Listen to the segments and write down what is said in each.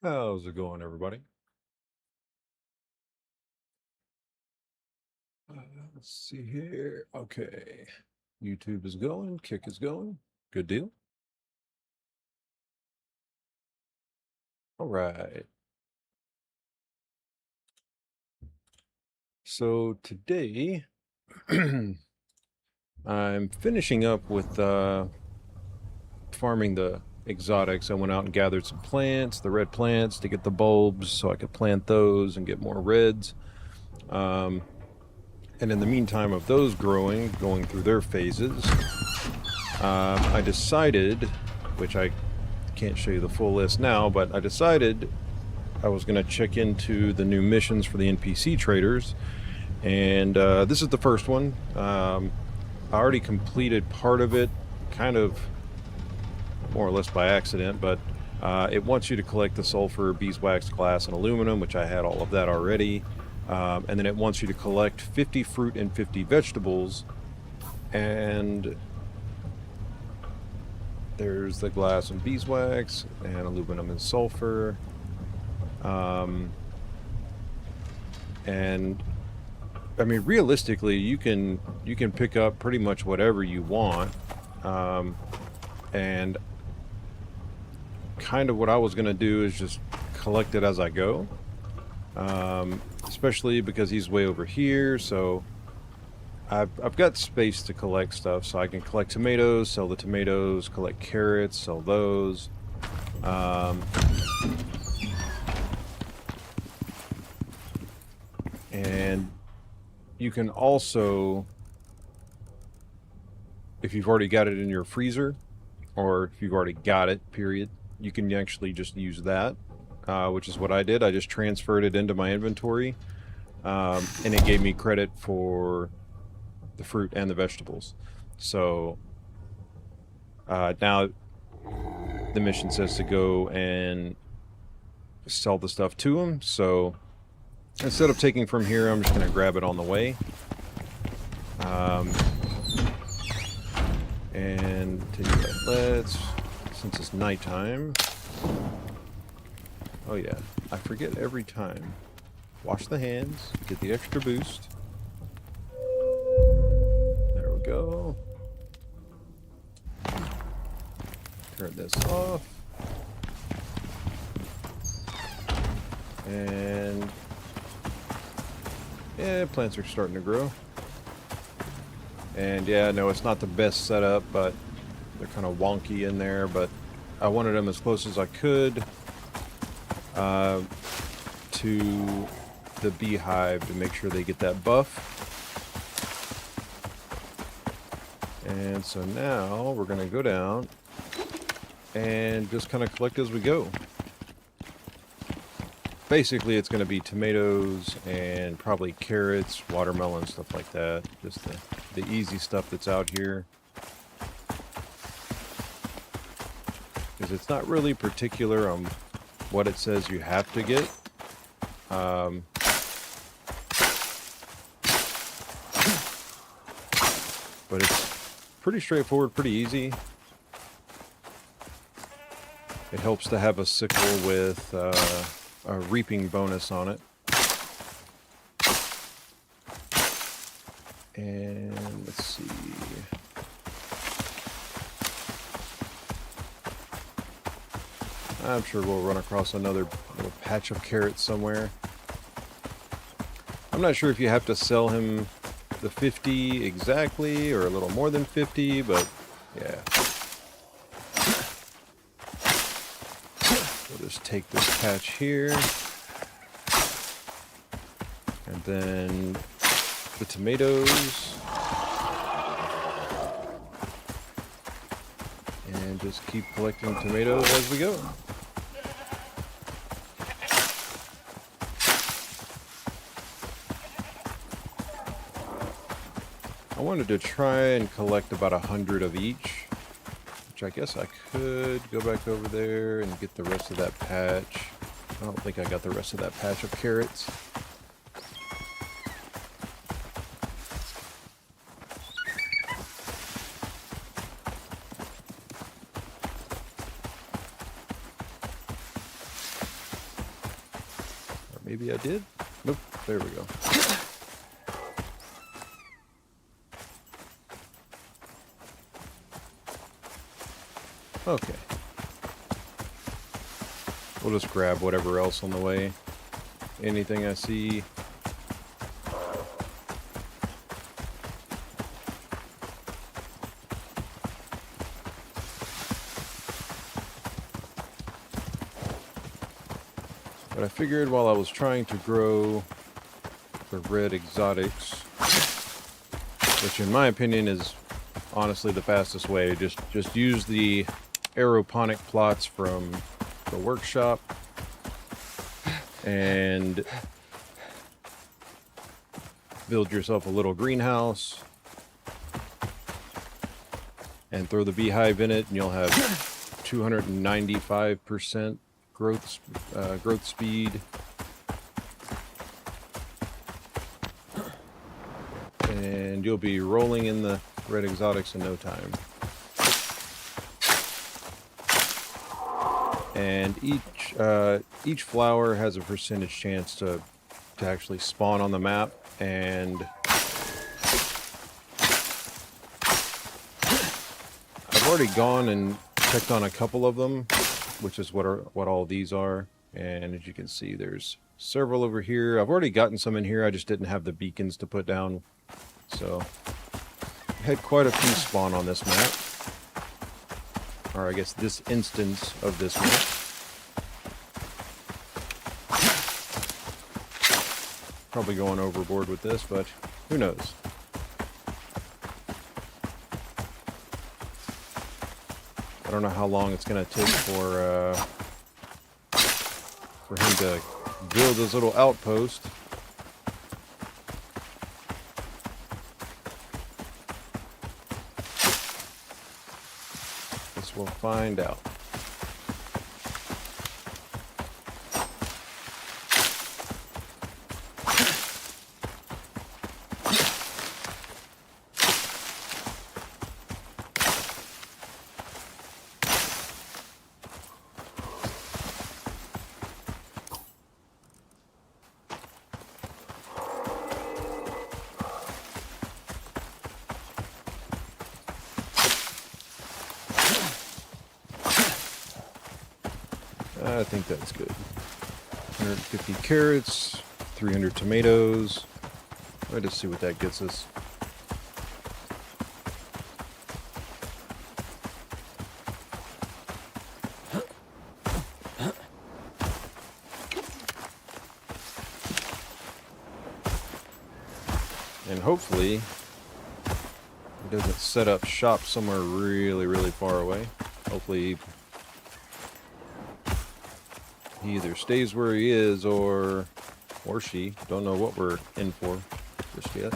How's it going, everybody? Let's see here. Okay. YouTube is going, Kick is going. Good deal. All right. So today, I'm finishing up with farming the exotics. I went out and gathered some plants, the red plants, to get the bulbs so I could plant those and get more reds. And in the meantime of those growing, going through their phases, I decided, which I can't show you the full list now, but I decided I was going to check into the new missions for the NPC traders, and this is the first one. I already completed part of it, kind of more or less by accident, but it wants you to collect the sulfur, beeswax, glass, and aluminum, which I had all of that already. And then it wants you to collect 50 fruit and 50 vegetables, and there's the glass and beeswax and aluminum and sulfur. And I mean, realistically, you can pick up pretty much whatever you want. And kind of what I was going to do is just collect it as I go. Especially because he's way over here, so I've got space to collect stuff, so I can collect tomatoes, sell the tomatoes, collect carrots, sell those. And you can also, if you've already got it in your freezer, or if you've already got it, period, you can actually just use that, which is what I did. I just transferred it into my inventory, and it gave me credit for the fruit and the vegetables. So now the mission says to go and sell the stuff to them. So instead of taking from here, I'm just going to grab it on the way. And let's, since it's nighttime. Oh yeah, I forget every time. Wash the hands, get the extra boost. There we go. Turn this off. And yeah, plants are starting to grow. And yeah, no, it's not the best setup, but they're kind of wonky in there, but I wanted them as close as I could to the beehive to make sure they get that buff. And so now we're going to go down and just kind of collect as we go. Basically, it's going to be tomatoes and probably carrots, watermelon, stuff like that. Just the easy stuff that's out here. Because it's not really particular on what it says you have to get. But it's pretty straightforward, pretty easy. It helps to have a sickle with a reaping bonus on it. And let's see. I'm sure we'll run across another little patch of carrots somewhere. I'm not sure if you have to sell him the 50 exactly or a little more than 50, but yeah. We'll just take this patch here. And then the tomatoes. And just keep collecting tomatoes as we go. I wanted to try and collect about 100 of each, which I guess I could go back over there and get the rest of that patch. I don't think I got the rest of that patch of carrots. Maybe I did? Nope. There we go. Okay. We'll just grab whatever else on the way. Anything I see. But I figured while I was trying to grow the red exotics, which in my opinion is honestly the fastest way, just use the aeroponic plots from the workshop and build yourself a little greenhouse and throw the beehive in it, and you'll have 295% growth speed. And you'll be rolling in the red exotics in no time. And each flower has a percentage chance to actually spawn on the map, and I've already gone and checked on a couple of them, which is what all these are. And as you can see, there's several over here. I've already gotten some in here. I just didn't have the beacons to put down. So I had quite a few spawn on this map. Or I guess this instance of this map. Probably going overboard with this, but who knows? I don't know how long it's going to take for him to build his little outpost. Guess we'll find out. I think that's good. 150 carrots, 300 tomatoes. Let's just see what that gets us. And hopefully it doesn't set up shop somewhere really, really far away. Hopefully he either stays where he is or she. Don't know what we're in for just yet.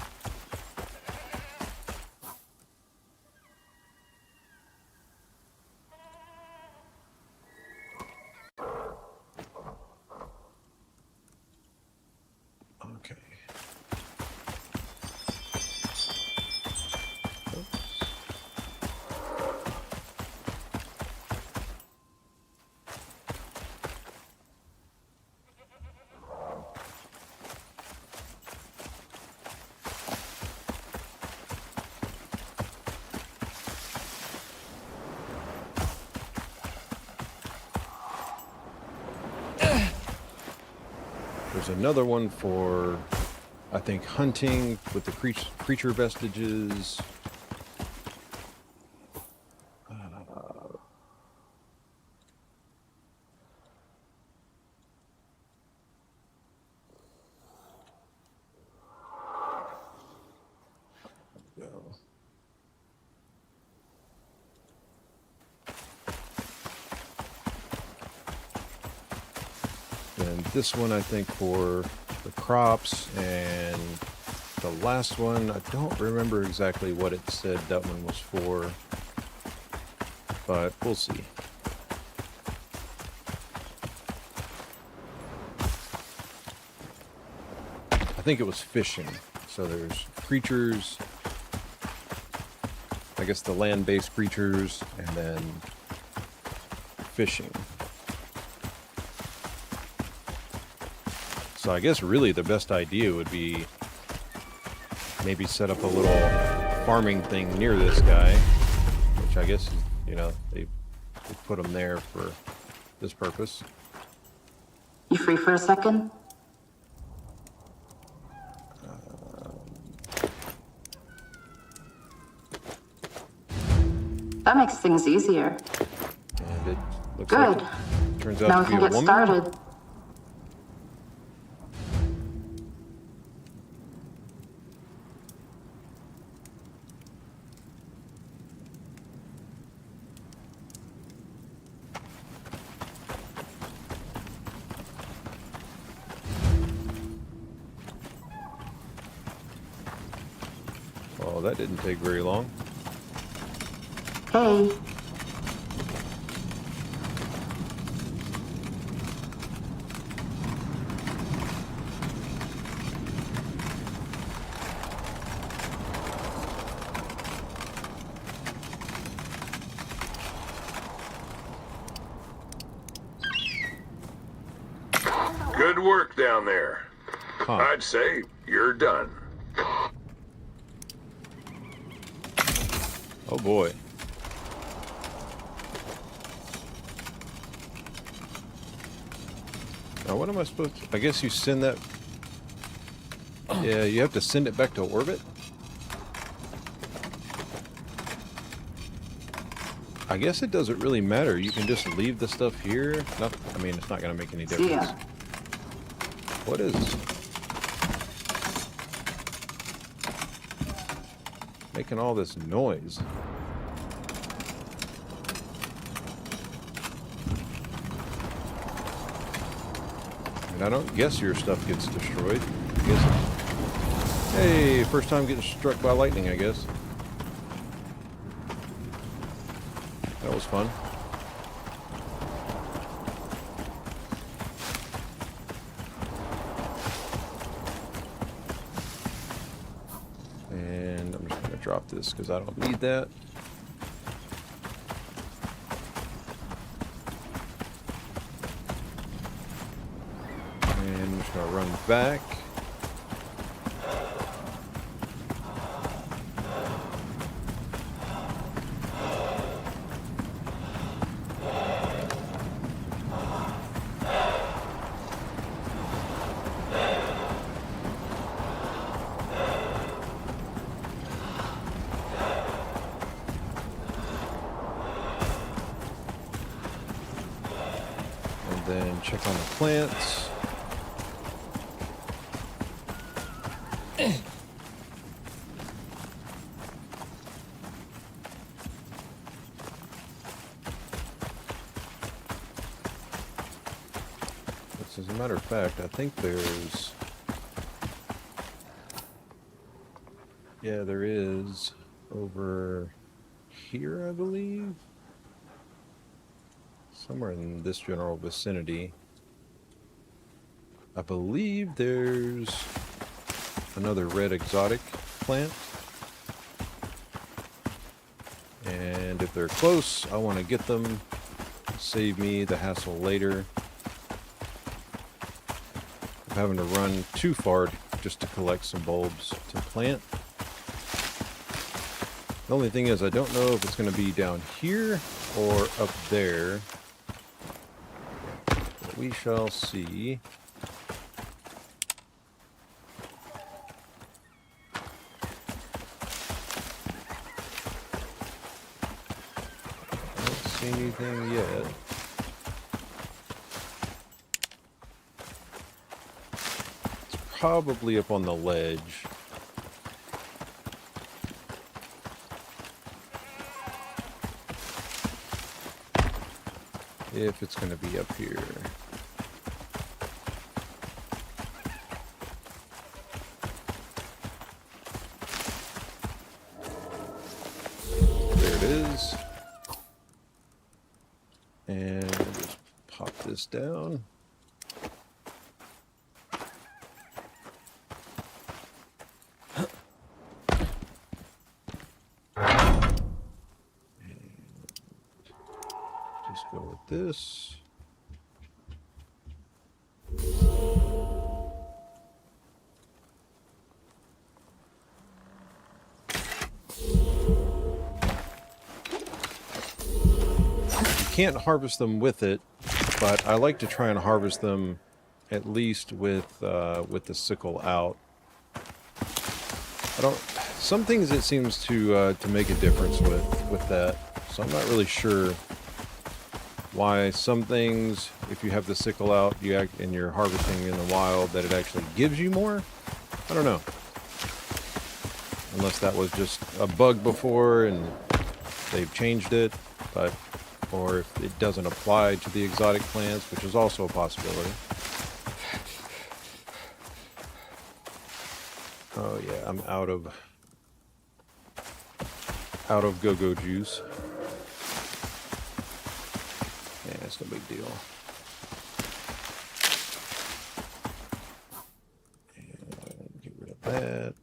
Okay. There's another one for, I think, hunting with the creature vestiges. And this one, I think, for the crops, and the last one, I don't remember exactly what it said that one was for, but we'll see. I think it was fishing. So there's creatures, I guess the land-based creatures, and then fishing. So I guess really the best idea would be maybe set up a little farming thing near this guy, which I guess, you know, they put them there for this purpose. You free for a second? That makes things easier. And it looks Good. like it turns out Now to we be can a get woman. started. Oh, that didn't take very long. Hey. Good work down there. Huh. I'd say you're done. Oh boy. Now what am I supposed to... I guess you send that... Yeah, you have to send it back to orbit? I guess it doesn't really matter. You can just leave the stuff here. Not, I mean, it's not going to make any See difference. ya. What is... making all this noise? And I don't guess your stuff gets destroyed. I guess hey, first time getting struck by lightning, I guess. That was fun. And I'm just going to drop this because I don't need that. And I'm just going to run back. And then check on the plants. As a matter of fact, I think there's... Yeah, there is over here, I believe. Somewhere in this general vicinity. I believe there's another red exotic plant. And if they're close, I want to get them. Save me the hassle later. Having to run too far just to collect some bulbs to plant. The only thing is I don't know if it's going to be down here or up there. But we shall see. I don't see anything yet. Probably up on the ledge. If it's going to be up here. There it is. And we'll just pop this down. Go with this. can't harvest them with it, but I like to try and harvest them at least with the sickle out. I don't. Some things it seems to make a difference with that, so I'm not really sure why some things, if you have the sickle out, and you're harvesting in the wild, that it actually gives you more. I don't know. Unless that was just a bug before and they've changed it, or if it doesn't apply to the exotic plants, which is also a possibility. Oh yeah, I'm out of go-go juice. Yeah, it's no big deal. And get rid of that.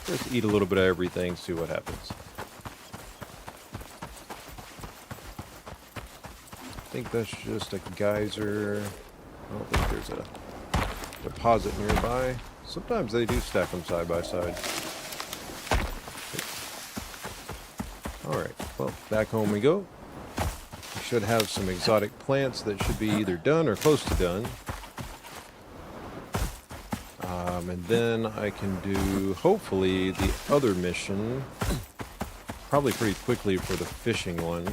Just eat a little bit of everything, see what happens. I think that's just a geyser. I don't think there's a deposit nearby. Sometimes they do stack them side by side. Alright, well, back home we go. We should have some exotic plants that should be either done or close to done. And then I can do, hopefully, the other mission, probably pretty quickly for the fishing one.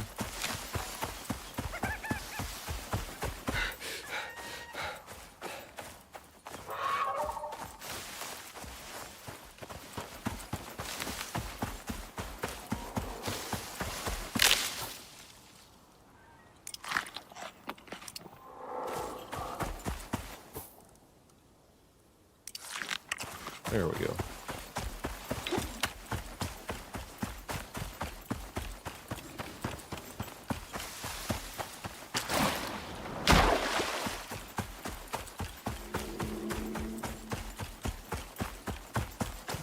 There we go.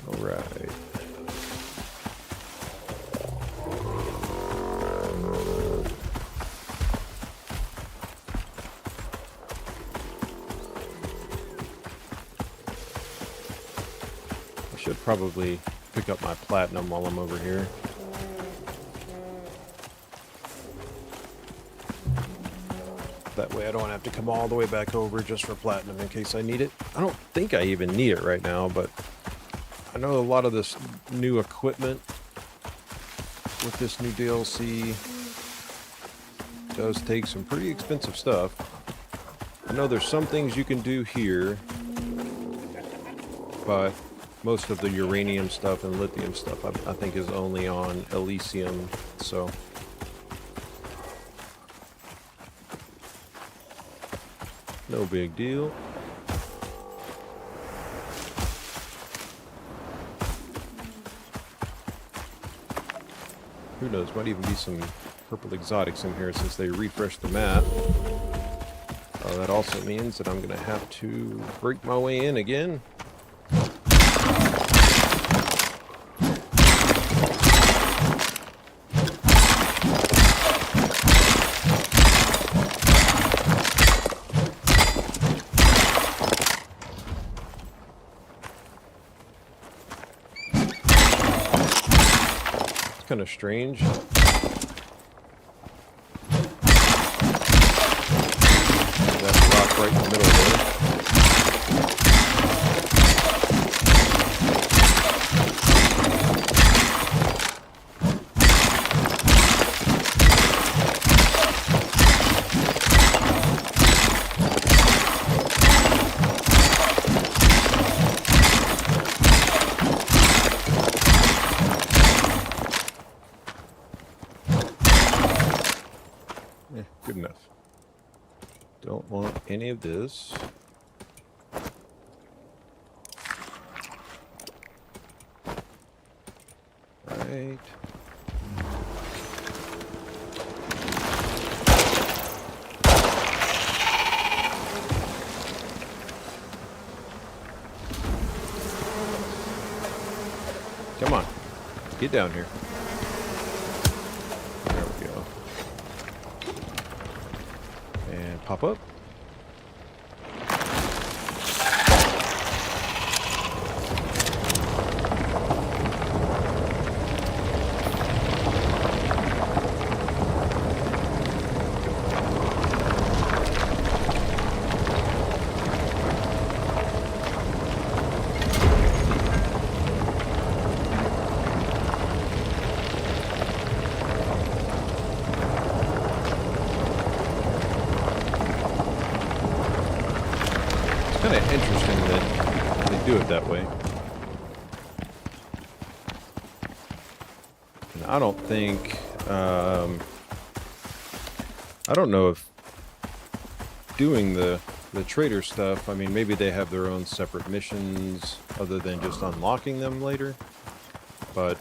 All right. Should probably pick up my platinum while I'm over here. That way I don't have to come all the way back over just for platinum in case I need it. I don't think I even need it right now, but I know a lot of this new equipment with this new DLC does take some pretty expensive stuff. I know there's some things you can do here, but most of the uranium stuff and lithium stuff I think is only on Elysium, so no big deal. Who knows, might even be some purple exotics in here since they refreshed the map. That also means that I'm gonna have to break my way in again. Kind of strange. That rock right in the middle there. Good enough. Don't want any of this. Right. Get down here. There we go. And pop up. Kind of interesting that they do it that way. And I don't think, I don't know if doing the trader stuff, I mean, maybe they have their own separate missions other than just unlocking them later, but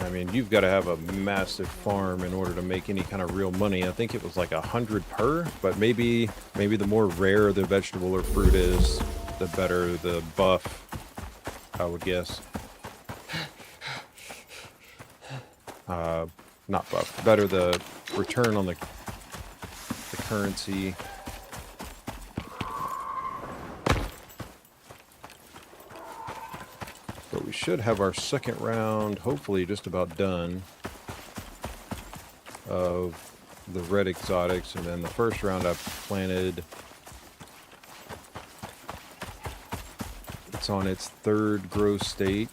I mean, you've got to have a massive farm in order to make any kind of real money. I think it was like 100 per, but maybe the more rare the vegetable or fruit is, the better the buff, I would guess. Not buff, better the return on the currency. But we should have our second round, hopefully just about done, of the red exotics. And then the first round I've planted, it's on its third growth state.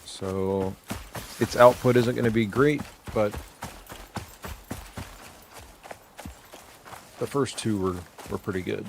So its output isn't going to be great, but the first two were pretty good.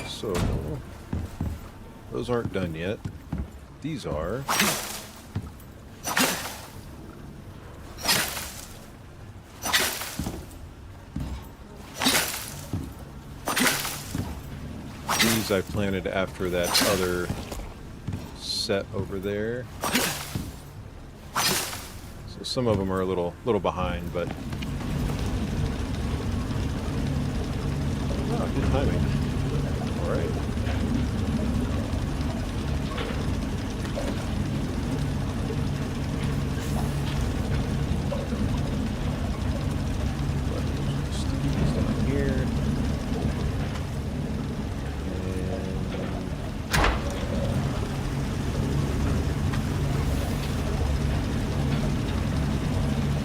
So, those aren't done yet. These are. These I planted after that other set over there. So some of them are a little behind, but oh, good timing. All right. Stick these down here.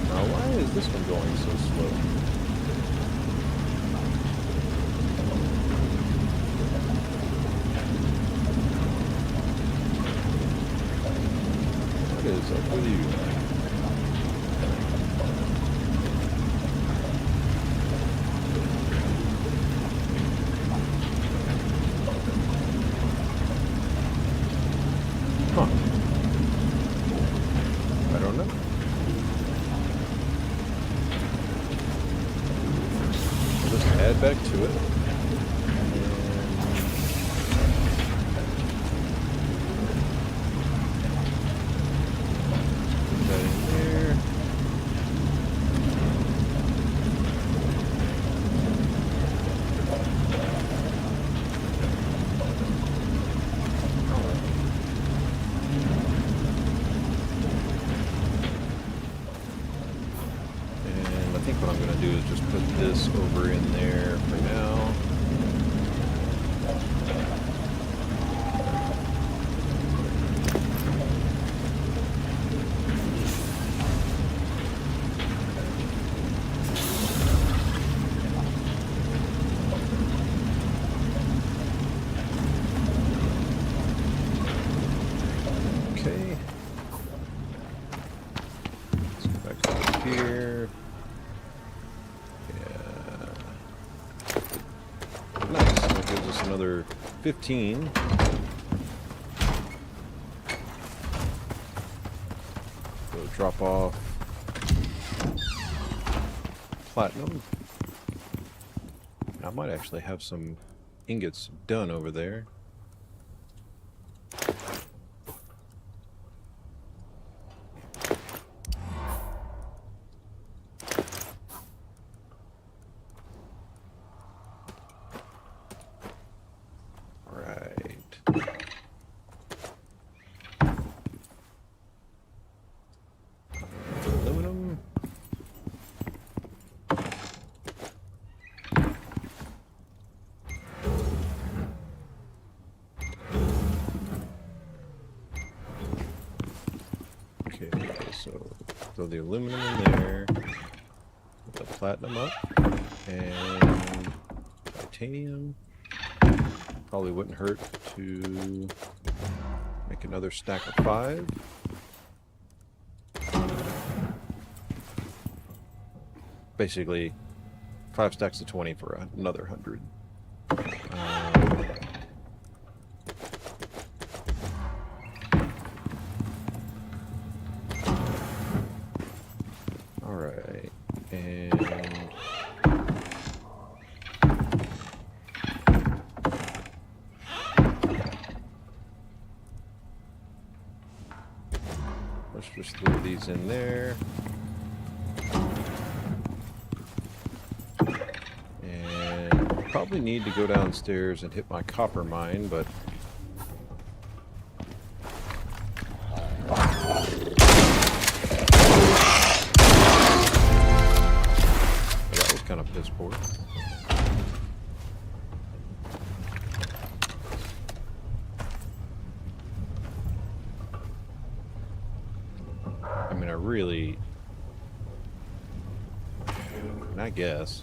Now, why is this one going so slow? What is up with you? Huh. I don't know. I'll just add back to it. 15. So drop off platinum. I might actually have some ingots done over there. Aluminum. Okay, so throw the aluminum in there, put the platinum up, and titanium. Probably wouldn't hurt to make another stack of 5. Basically, 5 stacks of 20 for another 100. All right, and let's just throw these in there. And probably need to go downstairs and hit my copper mine, but that was kind of piss poor. I mean, I guess.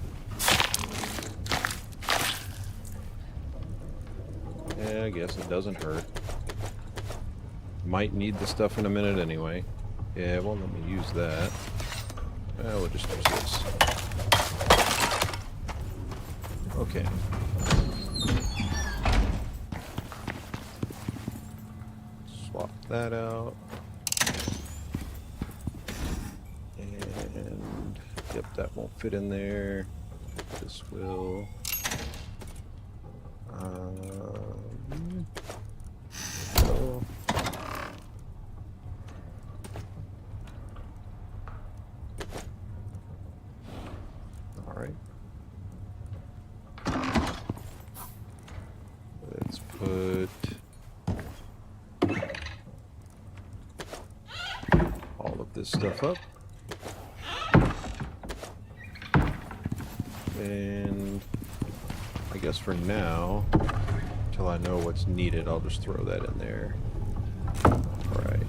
Yeah, I guess it doesn't hurt. Might need the stuff in a minute anyway. Yeah, well, let me use that. We'll just use this. Okay. Swap that out. And, yep, that won't fit in there. This will. So. All right. Let's put all of this stuff up. And I guess for now, until I know what's needed, I'll just throw that in there. All right.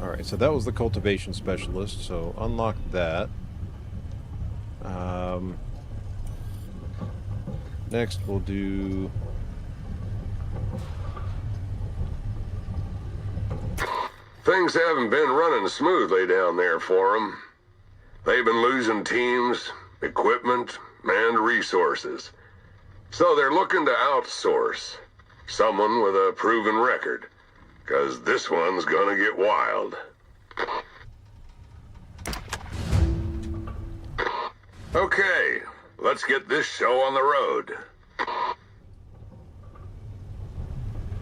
All right, so that was the cultivation specialist, so unlock that. Next we'll do... Things haven't been running smoothly down there for them. They've been losing teams, equipment, and resources. So they're looking to outsource. Someone with a proven record. 'Cause this one's gonna get wild. Okay, let's get this show on the road.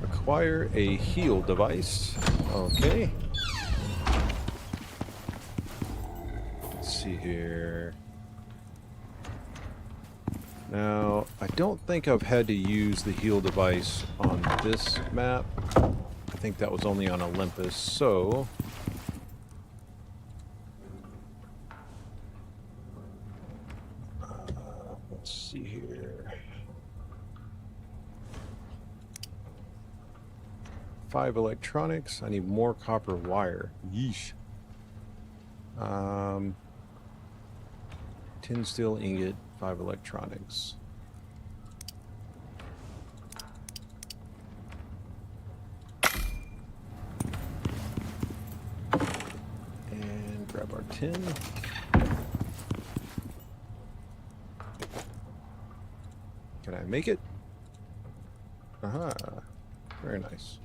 Acquire a heal device. Okay. Let's see here. Now, I don't think I've had to use the heal device on this map. I think that was only on Olympus, so... let's see here. 5 electronics. I need more copper wire. Yeesh. 10 steel ingot, 5 electronics. And grab our tin. Can I make it? Aha. Very nice.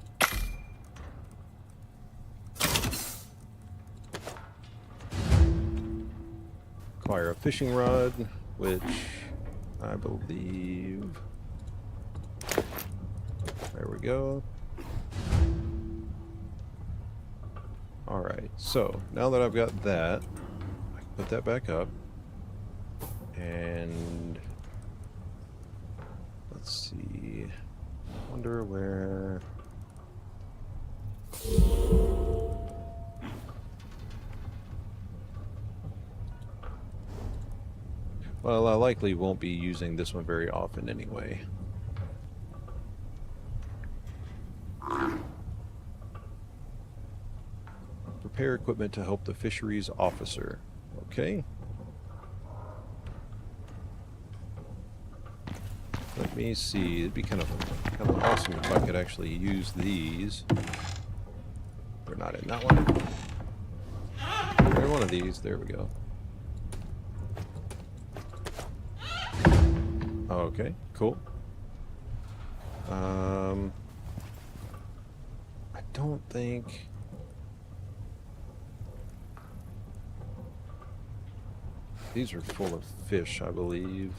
Acquire a fishing rod, which I believe... There we go. Alright, so now that I've got that, I can put that back up. And let's see. Wonder where. Well, I likely won't be using this one very often anyway. Prepare equipment to help the fisheries officer. Okay. Let me see. It'd be kind of awesome if I could actually use these. They're not in that one. They're in one of these. There we go. Okay, cool. I don't think... These are full of fish, I believe.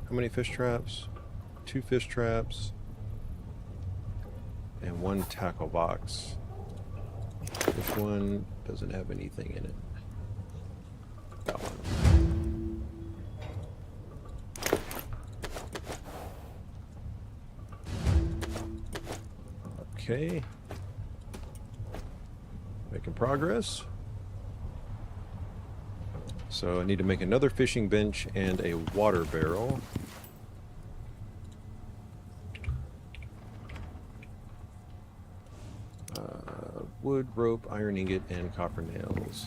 How many fish traps? 2 fish traps. And 1 tackle box. This one doesn't have anything in it. That one. Okay. Making progress. So I need to make another fishing bench and a water barrel. Wood, rope, iron ingot, and copper nails.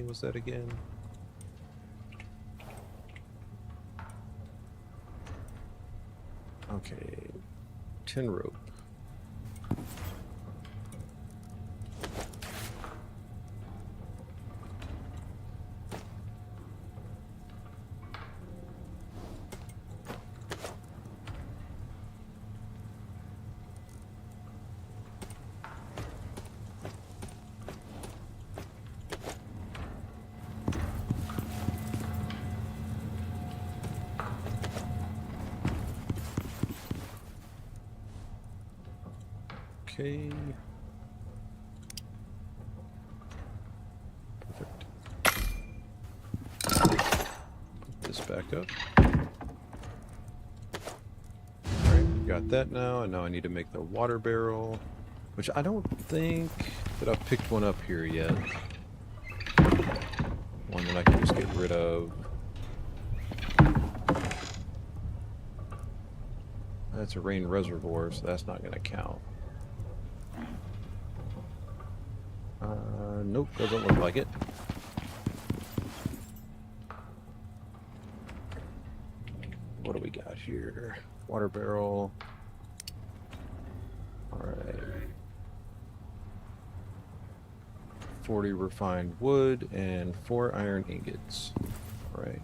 Was that again? Okay, 10 rope. Okay. Perfect. Put this back up. Alright, got that now, and now I need to make the water barrel, which I don't think that I've picked one up here yet. One that I can just get rid of. That's a rain reservoir, so that's not going to count. Nope, doesn't look like it. What do we got here? Water barrel. Alright. 40 refined wood and 4 iron ingots. Alright.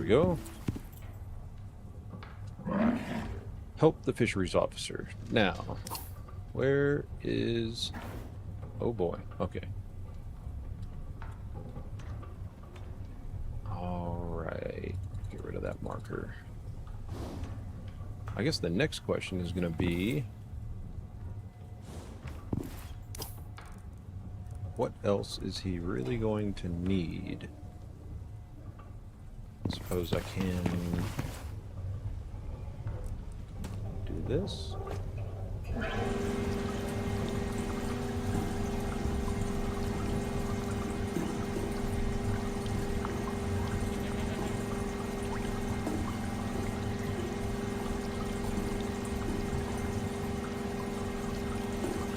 Go. Help the fisheries officer. Now, where is... Oh boy, okay. Alright, get rid of that marker. I guess the next question is going to be, what else is he really going to need? I suppose I can do this.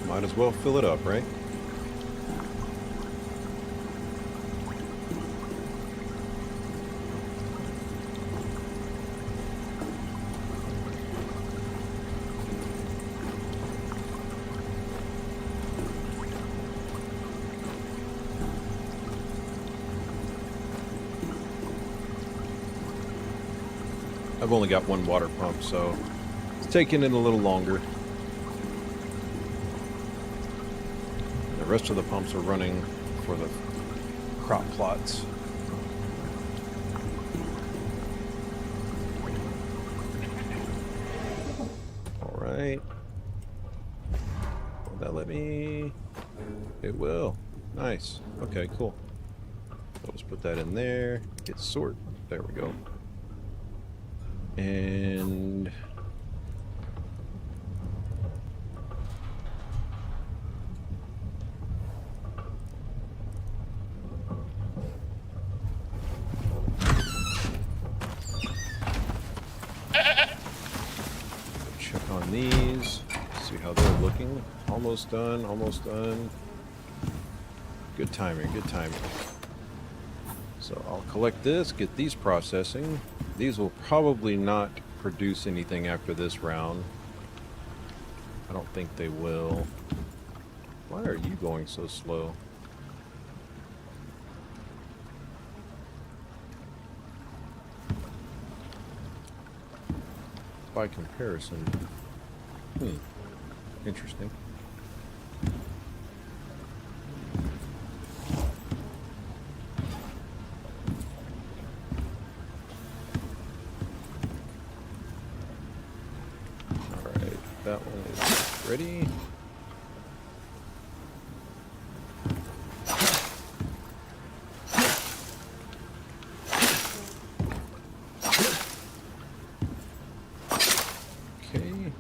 Might as well fill it up, right? I've only got one water pump, so it's taking it a little longer. The rest of the pumps are running for the crop plots. All right. Will that let me? It will. Nice. Okay, cool. So let's put that in there. Hit sort. There we go. And check on these, see how they're looking. Almost done, almost done. Good timing, good timing. So I'll collect this, get these processing. These will probably not produce anything after this round. I don't think they will. Why are you going so slow? By comparison. Interesting. That one is ready. Okay.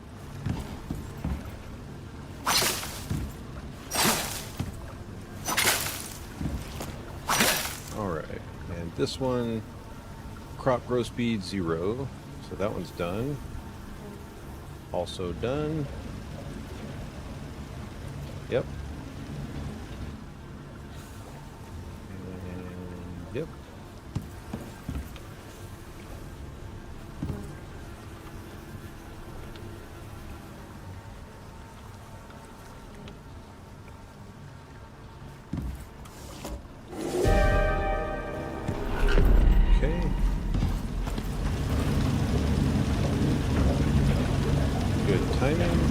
All right, and this one, crop grow speed 0, so that one's done. Also done. Yep. And yep. Okay. Good timing.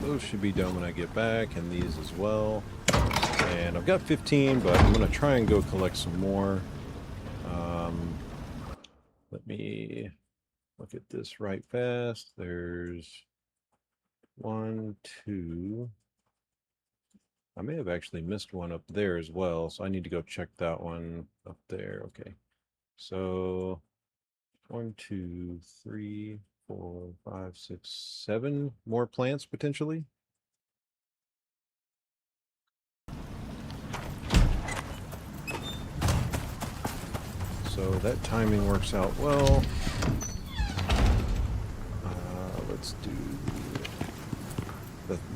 Those should be done when I get back, and these as well. And I've got 15, but I'm going to try and go collect some more. Let me look at this right fast. There's 1, 2. I may have actually missed one up there as well, so I need to go check that one up there. Okay. So 1, 2, 3, 4, 5, 6, 7 more plants potentially. So that timing works out well. Let's do...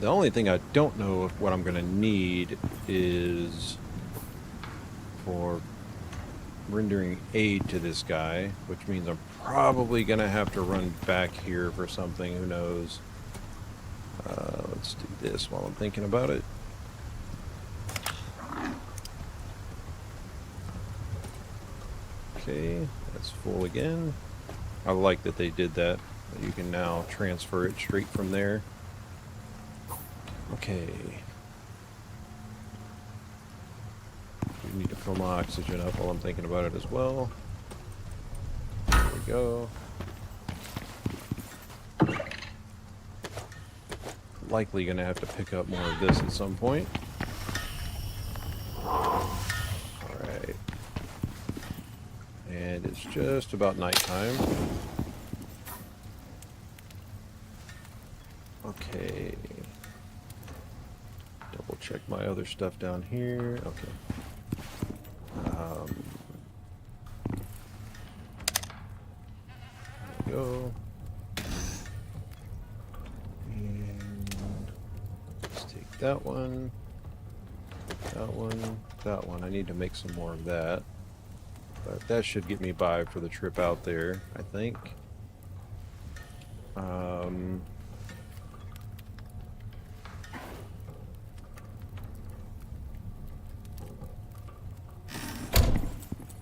The only thing I don't know what I'm going to need is for rendering aid to this guy, which means I'm probably going to have to run back here for something. Who knows? Let's do this while I'm thinking about it. Okay, that's full again. I like that they did that. You can now transfer it straight from there. Okay. We need to fill my oxygen up while I'm thinking about it as well. There we go. Likely going to have to pick up more of this at some point. Alright. And it's just about nighttime. Okay. Double check my other stuff down here. Okay. There we go. And let's take that one. That one. That one. I need to make some more of that. But that should get me by for the trip out there, I think.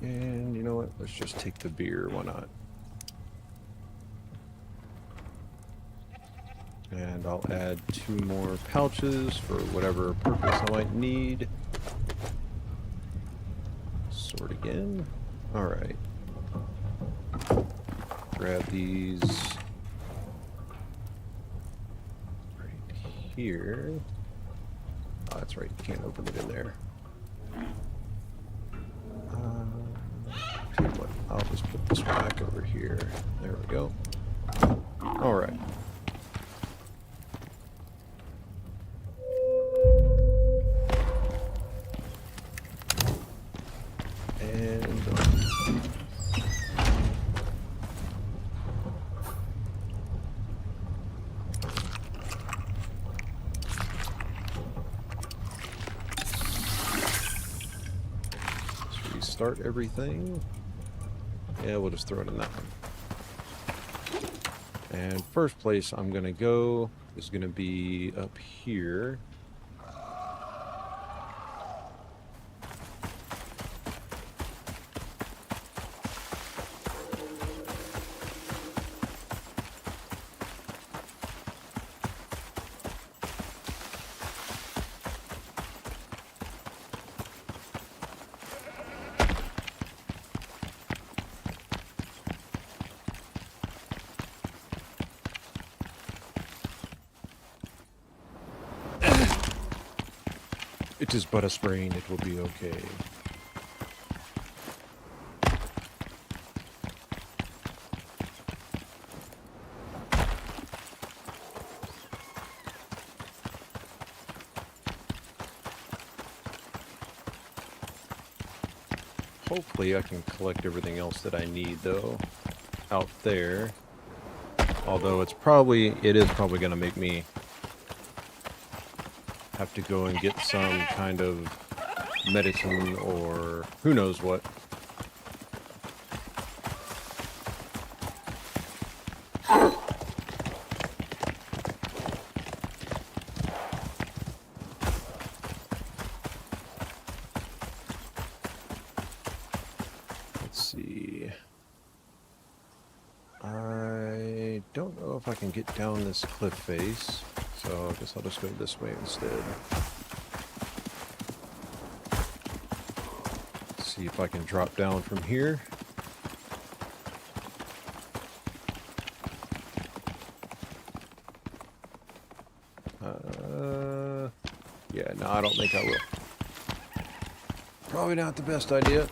And you know what? Let's just take the beer. Why not? And I'll add 2 more pouches for whatever purpose I might need. Sort again. Alright. Grab these right here. Oh, that's right. You can't open it in there. Tell you what, I'll just put this one back over here. There we go. Alright. And let's restart everything. Yeah, we'll just throw it in that one. And first place I'm gonna go is gonna be up here. It is but a sprain, it will be okay. Hopefully I can collect everything else that I need though out there. Although it is probably going to make me have to go and get some kind of medicine or who knows what. Let's see. I don't know if I can get down this cliff face. So I guess I'll just go this way instead. See if I can drop down from here. Yeah, no, I don't think I will. Probably not the best idea.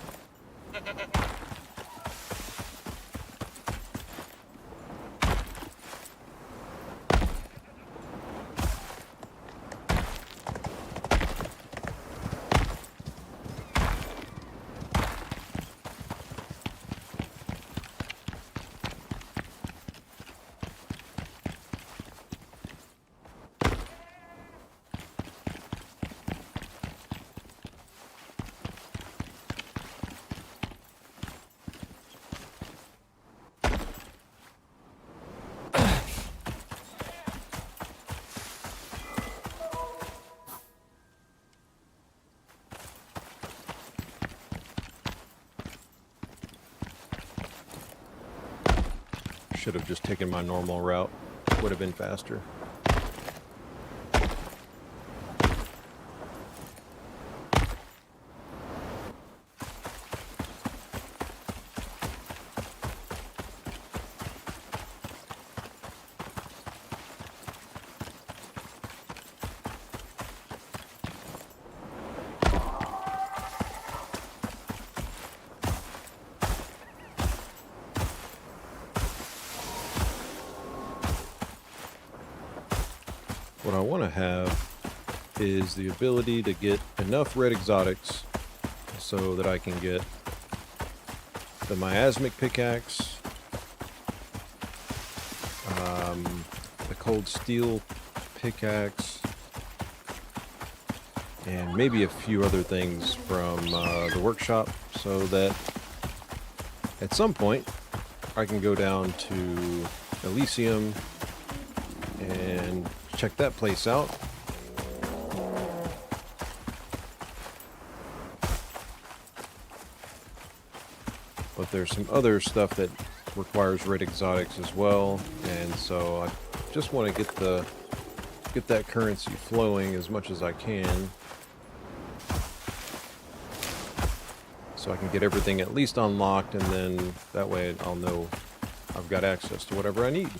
Should have just taken my normal route. Would have been faster. What I want to have is the ability to get enough red exotics so that I can get the miasmic pickaxe, the cold steel pickaxe, and maybe a few other things from the workshop, so that at some point I can go down to Elysium and check that place out. But there's some other stuff that requires red exotics as well, and so I just want to get that currency flowing as much as I can, so I can get everything at least unlocked, and then that way I'll know I've got access to whatever I need.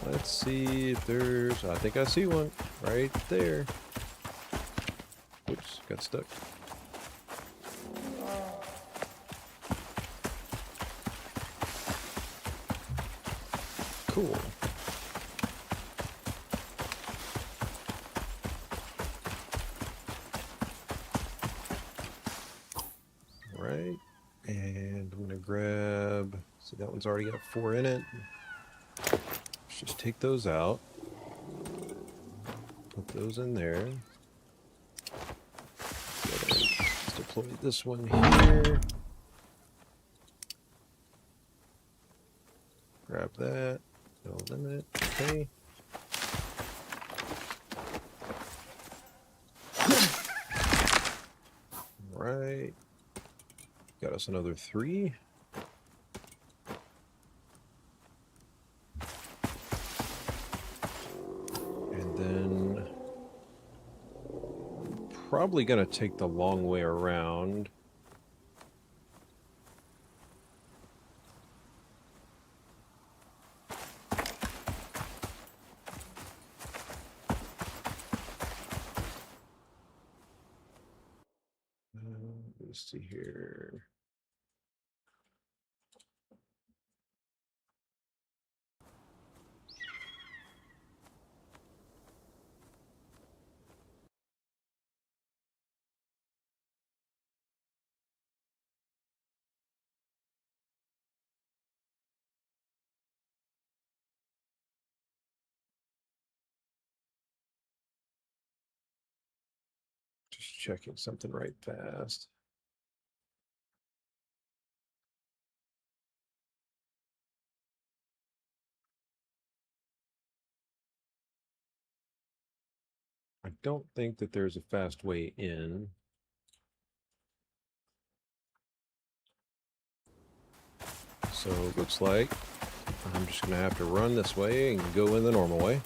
Let's see if there's... I think I see one right there. Oops, got stuck. Cool. Right, and I'm gonna grab... See, that one's already got 4 in it. Just take those out, put those in there. Let's deploy this one here. Grab that. No limit. Okay. All right. Got us another 3. Probably gonna take the long way around. Let's see here. Just checking something right fast. I don't think that there's a fast way in. So it looks like I'm just going to have to run this way and go in the normal way.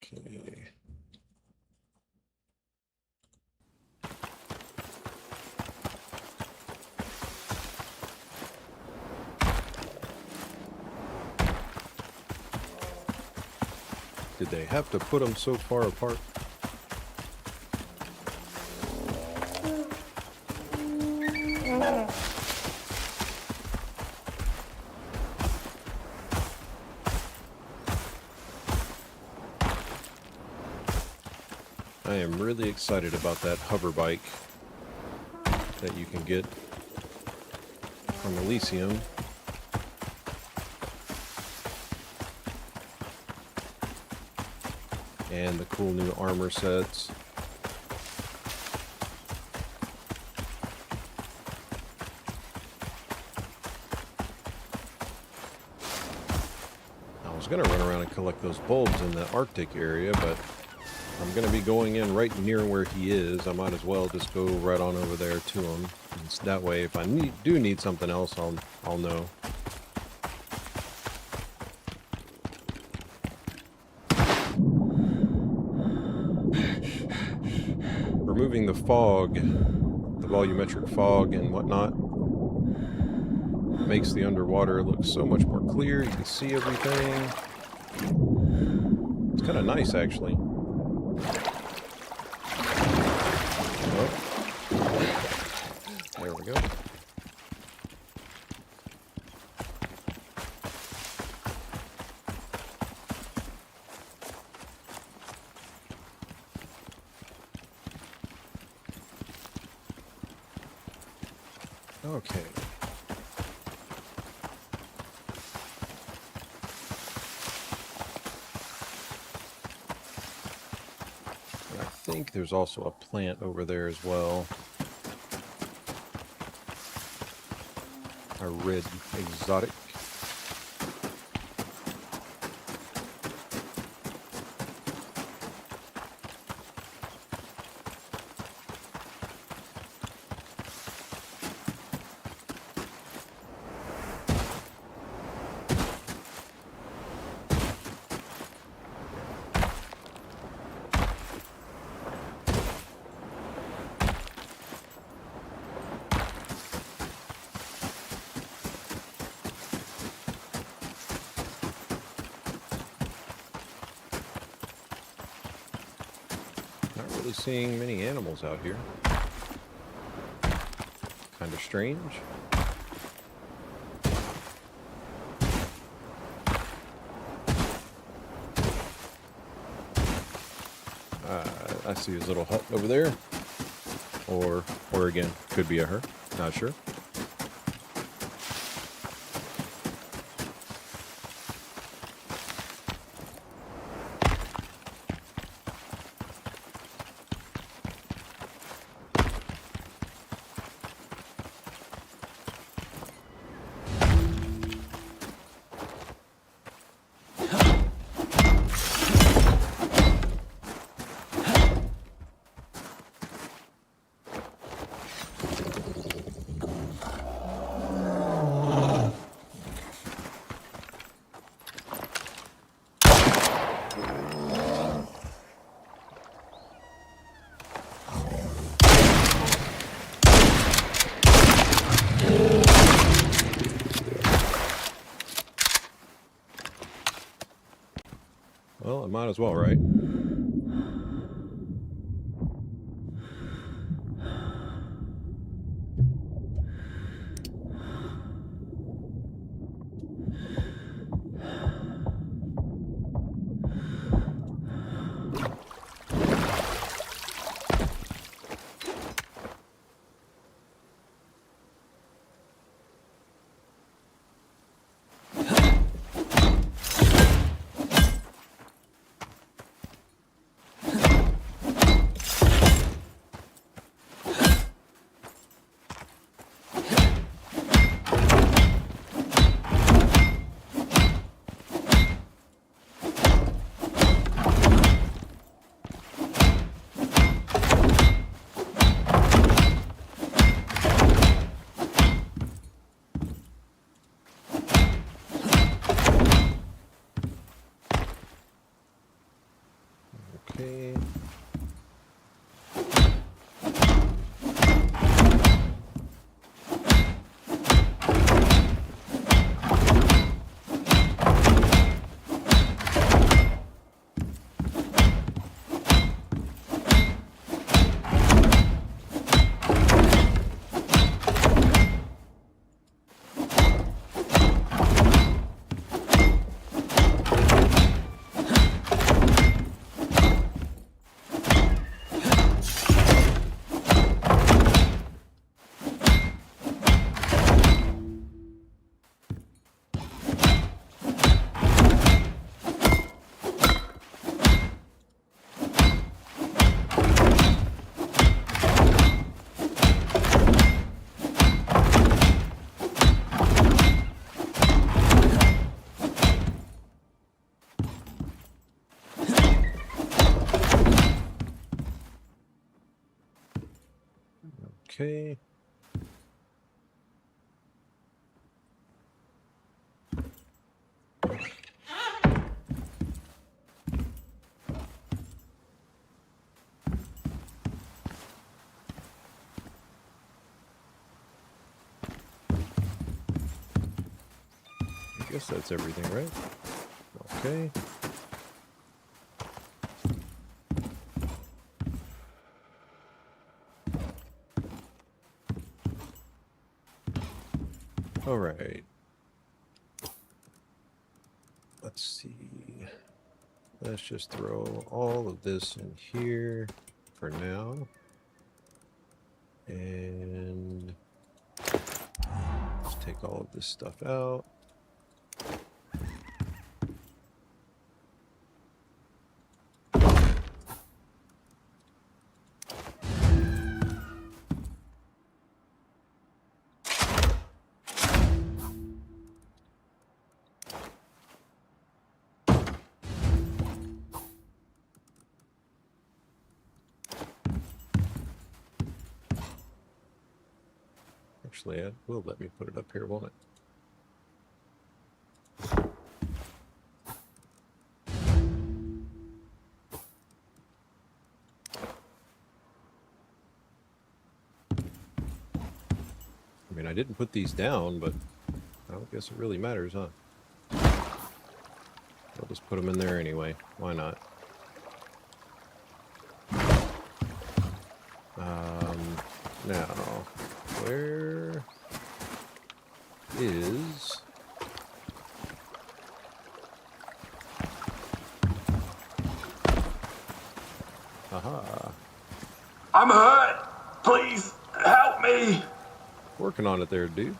Okay. Did they have to put them so far apart? I am really excited about that hover bike that you can get from Elysium. and the cool new armor sets. I was going to run around and collect those bulbs in the Arctic area, but I'm going to be going in right near where he is. I might as well just go right on over there to him. And that way, if I do need something else, I'll know. Removing the fog, the volumetric fog and whatnot, makes the underwater look so much more clear. You can see everything. It's kind of nice, actually. Oh. There we go. Okay. I think there's also a plant over there as well. A red exotic. Seeing many animals out here. Kind of strange. I see his little hut over there. Or again, could be a her. Not sure. Well, I might as well, right? Okay. I guess that's everything, right? Okay. All right. Let's see. Let's just throw all of this in here for now. And let's take all of this stuff out. Actually, it will let me put it up here, won't it? I mean, I didn't put these down, but I don't guess it really matters, huh? I'll just put them in there anyway. Why not? Now, where is... Aha. I'm hurt. Please help me. Working on it there, dude.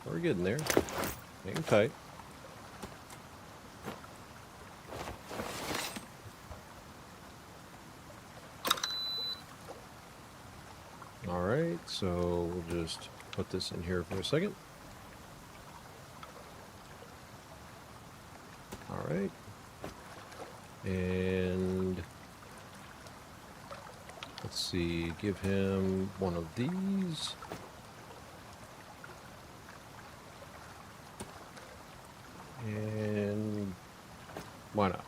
We're getting there. Hang tight. Alright, so we'll just put this in here for a second. Alright. And let's see, give him one of these. And why not?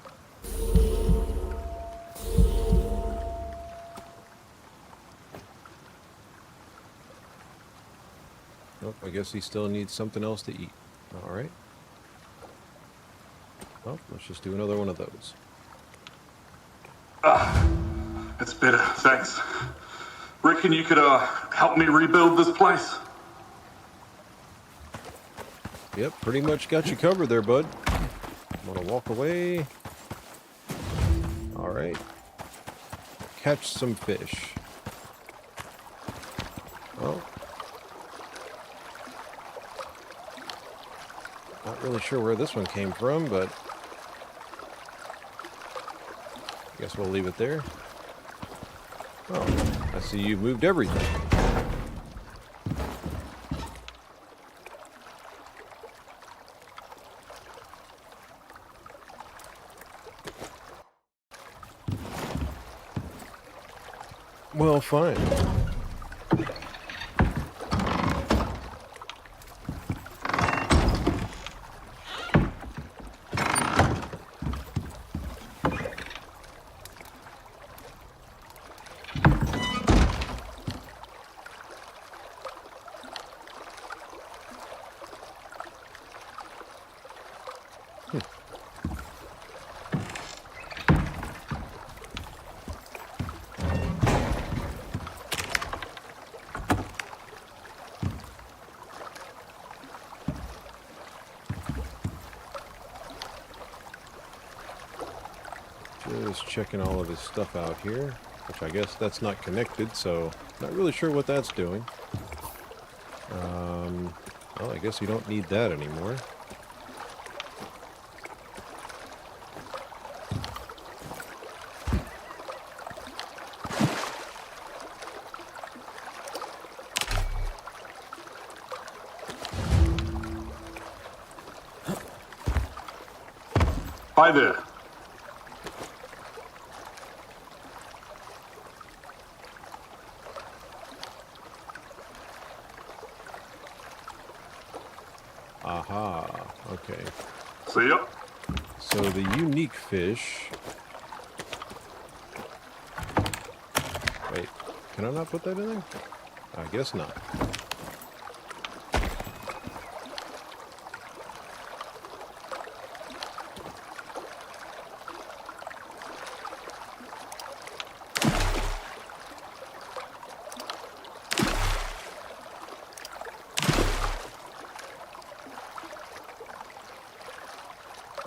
Nope, I guess he still needs something else to eat. All right. Well, let's just do another one of those. It's better, thanks. Reckon you could help me rebuild this place? Yep, pretty much got you covered there, bud. I'm gonna walk away. All right. Catch some fish. Well, not really sure where this one came from, but I guess we'll leave it there. Oh, I see you've moved everything. Well, fine. Just checking all of his stuff out here, which I guess that's not connected, so not really sure what that's doing. Well, I guess you don't need that anymore. Hi there. Aha. Okay. See ya. So the unique fish. Wait, can I not put that in there? I guess not.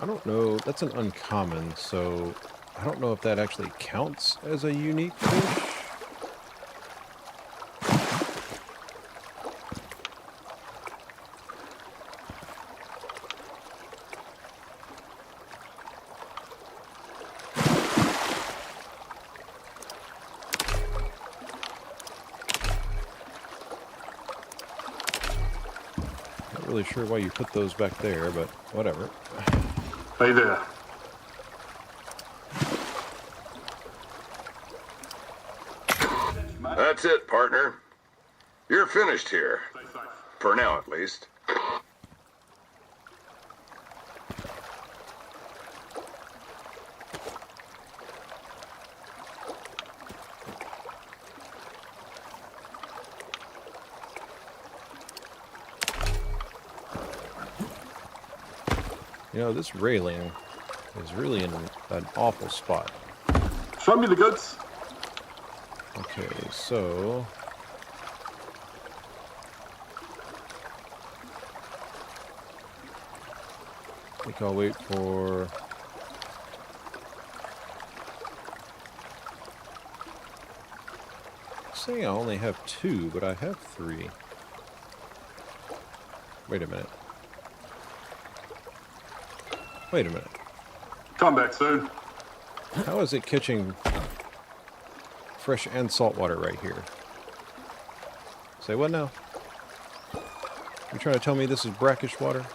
I don't know. That's an uncommon, so I don't know if that actually counts as a unique fish. Not really sure why you put those back there, but whatever. Hey there. That's it, partner. You're finished here. Stay safe. For now, at least. You know, this railing is really in an awful spot. Show me the goods. Okay, so I think I'll wait for saying I only have 2, but I have 3. Wait a minute. Wait a minute. Come back soon. How is it catching fresh and salt water right here? Say what now? You trying to tell me this is brackish water?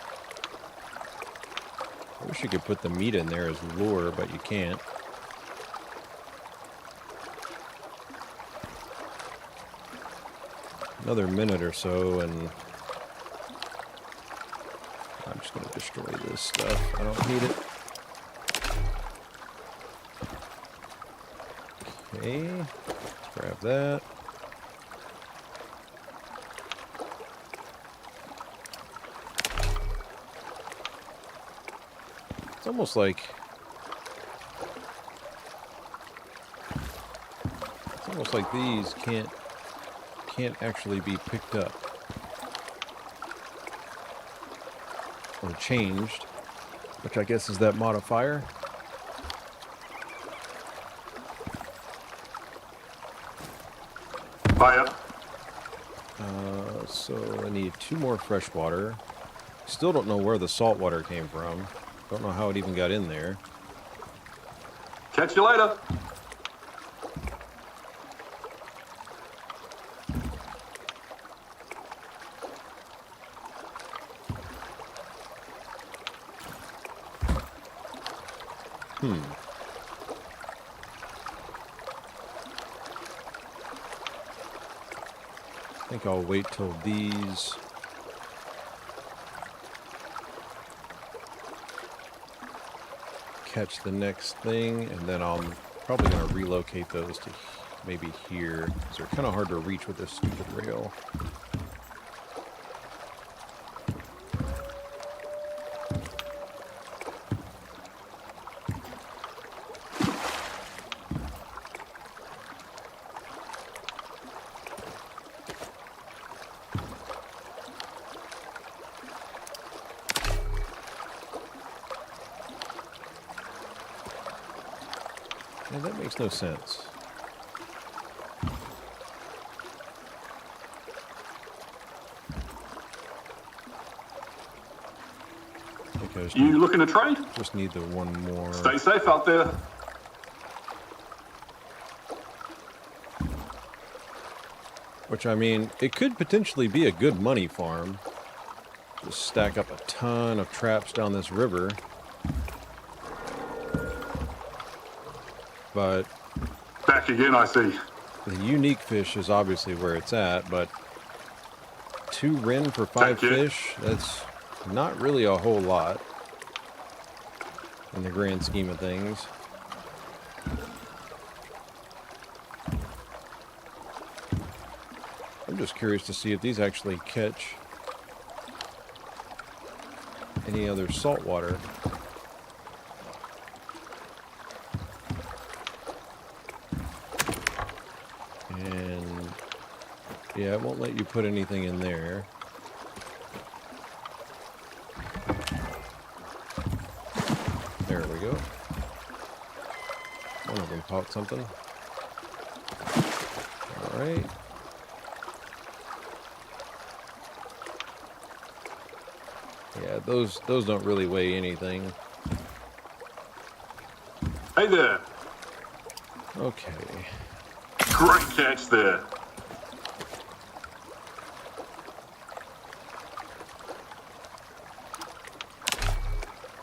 I wish you could put the meat in there as lure, but you can't. Another minute or so, and I'm just going to destroy this stuff. I don't need it. Okay, let's grab that. It's almost like these can't actually be picked up or changed, which I guess is that modifier. Hiya. So I need 2 more fresh water. Still don't know where the salt water came from. Don't know how it even got in there. Catch you later. I think I'll wait till these catch the next thing, and then I'm probably going to relocate those to maybe here, because they're kind of hard to reach with this stupid rail. And that makes no sense. Because You looking to trade? just need the one more. Stay safe out there. Which, I mean, it could potentially be a good money farm. Just stack up a ton of traps down this river. But Back again, I see. the unique fish is obviously where it's at, but 2 Ren for 5 Thank you. fish, that's Not really a whole lot in the grand scheme of things. I'm just curious to see if these actually catch any other salt water. And yeah, it won't let you put anything in there. There we go. One of them caught something. All right. Yeah, those don't really weigh anything. Hey there. Okay. Great catch there.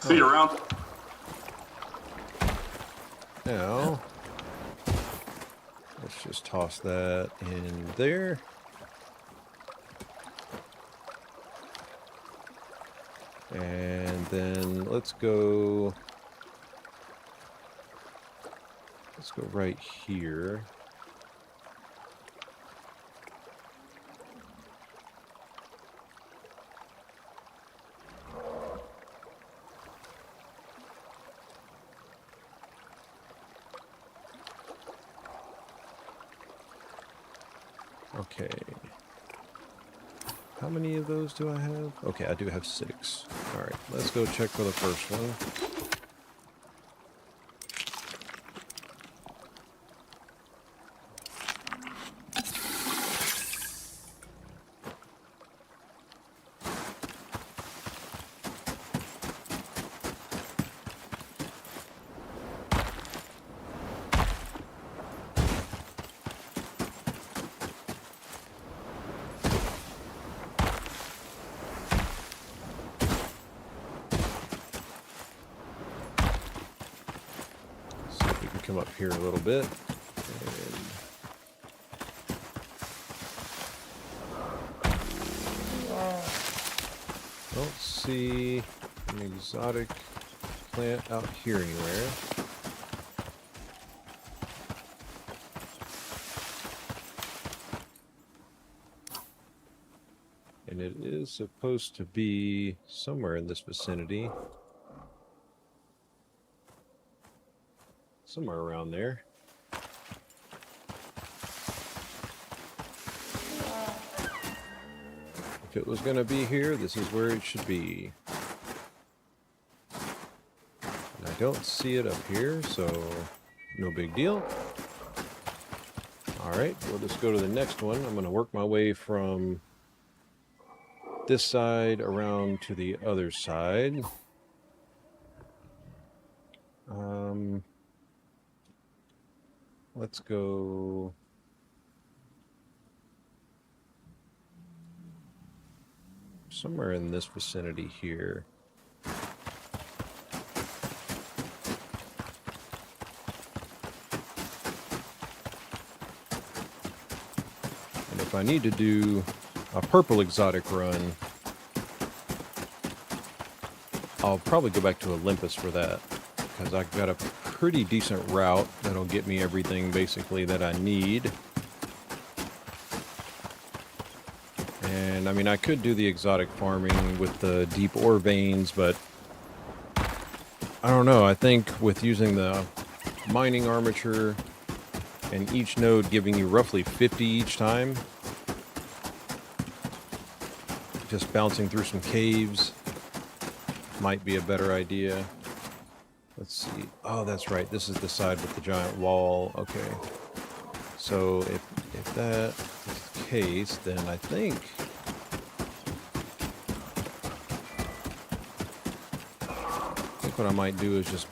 See you around. Now, let's just toss that in there. And then let's go right here. Okay. How many of those do I have? Okay, I do have 6. Alright, let's go check for the first one. See if we can come up here a little bit. And don't see an exotic plant out here anywhere. And it is supposed to be somewhere in this vicinity. Somewhere around there. If it was going to be here, this is where it should be. And I don't see it up here, so no big deal. Alright, we'll just go to the next one. I'm going to work my way from this side around to the other side. Let's go somewhere in this vicinity here. And if I need to do a purple exotic run, I'll probably go back to Olympus for that, because I've got a pretty decent route that'll get me everything basically that I need. And I mean, I could do the exotic farming with the deep ore veins, but I don't know. I think with using the mining armature and each node giving you roughly 50 each time, just bouncing through some caves might be a better idea. Let's see. Oh, that's right. This is the side with the giant wall. Okay. So if that is the case, then I think what I might do is just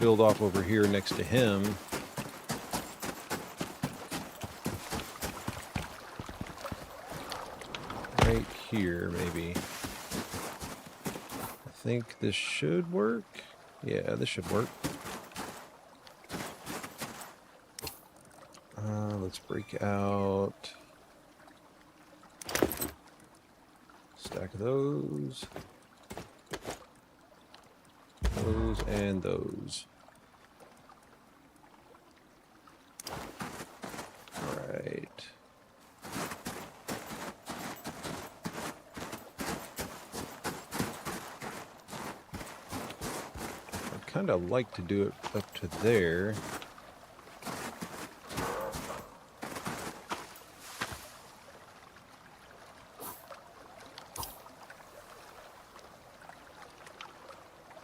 build off over here next to him. Right here, maybe. I think this should work. Yeah, this should work. Let's break out. Stack Stack those. Those and those. Alright. I'd kind of like to do it up to there.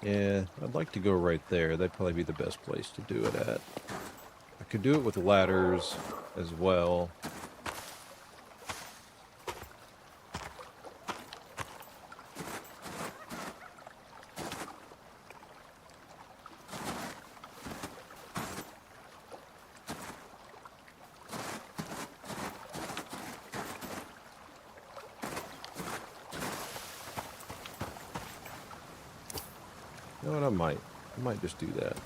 Yeah, I'd like to go right there. That'd probably be the best place to do it at. I could do it with ladders as well. You know what, I might just do that.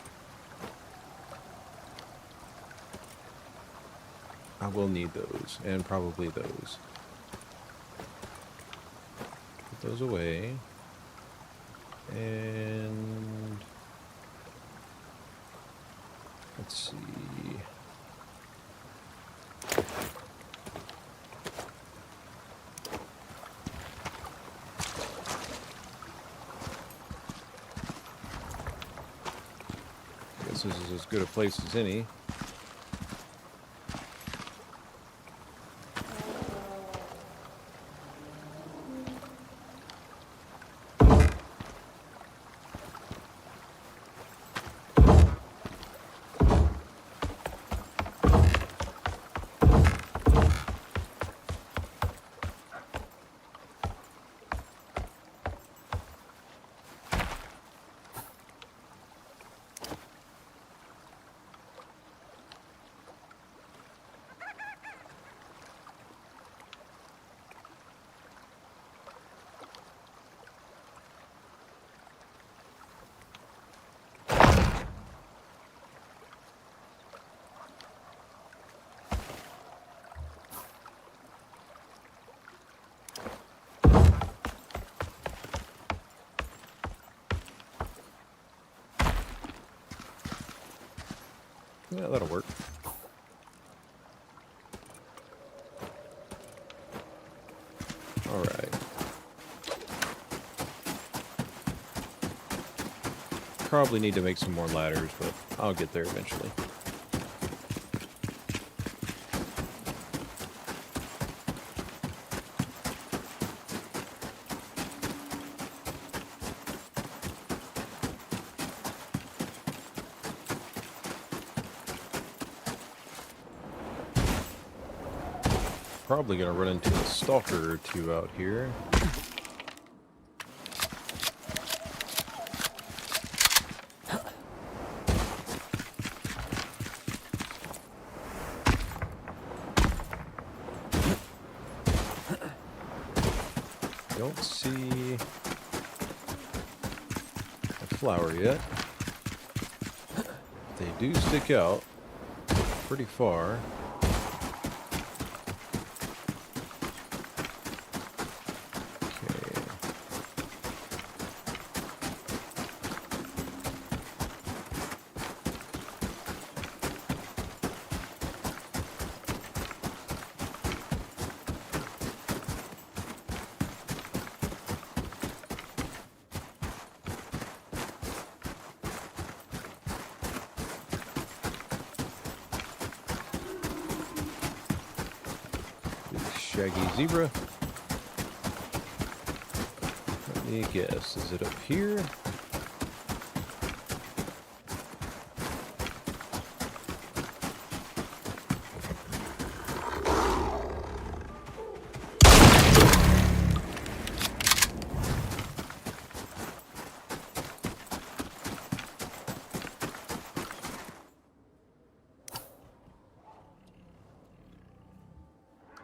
I will need those, and probably those. Put those away. And let's see. This is as good a place as any. Yeah, that'll work. All right. Probably need to make some more ladders, but I'll get there eventually. Probably gonna run into a stalker or two out here. Don't see a flower yet. They do stick out pretty far. Shaggy zebra. Let me guess, is it up here?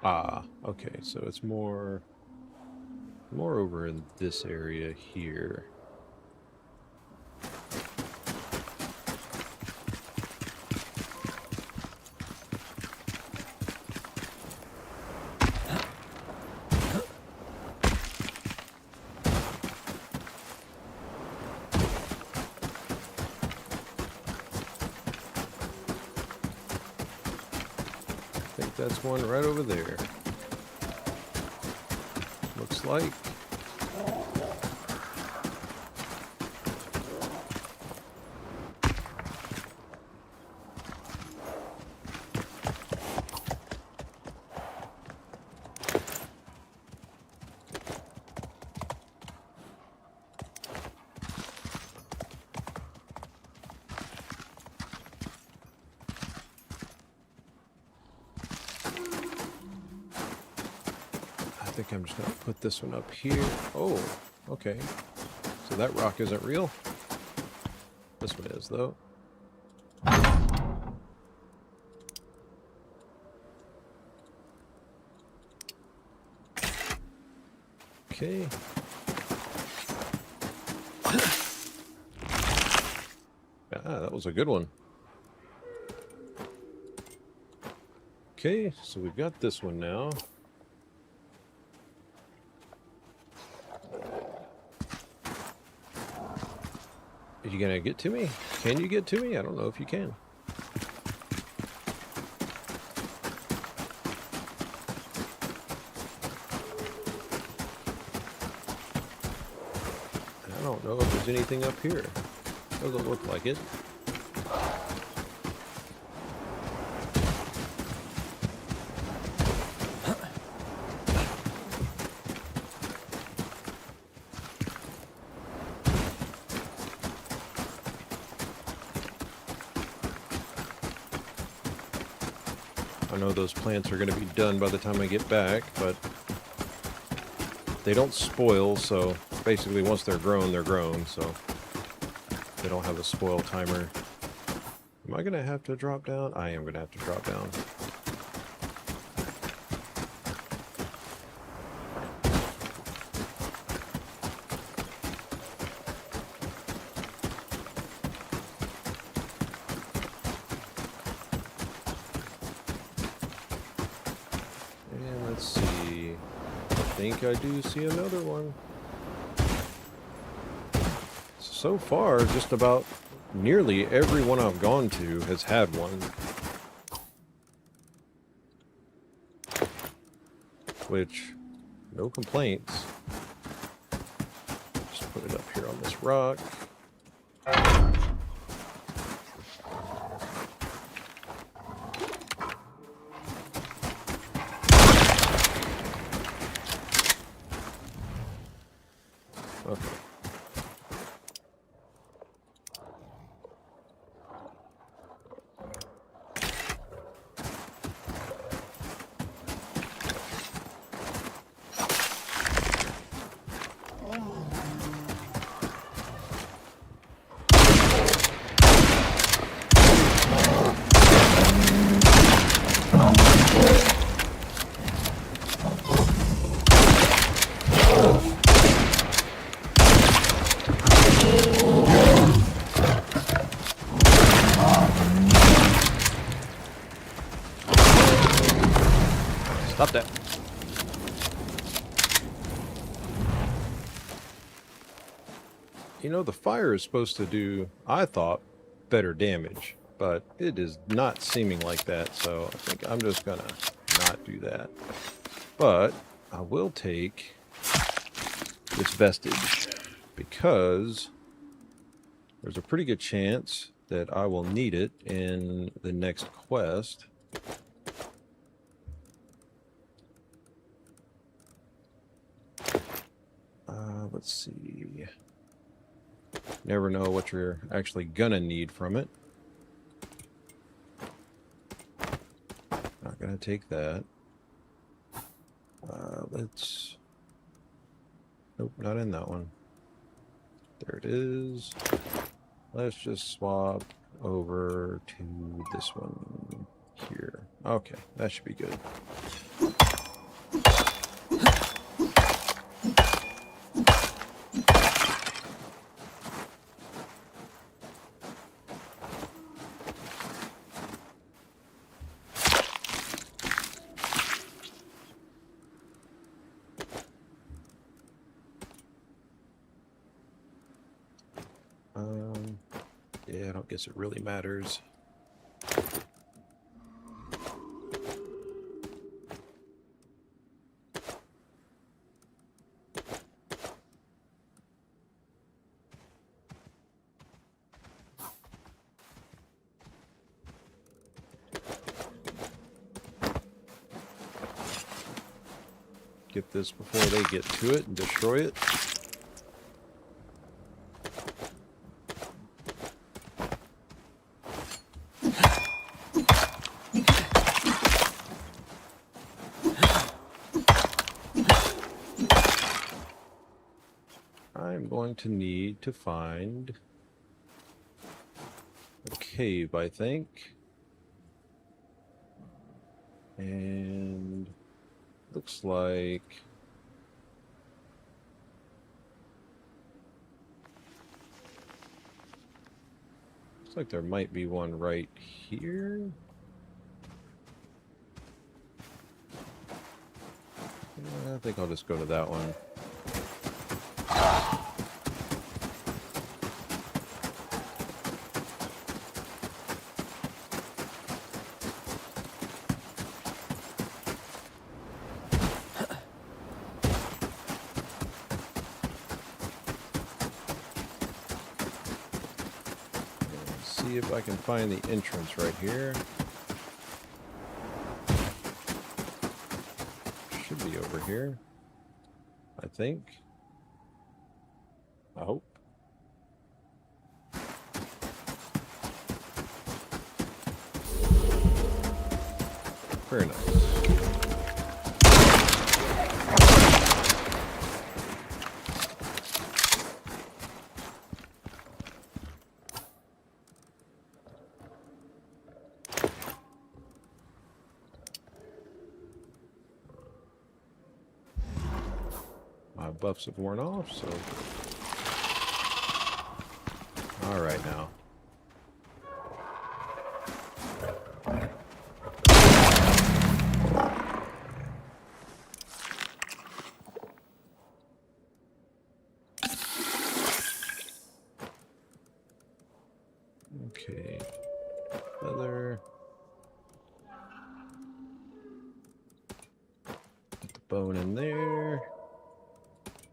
Ah, okay, so it's more over in this area here. that's one right over there. Looks like. I think I'm just going to put this one up here. Oh, okay. So that rock isn't real. This one is, though. Okay. Ah, that was a good one. Okay, so we've got this one now. Are you gonna get to me? Can you get to me? I don't know if you can. I don't know if there's anything up here. Doesn't look like it. I know those plants are going to be done by the time I get back, but they don't spoil, so basically once they're grown, so they don't have a spoil timer. Am I going to have to drop down? I am going to have to drop down. And let's see. I think I do see another one. So far, just about nearly every one I've gone to has had one. Which, no complaints. Just put it up here on this rock. Okay. Stop that. You know, the fire is supposed to do, I thought, better damage, but it is not seeming like that, so I think I'm just gonna not do that. But I will take this vestige, because there's a pretty good chance that I will need it in the next quest. Let's see. Never know what you're actually gonna need from it. Not gonna take that. Let's... Nope, not in that one. There it is. Let's just swap over to this one here. Okay, that should be good. Yeah, I don't guess it really matters. get this before they get to it and destroy it. I'm going to need to find a cave, I think. And looks like there might be one right here. I think I'll just go to that one. See if I can find the entrance right here. Should be over here, I think. I hope. Very nice. My buffs have worn off, so... Alright now. Okay. Leather. Put the bone in there.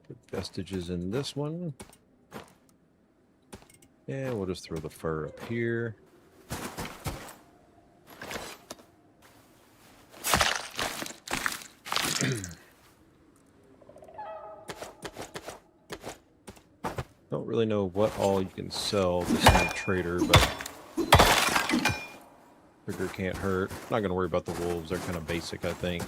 Put vestiges in this one. And we'll just throw the fur up here. Don't really know what all you can sell this in a trader, but figure can't hurt. Not gonna worry about the wolves, they're kind of basic, I think.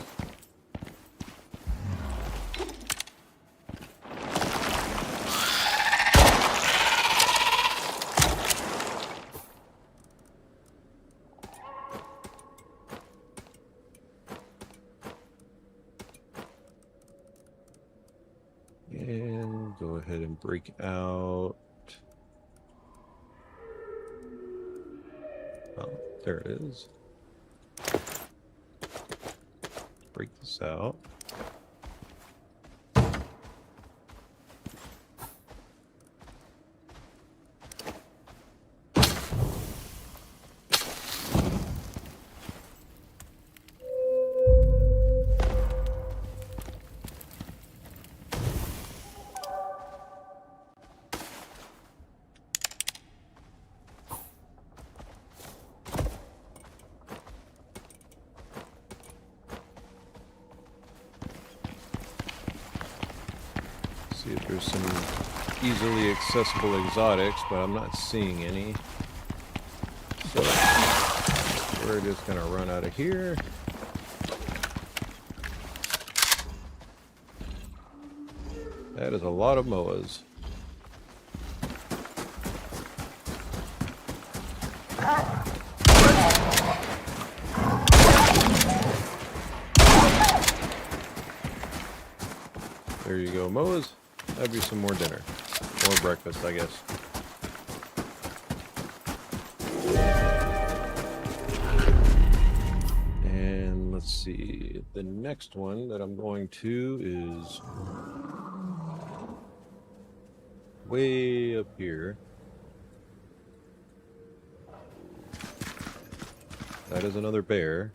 And go ahead and break out. Oh, there it is. Break this out. See if there's some easily accessible exotics, but I'm not seeing any. So we're just gonna run out of here. That is a lot of moas. There you go, moas. That'd be some more dinner. More breakfast, I guess. And let's see. The next one that I'm going to is way up here. That is another bear.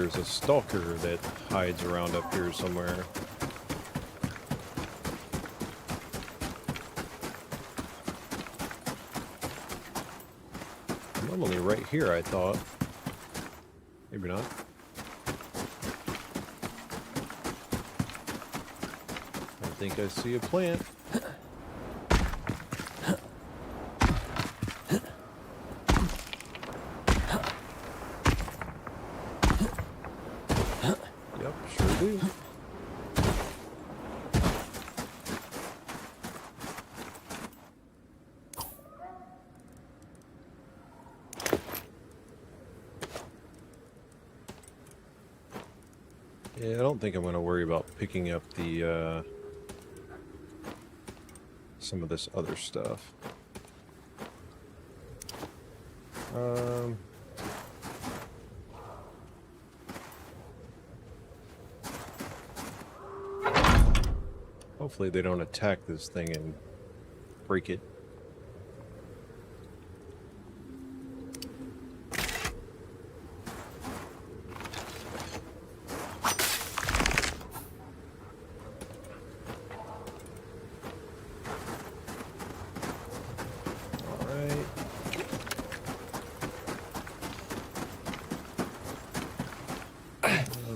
there's a stalker that hides around up here somewhere. Normally right here, I thought. Maybe not. I think I see a plant. Yep, sure do. Yeah, I don't think I'm going to worry about picking up the, some of this other stuff. Hopefully they don't attack this thing and break it.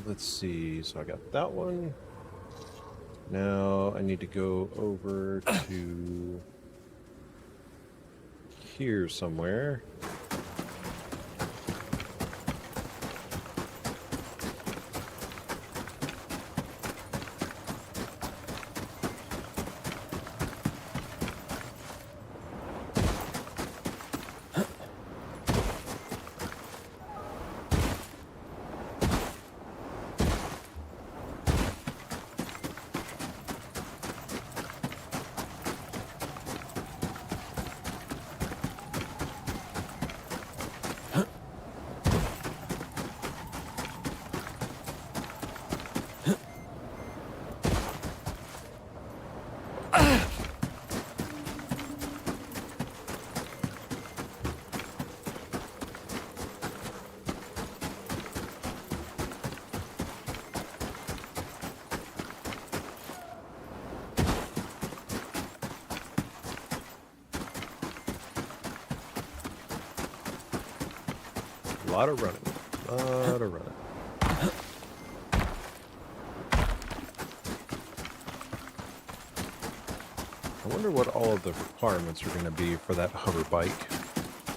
Let's see, so I got that one. Now I need to go over to here somewhere. A lot of running. A lot of running. I wonder what all of the requirements are going to be for that hover bike.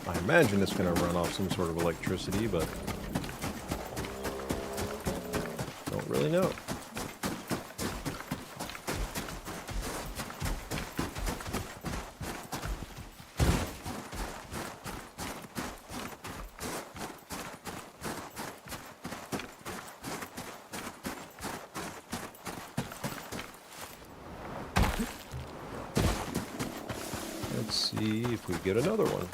I imagine it's going to run off some sort of electricity, but don't really know. Let's see if we get another one.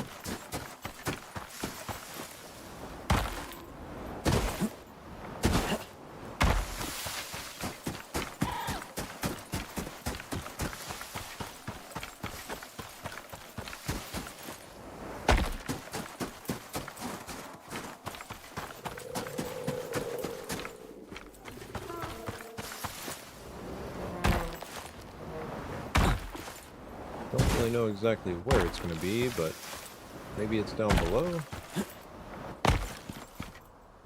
Don't really know exactly where it's going to be, but maybe it's down below.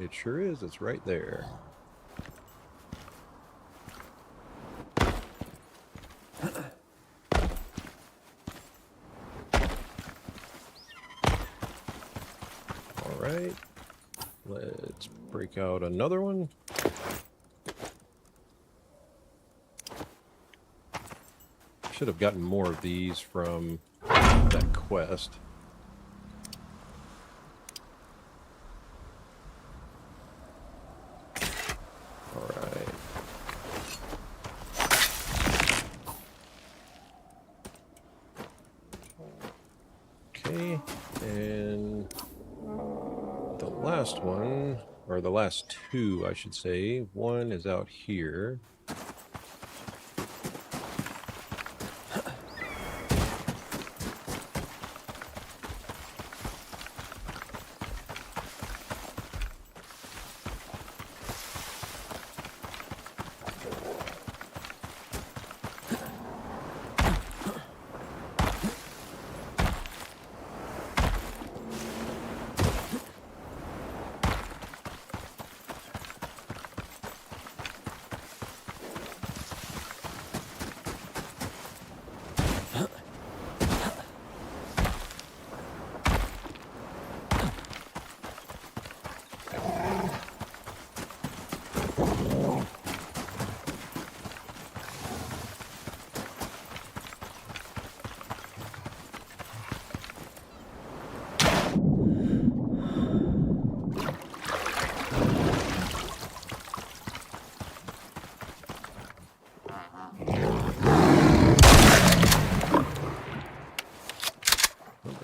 It sure is. It's right there. All right. Let's break out another one. Should have gotten more of these from that quest. All right. Okay, and the last one, or the last two, I should say. One is out here.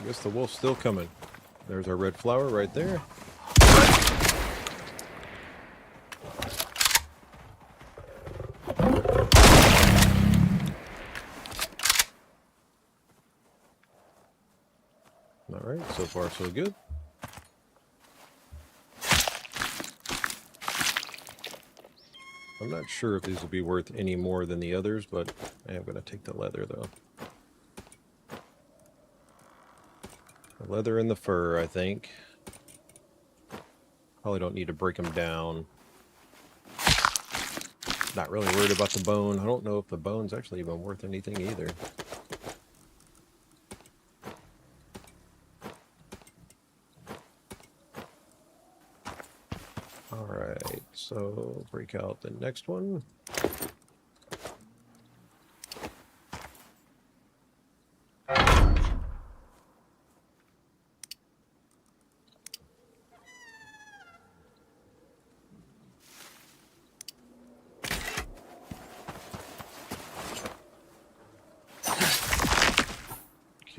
guess the wolf's still coming. There's our red flower right there. Alright, so far so good. I'm not sure if these will be worth any more than the others, but I am going to take the leather though. The leather and the fur, I think. Probably don't need to break them down. Not really worried about the bone. I don't know if the bone's actually even worth anything either. Alright, so break out the next one.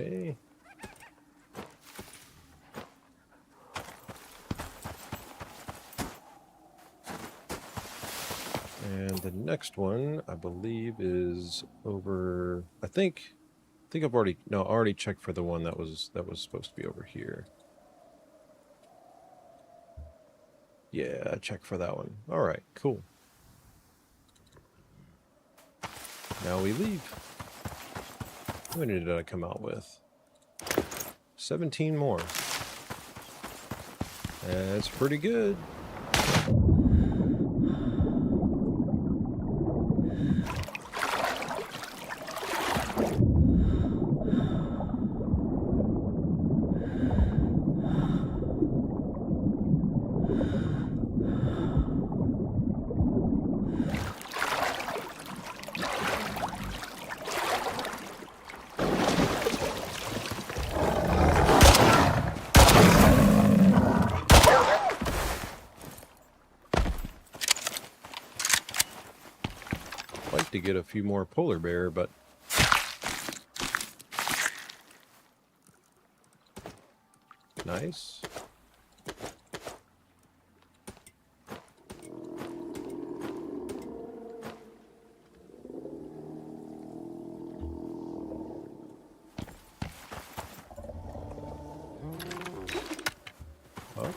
Okay. And the next one, I believe, is over. I think I've already I already checked for the one that was supposed to be over here. Yeah, I checked for that one. All right, cool. Now we leave. How many did I come out with? 17 more. That's pretty good. Like to get a few more polar bear, but nice. Oh.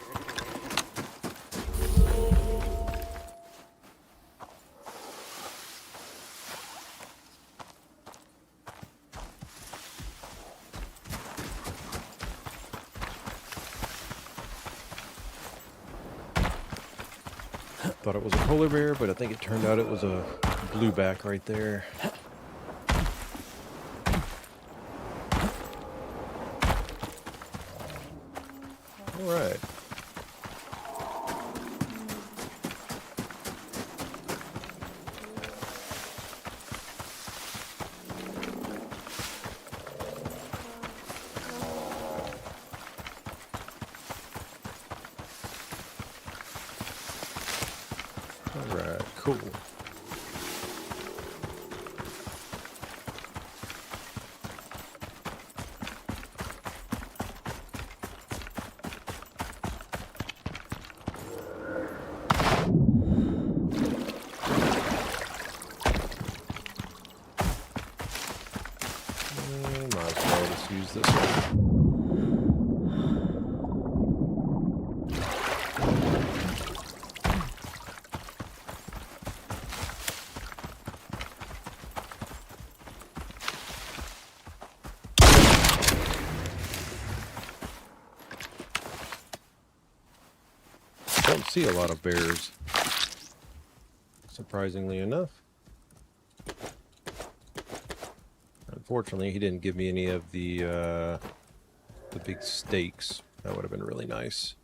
Thought it was a polar bear, but I think it turned out it was a blueback right there. All right. Alright, cool. Might as well just use this one. Don't see a lot of bears, surprisingly enough. Unfortunately, he didn't give me any of the big steaks. That would have been really nice.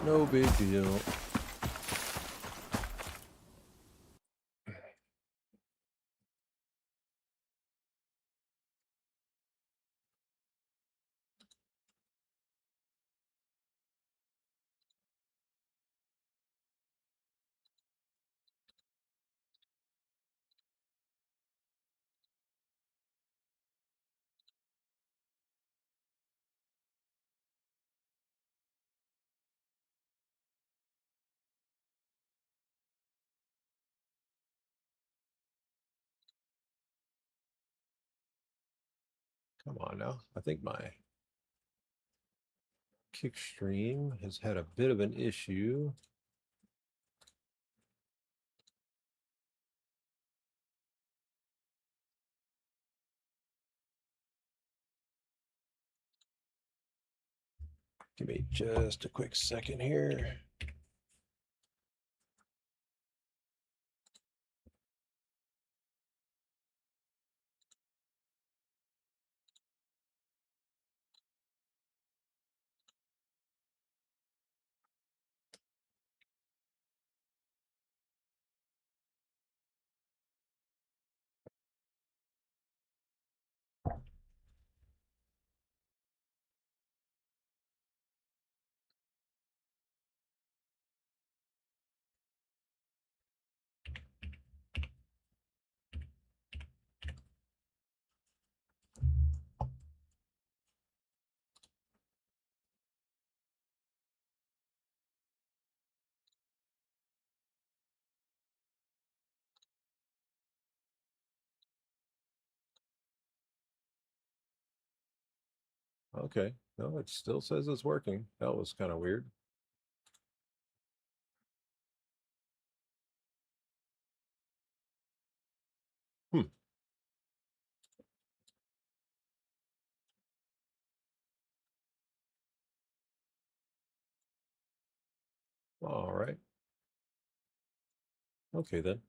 No big deal. Come on now. I think my kick stream has had a bit of an issue. Give me just a quick second here. Okay. No, it still says it's working. That was kind of weird. Hmm. All right. Okay then.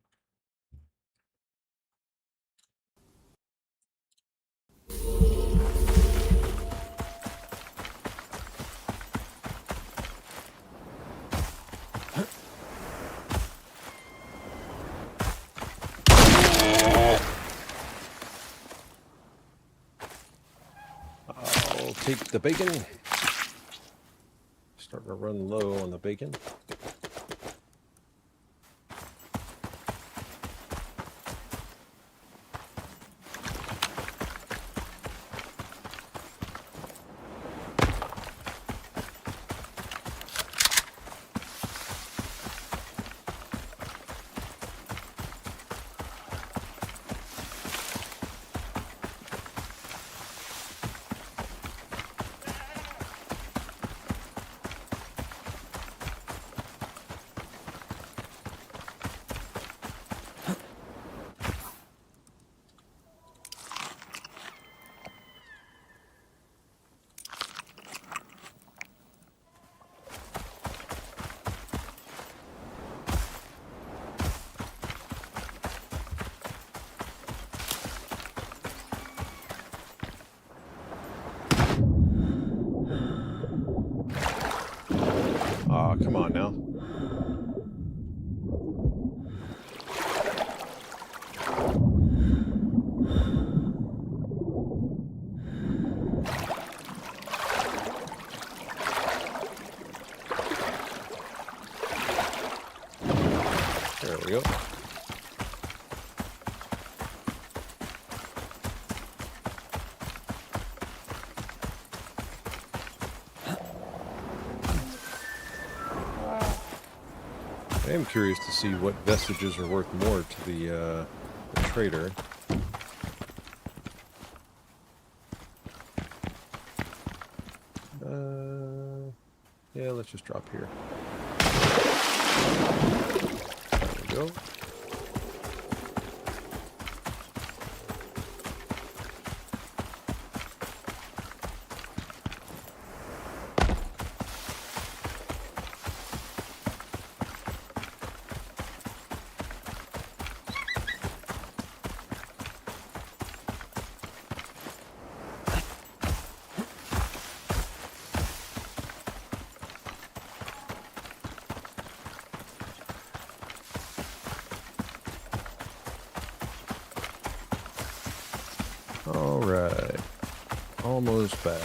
I'll take the bacon. Starting to run low on the bacon. Aw, come on now. There we go. I am curious to see what vestiges are worth more to the trader. Yeah, let's just drop here. There we go. All right, almost back.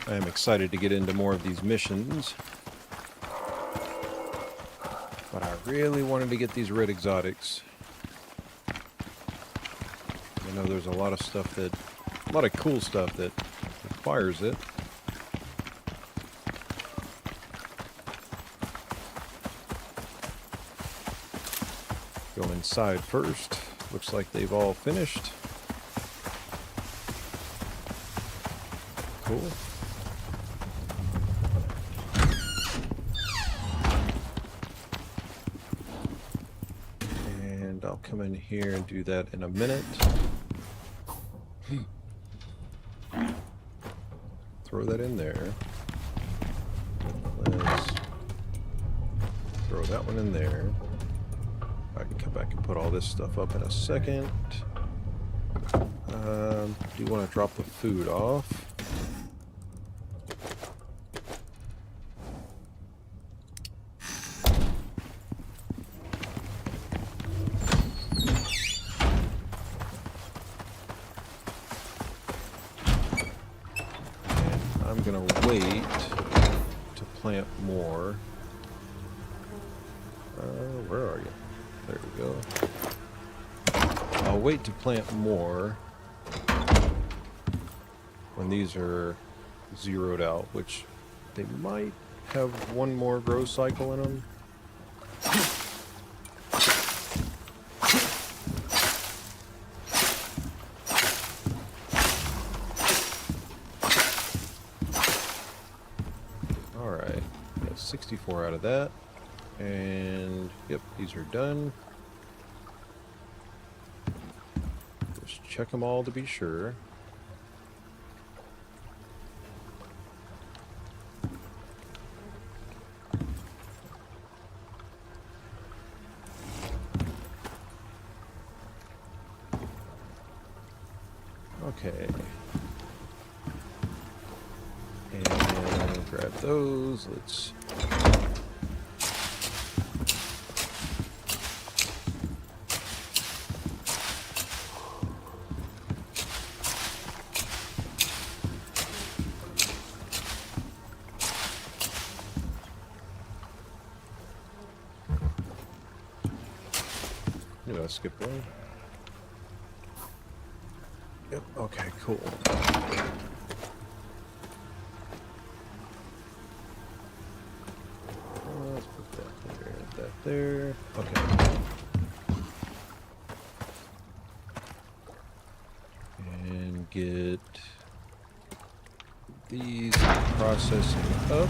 I am excited to get into more of these missions. But I really wanted to get these red exotics. I know there's a lot of stuff that, a lot of cool stuff that requires it. Go inside first. Looks like they've all finished. Cool. And I'll come in here and do that in a minute. Throw that in there. Let's throw that one in there. I can come back and put all this stuff up in a second. Do you want to drop the food off? I'm gonna wait to plant more. Where are you? There we go. I'll wait to plant more when these are zeroed out, which they might have one more grow cycle in them. Alright, got 64 out of that. And yep, these are done. Just check them all to be sure. Okay. And grab those. Let's skip one. Yep, okay, cool. Let's put that there. Okay. And get these processing up.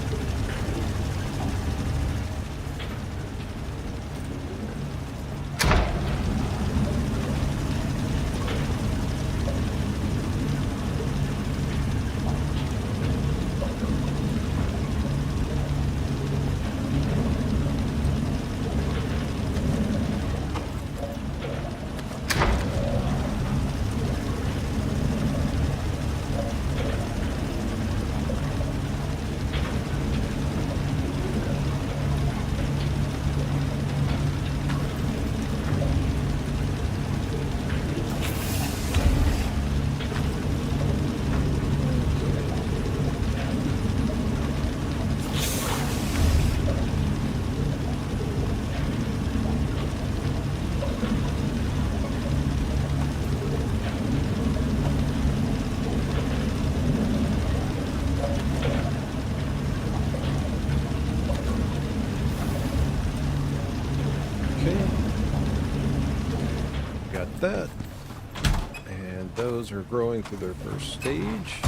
That, and those are growing through their first stage.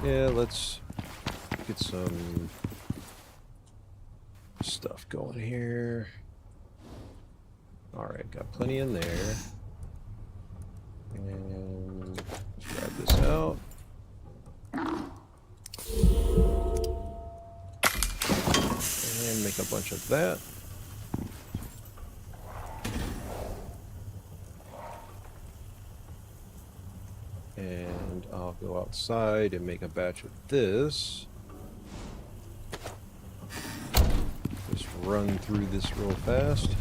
Yeah, let's get some stuff going here. All right, got plenty in there, and let's grab this out. And make a bunch of that. And I'll go outside and make a batch of this. Just run through this real fast.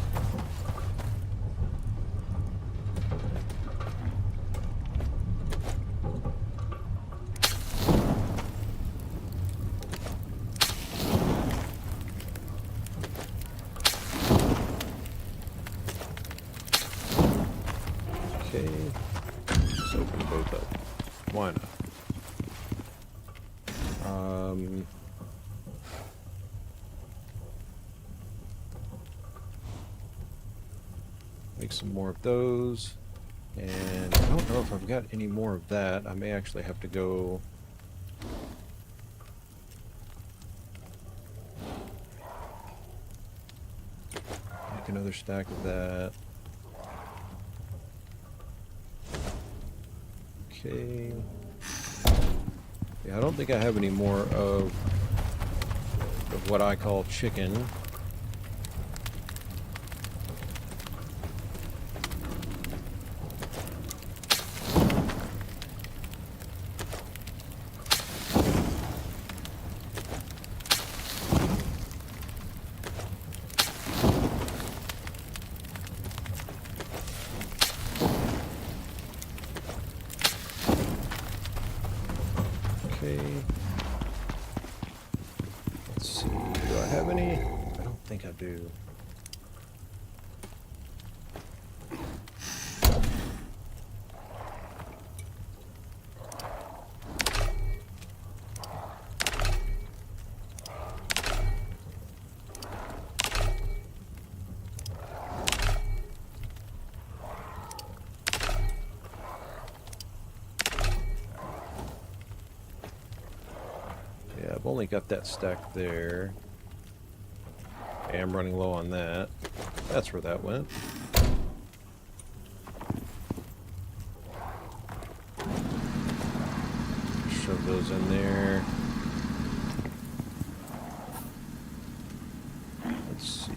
Okay. Let's open both up. Why not? Make some more of those. And I don't know if I've got any more of that. I may actually have to go... make another stack of that. Okay. Yeah, I don't think I have any more of what I call chicken. Okay. Let's see. Do I have any? I don't think I do. Yeah, I've only got that stack there. I am running low on that. That's where that went. Shove those in there. Let's see.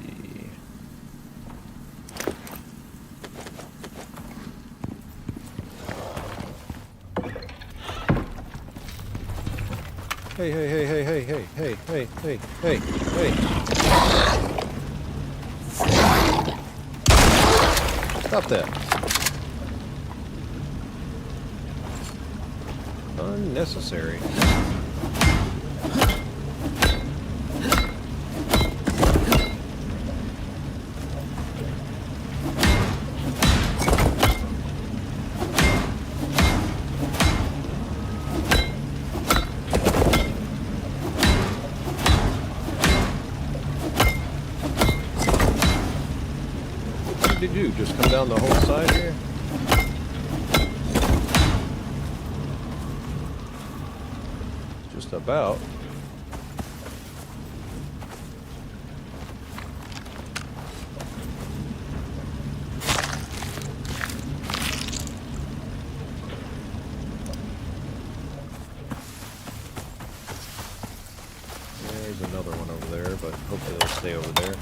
Hey, hey, hey, hey, hey, hey, hey, hey, hey, hey, hey. Stop that. Unnecessary. What did you do? Just come down the whole side here? Just about. There's another one over there, but hopefully they'll stay over there.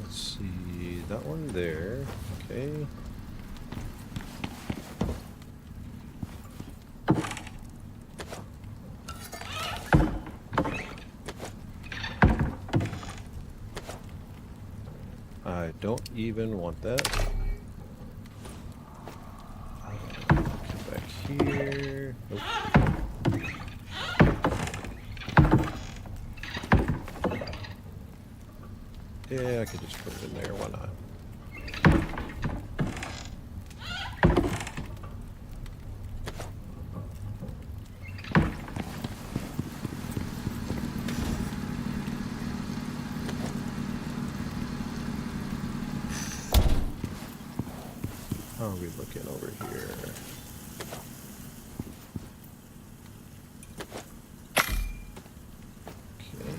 Let's see, that one there, okay. I don't even want that. Get back here. Nope. Yeah, I could just put it in there, why not? How are we looking over here? Okay.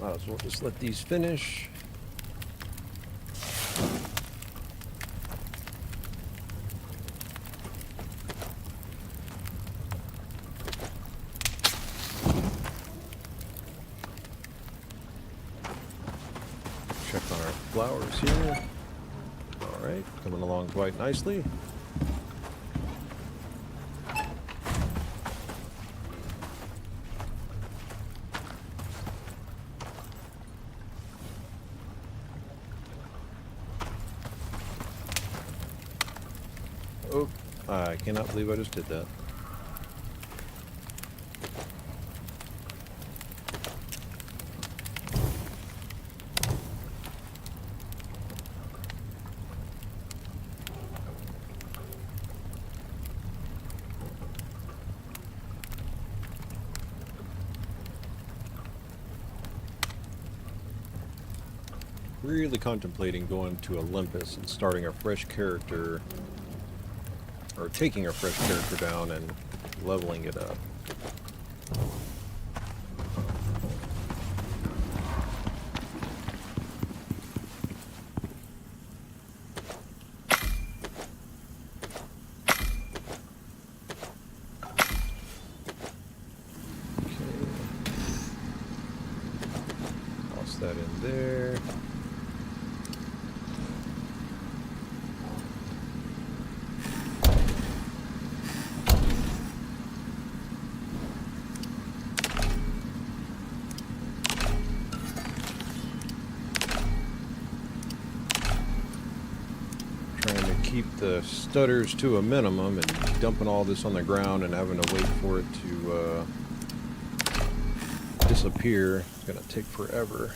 Might as well just let these finish. Check on our flowers here. Alright, coming along quite nicely. Oh, I cannot believe I just did that. Really contemplating going to Olympus and starting a fresh character, or taking a fresh character down and leveling it up. Okay. Toss that in there. Keep the stutters to a minimum, and dumping all this on the ground and having to wait for it to disappear is going to take forever.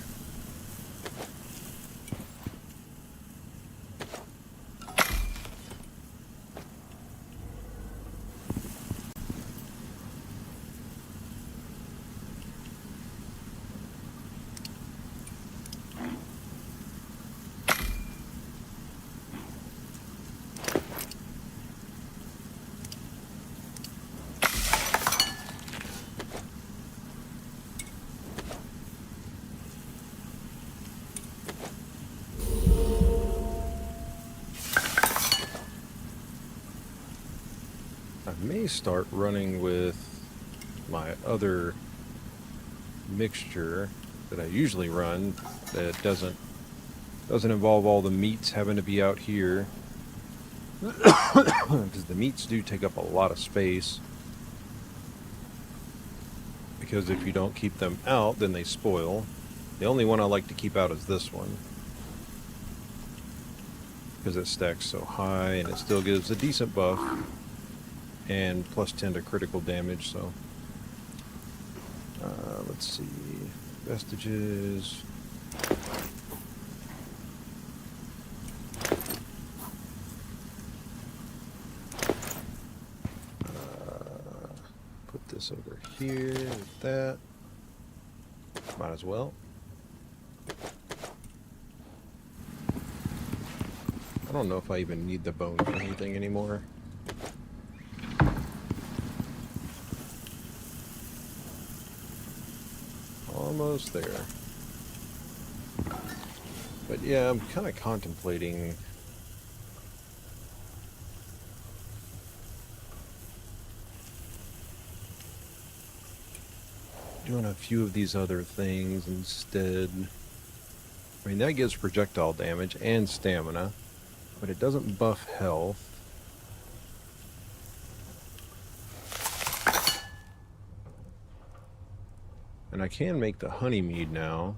I may start running with my other mixture that I usually run that doesn't involve all the meats having to be out here, because the meats do take up a lot of space, because if you don't keep them out then they spoil. The only one I like to keep out is this one, because it stacks so high and it still gives a decent buff and plus 10 to critical damage. So let's see, vestiges. Put this over here with that. Might as well. I don't know if I even need the bone for anything anymore. Almost there. But yeah, I'm kind of contemplating doing a few of these other things instead. I mean, that gives projectile damage and stamina, but it doesn't buff health. And I can make the honey mead now,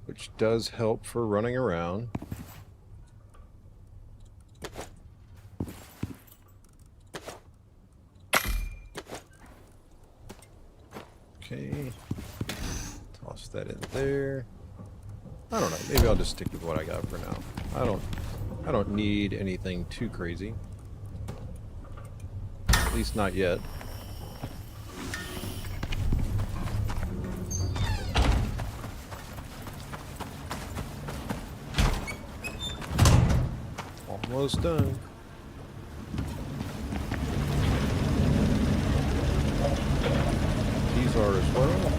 which does help for running around. Okay, toss that in there. I don't know, maybe I'll just stick with what I got for now. I don't need anything too crazy. At least not yet. Almost done. These are as well.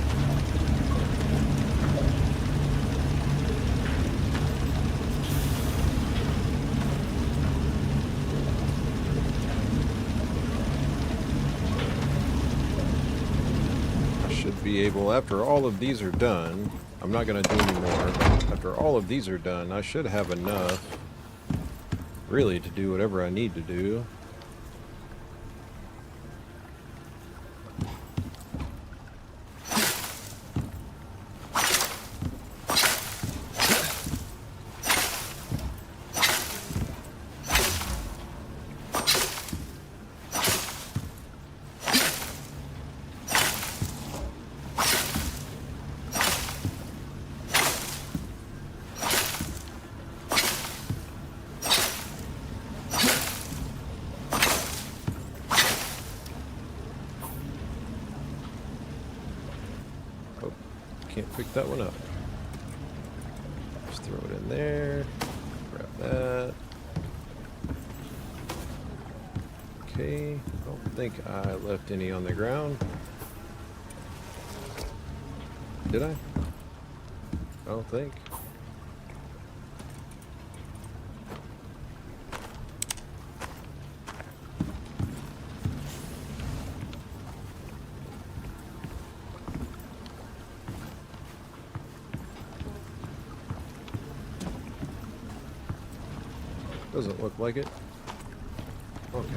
I should be able, after all of these are done, I'm not going to do any more, but after all of these are done, I should have enough, really, to do whatever I need to do. Can't pick that one up. Just throw it in there. Grab that. Okay. I don't think I left any on the ground. Did I? I don't think. Doesn't look like it. Okay.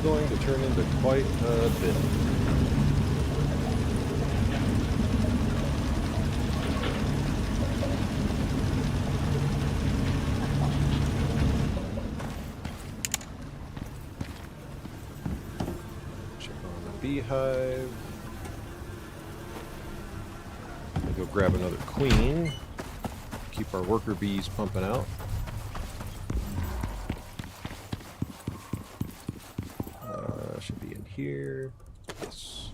Going to turn into quite a bit. Check on the beehive. Go grab another queen. Keep our worker bees pumping out. Should be in here. Yes.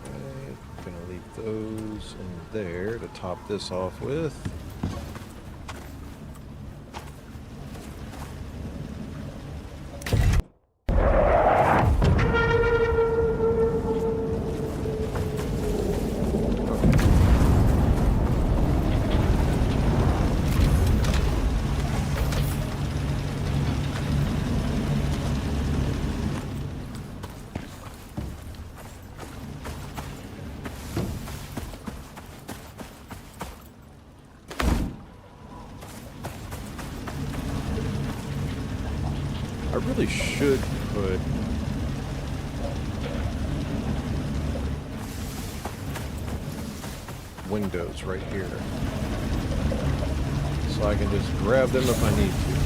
Okay, gonna leave those in there to top this off with. I really should put windows right here, so I can just grab them if I need to.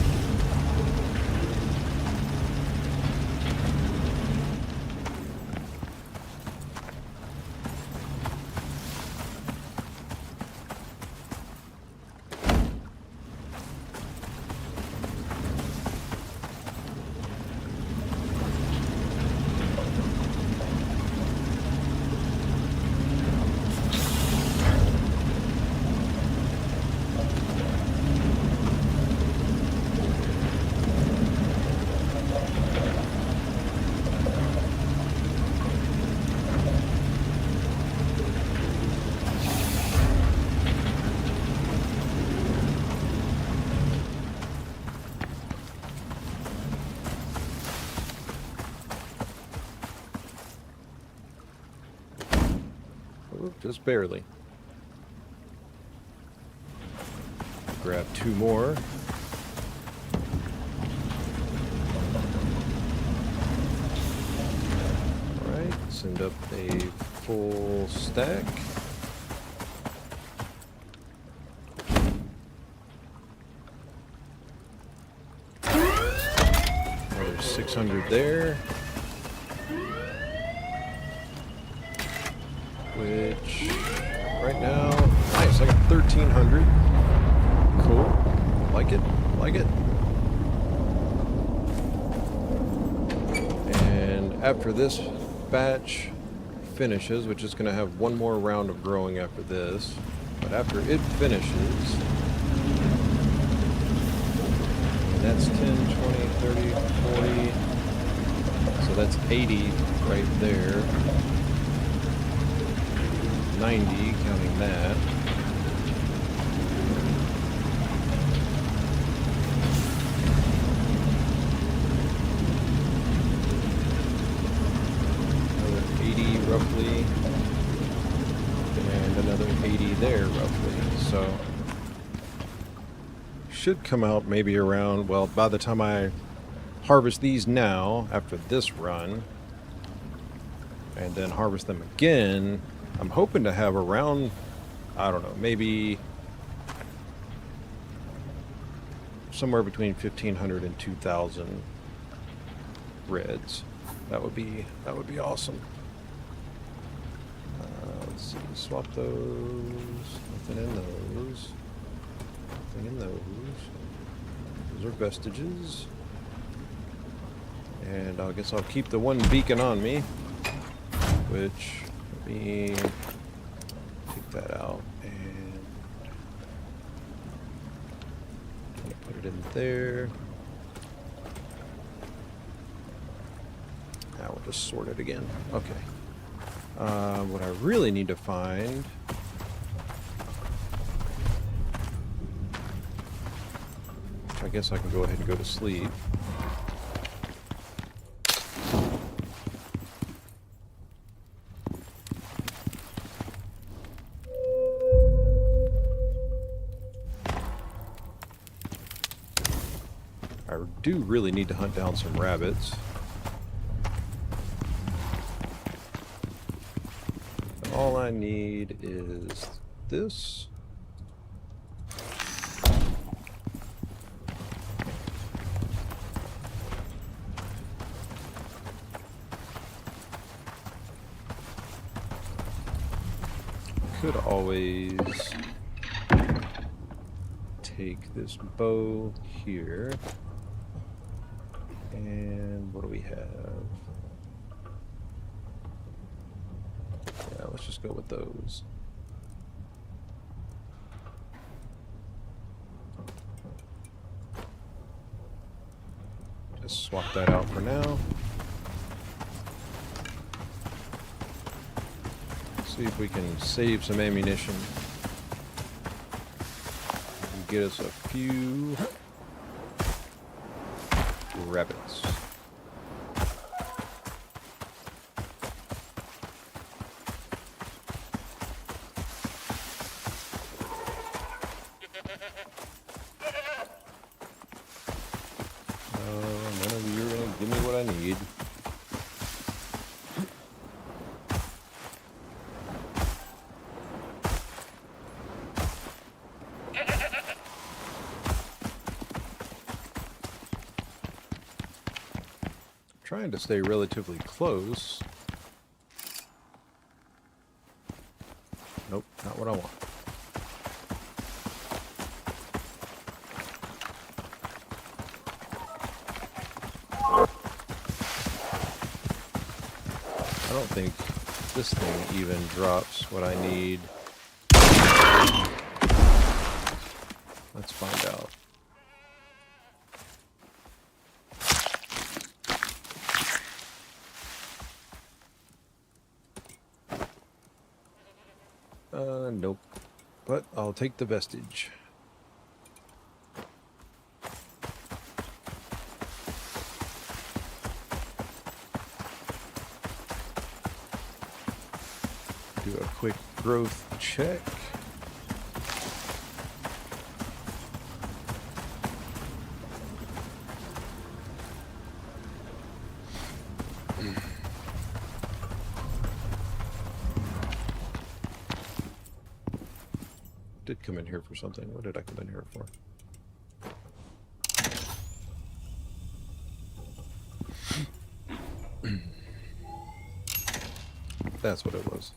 just barely. Grab 2 more. Alright, send up a full stack. Another 600 there. Which, right now, nice, I got 1,300. Cool. Like it. Like it. And after this batch finishes, which is going to have one more round of growing after this, but after it finishes, and that's 10, 20, 30, 40, so that's 80 right there. 90, counting that. Another 80 roughly. And another 80 there roughly. So should come out maybe around, well, by the time I harvest these now, after this run, and then harvest them again, I'm hoping to have around, I don't know, maybe somewhere between 1,500 and 2,000 reds. That would be awesome. Let's see, swap those. Nothing in those. Nothing in those. Those are vestiges. And I guess I'll keep the one beacon on me, which, let me take that out and put it in there. Now we'll just sort it again. Okay. What I really need to find, which I guess I can go ahead and go to sleep. I do really need to hunt down some rabbits. All I need is this. Could always take this bow here. And what do we have? Yeah, let's just go with those. Just swap that out for now. See if we can save some ammunition and get us a few rabbits. None of you are gonna give me what I need. Trying to stay relatively close. Nope, not what I want. I don't think this thing even drops what I need. Let's find out. Nope. But I'll take the vestige. do a quick growth check. Did come in here for something. What did I come in here for? That's what it was.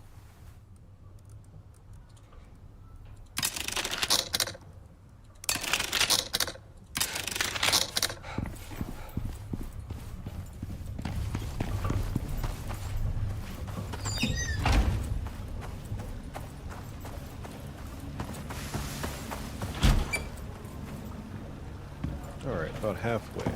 All right, about halfway.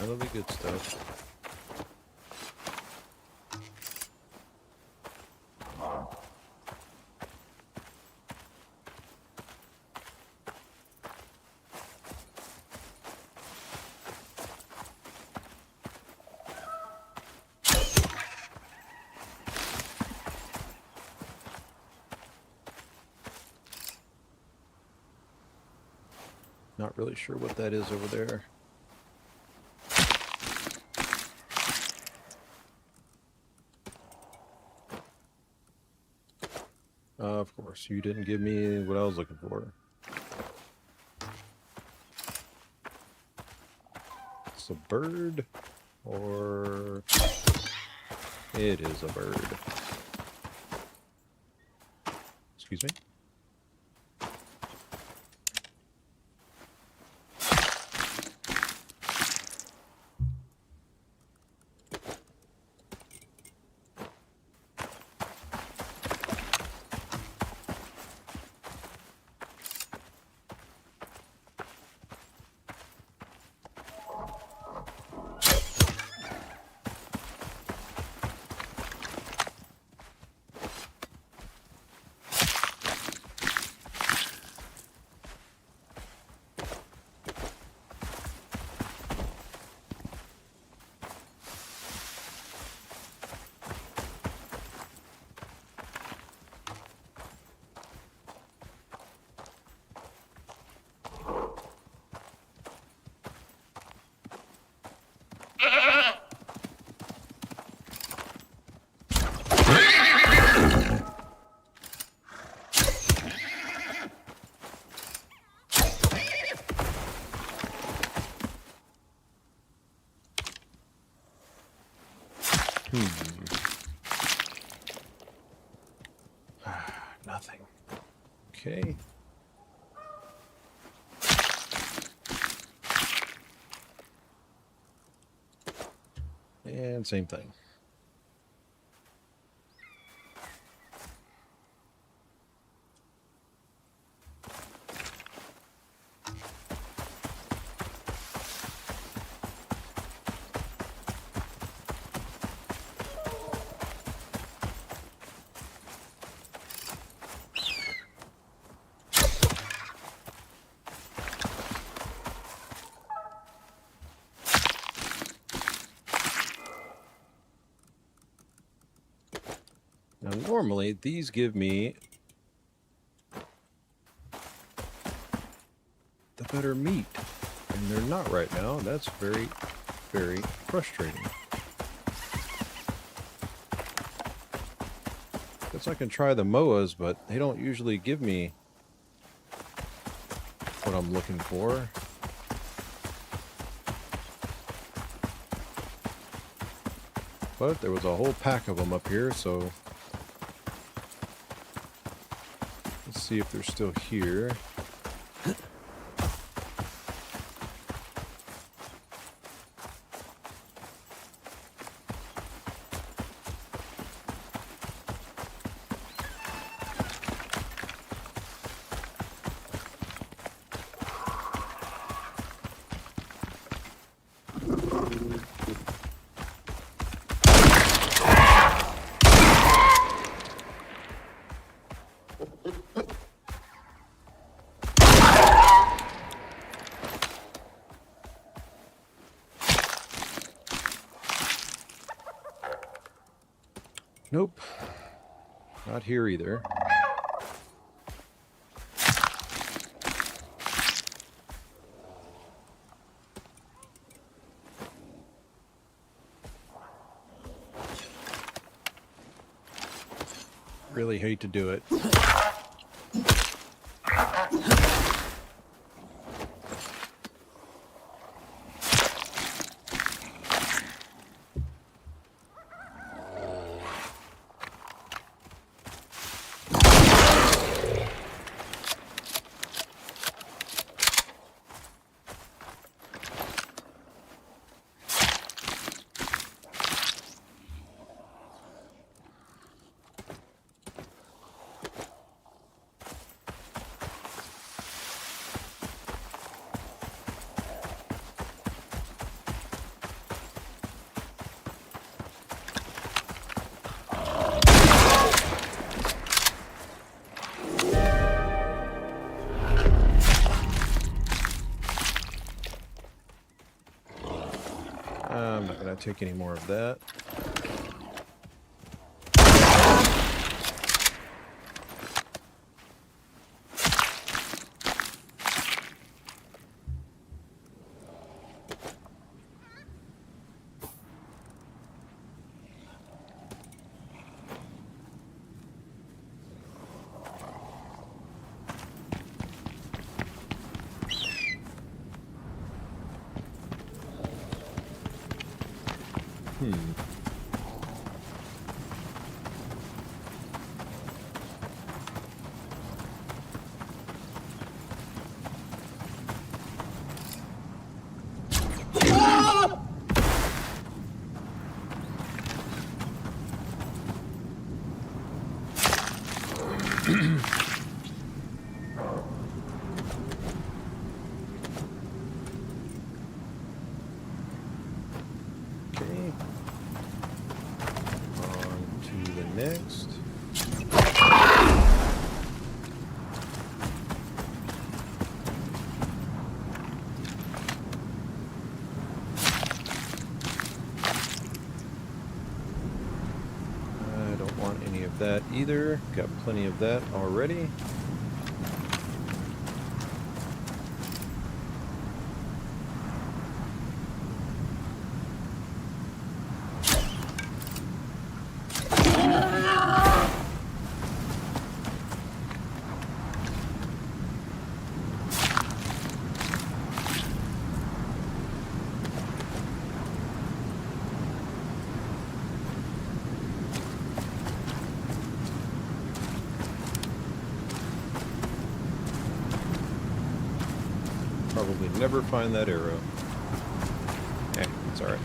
None of the good stuff. Not really sure what that is over there. Of course, you didn't give me what I was looking for. It's a bird, or it is a bird. Excuse me. Nothing. Okay. And same thing. Now, normally, these give me the better meat, and they're not right now. That's very, very frustrating. Guess I can try the MOAs, but they don't usually give me what I'm looking for. But there was a whole pack of them up here, so let's see if they're still here. Nope, not here either. Really hate to do it. I'm not going to take any more of that. Okay. On to the next. I don't want any of that either. Got plenty of that already. Probably never find that arrow. It's alright.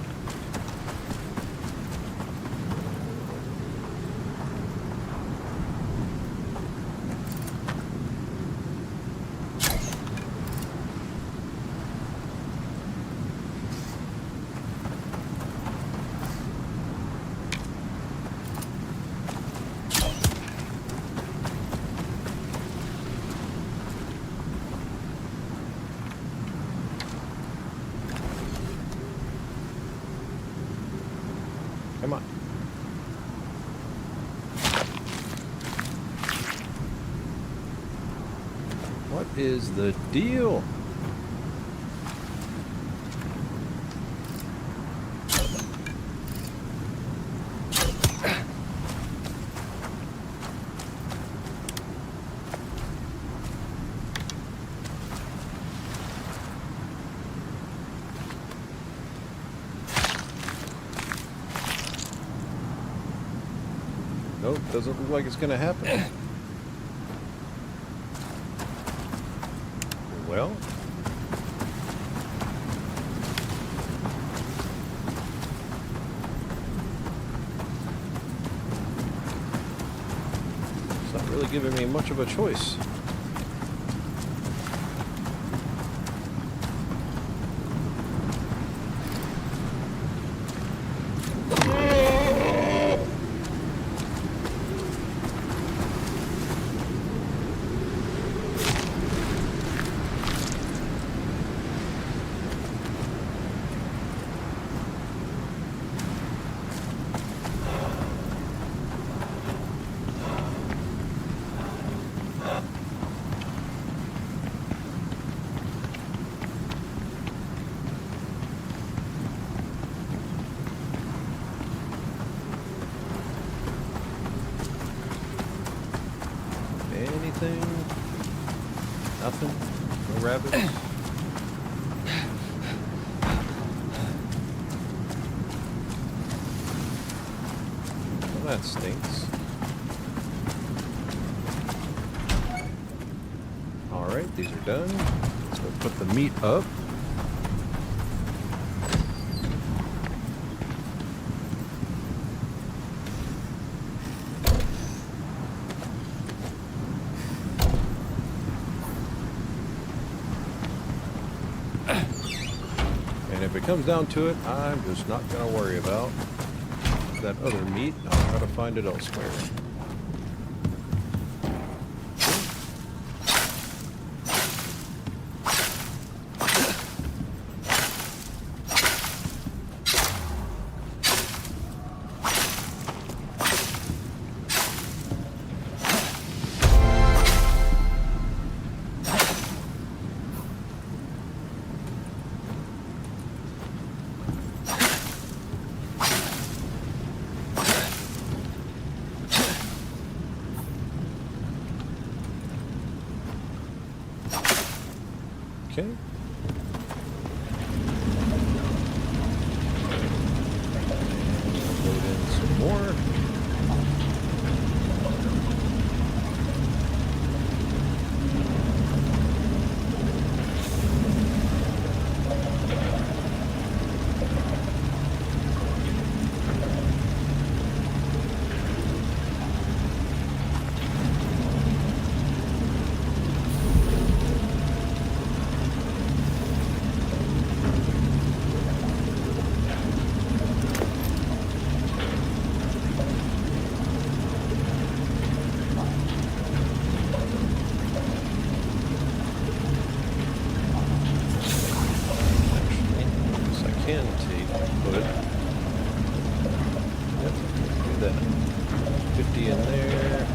Come on. What is the deal? Nope, doesn't look like it's gonna happen. Well. It's not really giving me much of a choice. Anything? Nothing? No rabbits? Well, that stinks. Alright, these are done. Let's go put the meat up. And if it comes down to it, I'm just not going to worry about that other meat. I'll try to find it elsewhere. Okay. Load in some more. Can take, but yep, do that. 50 in there,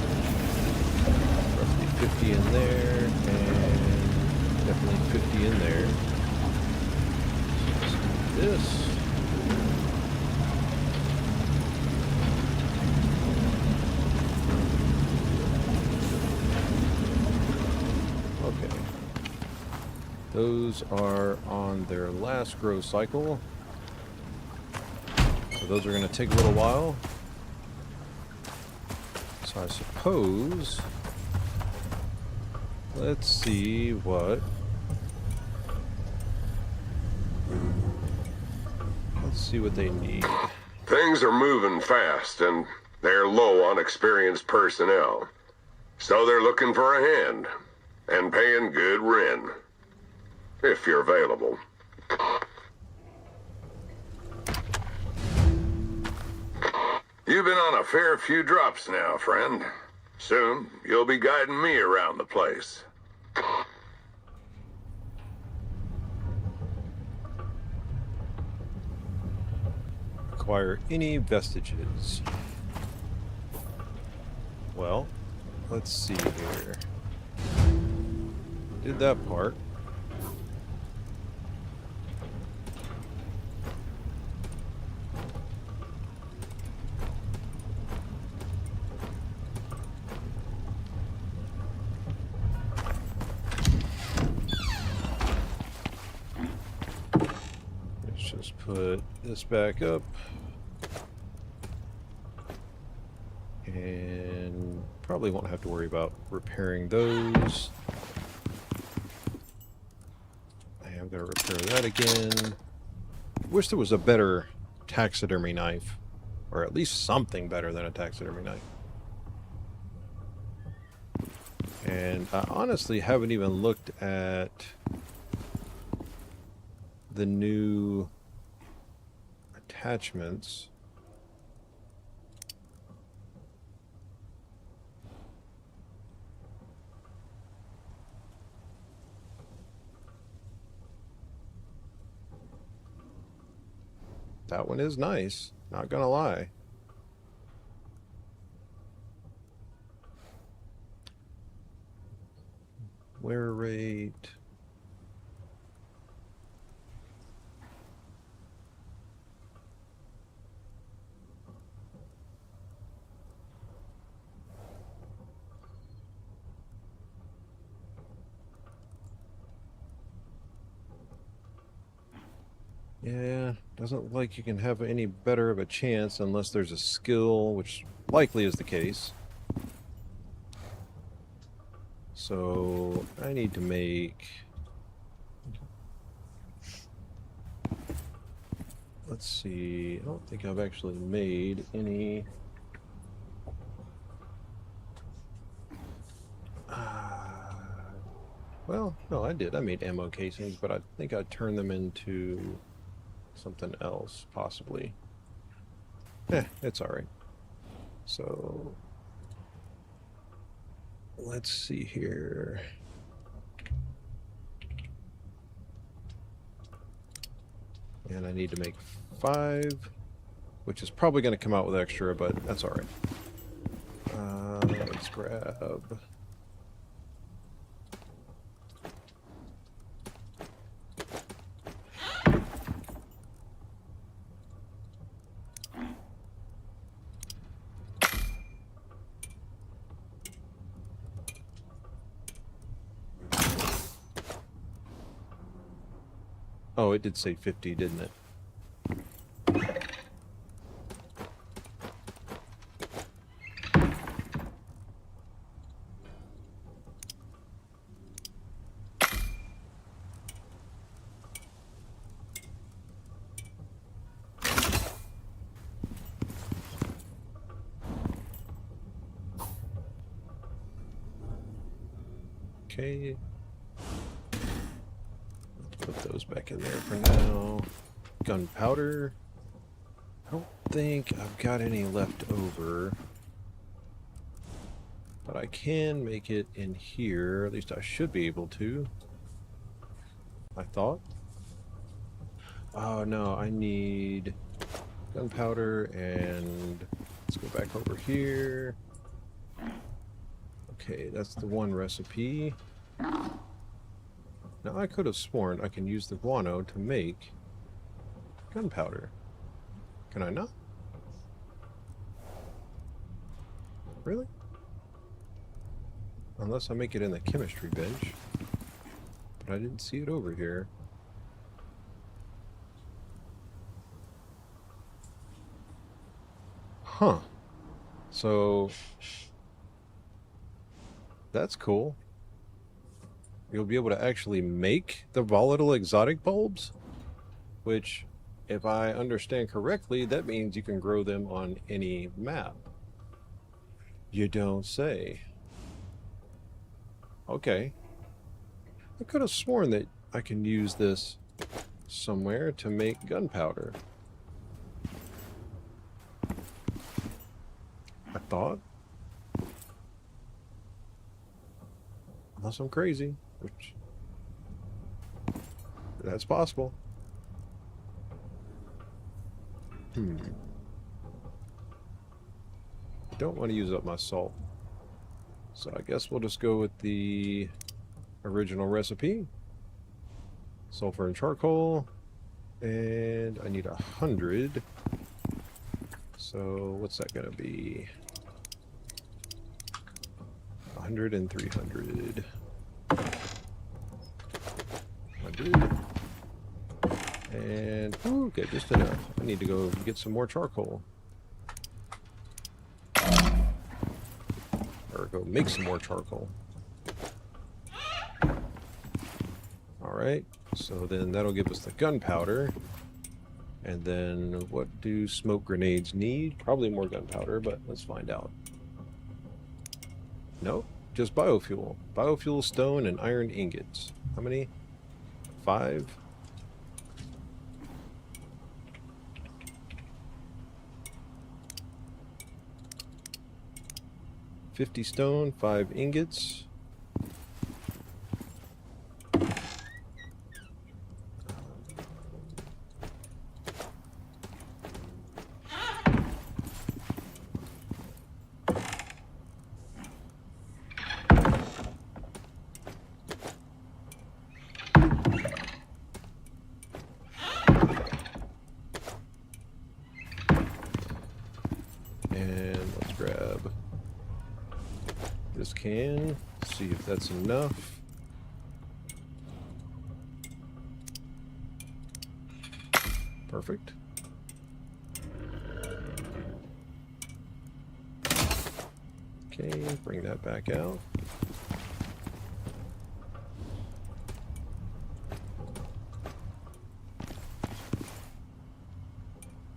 roughly 50 in there, and definitely 50 in there. So let's do this. Okay. Those are on their last grow cycle. So those are going to take a little while. So I suppose, let's see what, they need. Things are moving fast, and they're low on experienced personnel. So they're looking for a hand, and paying good rent. If you're available. You've been on a fair few drops now, friend. Soon, you'll be guiding me around the place. Acquire any vestiges. Well, let's see here. Did that part. Put this back up, And probably won't have to worry about repairing those. I am going to repair that again. Wish there was a better taxidermy knife. Or at least something better than a taxidermy knife. And I honestly haven't even looked at the new attachments. That one is nice, not gonna lie. Wear rate. Yeah, doesn't look like you can have any better of a chance unless there's a skill, which likely is the case. So I need to make... Let's see, I don't think I've actually made any... Well, no, I did. I made ammo casings, but I think I turned them into something else, possibly. It's alright. So... let's see here. And I need to make 5, which is probably going to come out with extra, but that's alright. Let's grab... Oh, it did say 50, didn't it? Okay. Put those back in there for now. Gunpowder. I don't think I've got any left over. But I can make it in here. At least I should be able to. I thought. Oh no, I need gunpowder and let's go back over here. Okay, that's the one recipe. Now, I could have sworn I can use the guano to make gunpowder. Can I not? Really? Unless I make it in the chemistry bench. But I didn't see it over here. Huh. So... that's cool. You'll be able to actually make the volatile exotic bulbs, which, if I understand correctly, that means you can grow them on any map. You don't say. Okay. I could have sworn that I can use this somewhere to make gunpowder. I thought. Unless I'm crazy, which that's possible. Don't want to use up my salt. So I guess we'll just go with the original recipe. Sulfur and charcoal. And I need 100. So what's that going to be? 100 and 300. 100. And, oh, okay, just enough. I need to go get some more charcoal. go make some more charcoal. Alright, so then that'll give us the gunpowder. And then what do smoke grenades need? Probably more gunpowder, but let's find out. No, just biofuel. Biofuel, stone, and iron ingots. How many? 5? $50 stone, 5 ingots. And let's grab this can, see if that's enough. Perfect. Okay, bring that back out.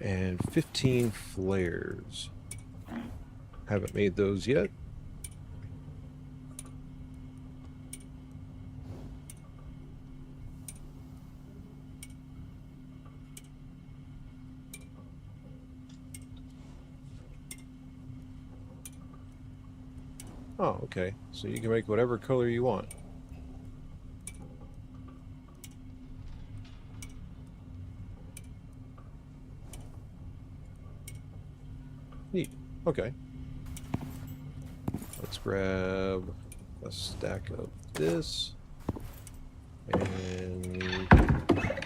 And 15 flares. Haven't made those yet. Oh, okay. So you can make whatever color you want. Neat. Okay. Let's grab a stack of this and a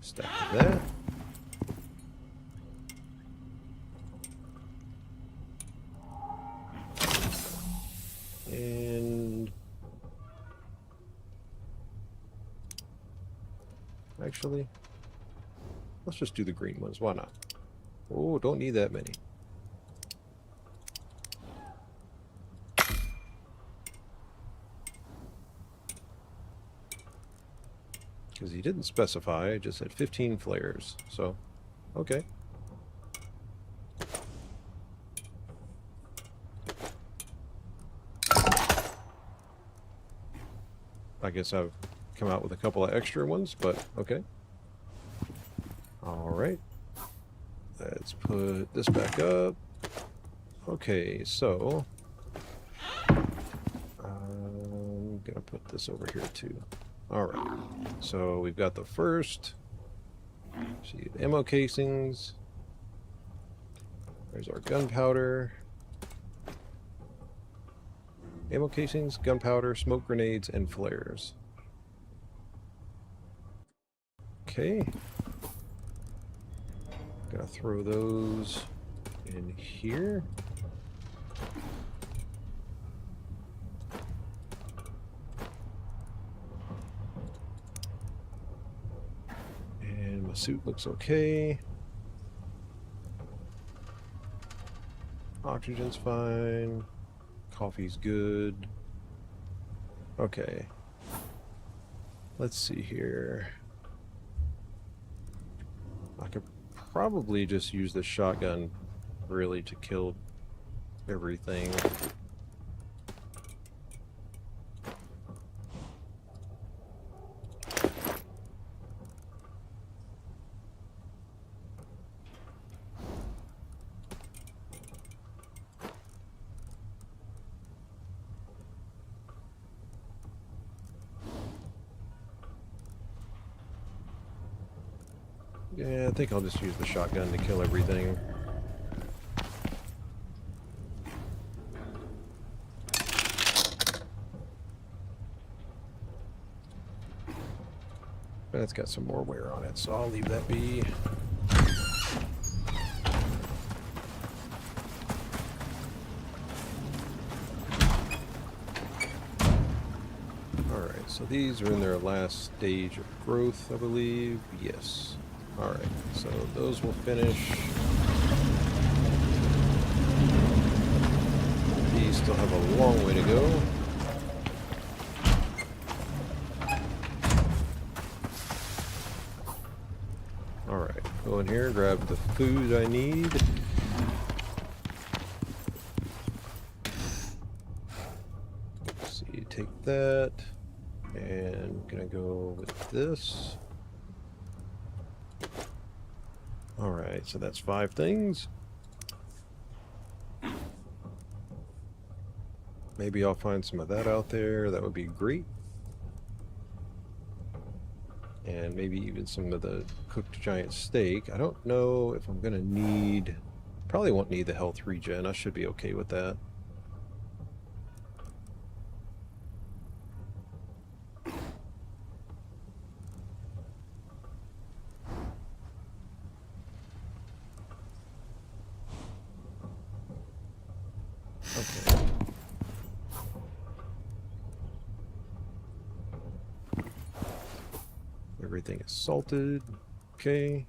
stack of that. And actually, let's just do the green ones. Why not? Oh, don't need that many. Because he didn't specify, it just said 15 flares. So, okay. I guess I've come out with a couple of extra ones, but okay. Alright. Let's put this back up. Okay, so I'm gonna put this over here too. Alright, so we've got the first. See the ammo casings. There's our gunpowder. Ammo casings, gunpowder, smoke grenades, and flares. Okay. Gonna throw those in here. And my suit looks okay. Oxygen's fine. Coffee's good. Okay. Let's see here. I could probably just use the shotgun really to kill everything. Yeah, I think I'll just use the shotgun to kill everything. But it's got some more wear on it, so I'll leave that be. Alright, so these are in their last stage of growth, I believe. Yes. Alright, so those will finish. These still have a long way to go. Alright, go in here, grab the food I need. Let's see, take that. And gonna go with this. Alright, so that's 5 things. Maybe I'll find some of that out there. That would be great. And maybe even some of the cooked giant steak. I don't know if I'm gonna need... Probably won't need the health regen. I should be okay with that. Okay. Everything is salted. Okay.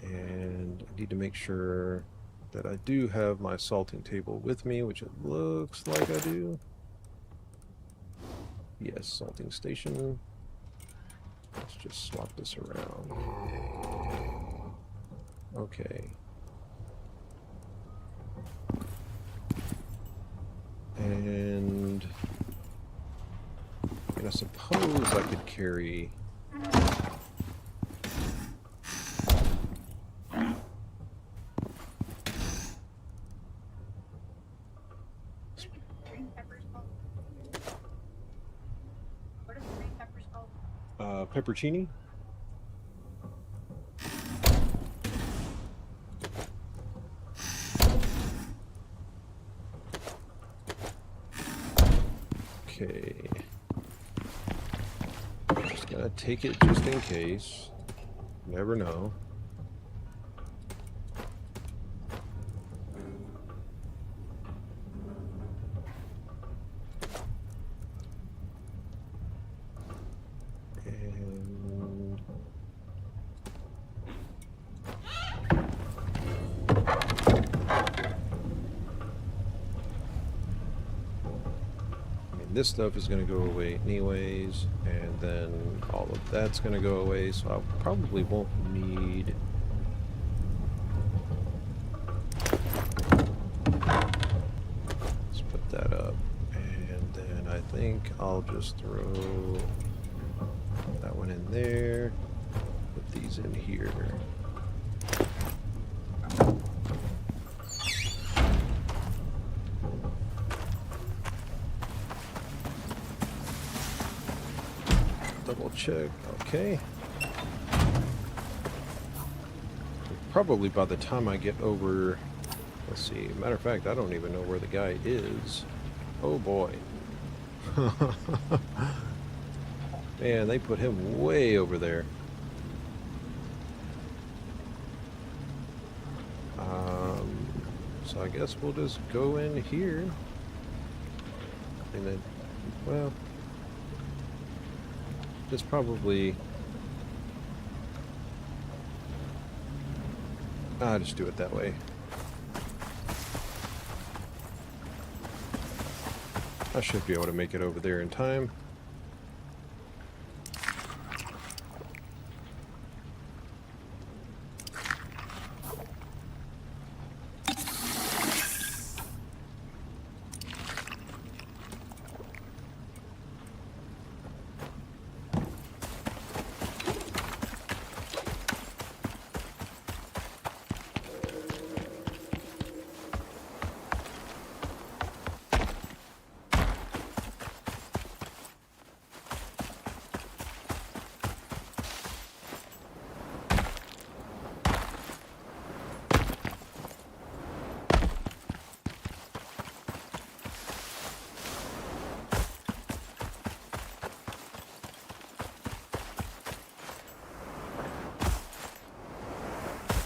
And I need to make sure that I do have my salting table with me, which it looks like I do. Yes, salting station. Let's just swap this around. Okay. And I suppose I could carry... peppercini? Okay. Just gonna take it just in case. Never know. This stuff is going to go away anyways, and then all of that's going to go away, so I probably won't need... Let's put that up, and then I think I'll just throw that one in there, put these in here. Double check, okay. Probably by the time I get over, let's see, matter of fact, I don't even know where the guy is. Oh boy. Man, they put him way over there. So I guess we'll just go in here. And then, well... Just probably... I'll just do it that way. I should be able to make it over there in time.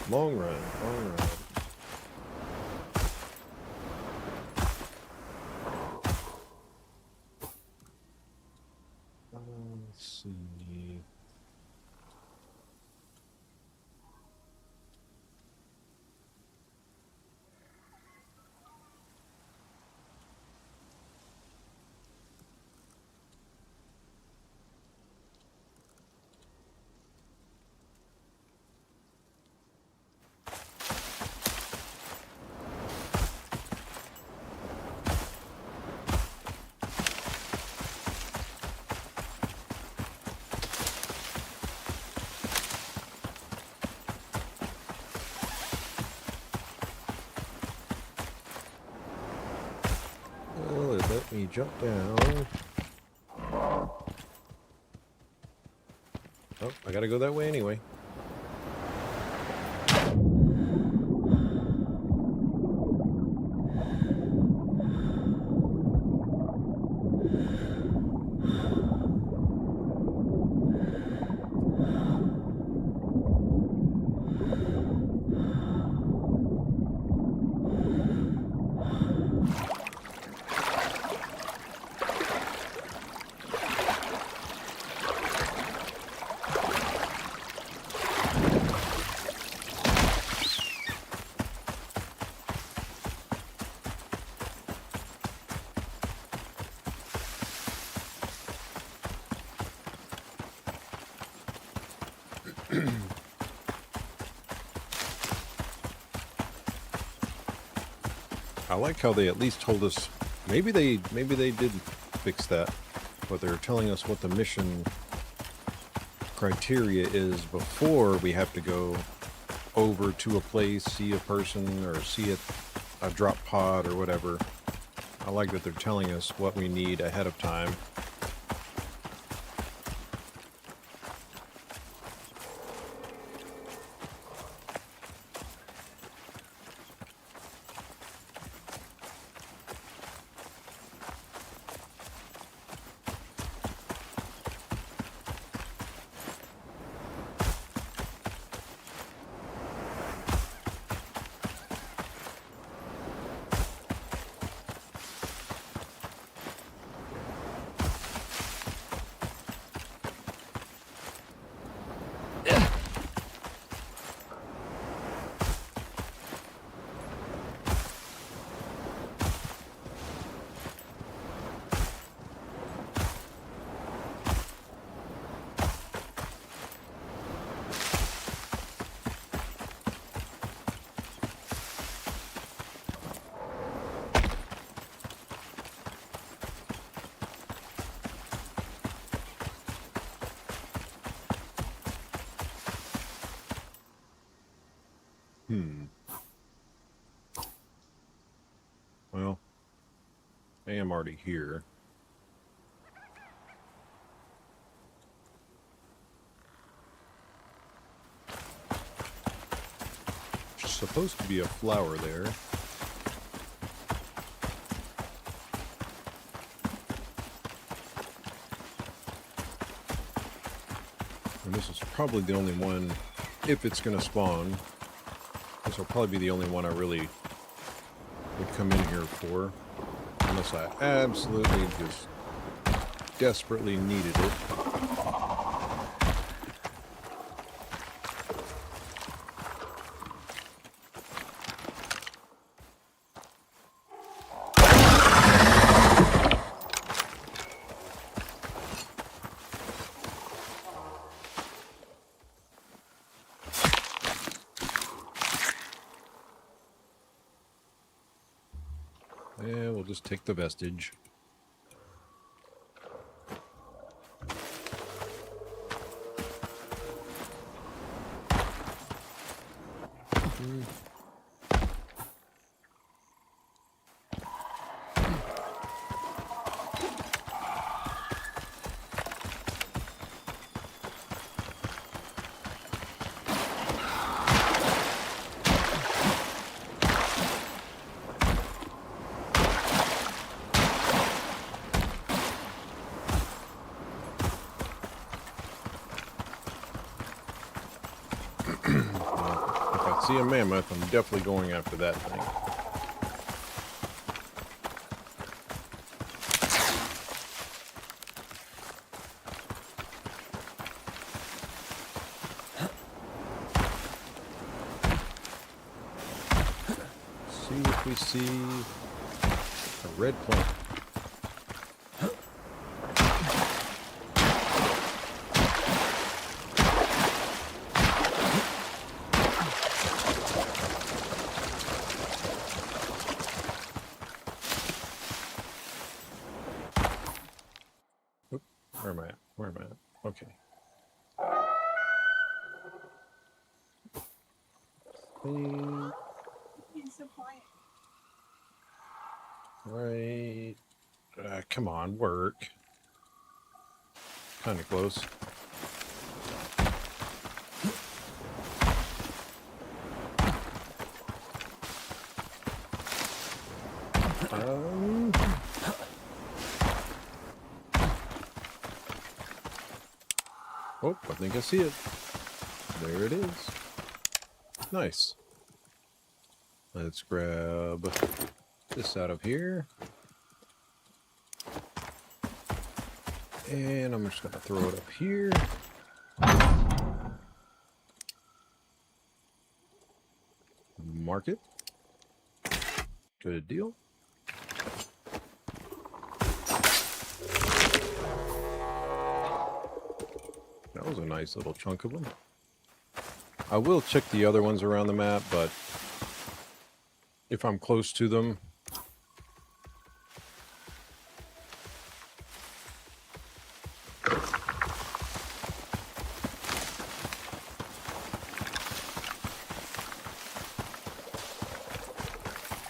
Long run, long run. Let's see. jump down. Oh, I gotta go that way anyway. I like how they at least told us, maybe they did fix that, but they're telling us what the mission criteria is before we have to go over to a place, see a person, or see a drop pod or whatever. I like that they're telling us what we need ahead of time. Well, I am already here. There's supposed to be a flower there. And this is probably the only one, if it's going to spawn, this will probably be the only one I really would come in here for, unless I absolutely just desperately needed it. Yeah, we'll just take the vestige. See a mammoth, I'm definitely going after that thing. See if we see a red plant. Where am I at? Where am I at? Okay. It's so quiet. Right Come on, work. Kind of close. Oh, I think I see it. There it is. Nice. Let's grab this out of here. And I'm just going to throw it up here. Mark it. Good deal. That was a nice little chunk of them. I will check the other ones around the map, but if I'm close to them,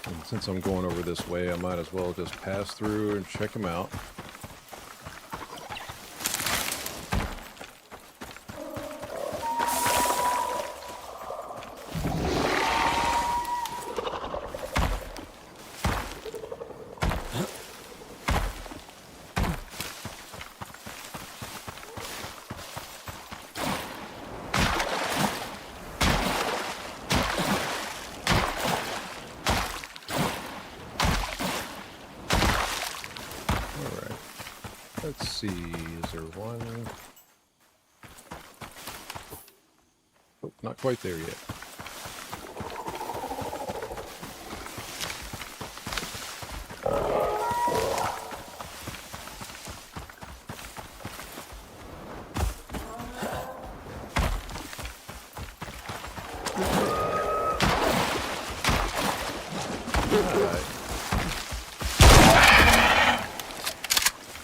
and since I'm going over this way, I might as well just pass through and check them out. Let's see, is there one? Oh, not quite there yet.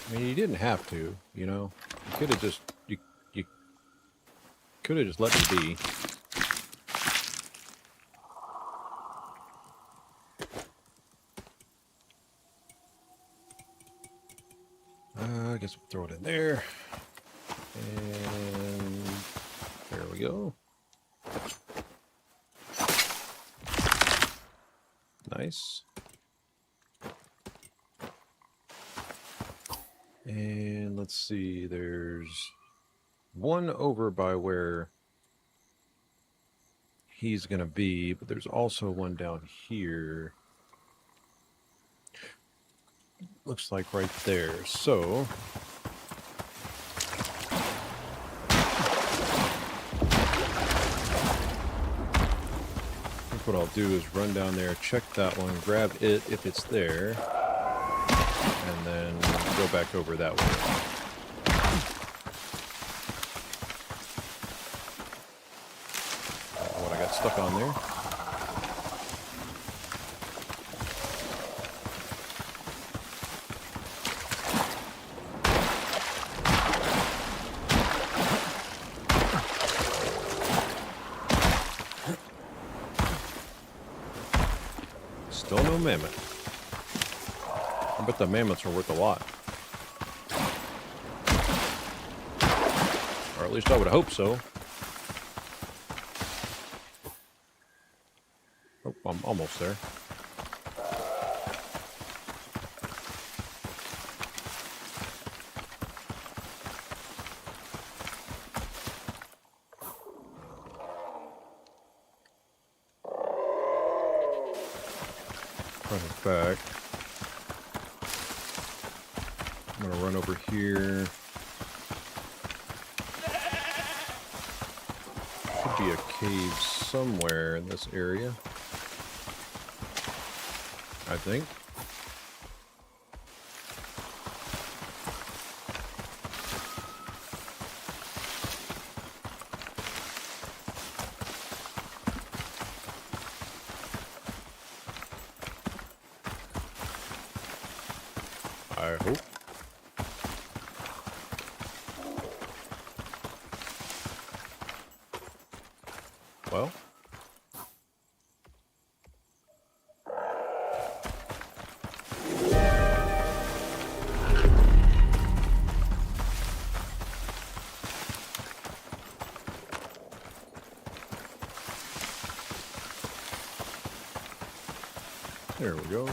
I mean, you didn't have to, you know. You could have just you could have just let me be. I guess we'll throw it in there. And there we go. Nice. And let's see, there's one over by where he's going to be, but there's also one down here. Looks like right there. So I think what I'll do is run down there, check that one, grab it if it's there, and then go back over that way. What I got stuck on there. Still no mammoth. I bet the mammoths are worth a lot. Or at least I would hope so. Oh, I'm almost there. Running back. I'm gonna run over here. Could be a cave somewhere in this area, I think. I hope. Well. There we go.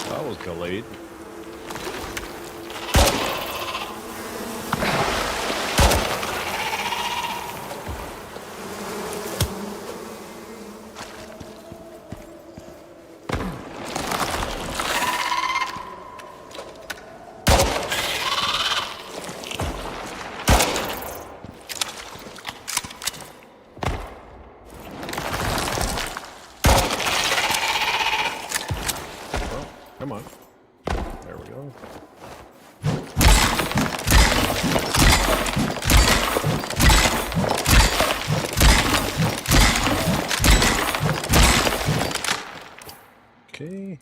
That was delayed. Come on. There we go. Okay.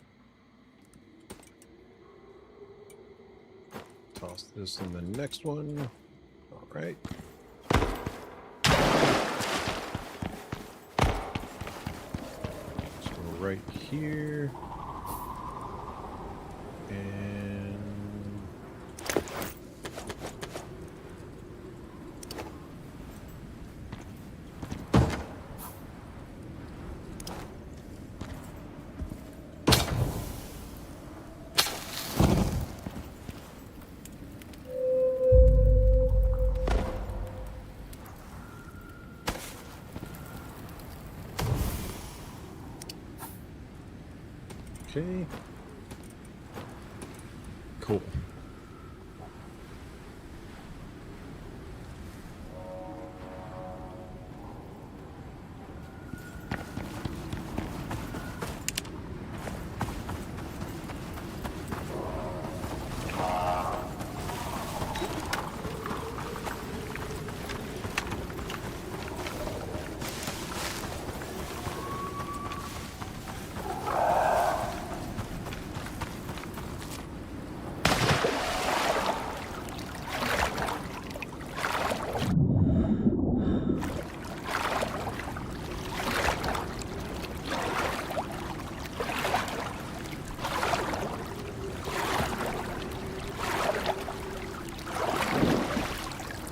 Toss this in the next one. All right. So right here. And okay. Cool.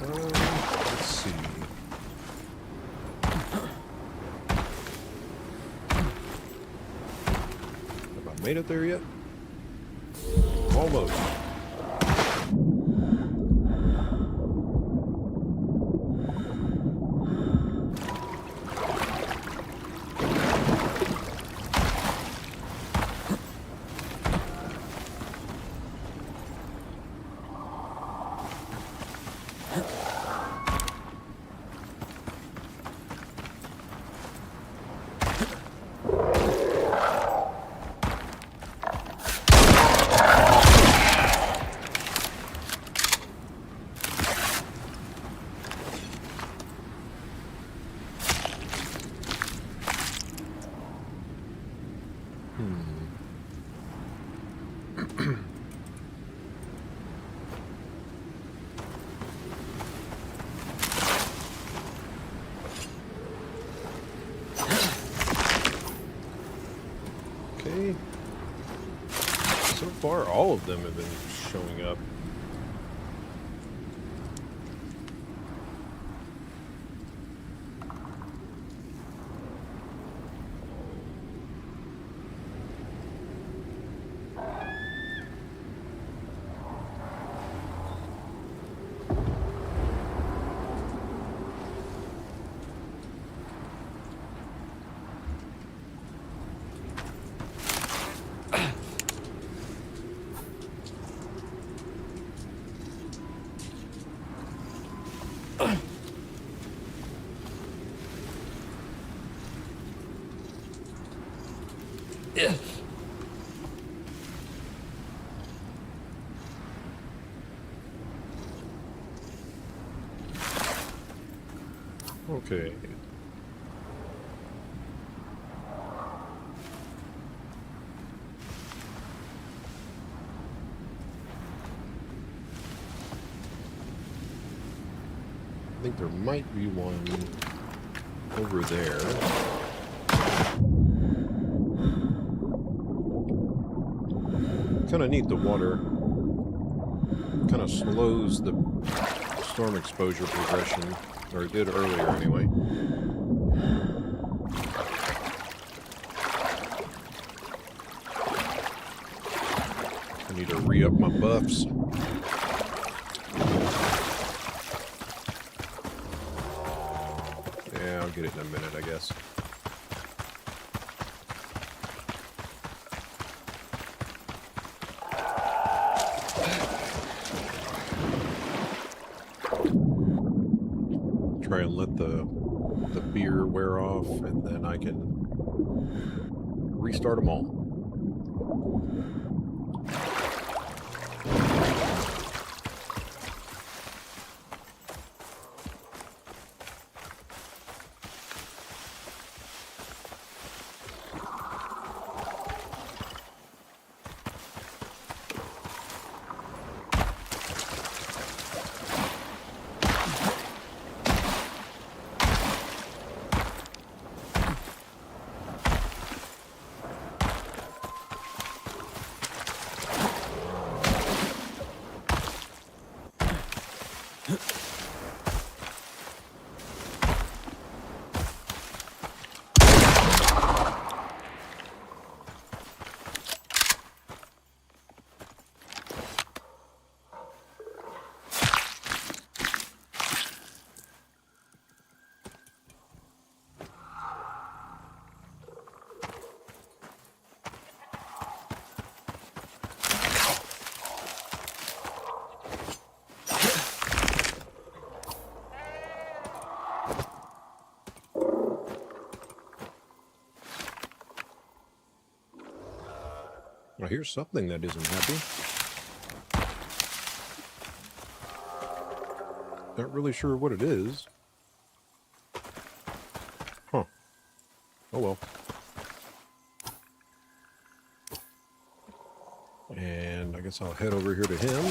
Let's see. Have I made it there yet? Almost. Okay. So far, all of them have been showing up. Okay. I think there might be one over there. kind of neat. The water kind of slows the storm exposure progression, or it did earlier anyway. I need to re-up my buffs. Yeah, I'll get it in a minute, I guess. Try and let the beer wear off, and then I can restart them all. Well, here's something that isn't happy. Not really sure what it is. Huh. Oh well. And I guess I'll head over here to him.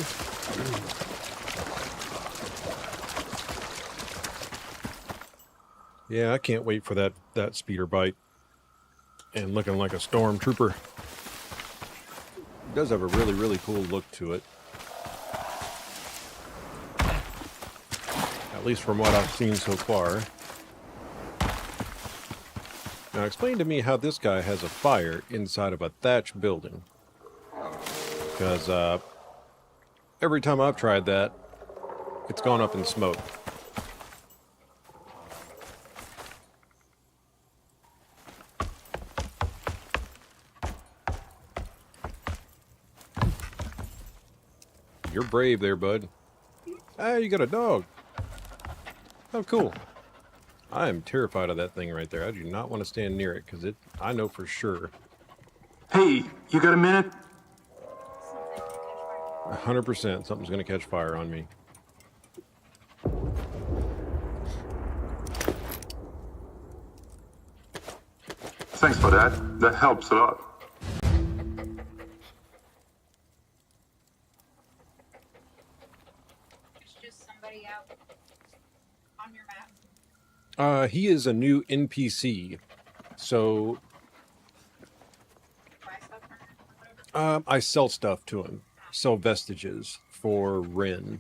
Yeah, I can't wait for that speeder bite. And looking like a stormtrooper. It does have a really, really cool look to it. At least from what I've seen so far. Now explain to me how this guy has a fire inside of a thatched building. Because every time I've tried that, it's gone up in smoke. You're brave there, bud. Ah, you got a dog. Oh, cool. I am terrified of that thing right there. I do not want to stand near it, because I know for sure. Hey, you got a minute? 100% something's going to catch fire on me. Thanks for that. That helps a lot. Out on your map? He is a new NPC, so I sell stuff to him, sell vestiges for Ren.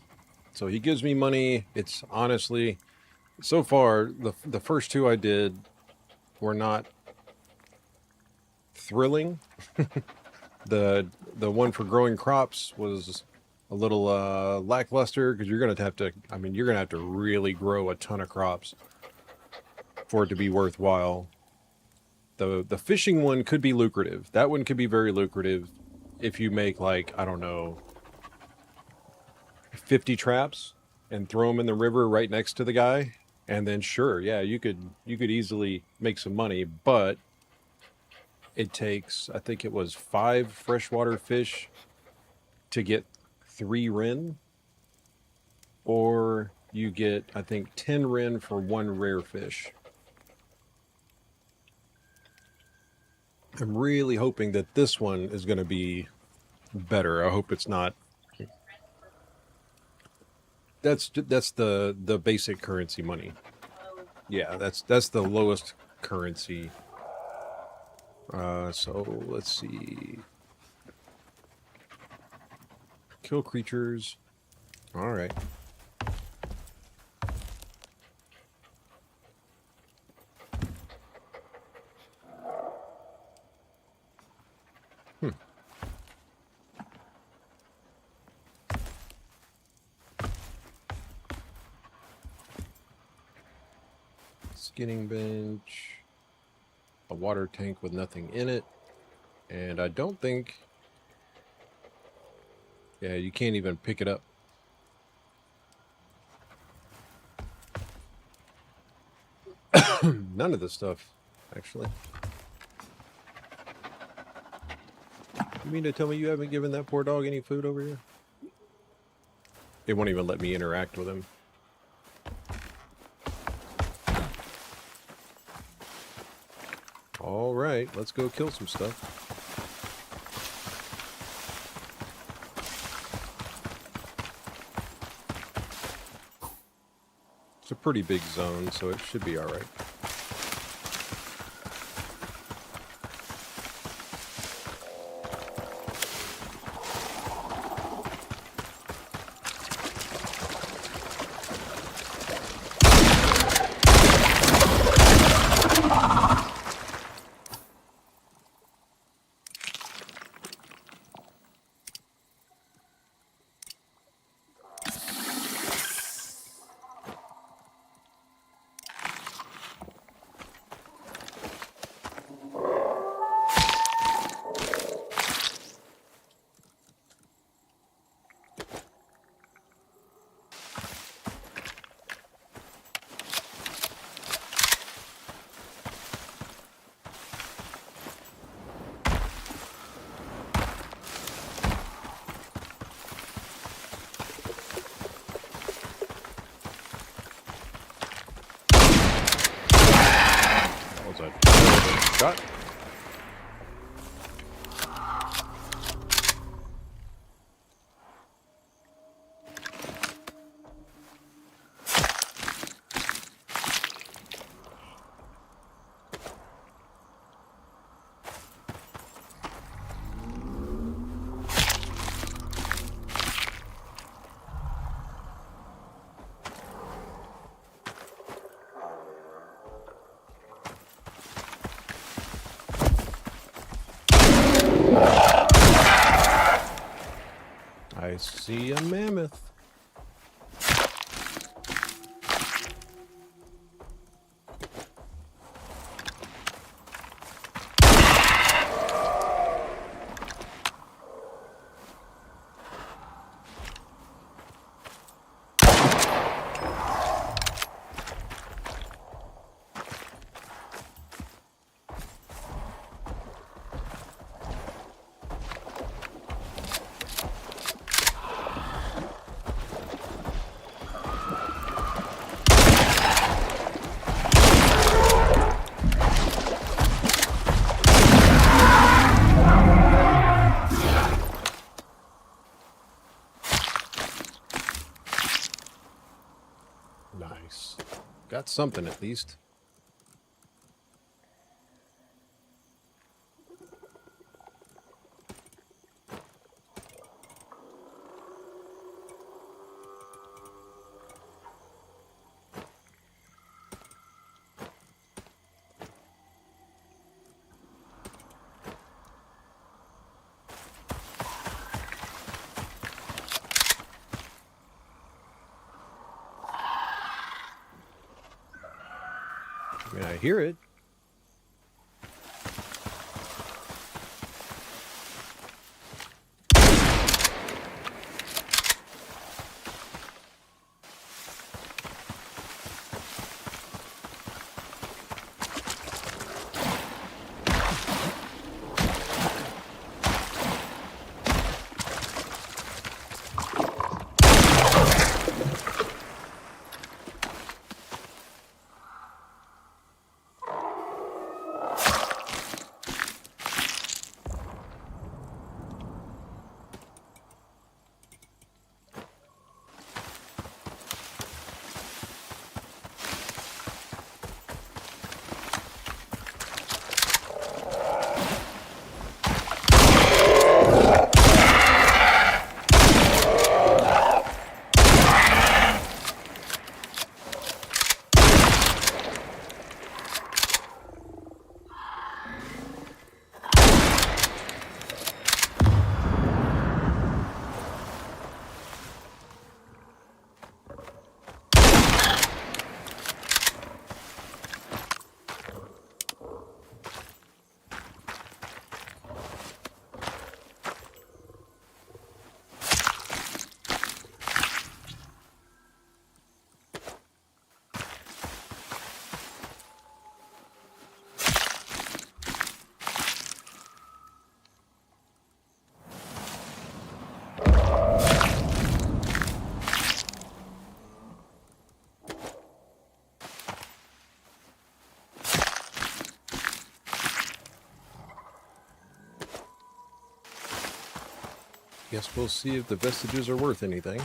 So he gives me money. It's honestly, so far the first two I did were not thrilling. The one for growing crops was a little lackluster, because you're gonna have to really grow a ton of crops for it to be worthwhile. The fishing one could be lucrative. That one could be very lucrative if you make, like, I don't know, 50 traps and throw them in the river right next to the guy, and then sure, yeah, you could easily make some money, but it takes, I think it was 5 freshwater fish to get 3 Ren, or you get, I think, 10 Ren for 1 rare fish. I'm really hoping that this one is going to be better. I hope it's not. That's the basic currency money. Yeah, that's the lowest currency. So let's see. Kill creatures. All right. Skinning bench. A water tank with nothing in it. And I don't think... Yeah, you can't even pick it up. None of this stuff, actually. You mean to tell me you haven't given that poor dog any food over here? It won't even let me interact with him. All right, let's go kill some stuff. It's a pretty big zone, so it should be all right. Shot. I see a mammoth. Nice. Got something at least. I mean, I hear it. Guess we'll see if the vestiges are worth anything.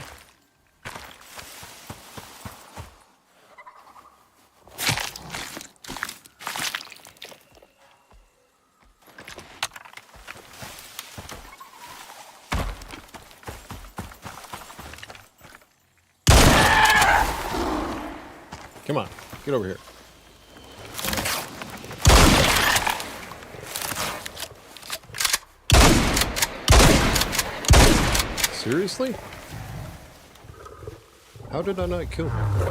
Come on, get over here. Seriously? How did I not kill him?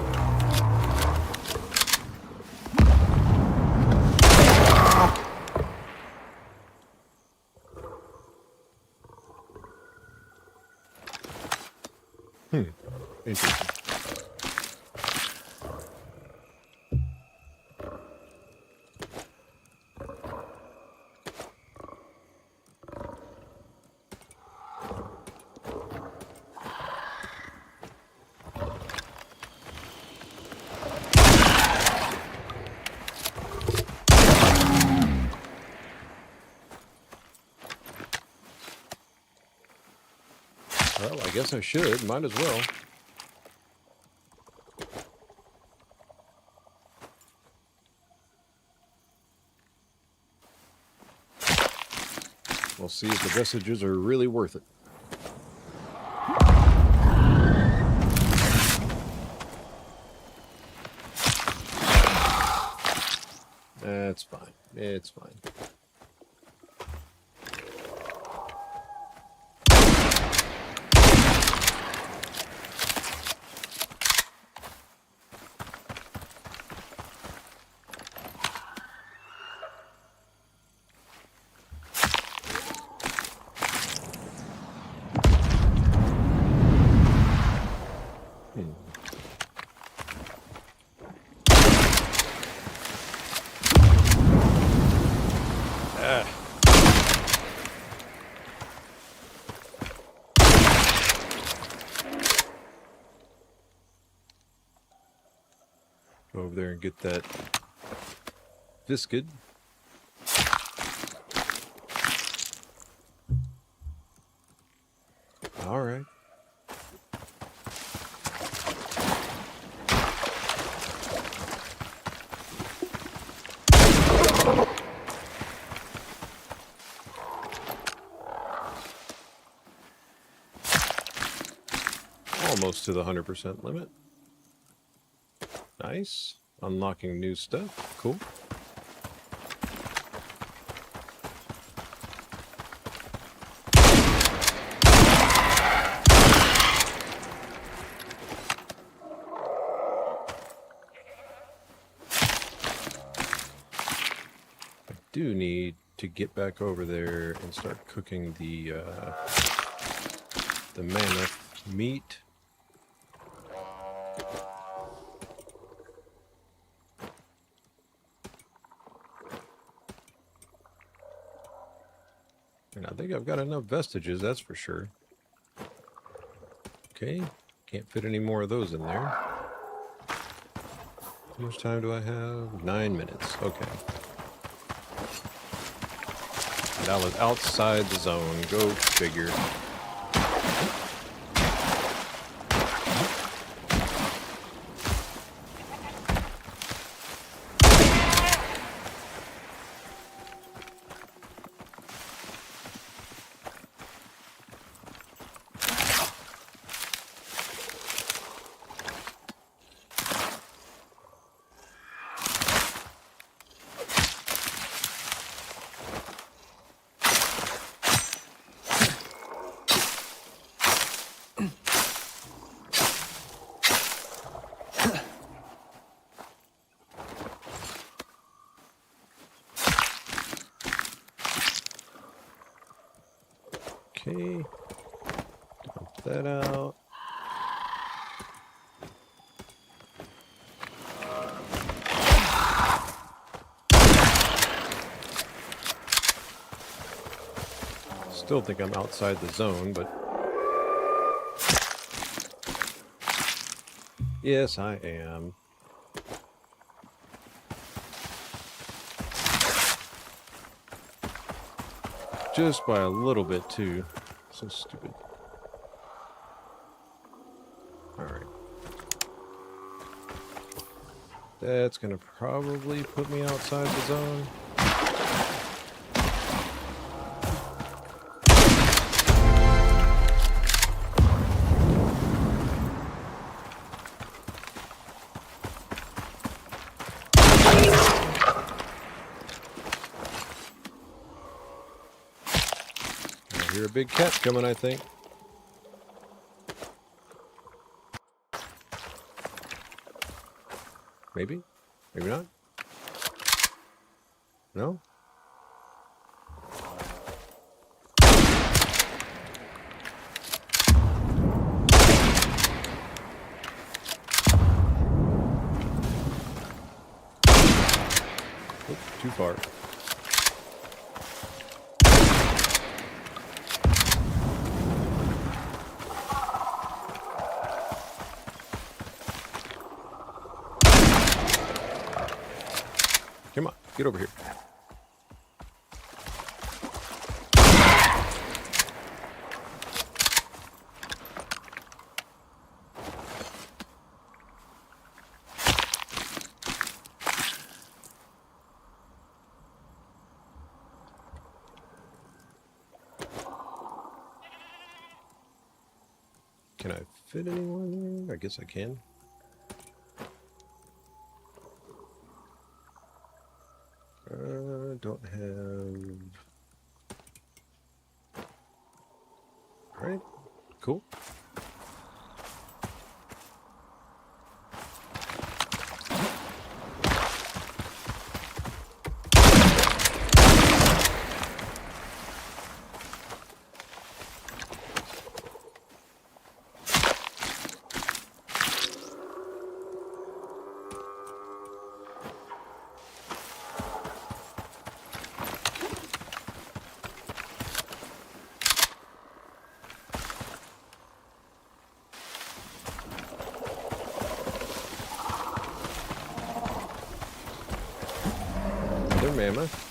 Interesting. Well, I guess I should. Might as well. We'll see if the vestiges are really worth it. That's fine. It's fine. Go over there and get that viscid. All right. Almost to the 100% limit. Nice. Unlocking new stuff. Cool. I do need to get back over there and start cooking the mammoth meat. And I think I've got enough vestiges, that's for sure. Okay, can't fit any more of those in there. How much time do I have? 9 minutes, okay. That was outside the zone, go figure. Okay, dump that out. Still think I'm outside the zone, but yes, I am. Just by a little bit, too. So stupid. Alright. That's gonna probably put me outside the zone. I hear a big cat coming, I think. Maybe? Maybe not? No? Oop, too far. Come on, get over here. Can I fit anyone there? I guess I can. Don't have... Alright, cool. Mammoth.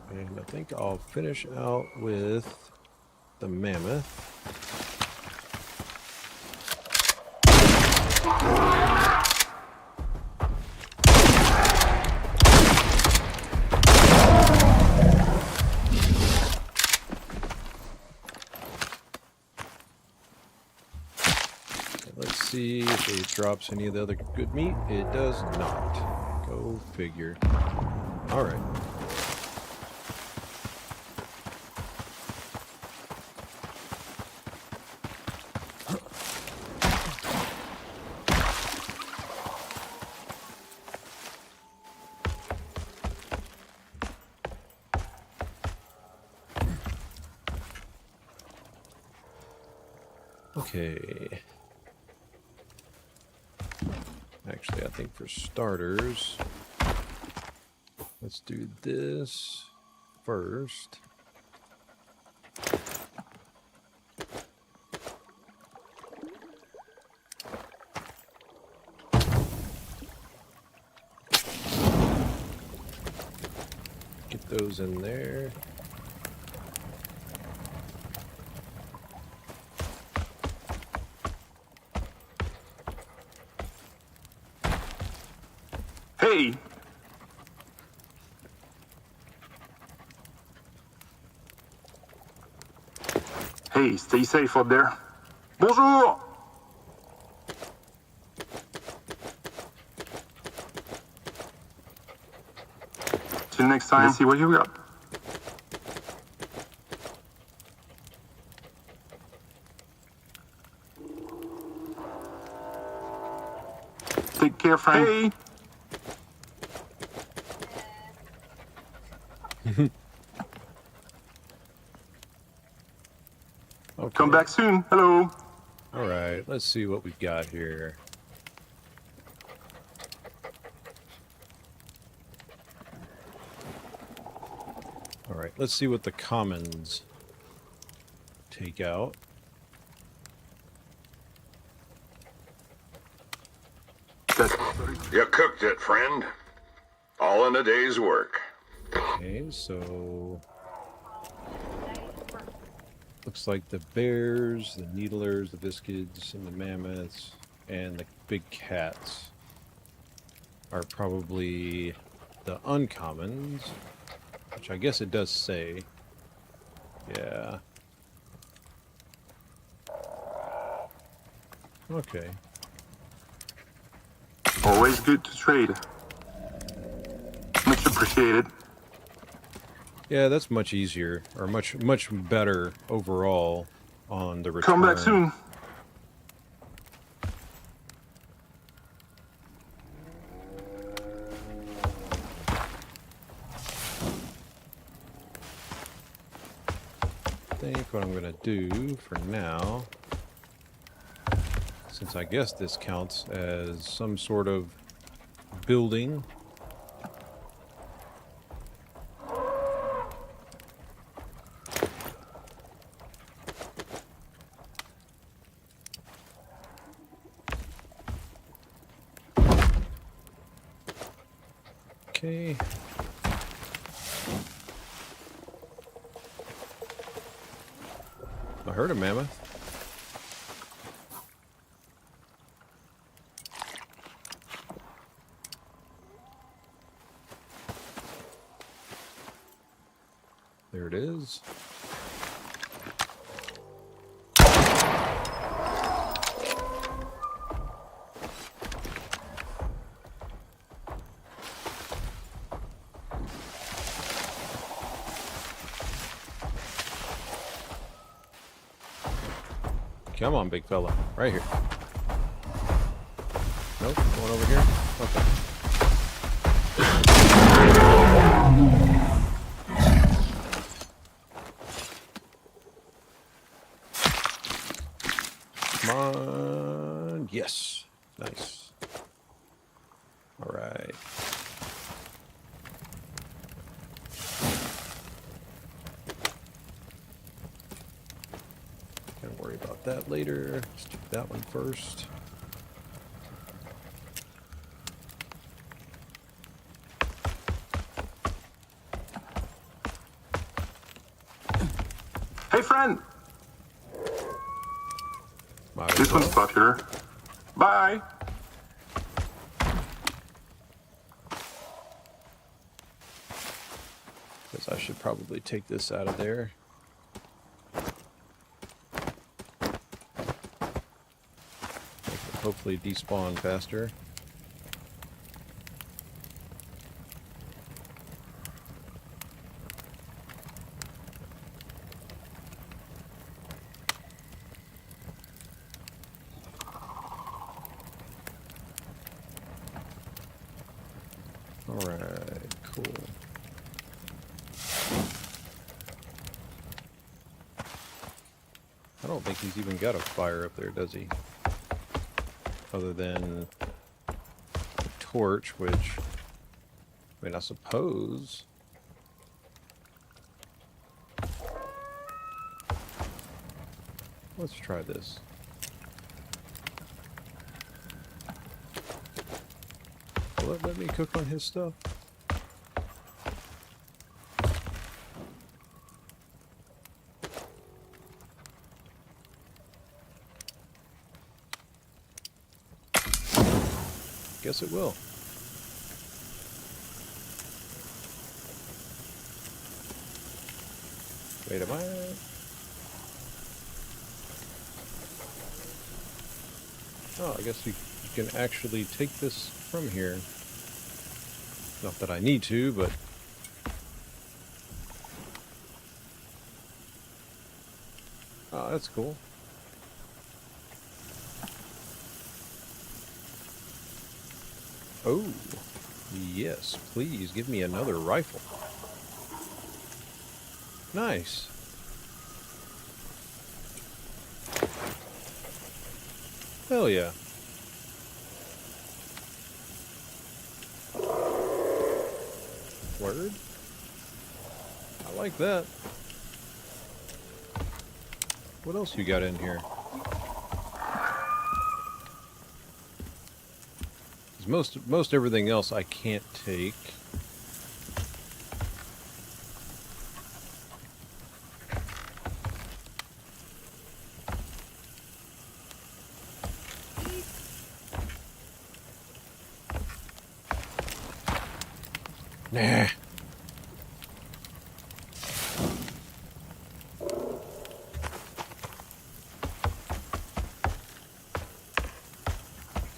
And I think I'll finish out with the mammoth. Let's see if it drops any of the other good meat. It does not. Go figure. All right. Okay. Actually, I think for starters, let's do this first. Get those in there. Hey! Hey, stay safe out there. Bonjour! Till next time, let's see what you got. Take care, friend. Hey! Okay. Come back soon. Hello. All right, let's see what we've got here. All right, let's see what the commons take out. You cooked it, friend. All in a day's work. Okay, so looks like the bears, the needlers, the biscuits, and the mammoths, and the big cats are probably the uncommons, which I guess it does say. Yeah. Okay. Always good to trade. Much appreciated. Yeah, that's much easier, or much better overall on the return. Come back soon. I think what I'm going to do for now, since I guess this counts as some sort of building. Okay. I heard a mammoth. There it is. Come on, big fella. Right here. Nope, going over here? Okay. Come on. Yes. Nice. All right. Gonna worry about that later. Let's do that one first. Hey, friend. Might as This well. one's popular. Bye. Because I should probably take this out of there. Make it hopefully despawn faster. Alright, cool. I don't think he's even got a fire up there, does he? Other than a torch, which, I mean, I suppose. Let's try this. Will it let me cook on his stuff? Guess it will. Wait a minute. Oh, I guess you can actually take this from here. Not that I need to, but... Oh, that's cool. Oh, yes, please give me another rifle. Nice. Hell yeah. Word? I I like that. What else you got in here? 'Cause most everything else I can't take. Nah.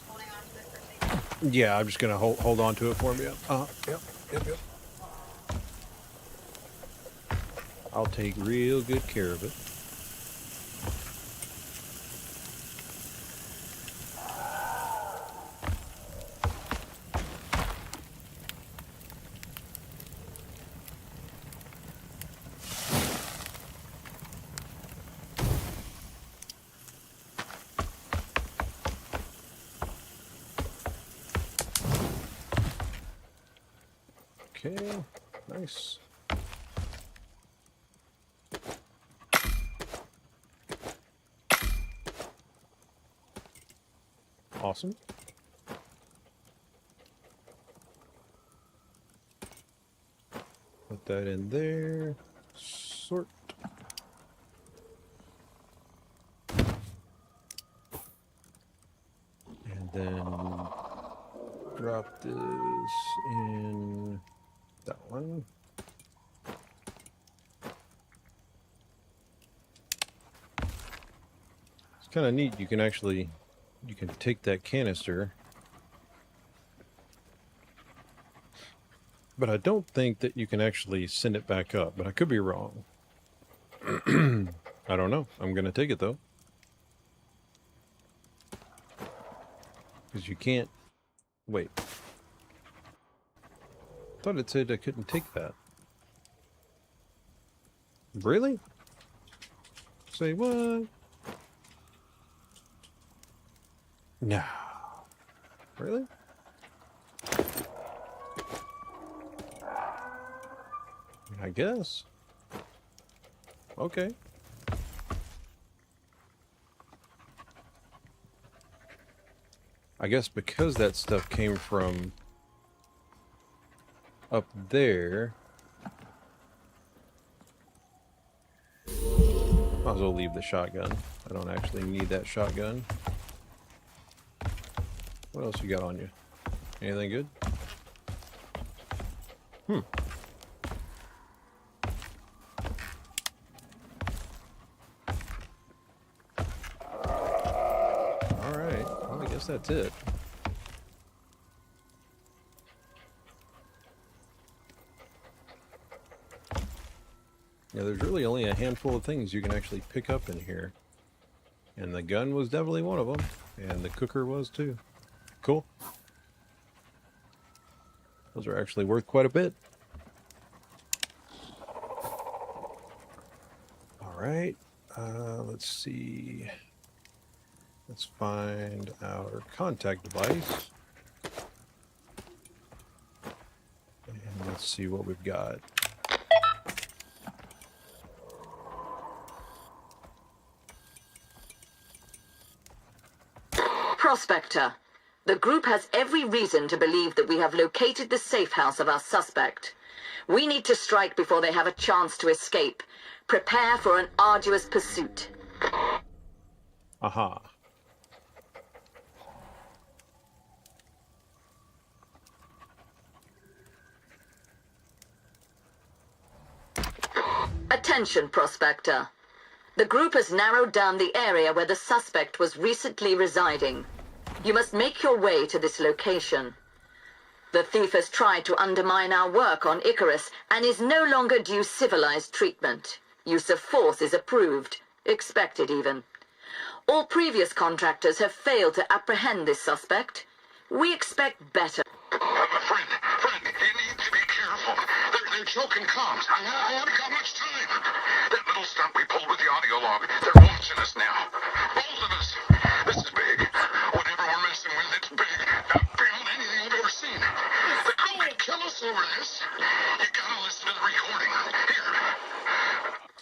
Holding on to it for safety. Yeah, I'm just gonna hold on to it for me. Yep. I'll take real good care of it. Okay, nice. Awesome. Put that in there. Sort. And then drop this in that one. It's kind of neat. You can take that canister, but I don't think that you can actually send it back up, but I could be wrong. I don't know. I'm going to take it though. Because you can't... Wait. I thought it said I couldn't take that. Really? Say what? No. Really? I guess. Okay. I guess because that stuff came from up there, might as well leave the shotgun. I don't actually need that shotgun. What else you got on you? Anything good? Alright, well I guess that's it. Yeah, there's really only a handful of things you can actually pick up in here. And the gun was definitely one of them. And the cooker was too. Cool. Those are actually worth quite a bit. Alright, let's see. Let's find our contact device. And let's see what we've got. Prospector, the group has every reason to believe that we have located the safe house of our suspect. We need to strike before they have a chance to escape. Prepare for an arduous pursuit. Aha. Attention, Prospector. The group has narrowed down the area where the suspect was recently residing. You must make your way to this location. The thief has tried to undermine our work on ICARUS and is no longer due civilized treatment. Use of force is approved, expected even. All previous contractors have failed to apprehend this suspect. We expect better. Friend, you need to be careful. They're choking comms. I haven't got much time. That little stunt we pulled with the audio log, they're watching us now. Both of us. This is big. Whatever we're messing with, it's big. Beyond anything I've ever seen. The crew could kill us gloss over this. You gotta listen to the recording. Here.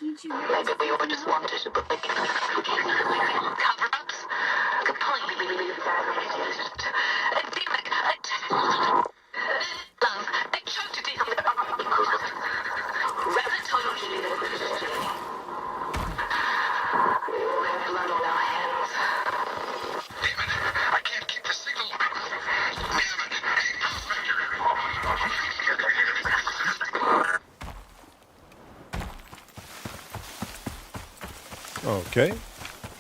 Maybe we all just wanted to break cover-ups. Completely evaluated. Demon. Love. I choked to death. Revelatory. We all have blood on our hands. Damn it. I can't keep the signal. Damn it. Hey, Prospector. Okay.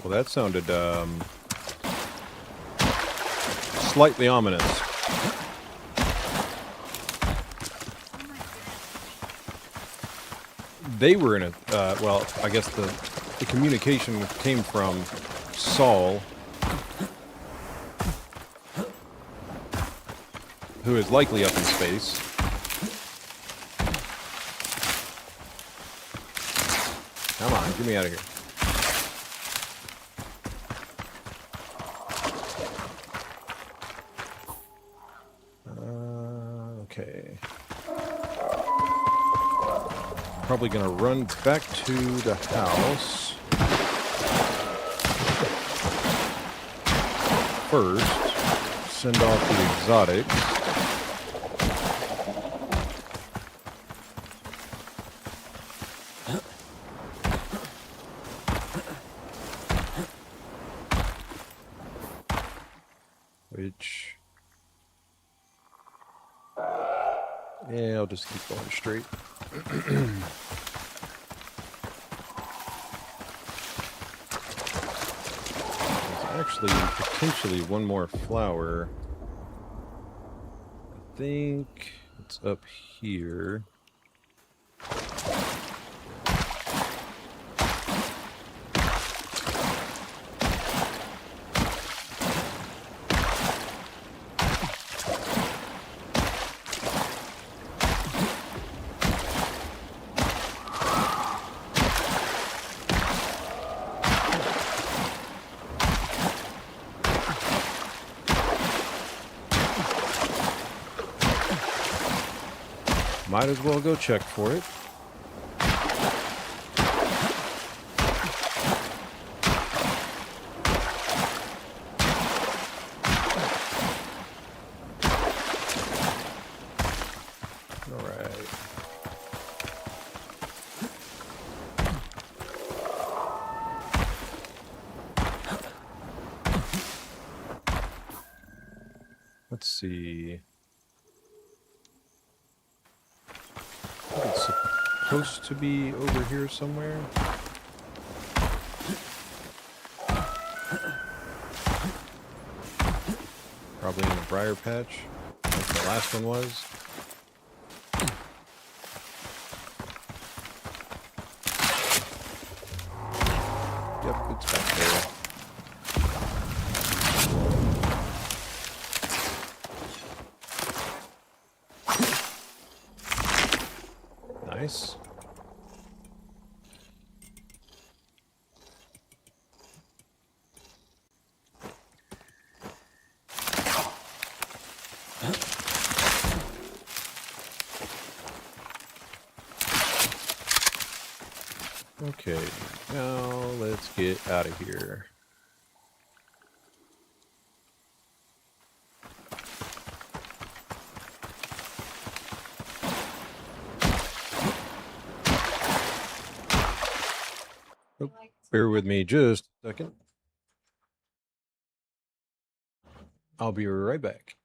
Well, that sounded slightly ominous. They were in a well, I guess the communication came from Saul, who is likely up in space. Come on, get me out of here. Okay. Probably gonna run back to the house first. Send off the exotics. Which... yeah, I'll just keep going straight. There's actually potentially one more flower. I think it's up here. Might as well go check for it. All right. Let's see. It's supposed to be over here somewhere. Probably in the briar patch, like the last one was. Yep, it's back there. Nice. Okay, now let's get out of here. Oh, bear with me just a second. I'll be right back.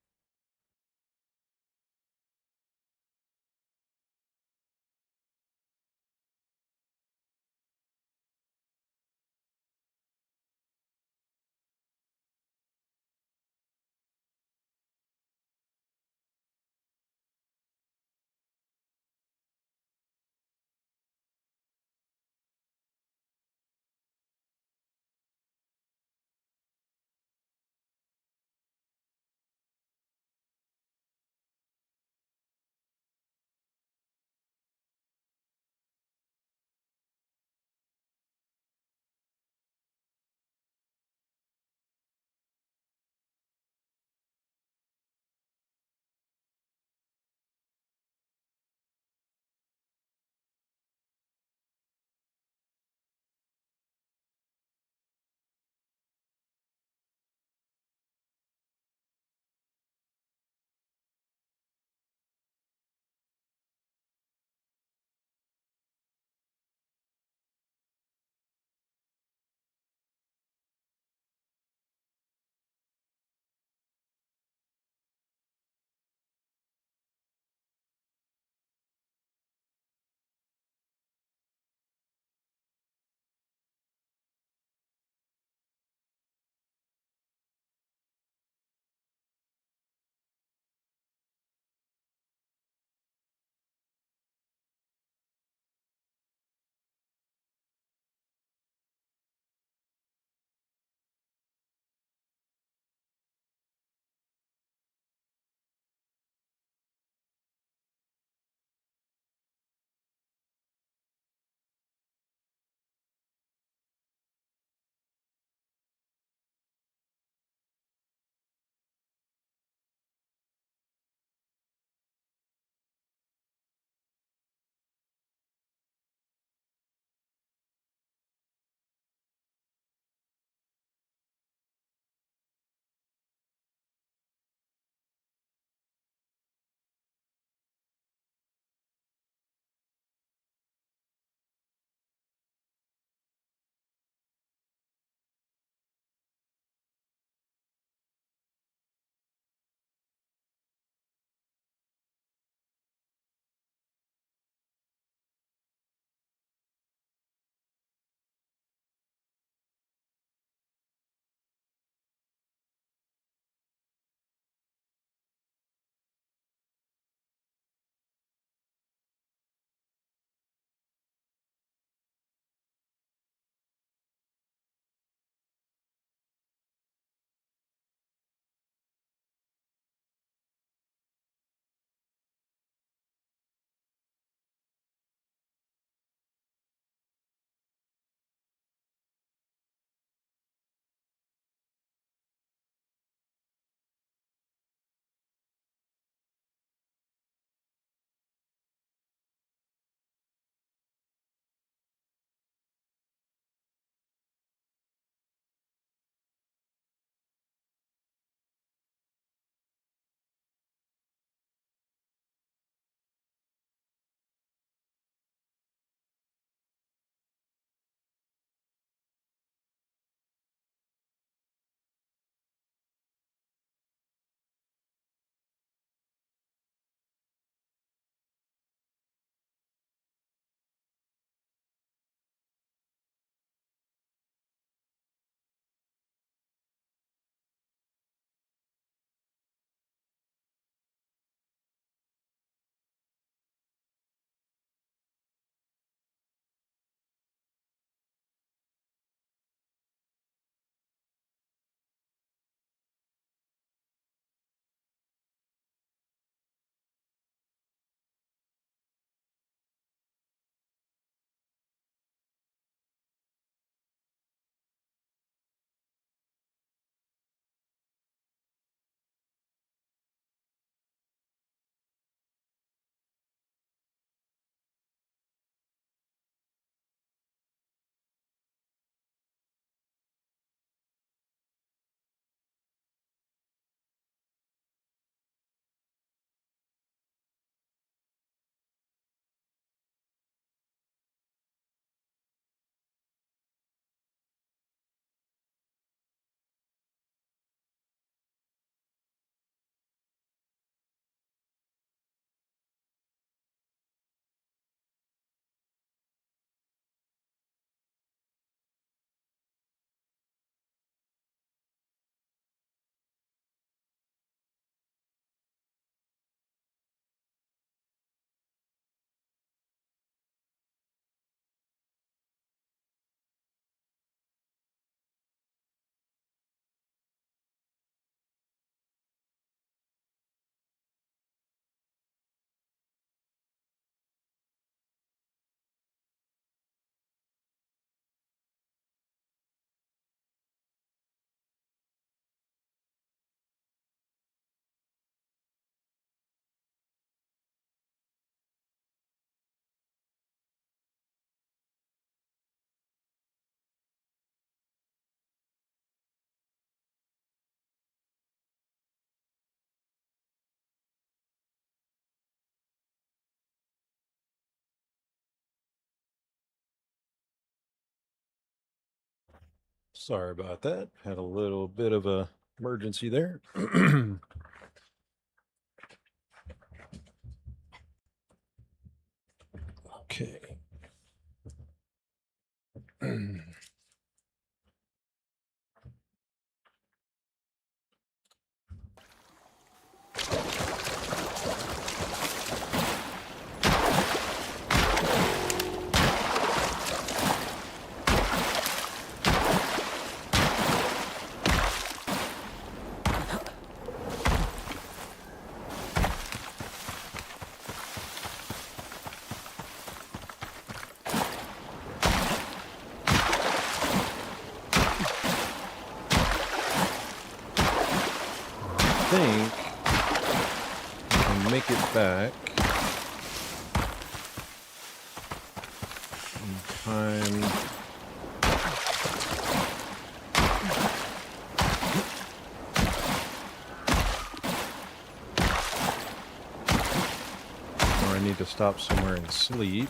Sorry about that. Had a little bit of a emergency there. Okay. I think I can make it back in time. Or I need to stop somewhere and sleep.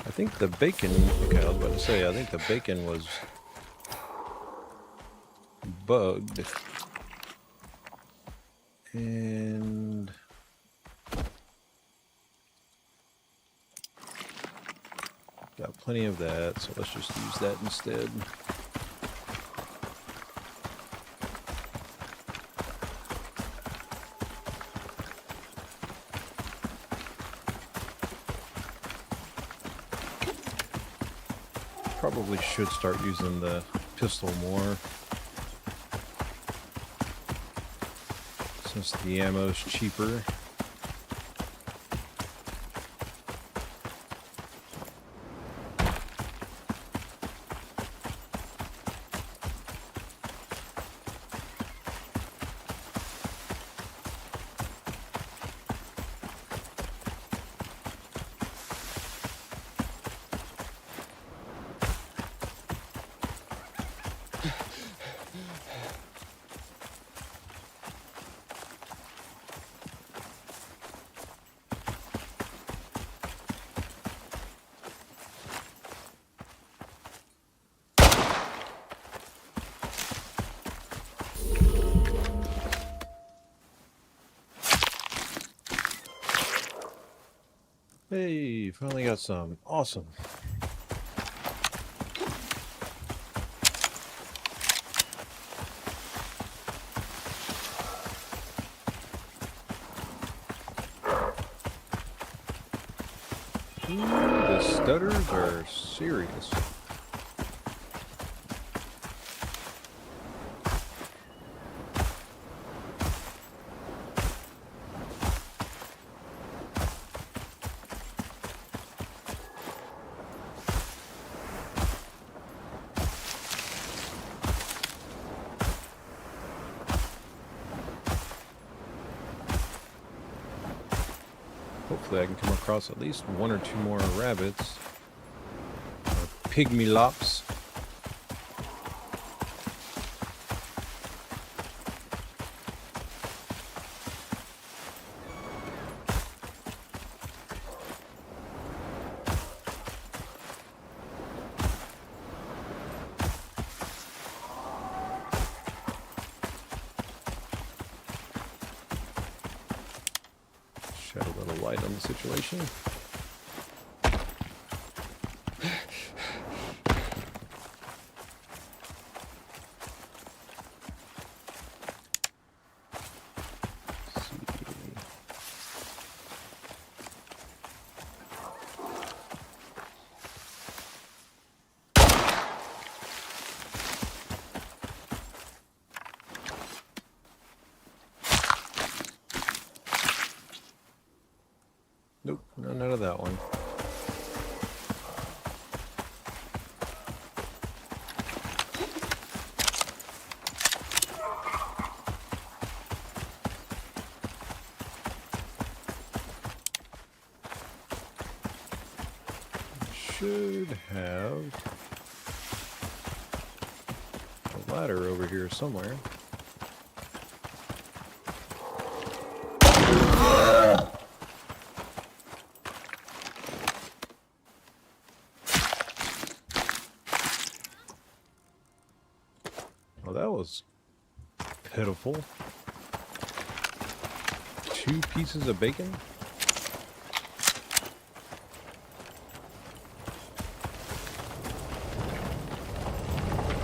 I think the bacon, okay, I was about to say, I think the bacon was bugged. And got plenty of that, so let's just use that instead. Probably should start using the pistol more, since the ammo's cheaper. Hey, finally got some. Awesome. Ooh, the stutters are serious. Hopefully I can come across at least one or two more rabbits. Or pygmy lops. Shed a little light on the situation. Nope, none out of that one. should have a ladder over here somewhere. Well, that was pitiful. 2 pieces of bacon?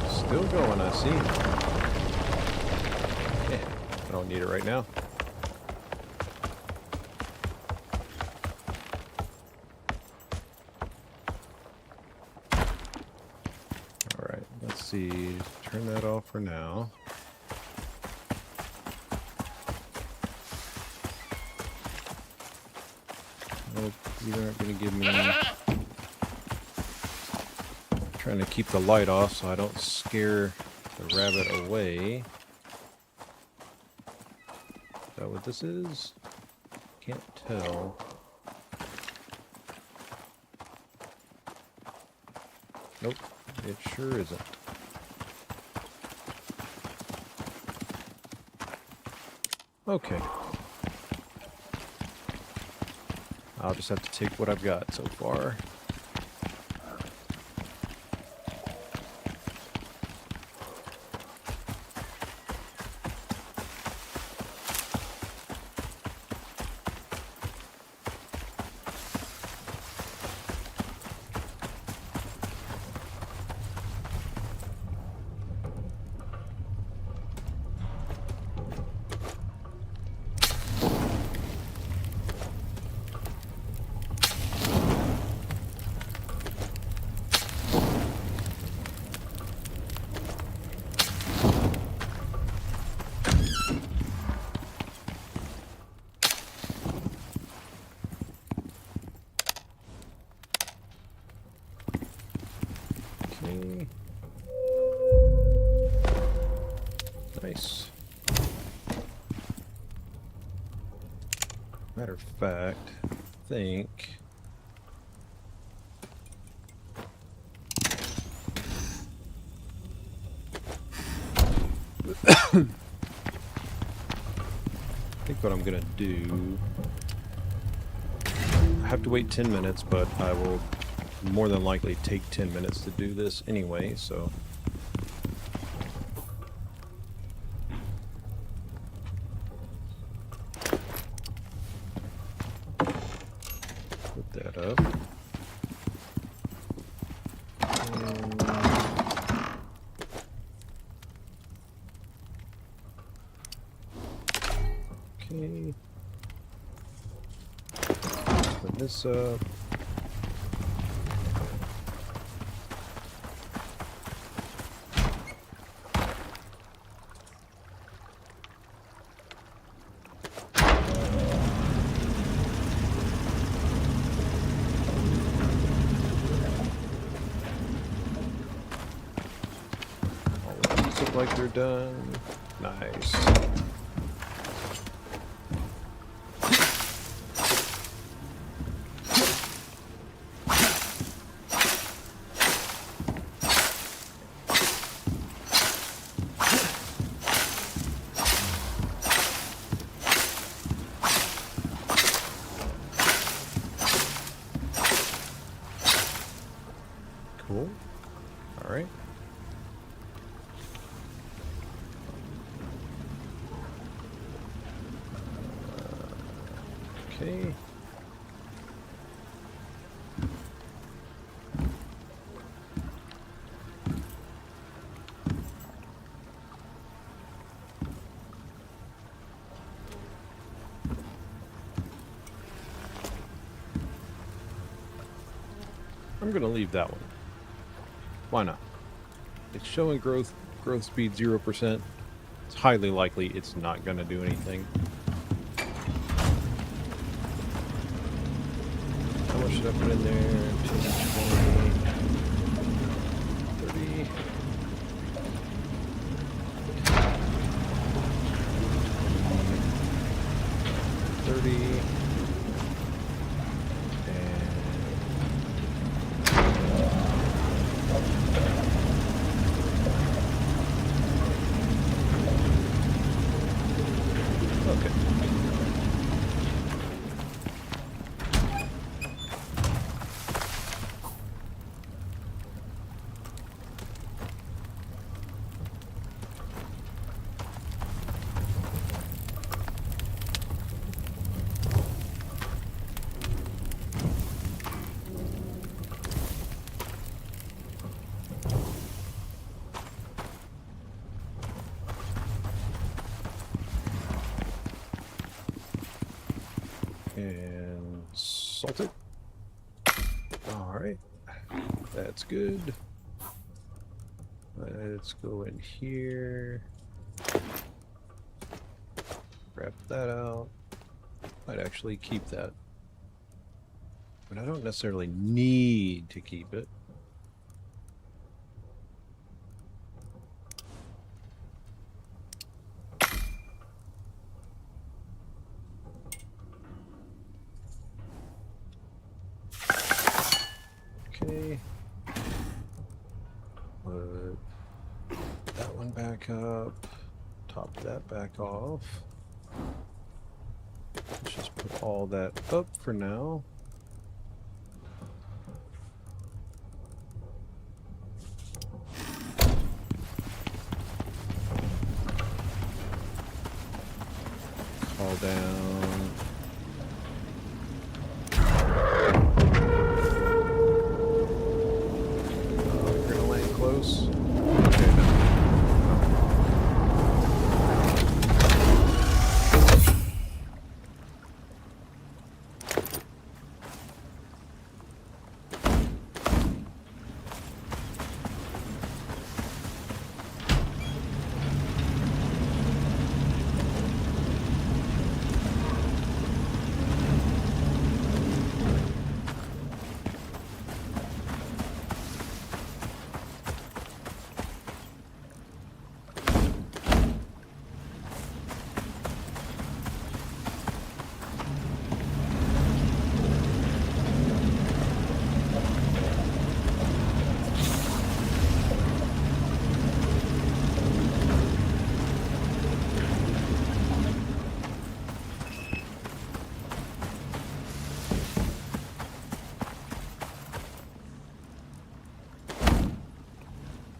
Still going, I see. Yeah, I don't need it right now. Alright, let's see. Turn that off for now. Nope, you aren't going to give me... Trying to keep the light off so I don't scare the rabbit away. Is that what this is? Can't tell. Nope, it sure isn't. Okay. I'll just have to take what I've got so far. Okay. Nice. Matter of fact, I think... I think what I'm gonna do... I have to wait 10 minutes, but I will more than likely take 10 minutes to do this anyway, so... Put that up. Okay. Put this up. Look like they're done. Nice. Cool. All right. Okay. I'm gonna leave that one. Why not? It's showing growth speed 0%. It's highly likely it's not gonna do anything. How much should I put in there? 10, 20, 30. And That's good. Let's go in here. Grab that out. Might actually keep that. But I don't necessarily need to keep it. Okay. Put that one back up. Top that back off. Let's just put all that up for now. Call down. You're gonna land close. Okay, no.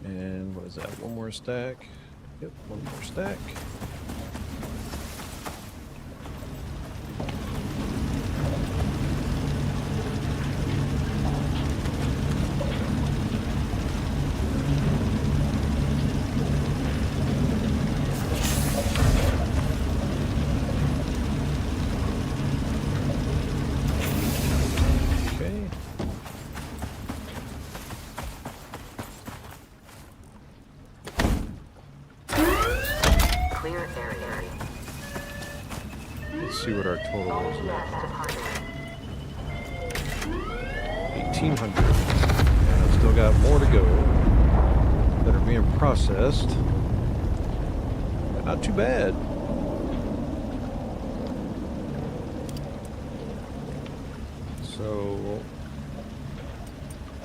And what is that? One more stack? Yep, one more stack. Okay. Clear area. Let's see what our total is now. 1,800. And I've still got more to go that are being processed. But not too bad. So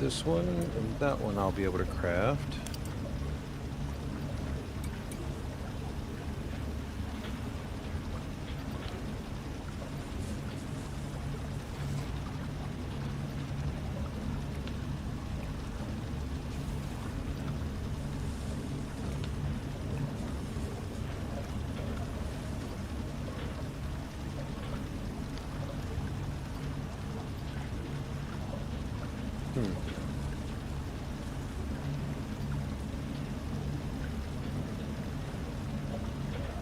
this one and that one I'll be able to craft. Hmm.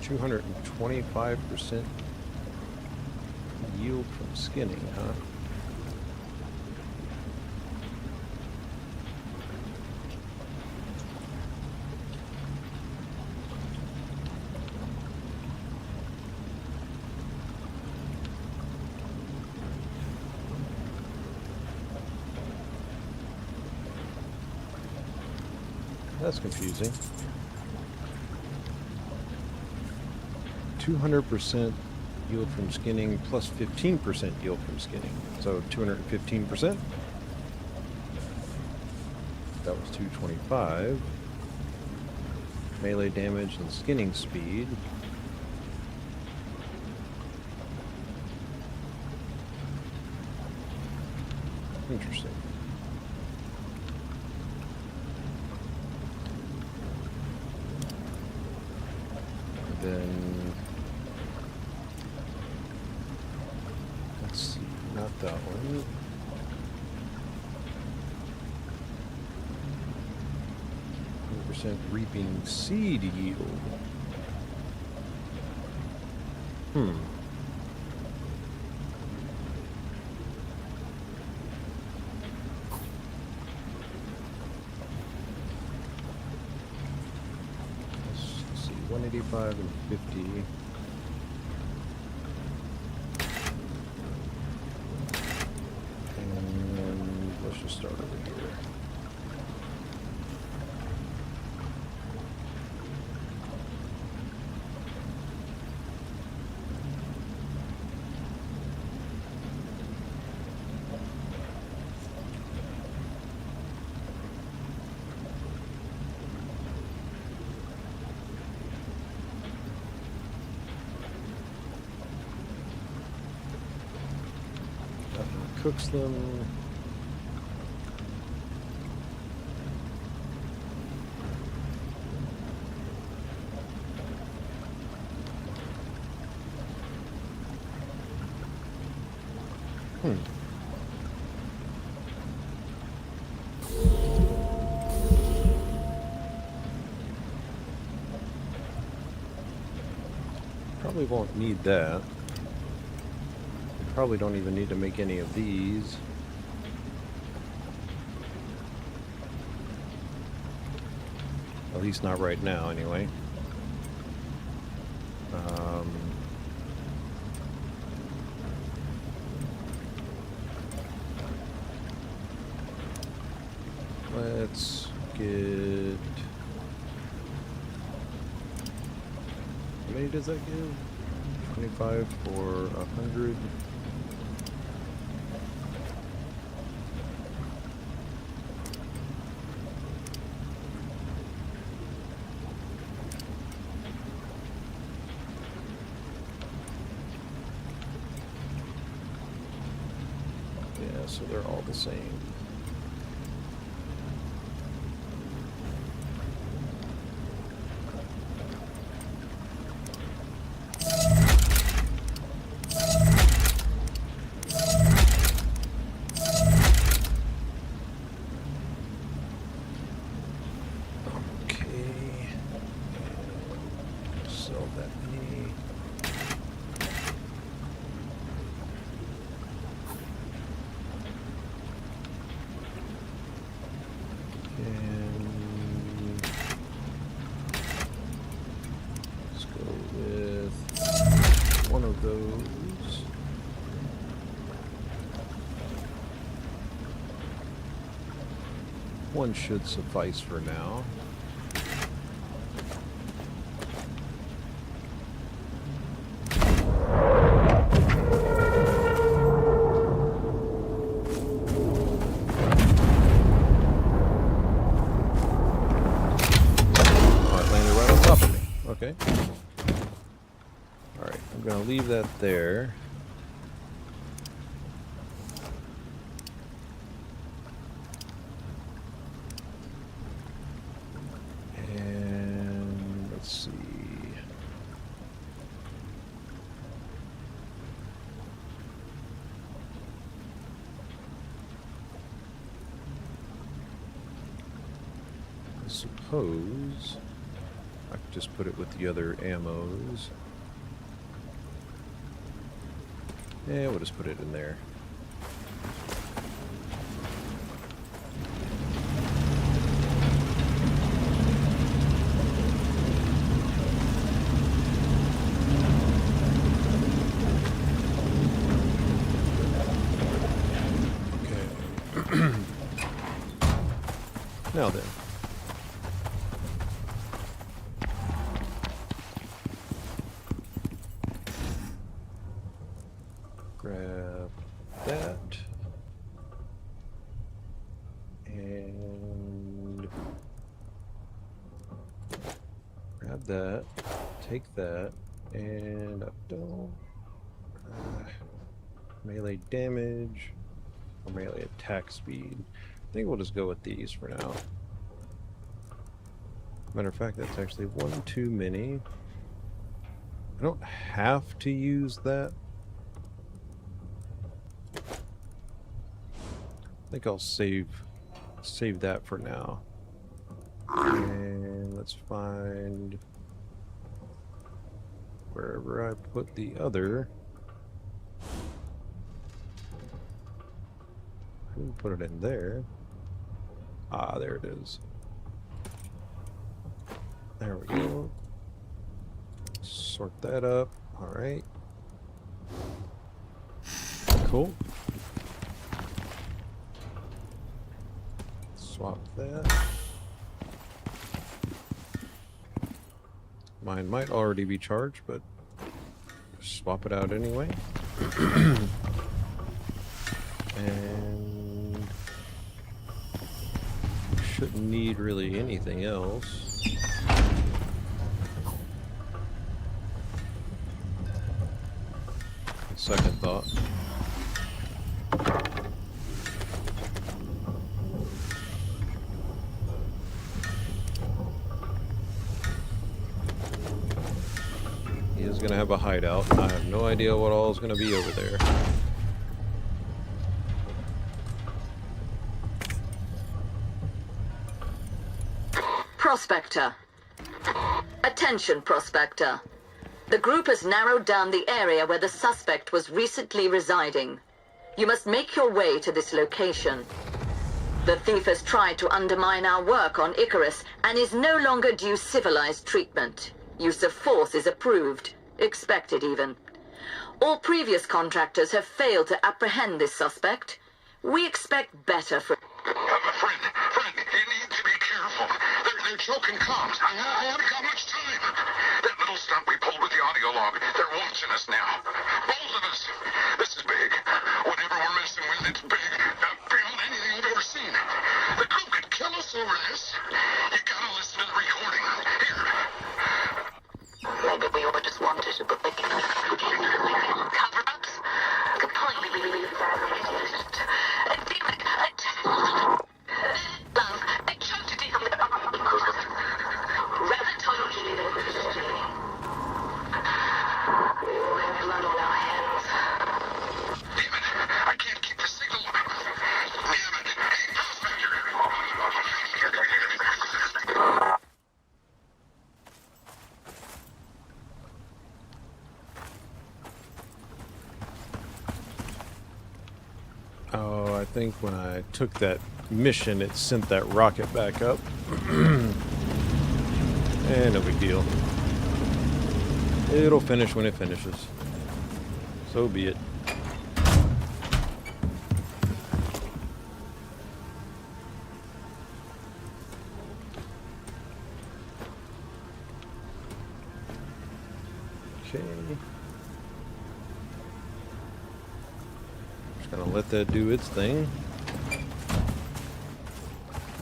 %225% yield from skinning, huh? That's confusing. 200% yield from skinning plus 15% yield from skinning. So 215%. That was 225. Melee damage and skinning speed. Interesting. Then let's see, not that one. % reaping seed yield. 185 and 50. And let's just start over here. Cooks them. Probably won't need that. Probably don't even need to make any of these. At least not right now, anyway. Let's get... How many does that give? 25 for 100. Yeah, so they're all the same. Those. One should suffice for now. Oh, it landed right on top of me. Okay. Alright, I'm going to leave that there. And let's see. I suppose I could just put it with the other ammos. Yeah, we'll just put it in there. Okay. Now then. Grab that. And grab that. Take that. And up don't. Melee damage. Or melee attack speed. I think we'll just go with these for now. Matter of fact, that's actually one too many. I don't have to use that. I think I'll save that for now. And let's find wherever I put the other. I didn't put it in there. Ah, there it is. There we go. Sort that up. All right. Cool. Swap that. Mine might already be charged, but swap it out anyway. And shouldn't need really anything else. Second thought. He is going to have a hideout, and I have no idea what all is going to be over there. Prospector. Attention, Prospector. The group has narrowed down the area where the suspect was recently residing. You must make your way to this location. The thief has tried to undermine our work on ICARUS and is no longer due civilized treatment. Use of force is approved, expected even. All previous contractors have failed to apprehend this suspect. We expect better from... Friend, you need to be careful. They're choking comms. I haven't got much time. That little stunt we pulled with the audio log, they're watching us now. Both of us. This is big. Whatever we're messing with, it's big. Beyond anything I've ever seen. The crew could kill us over this. You gotta listen to the recording. Here. Maybe we all just wanted to put the cover-ups completely vanished. Damn it! Love, I choked it in. Rabbit told you. We all have blood on our hands. Damn it. I can't keep the signal. Damn it. Hey, Prospector. Oh, I think when I took that mission, it sent that rocket back up. And no big deal. It'll finish when it finishes. So be it. Okay. Just gonna let that do its thing.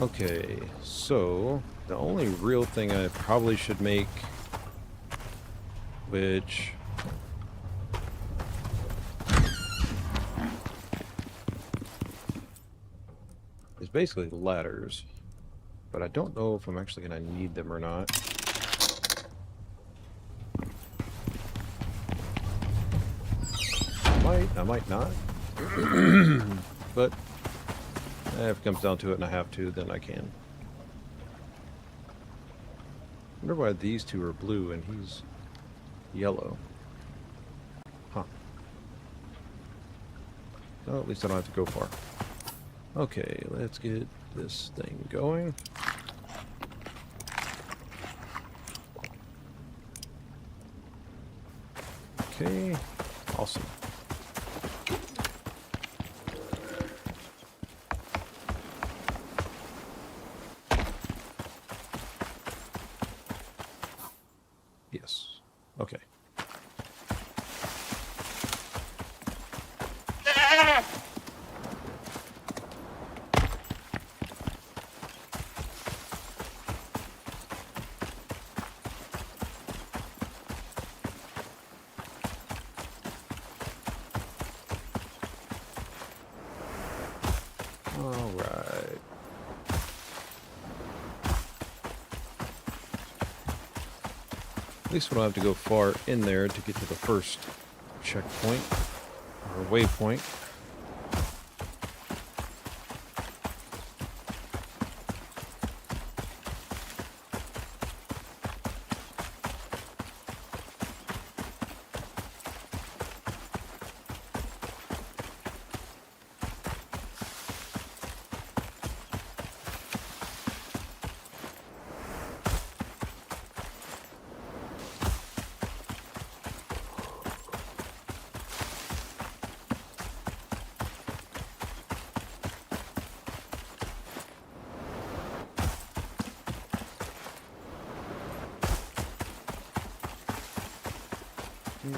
Okay, so the only real thing I probably should make, which is basically ladders, but I don't know if I'm actually gonna need them or not. I might not. But if it comes down to it and I have to, then I can. I wonder why these two are blue and he's yellow. Huh. So at least I don't have to go far. Okay, let's get this thing going. Okay, awesome. Yes. Okay. All right. At least we don't have to go far in there to get to the first checkpoint or waypoint. Okay.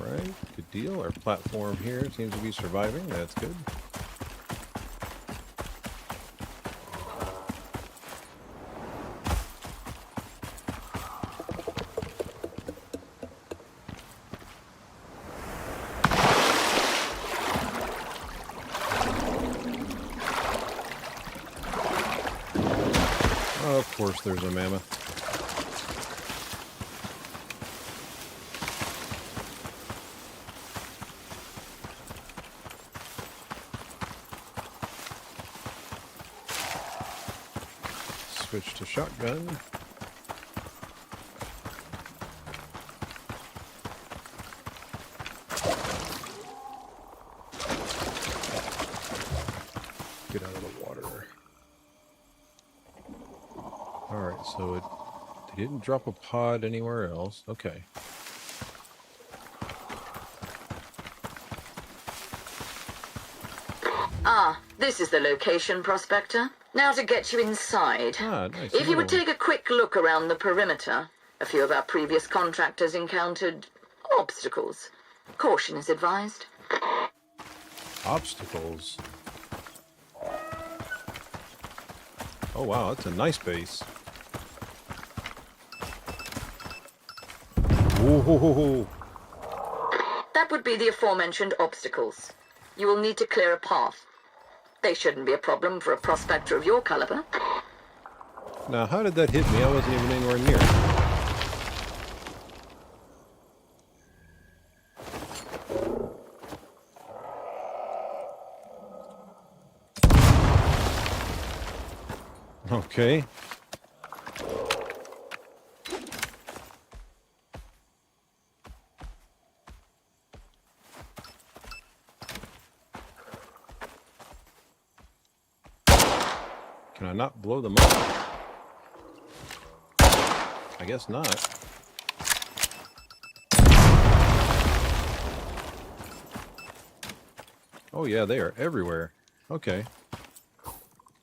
Alright, good deal. Our platform here seems to be surviving. That's good. Oh, of course there's a mammoth. Switch to shotgun. Get out of the water. Alright, so they didn't drop a pod anywhere else. Okay. Ah, this is the location, Prospector. Now to get you inside. Ah, nice. If you would Another take a quick look around the perimeter, a few of our previous contractors encountered obstacles. Caution is advised. one. Obstacles. Oh wow, that's a nice base. Whoa. That would be the aforementioned obstacles. You will need to clear a path. They shouldn't be a problem for a prospector of your caliber. Now, how did that hit me? I wasn't even anywhere near. Okay. Can I not blow them up? I guess not. Oh yeah, they are everywhere. Okay.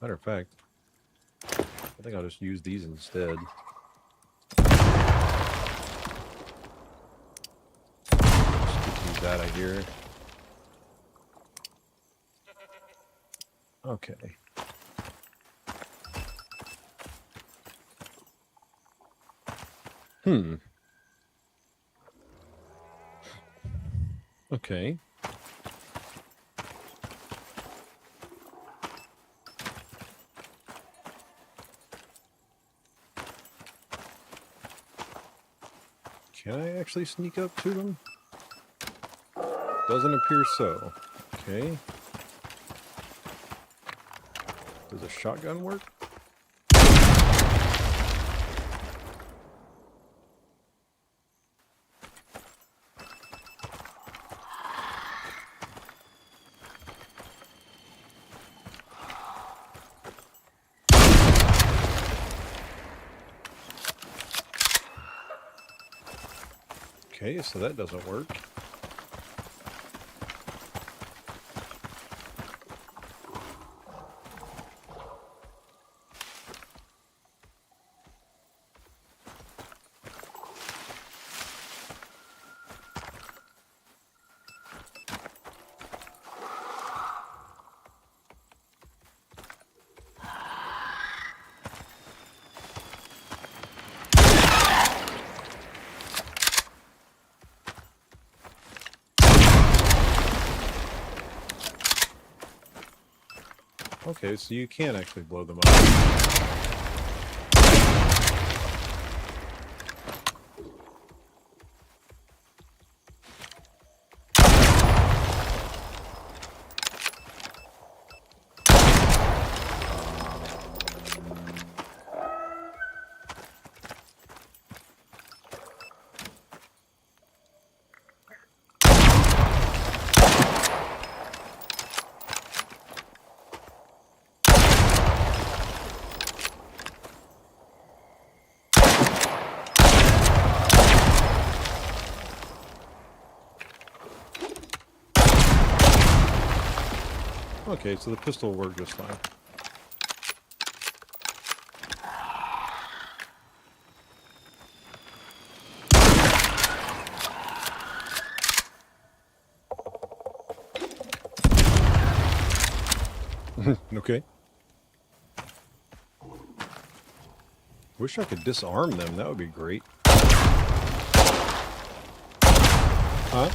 Matter of fact, I think I'll just use these instead. Just get these out of here. Okay. Okay. Can I actually sneak up to them? Doesn't appear so. Okay. Does a shotgun work? Okay, so that doesn't work. Okay, so you can actually blow them up. Okay, so the pistol will work just fine. Okay. Wish I could disarm them. That would be great. Huh?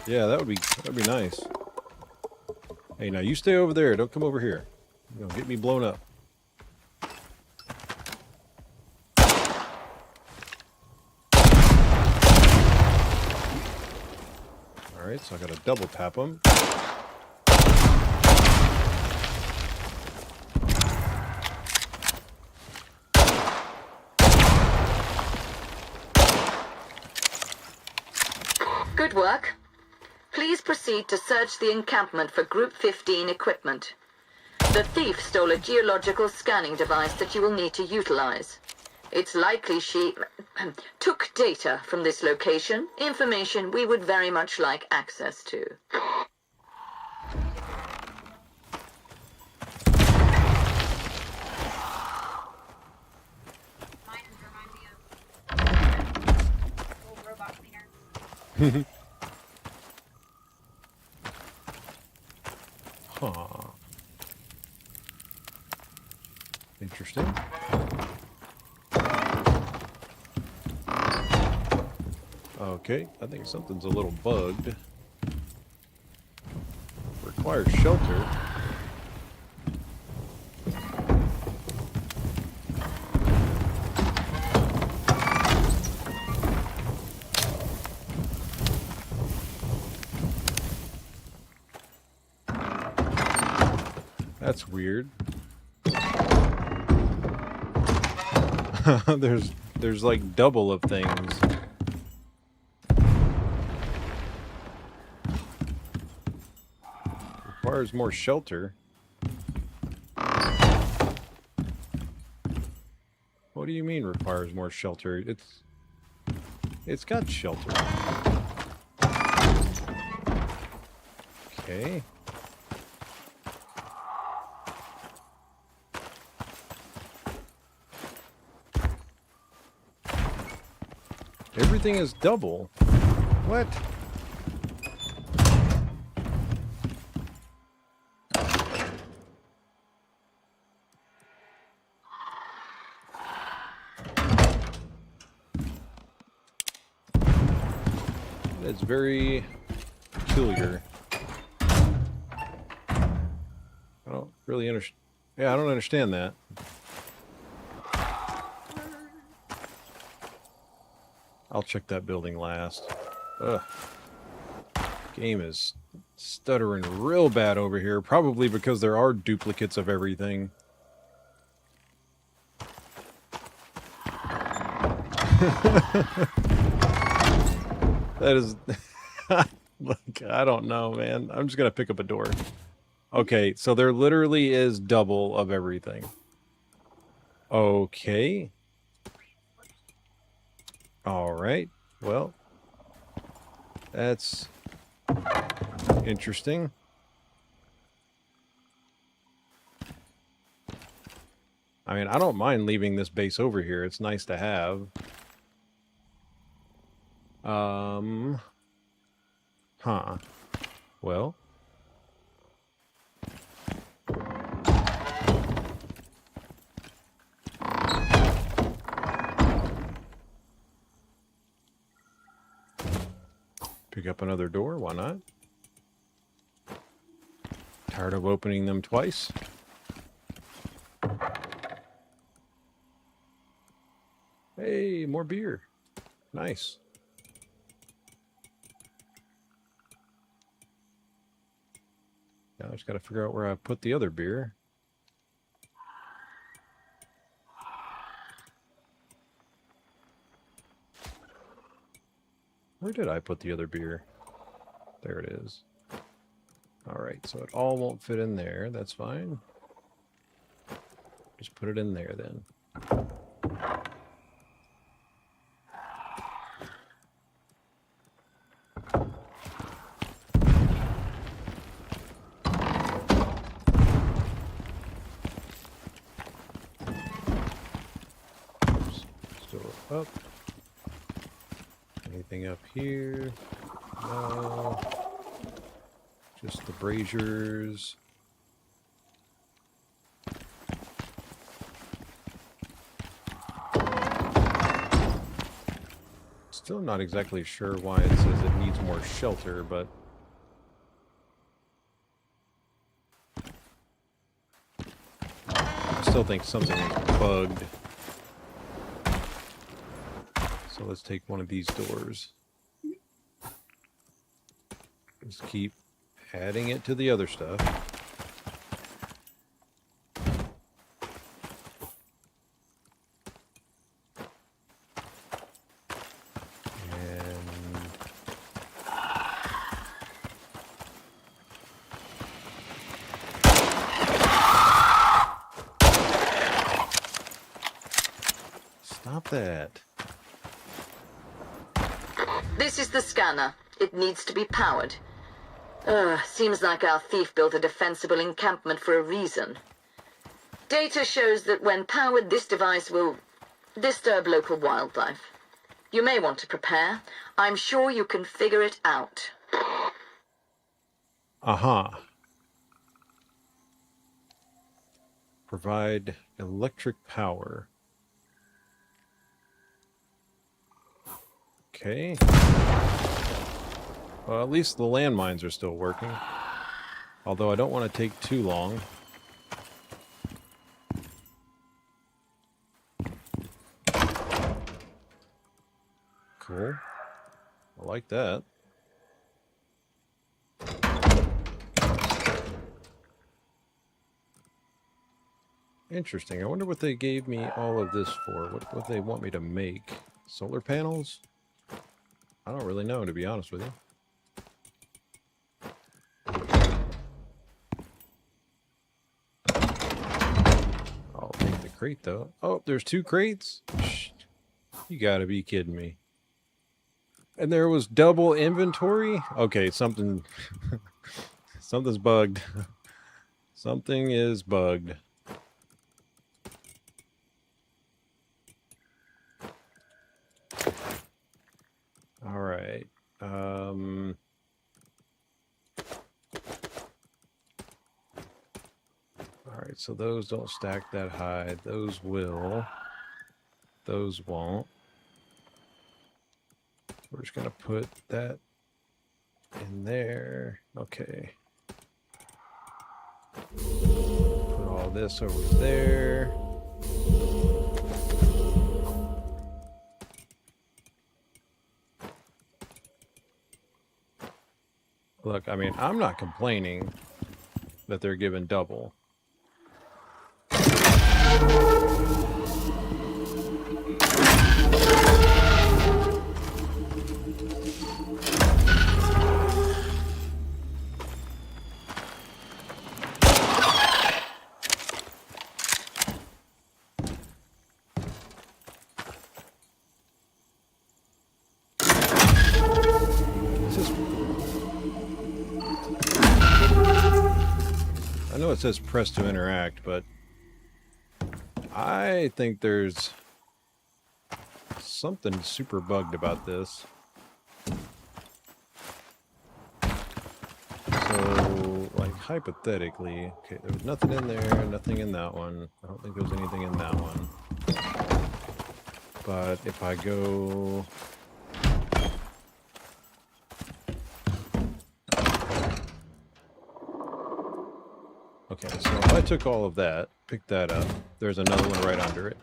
Yeah, that'd be nice. Hey, now you stay over there. Don't come over here. You're gonna get me blown up. Alright, so I gotta double tap them. Good work. Please proceed to search the encampment for Group 15 equipment. The thief stole a geological scanning device that you will need to utilize. It's likely she took data from this location, information we would very much like access to. Mine remind me of old robot cleaner. Huh. Interesting. Okay, I think something's a little bugged. Requires shelter. That's weird. there's like double of things. Requires more shelter. What do you mean requires more shelter? It's got shelter. Okay. Everything is double. What? It's very peculiar. I don't really understand. Yeah, I don't understand that. I'll check that building last. Ugh. Game is stuttering real bad over here, probably because there are duplicates of everything. That is... Look, I don't know, man. I'm just gonna pick up a door. Okay, so there literally is double of everything. Okay. Alright, well, that's interesting. I mean, I don't mind leaving this base over here. It's nice to have. Huh. Well. Pick up another door, why not? Tired of opening them twice? Hey, more beer. Nice. Now I just gotta figure out where I put the other beer. Where did I put the other beer? There it is. Alright, so it all won't fit in there. That's fine. Just put it in there then. up. Anything up here? No. Just the braziers. Still not exactly sure why it says it needs more shelter, but I still think something is bugged. So let's take one of these doors. Just keep adding it to the other stuff. Stop that. This is the scanner. It needs to be powered. Seems like our thief built a defensible encampment for a reason. Data shows that when powered, this device will disturb local wildlife. You may want to prepare. I'm sure you can figure it out. Aha. Provide electric power. Okay. Well, at least the landmines are still working. Although I don't want to take too long. Cool. I like that. Interesting. I wonder what they gave me all of this for. What they want me to make. Solar panels? I don't really know, to be honest with you. I'll take the crate, though. Oh, there's 2 crates? Shh. You gotta be kidding me. And there was double inventory? Okay, something... something's bugged. Something is bugged. All right. All right, so those don't stack that high. Those will. Those won't. We're just going to put that in there. Okay. Put all this over there. Look, I mean, I'm not complaining that they're given double. I know it says press to interact, but I think there's something super bugged about this. So, like, hypothetically, okay, there was nothing in there, nothing in that one. I don't think there was anything in that one. But if I go... Okay, so if I took all of that, picked that up, there's another one right under it.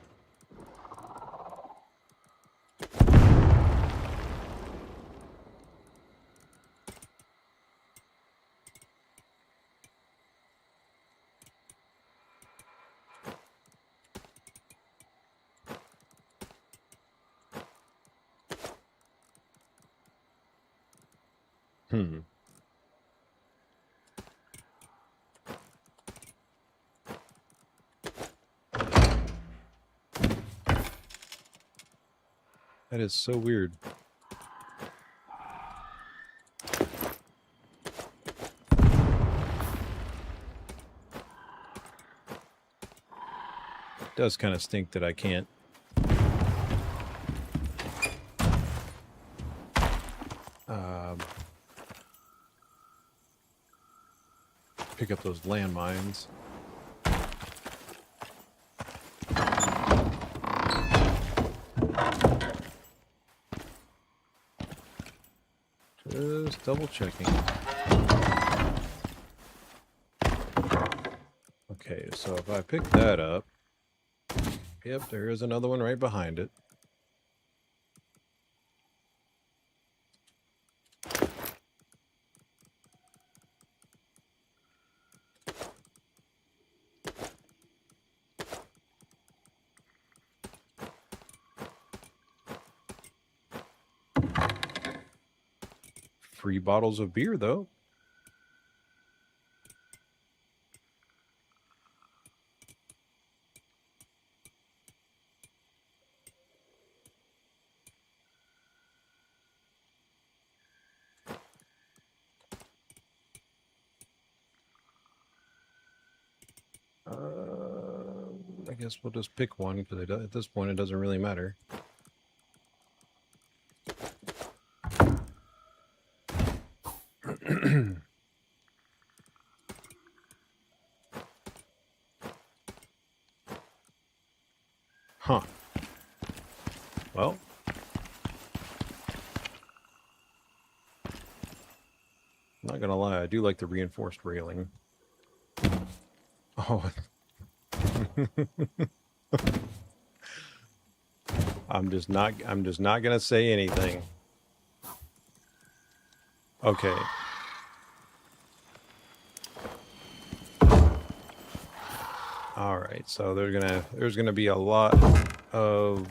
That is so weird. It does kind of stink that I can't pick up those landmines. Just double checking. Okay, so if I pick that up, yep, there is another one right behind it. Free bottles of beer, though. I guess we'll just pick one because at this point it doesn't really matter. Huh. Well. Not gonna lie, I do like the reinforced railing. Oh. I'm just not gonna say anything. Okay. All right, so there's gonna be a lot of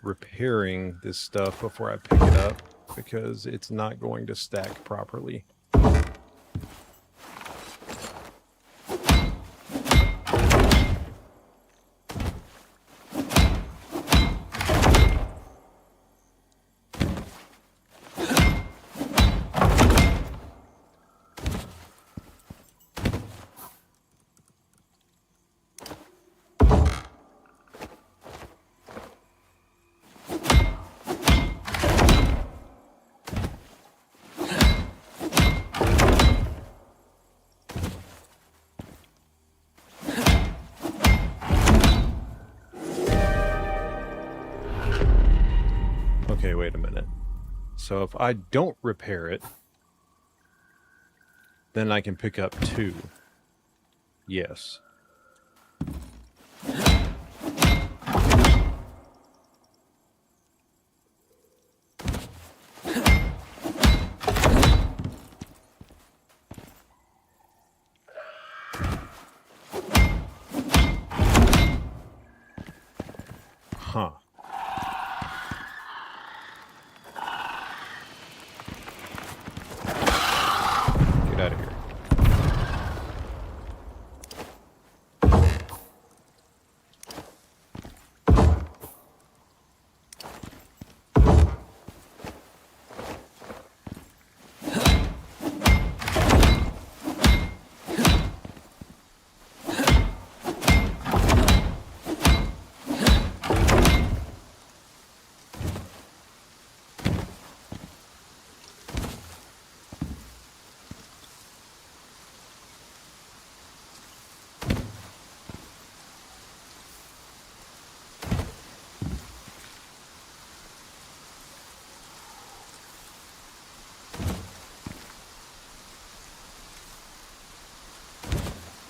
repairing this stuff before I pick it up because it's not going to stack properly. Okay, wait a minute. So if I don't repair it, then I can pick up 2. Yes. Huh. Get out of here.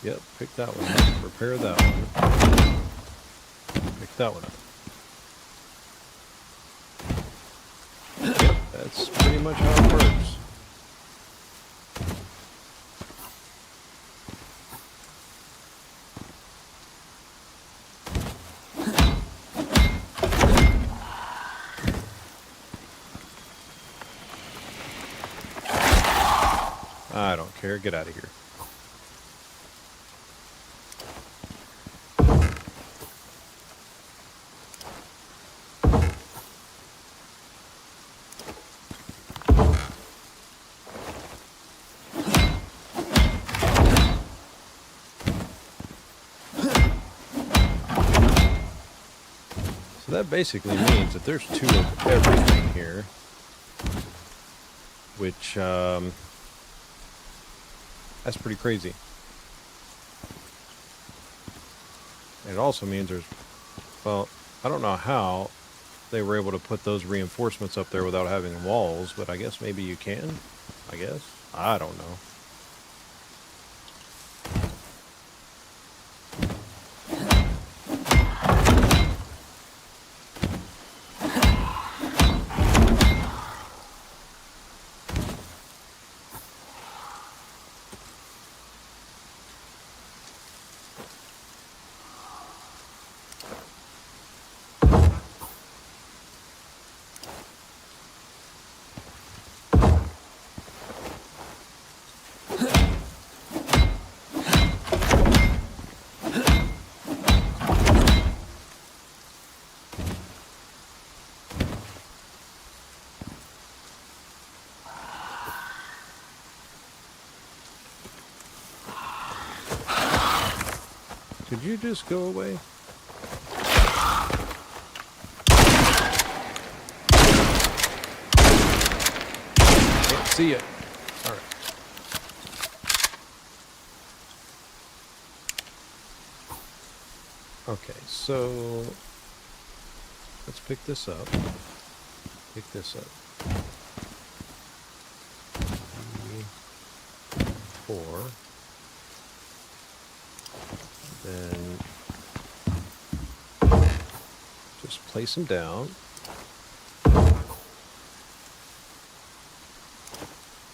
Yep, pick that one up. Repair that one. Pick that one up. Yep, that's pretty much how it works. I don't care. Get out of here. So that basically means that there's 2 of everything here, which, That's pretty crazy. And it also means there's, well, I don't know how they were able to put those reinforcements up there without having walls, but I guess maybe you can. I guess. I don't know. Could you just go away? Can't see it. All right. Okay, so let's pick this up. Pick this up. 3, 4. Then just place them down.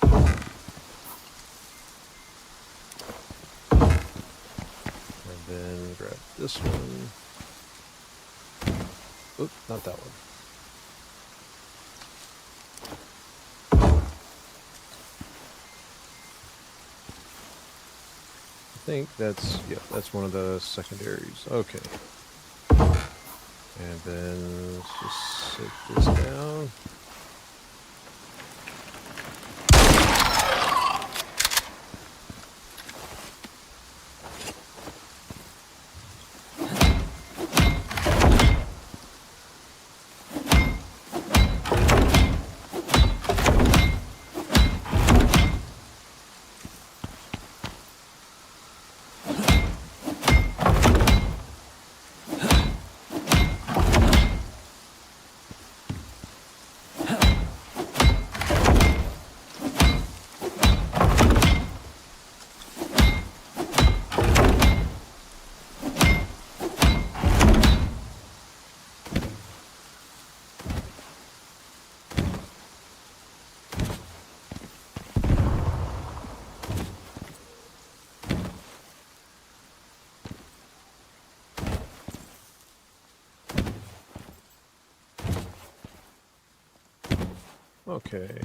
And then grab this one. Oop, not that one. I think that's, yeah, that's one of the secondaries. Okay. And then let's just sit this down. Okay.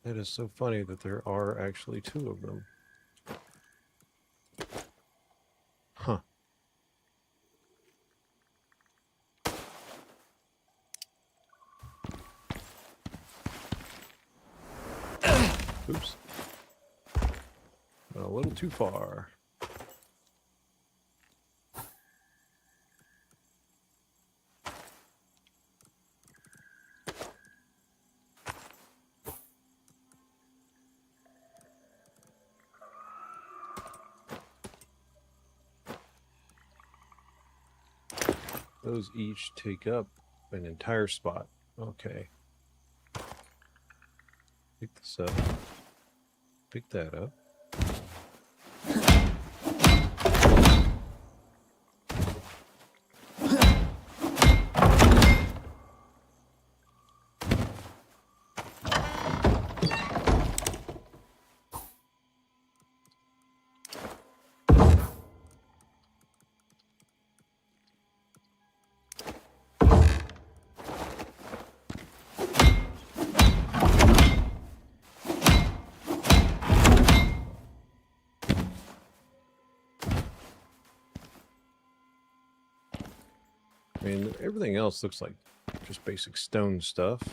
It is so funny that there are actually 2 of them. Huh. Oops. A little too far. Those each take up an entire spot. Okay. Pick this up. Pick that up. I mean, everything else looks like just basic stone stuff.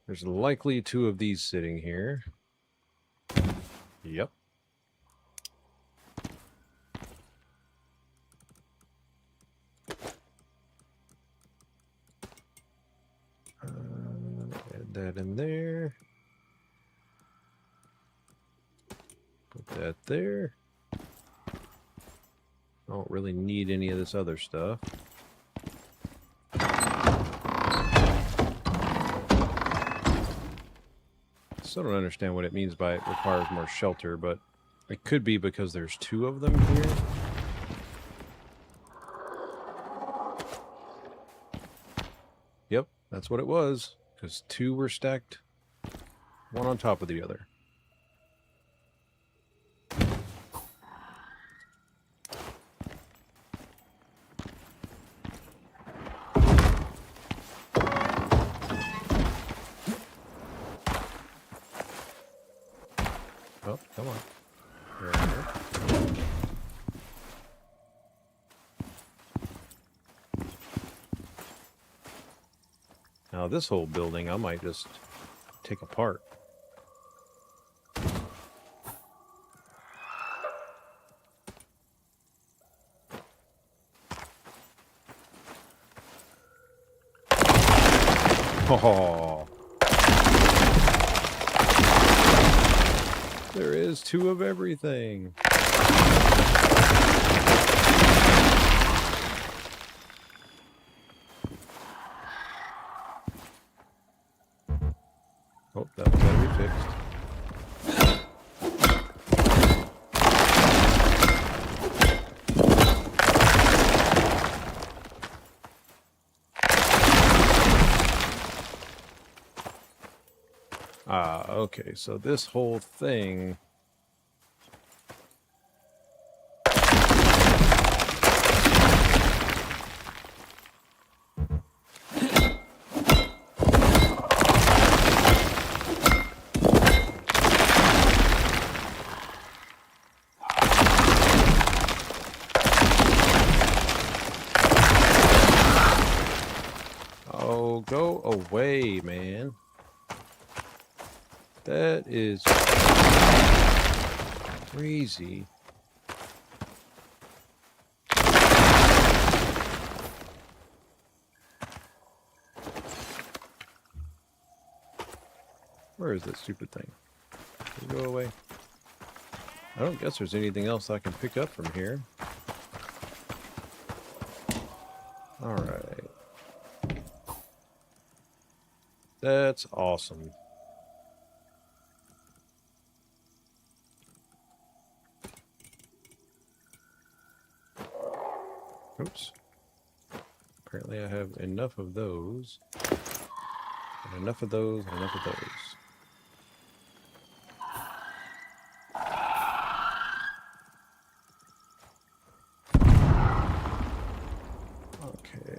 There's likely 2 of these sitting here. Yep. that in there. Put that there. I don't really need any of this other stuff. Still don't understand what it means by it requires more shelter, but it could be because there's 2 of them here. Yep, that's what it was, because 2 were stacked, one on top of the other. Oh, come on. There we go. Now this whole building I might just take apart. Oh. There is 2 of everything. Oh, that one gotta be fixed. Ah, okay, so this whole thing... Oh, go away, man. That is crazy. Where is that stupid thing? Can you go away? I don't guess there's anything else I can pick up from here. Alright. That's awesome. Oops. Apparently I have enough of those. And enough of those, and enough of those. Okay.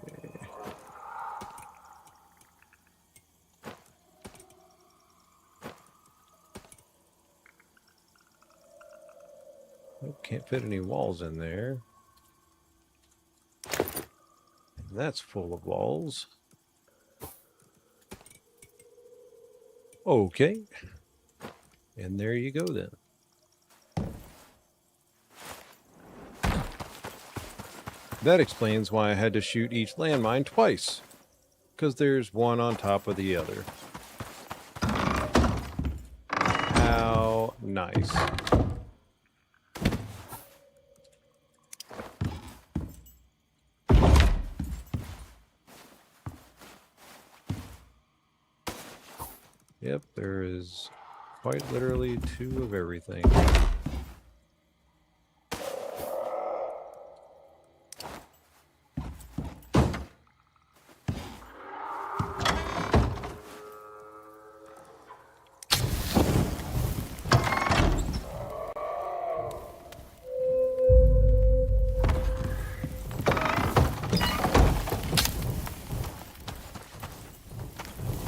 Nope, can't fit any walls in there. And that's full of walls. Okay. And there you go then. That explains why I had to shoot each landmine twice. Because there's one on top of the other. How nice. Yep, there is quite literally 2 of everything.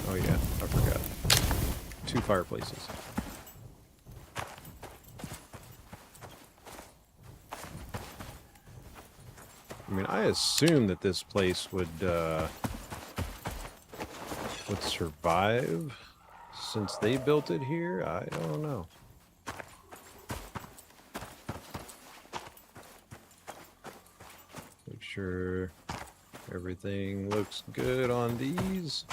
Oh yeah, I forgot. 2 fireplaces. I mean, I assume that this place would survive since they built it here. I don't know. Make sure everything looks good on these.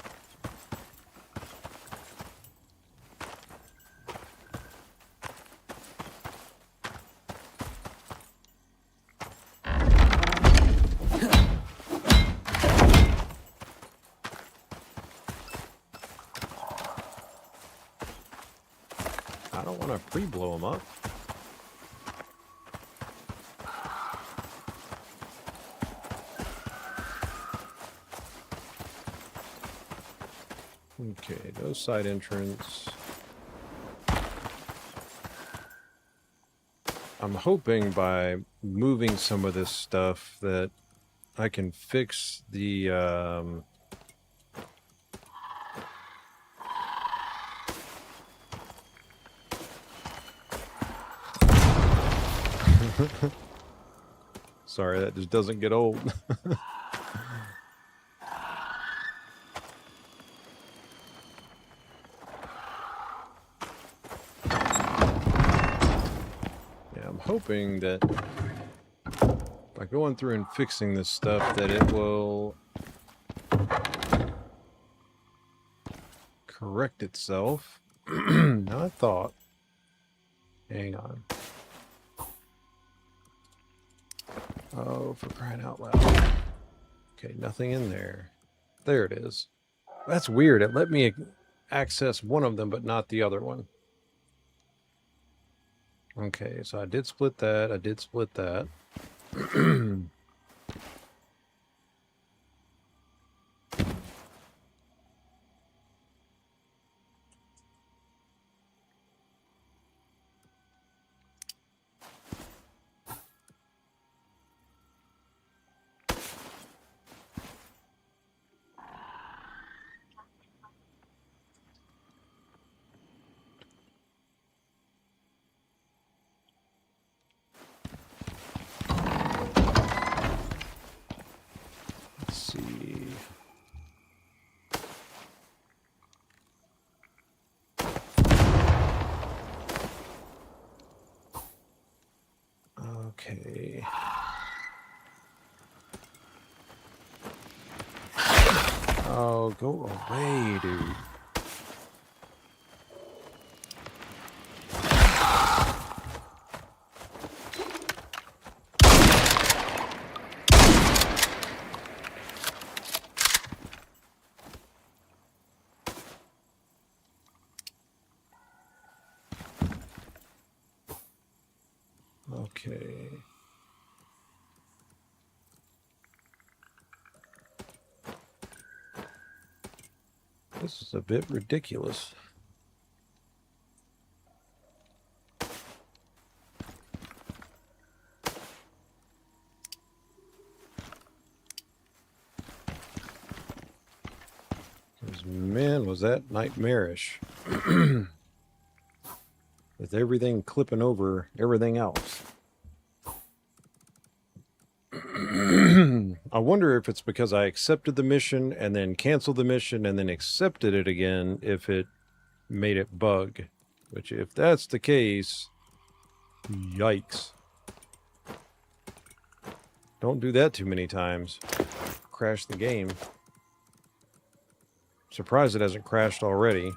pre-blow them up. Okay, no side entrance. I'm hoping by moving some of this stuff that I can fix the sorry, that just doesn't get old. I'm hoping that by going through and fixing this stuff that it will correct itself. Now I thought, hang on. Oh, for crying out loud. Okay, nothing in there. There it is. That's weird. It let me access one of them, but not the other one. Okay, so I did split that. I did split that. Let's see. Okay. Oh, go away, dude. Okay. This is a bit ridiculous. Because, man, was that nightmarish. With everything clipping over everything else. I wonder if it's because I accepted the mission and then canceled the mission and then accepted it again, if it made it bug. Which, if that's the case, yikes. Don't do that too many times. Crash the game. Surprised it hasn't crashed already.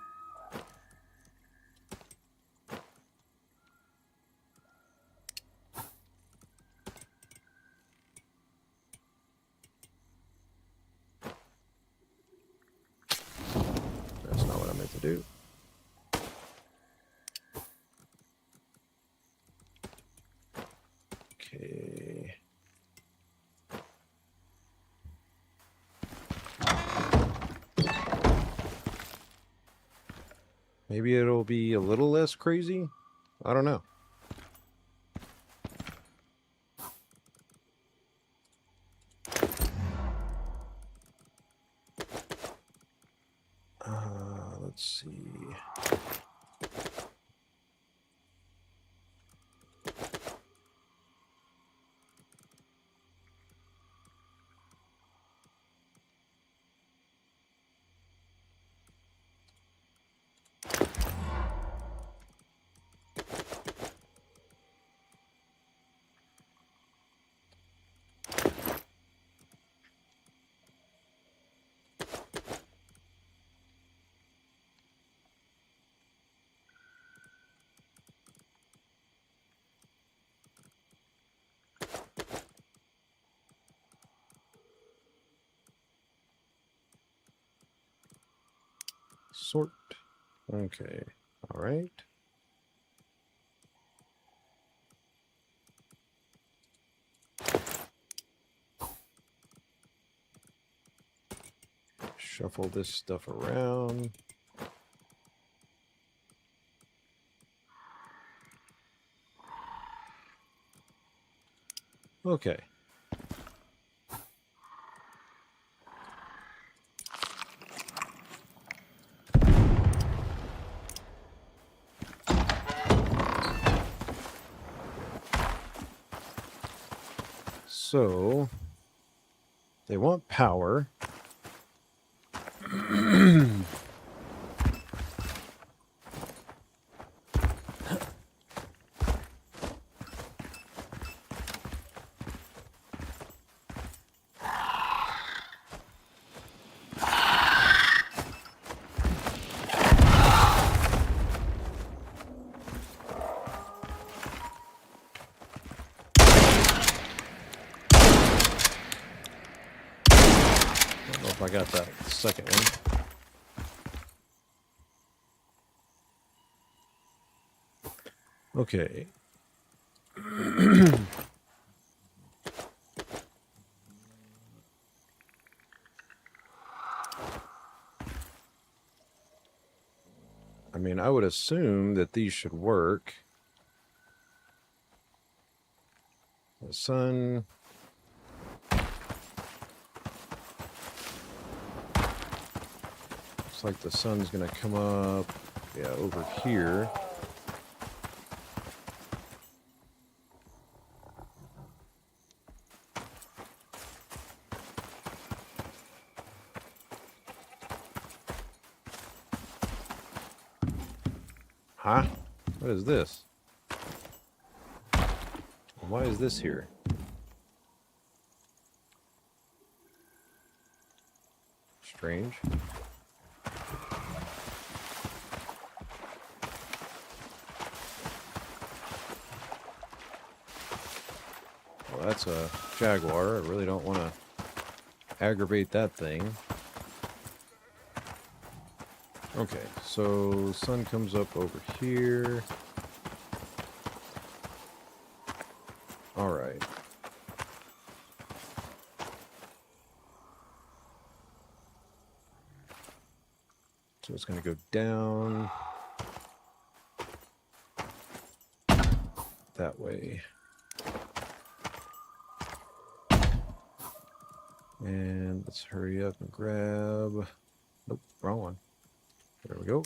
That's not what I meant to do. Okay. Maybe it'll be a little less crazy? I don't know. Let's see. Sort. Okay. All right. Shuffle this stuff around. Okay. So, they want power. I don't know if I got that second one. Okay. I mean, I would assume that these should work. The sun. Looks like the sun's gonna come up, yeah, over here. Huh? What is this? Why is this here? Strange. Well, that's a jaguar. I really don't want to aggravate that thing. Okay, so sun comes up over here. All right. So it's going to go down that way. And let's hurry up and grab... Nope, wrong one. There we go.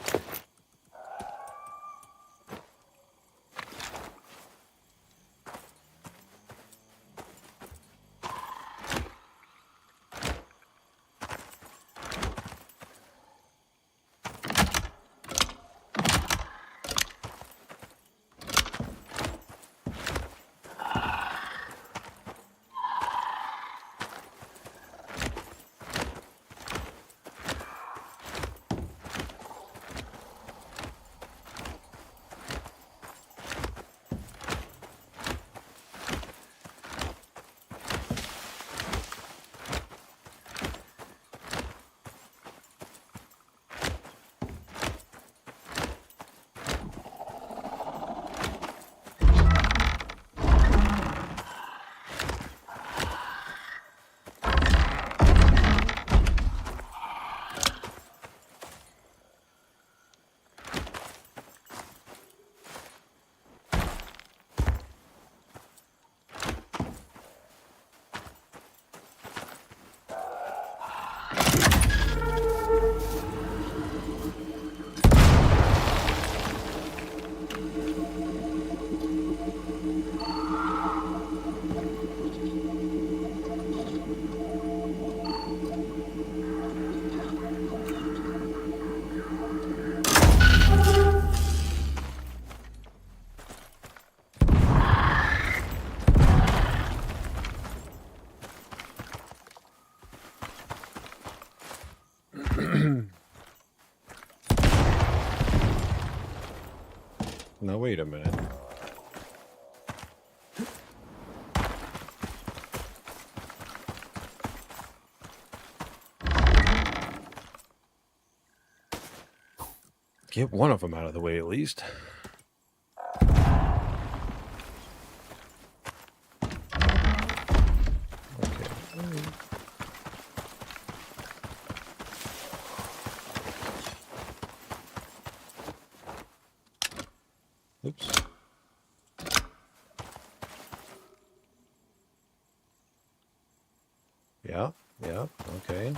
Now wait a minute. Get one of them out of the way at least. Okay. Yeah, yeah, okay.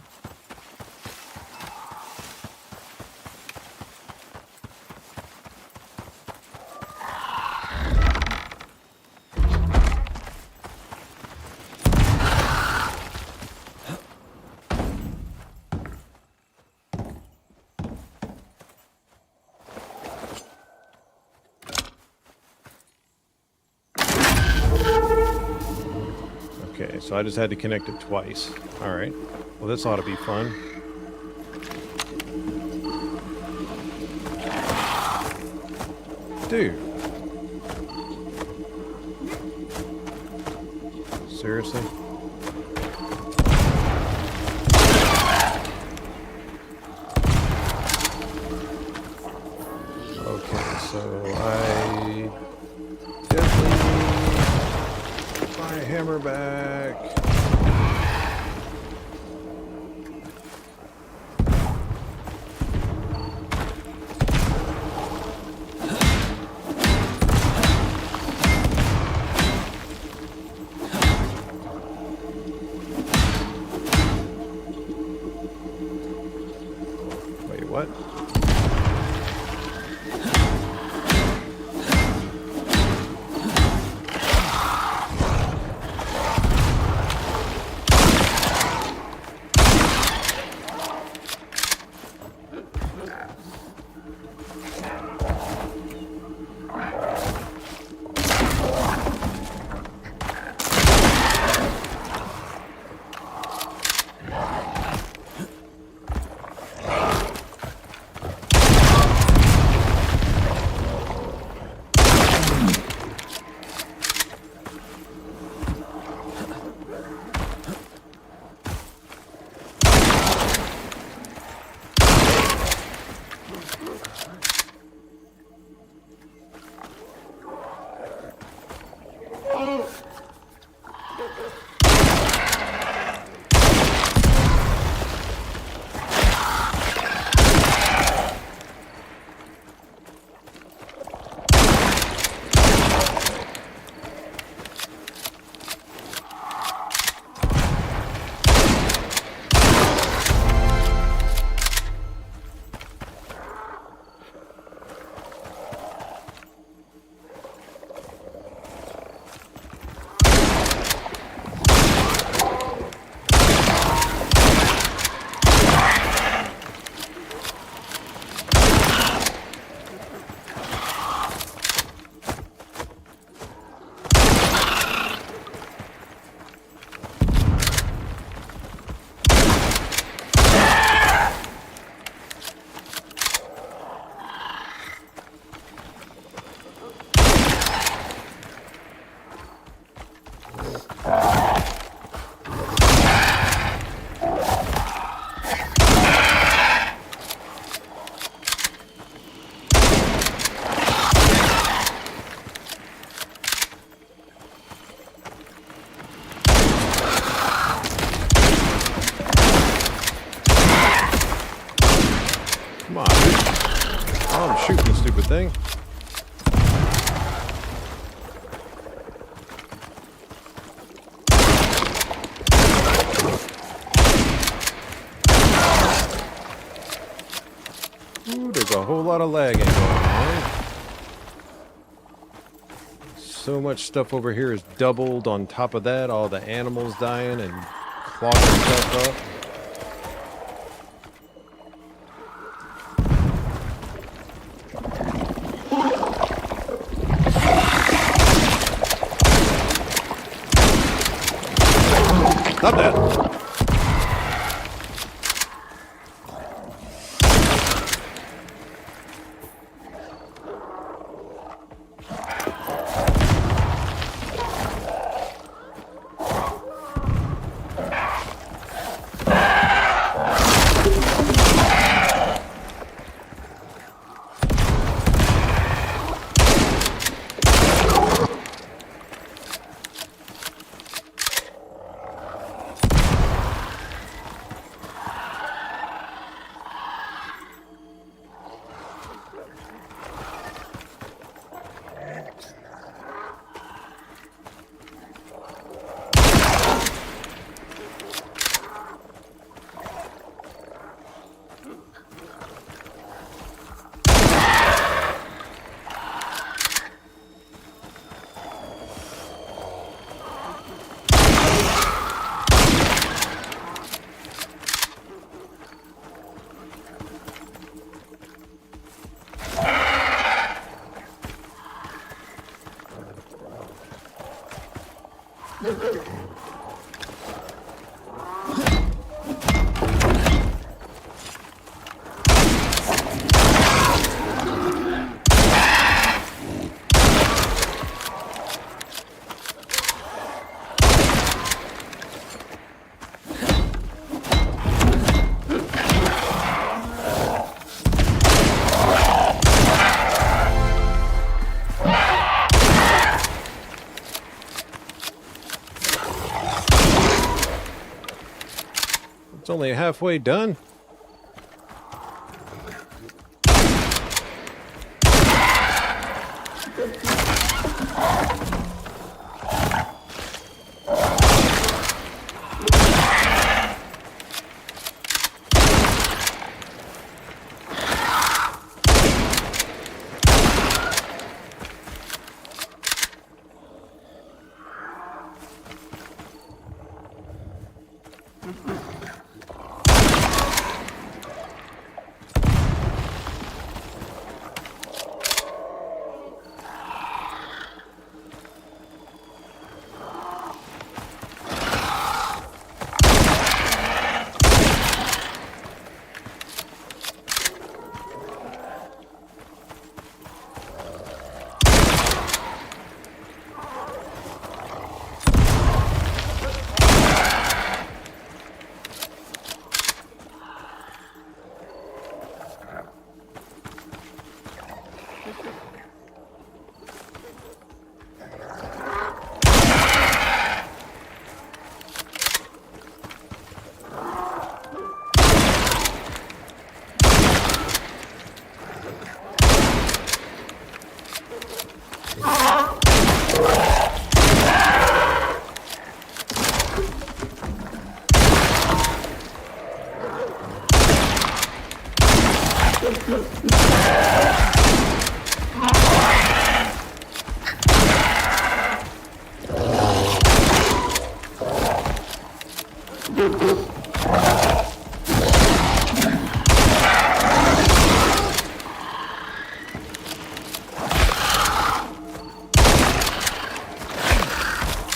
Okay, so I just had to connect it twice. Alright. Well, this ought to be fun. Dude. Seriously? Okay, so I definitely need my hammer back. Wait, what? Come on, dude. Oh, I'm shooting the stupid thing. Ooh, there's a whole lot of lagging going on. So much stuff over here is doubled. On top of that, all the animals dying and clogging stuff up. Not that. It's only halfway done.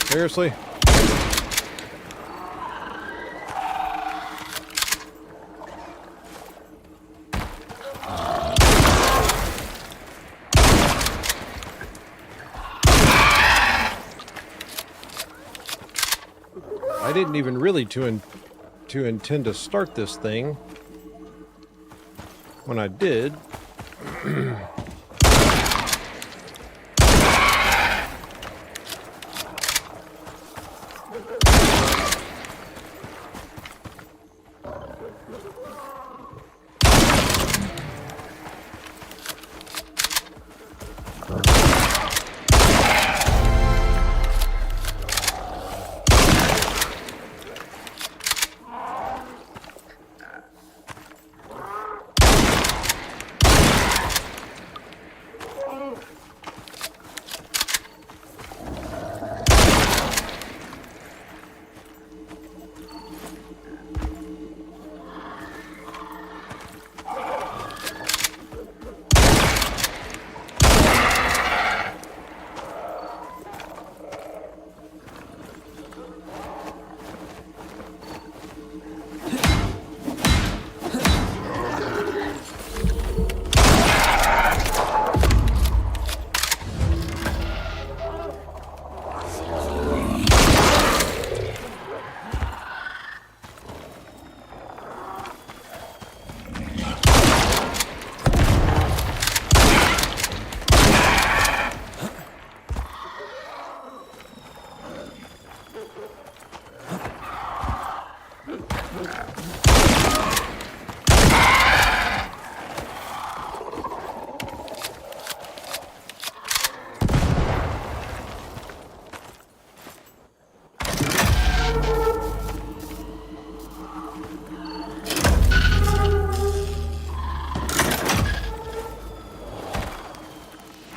Seriously? I didn't even really intend to start this thing. When I did,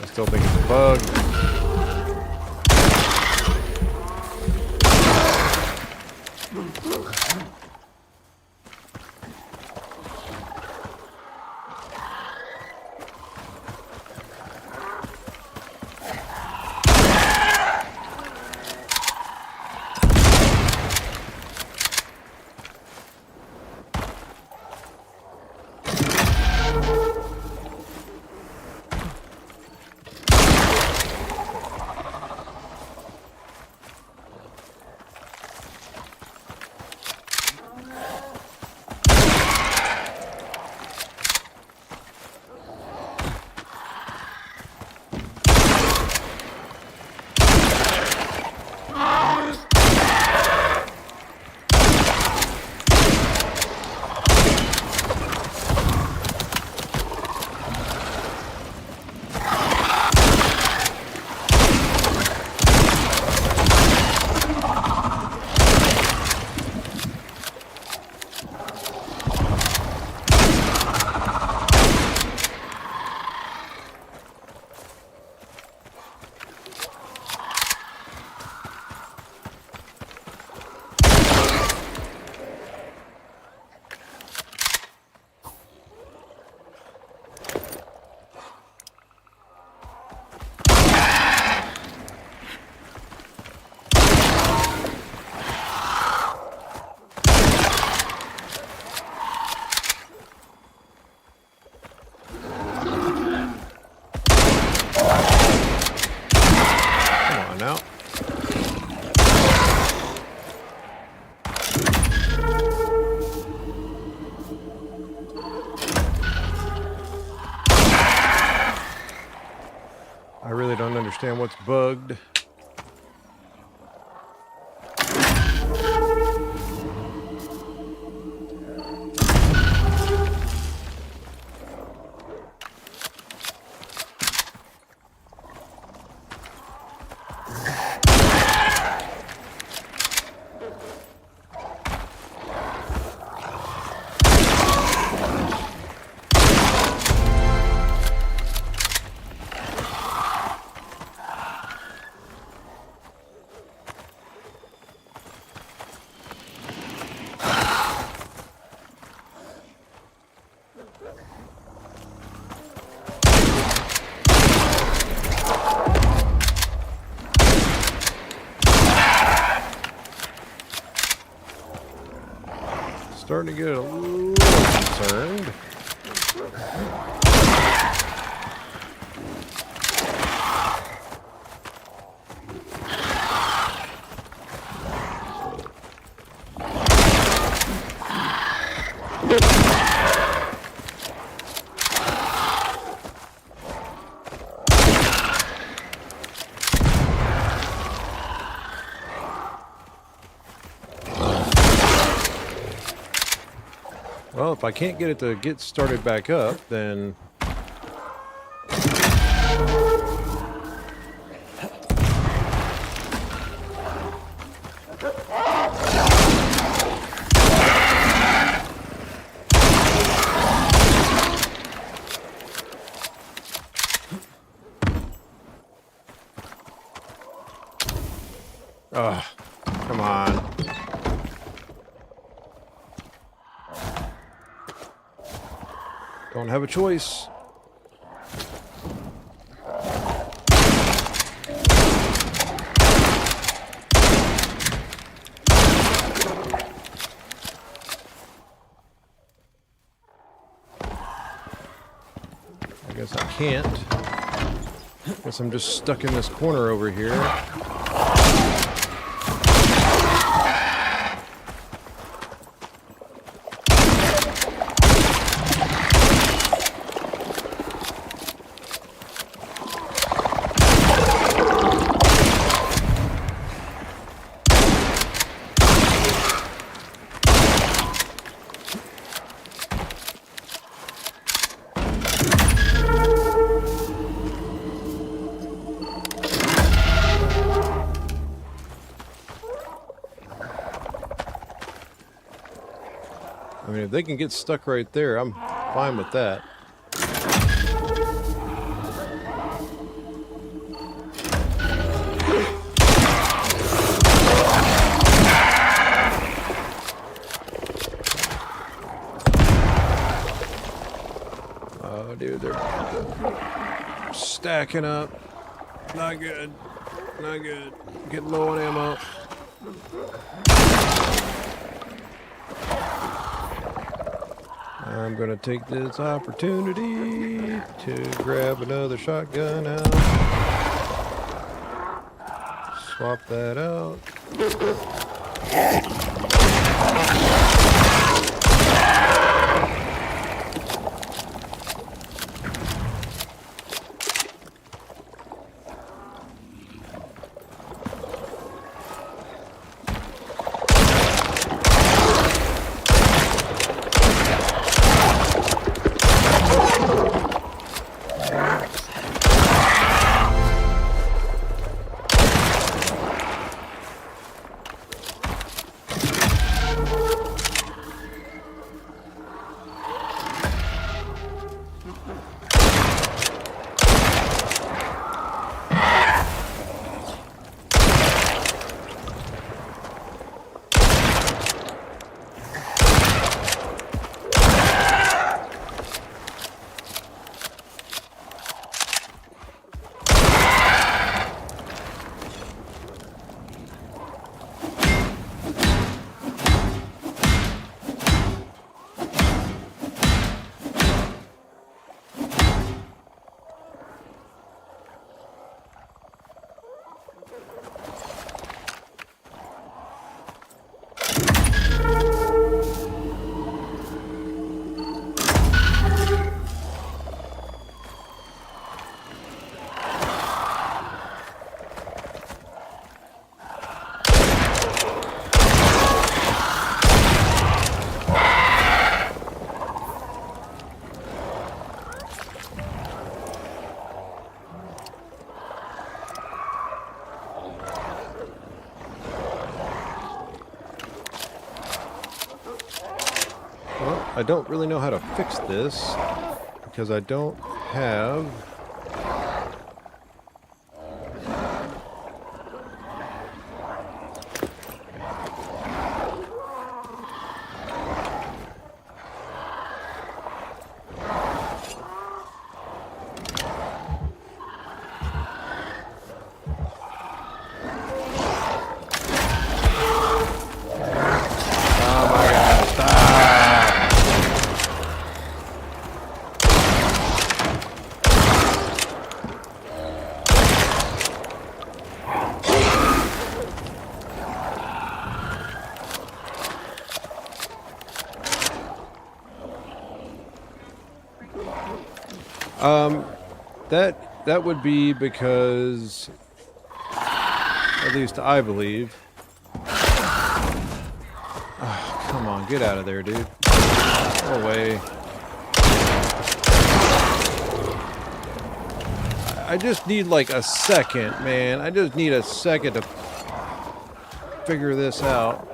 I still think it's a bug. understand what's bugged. Starting to get a little concerned. Well, if I can't get it to get started back up, then... Ugh, come on. Don't have a choice. I guess I can't. Guess I'm just stuck in this corner over here. I mean, if they can get stuck right there, I'm fine with that. Oh, dude, they're stacking up. Not good. Not good. Getting low on ammo. I'm gonna take this opportunity to grab another shotgun out. Swap that out. I don't really know how to fix this because I don't have... That would be because, at least I believe. Oh, come on, get out of there, dude. Go away. I just need like a second, man. I just need a second to figure this out.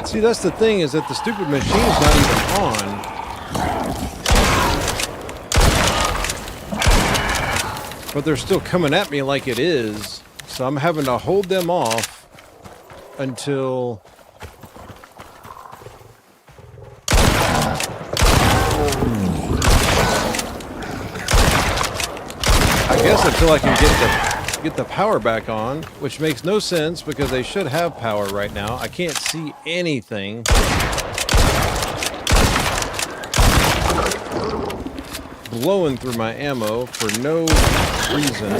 See, that's the thing, is that the stupid machine's not even on. But they're still coming at me like it is. So I'm having to hold them off until... I guess until I can get the power back on, which makes no sense because they should have power right now. I can't see anything. Blowing through my ammo for no reason.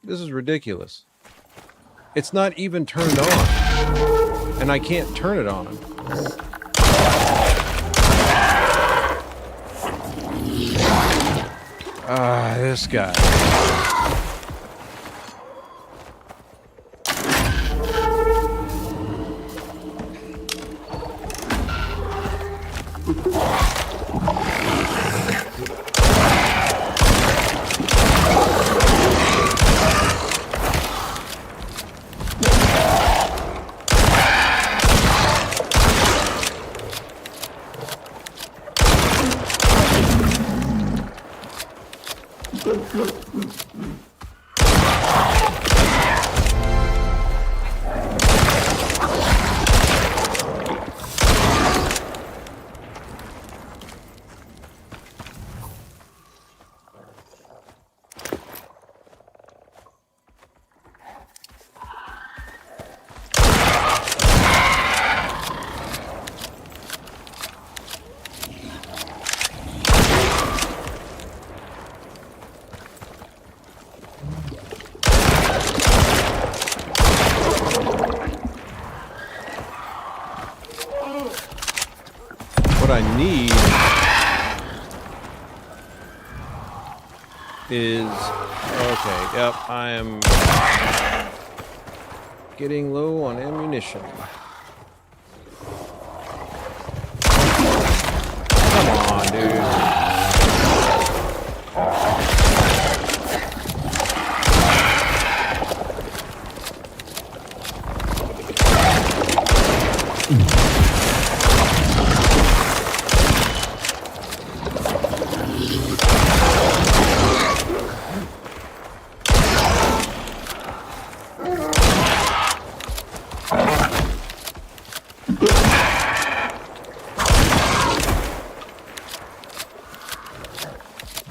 This is ridiculous. It's not even turned on. And I can't turn it on. Ah, this guy. I need is... Okay, yep, I am getting low on ammunition. Come on, dude.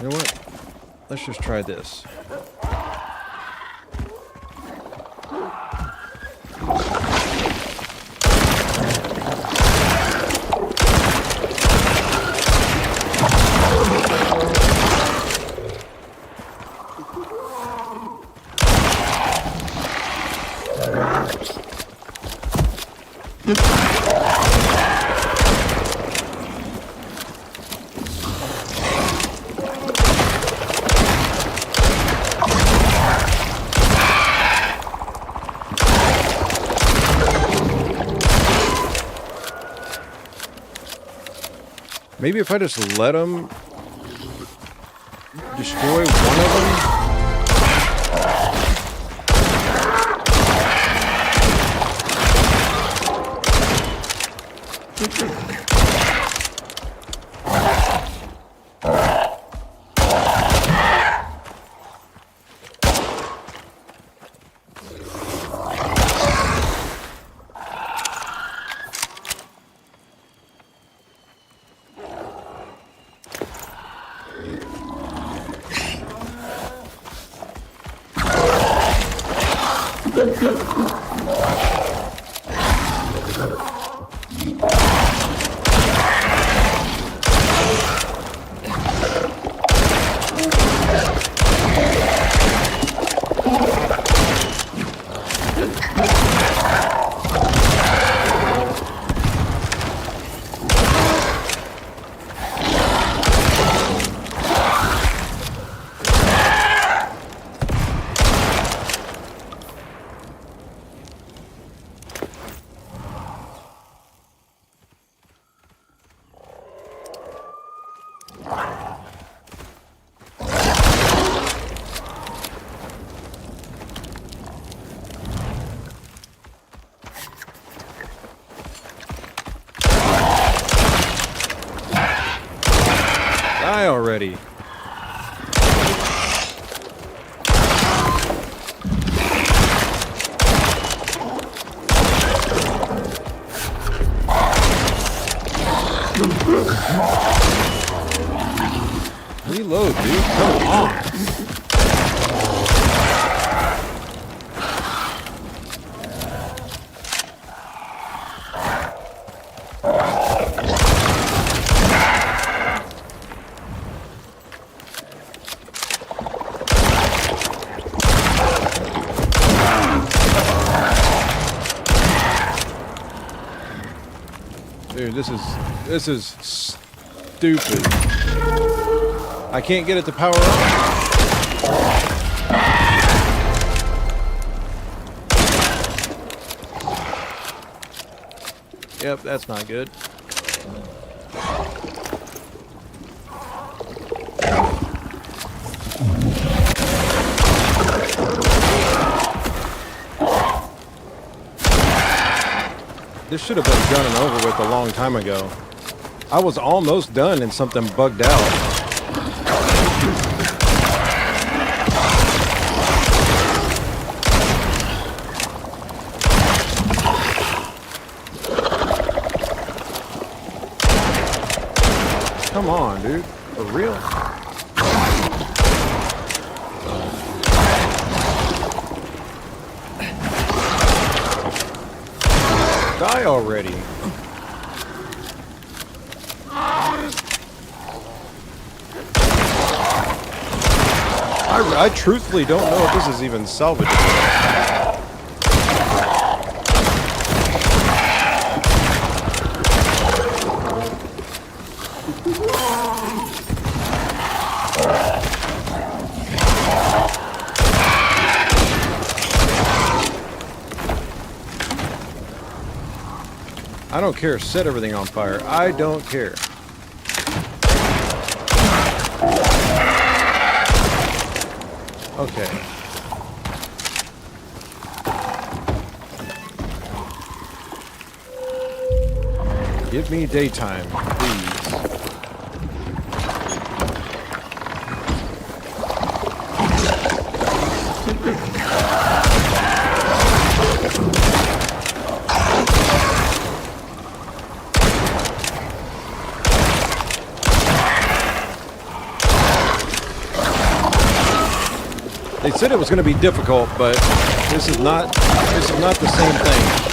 You know what? Let's just try this. Maybe if I just let them destroy one of them. Die already. Reload, dude. Come on. Dude, this is stupid. I can't get it to power up. Yep, that's not good. This should have been done and over with a long time ago. I was almost done and something bugged out. Come on, dude. For real? Die already. I truthfully don't know if this is even salvageable. I don't care. Set everything on fire. I don't care. Okay. Give me daytime, please. They said it was going to be difficult, but this is not the same thing.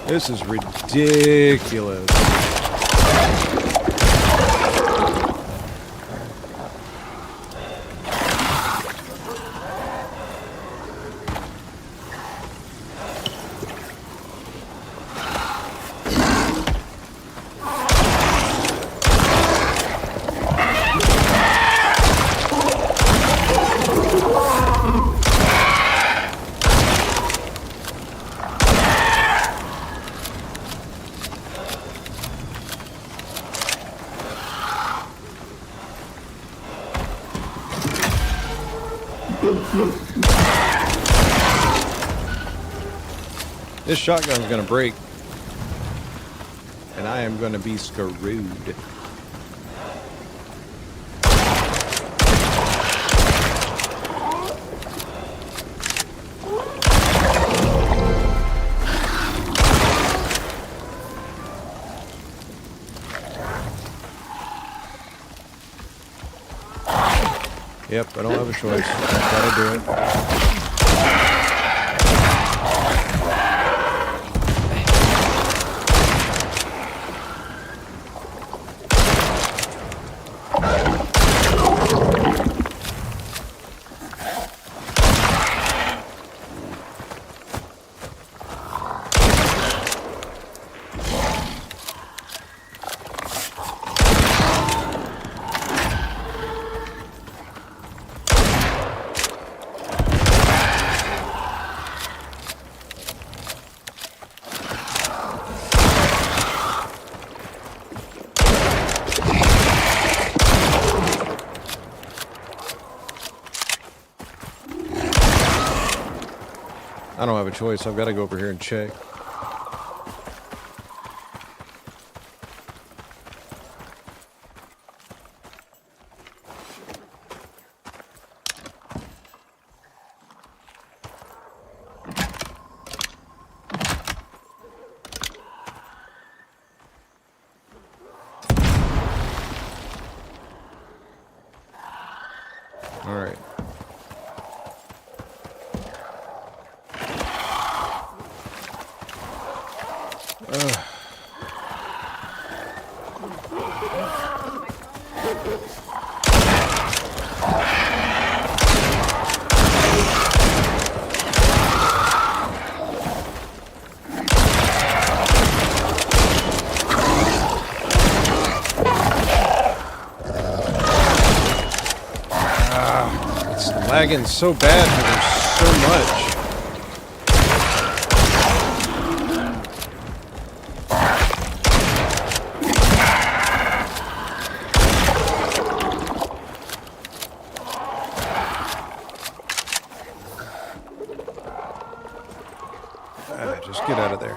This is ridiculous. This shotgun's gonna break, and I am gonna be screwed. Yep, I don't have a choice. Gotta do it. I don't have a choice. I've got to go over here and check. It's lagging so bad because there's so much. Just get out of there.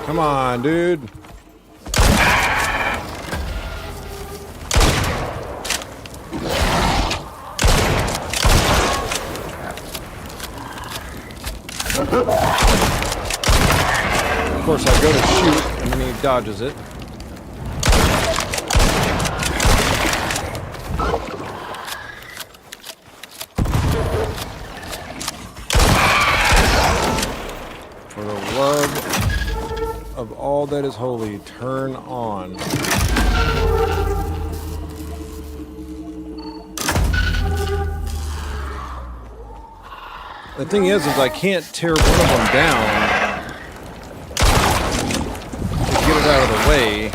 Come on, dude. Of course, I go to shoot, and then he dodges it. For the love of all that is holy, turn on. The thing is I can't tear one of them down to get it out of the way.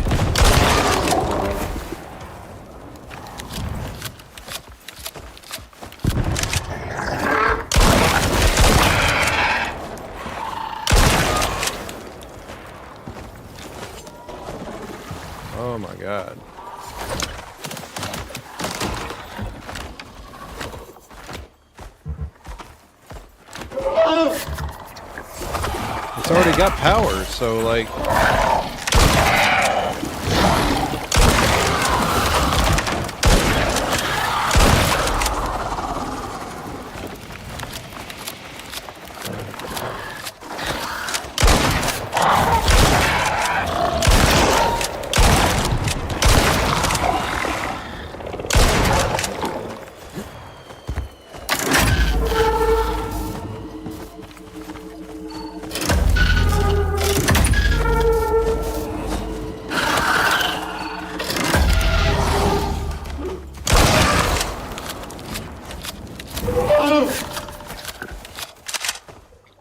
Oh my God. It's already got power, so like...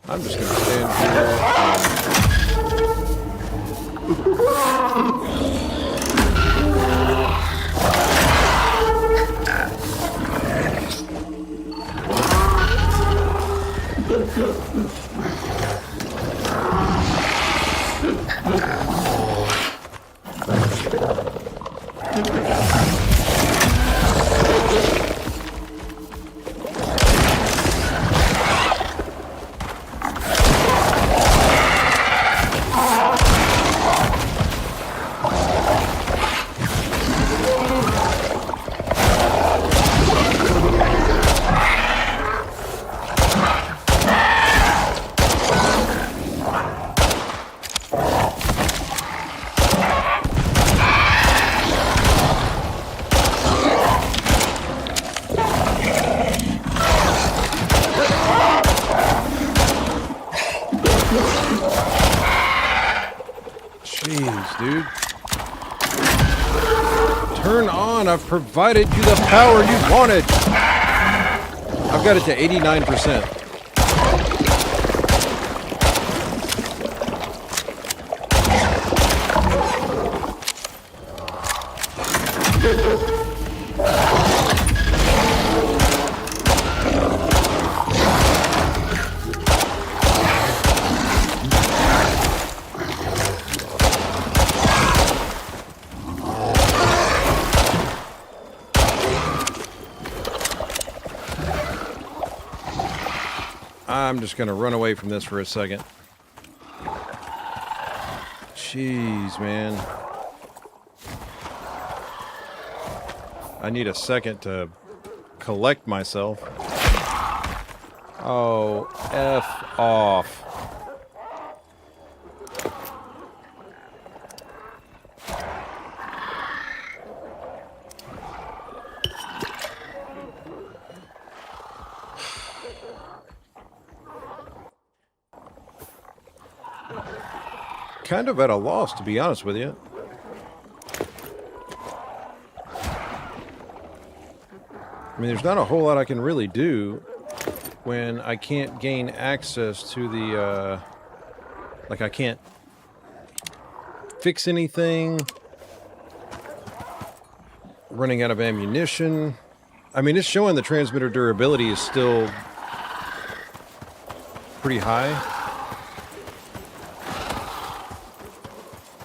I'm just gonna stand here Jeez, dude. Turn on. I've provided you the power you wanted. I've got it to 89%. I'm just going to run away from this for a second. Jeez, man. I need a second to collect myself. Oh, F off. kind of at a loss, to be honest with you. I mean, there's not a whole lot I can really do when I can't gain access to the, like I can't fix anything. Running out of ammunition. I mean, it's showing the transmitter durability is still pretty high.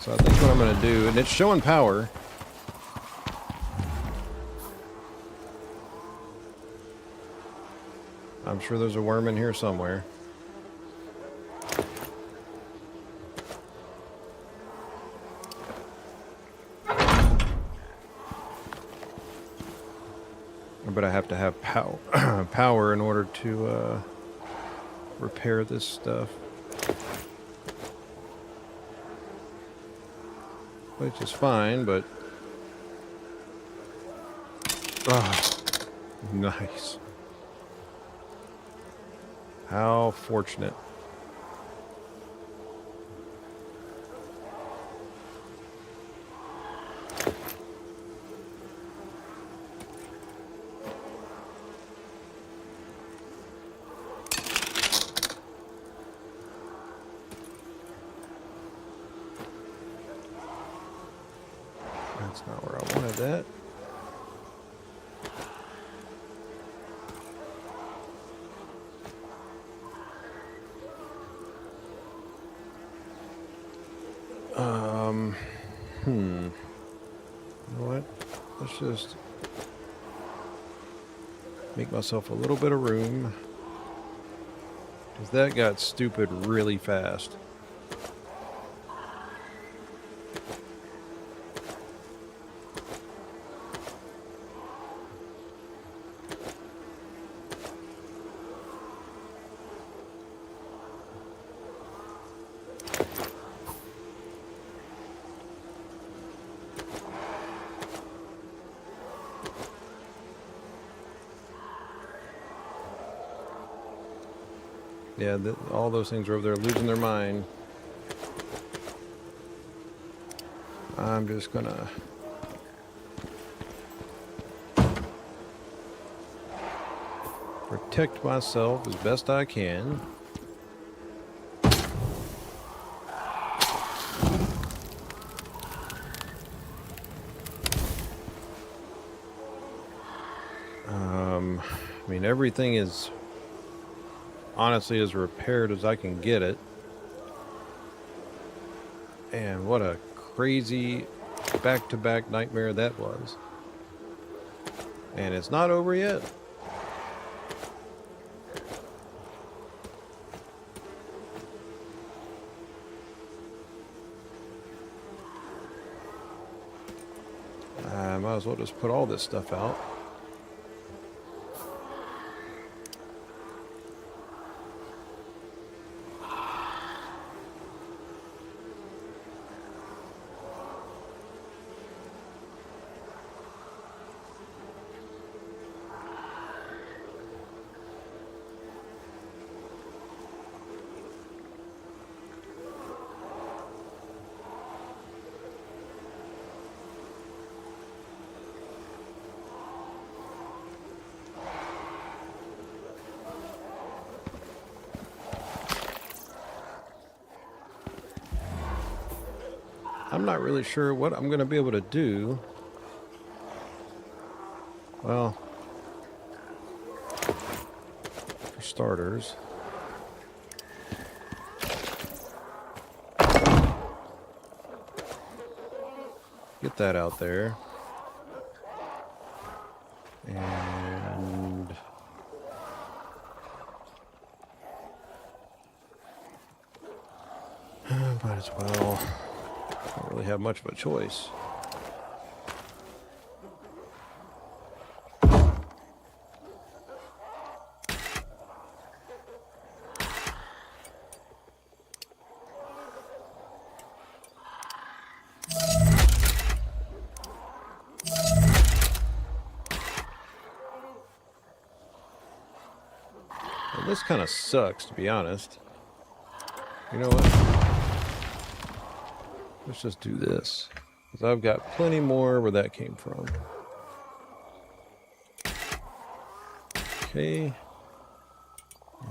So I think what I'm going to do, and it's showing power. I'm sure there's a worm in here somewhere. But I have to have power in order to repair this stuff. Which is fine, but... Oh, nice. How fortunate. That's not where I wanted that. You know what? Let's just make myself a little bit of room. Because that got stupid really fast. Yeah, all those things are over there losing their mind. I'm just gonna... protect myself as best I can. I mean, everything is... honestly as repaired as I can get it. And what a crazy back-to-back nightmare that was. And it's not over yet. I might as well just put all this stuff out. I'm not really sure what I'm going to be able to do. Well, for starters, get that out there. And might as well. Don't really have much of a choice. Well, this kind of sucks, to be honest. You know what? Let's just do this. Because I've got plenty more where that came from. Okay.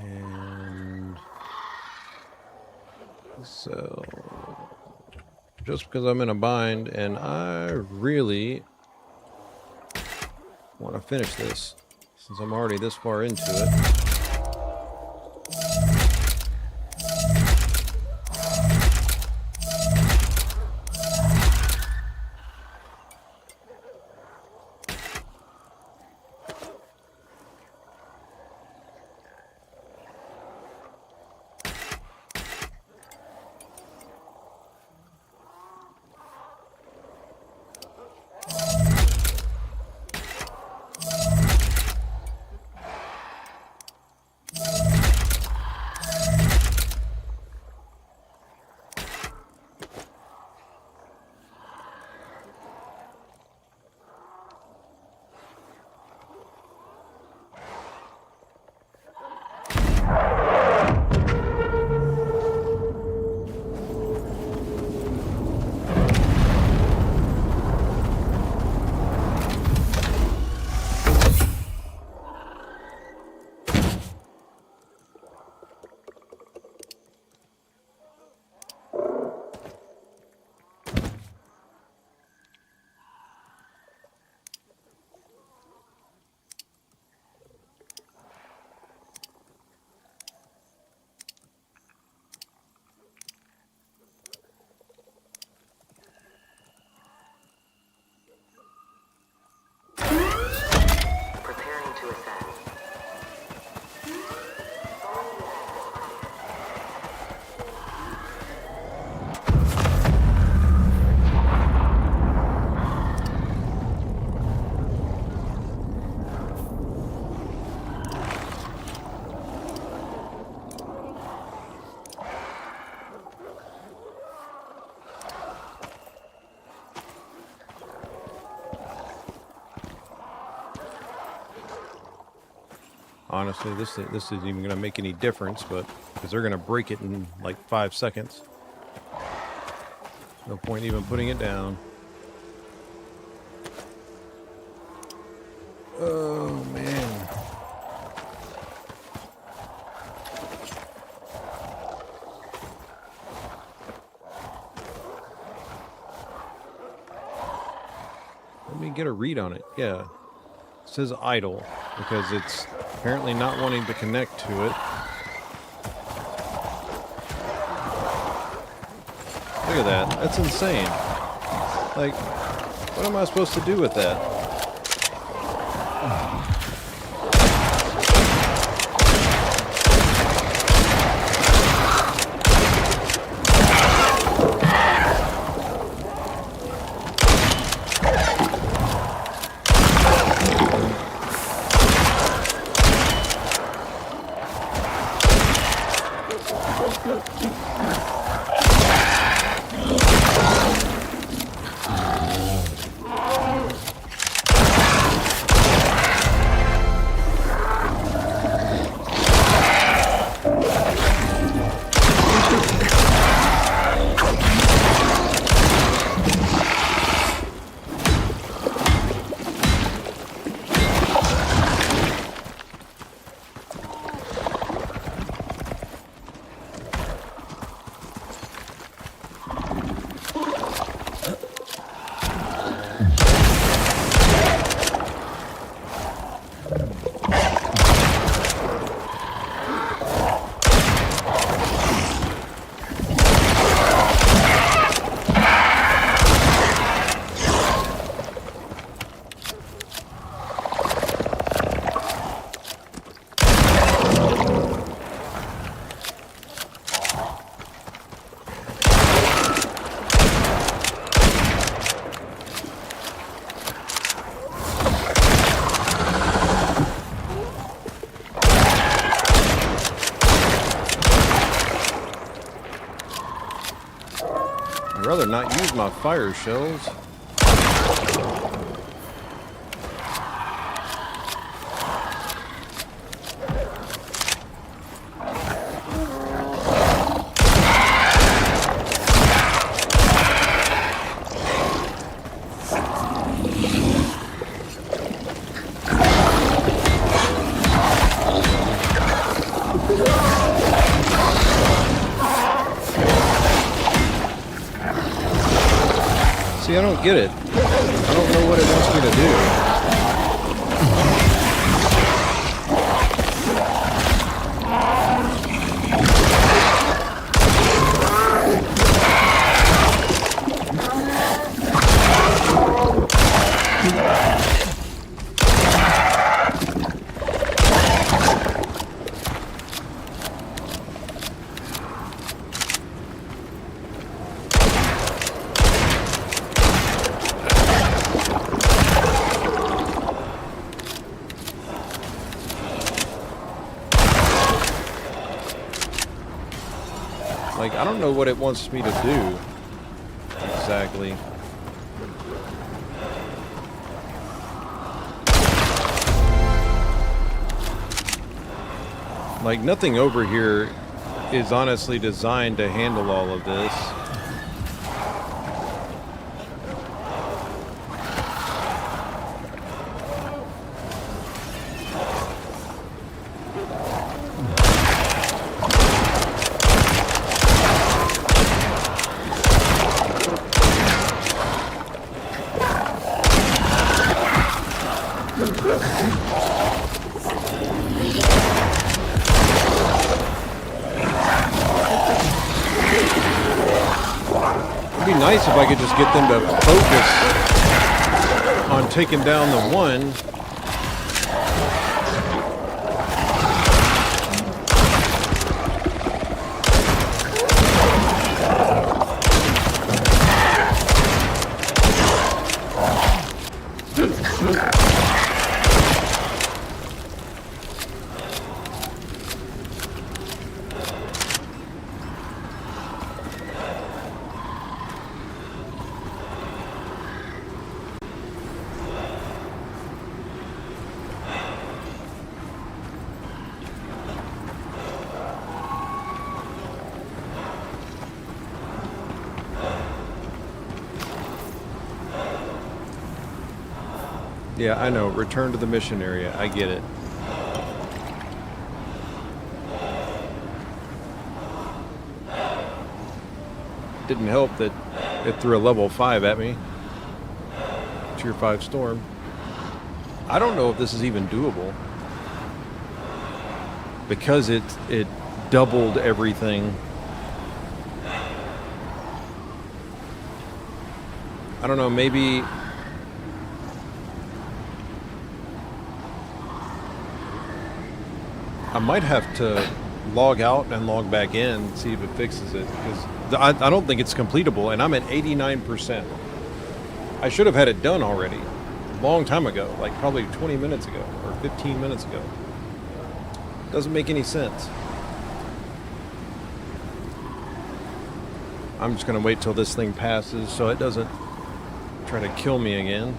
And so just because I'm in a bind and I really want to finish this since I'm already this far into it. Preparing to ascend. Honestly, this isn't even going to make any difference, but because they're going to break it in like 5 seconds. No point even putting it down. Oh, man. Let me get a read on it. Yeah. It says idle because it's apparently not wanting to connect to it. Look at that. That's insane. Like, what am I supposed to do with that? I'd rather not use my fire shells. See, I don't get it. I don't know what it wants me to do. Like, I don't know what it wants me to do exactly. Like, nothing over here is honestly designed to handle all of this. It'd be nice if I could just get them to focus on taking down the one. Yeah, I know. Return to the mission area. I get it. Didn't help that it threw a level 5 at me. Tier 5 storm. I don't know if this is even doable. Because it doubled everything. I don't know, maybe... I might have to log out and log back in and see if it fixes it, because I don't think it's completable, and I'm at 89%. I should have had it done already, a long time ago, like probably 20 minutes ago, or 15 minutes ago. Doesn't make any sense. I'm just going to wait till this thing passes so it doesn't try to kill me again.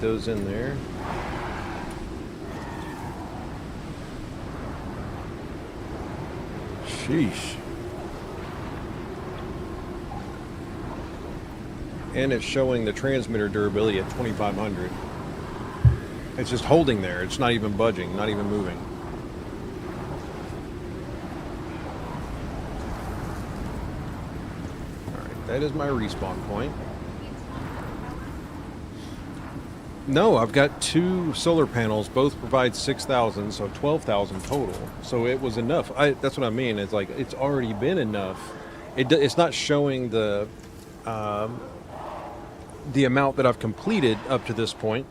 Those in there. Sheesh. And it's showing the transmitter durability at 2500. It's just holding there. It's not even budging, not even moving. Alright, that is my respawn point. No, I've got 2 solar panels. Both provide 6,000, so 12,000 total. So it was enough. That's what I mean. It's like it's already been enough. It's not showing the amount that I've completed up to this point.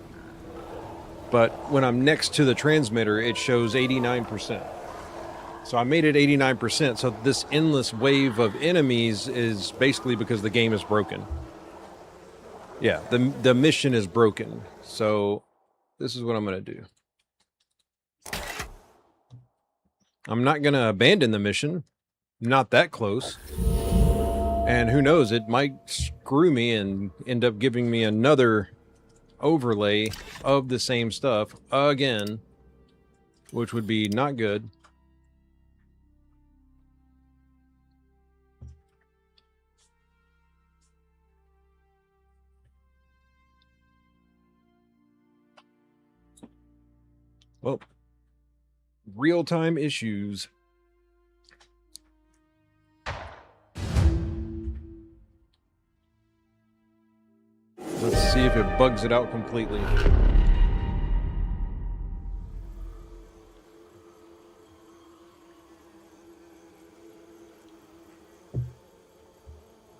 But when I'm next to the transmitter, it shows 89%. So I made it 89%. So this endless wave of enemies is basically because the game is broken. Yeah, the mission is broken. So this is what I'm going to do. I'm not going to abandon the mission. Not that close. And who knows, it might screw me and end up giving me another overlay of the same stuff again, which would be not good. Well, real-time issues. Let's see if it bugs it out completely.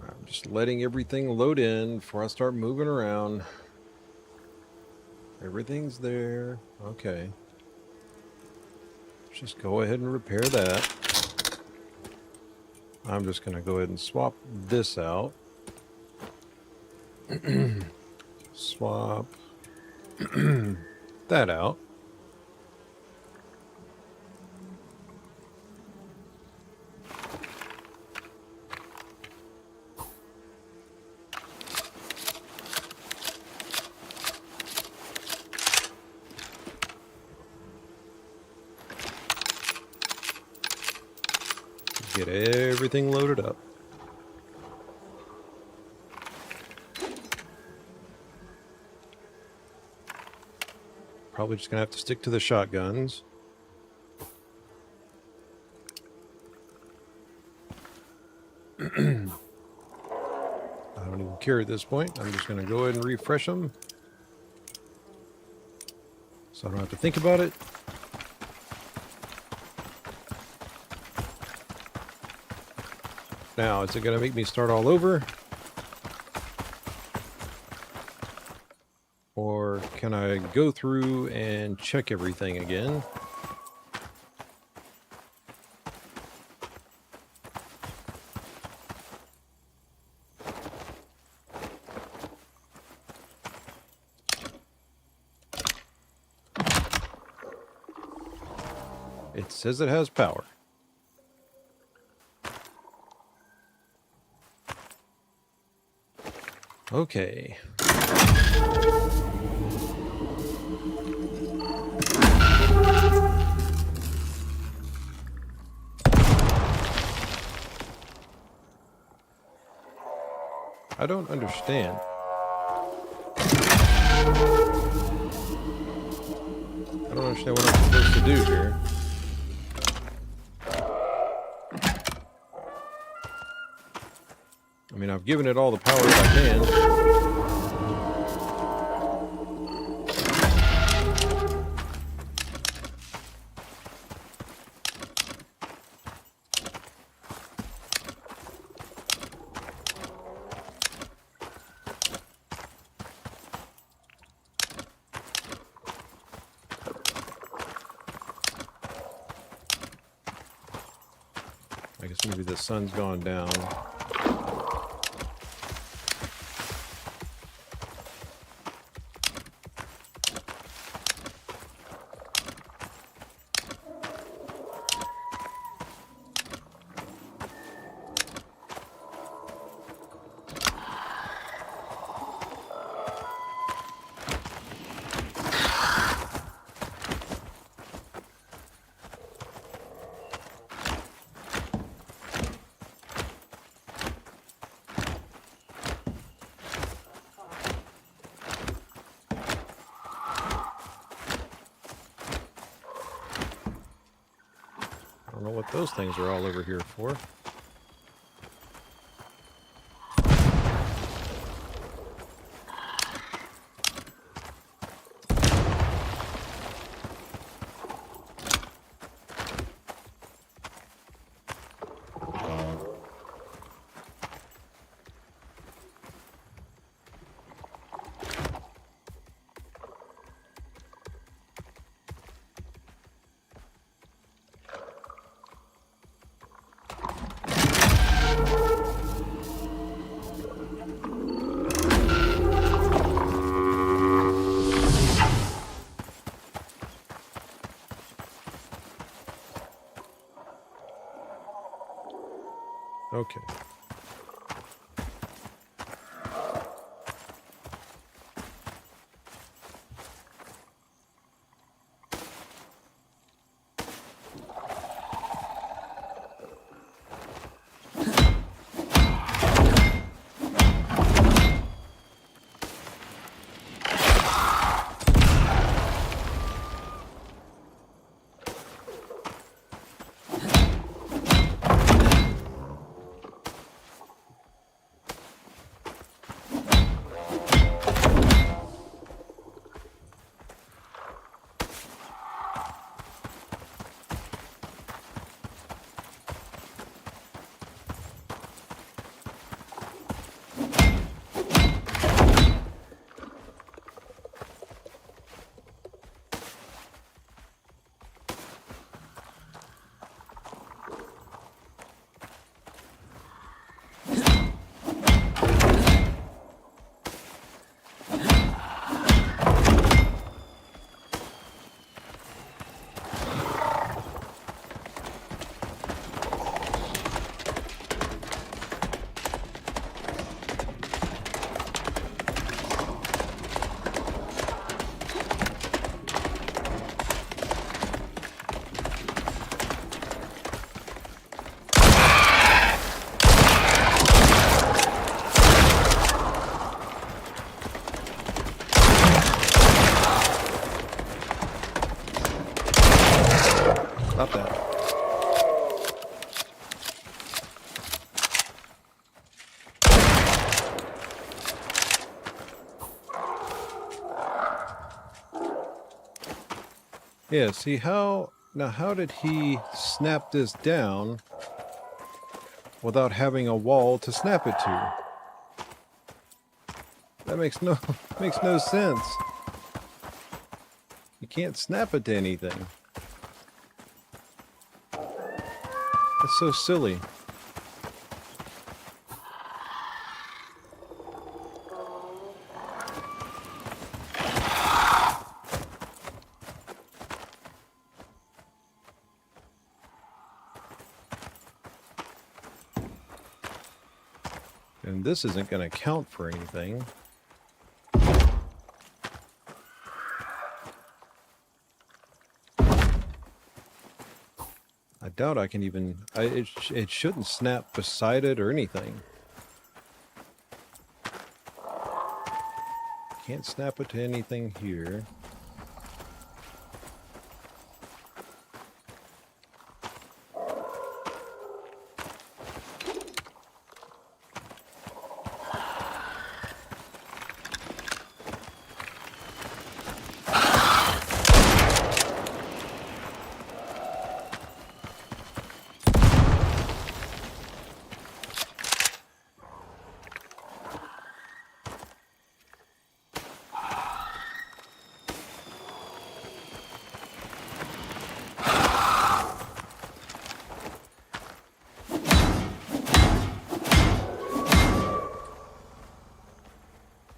I'm just letting everything load in before I start moving around. Everything's there. Okay. Just go ahead and repair that. I'm just going to go ahead and swap this out. Swap that out. Get everything loaded up. Probably just gonna have to stick to the shotguns. I don't even care at this point. I'm just gonna go ahead and refresh them, so I don't have to think about it. Now, is it going to make me start all over? Or can I go through and check everything again? It says it has power. Okay. I don't understand. I don't understand what I'm supposed to do here. I mean, I've given it all the power that I can. I guess maybe the sun's gone down. I don't know what those things are all over here for. Okay. Yeah, see how... Now, how did he snap this down without having a wall to snap it to? That makes no sense. You can't snap it to anything. That's so silly. And this isn't going to count for anything. I doubt I can even... it shouldn't snap beside it or anything. Can't snap it to anything here.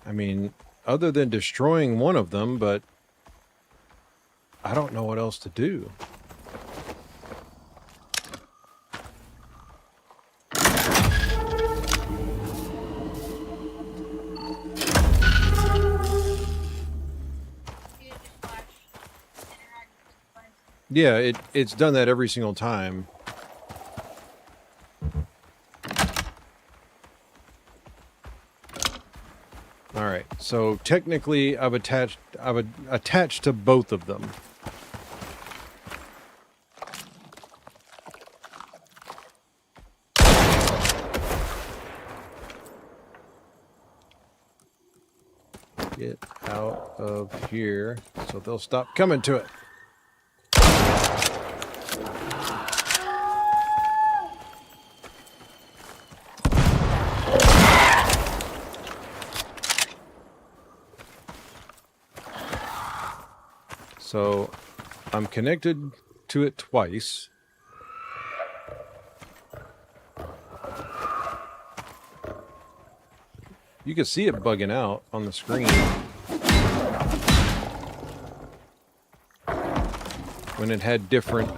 I mean, other than destroying one of them, but I don't know what else to do. You just flash interact with device. Yeah, it's done that every single time. All right, so technically I've attached to both of them. Get out of here so they'll stop coming to it. So I'm connected to it twice. You can see it bugging out on the screen when it had different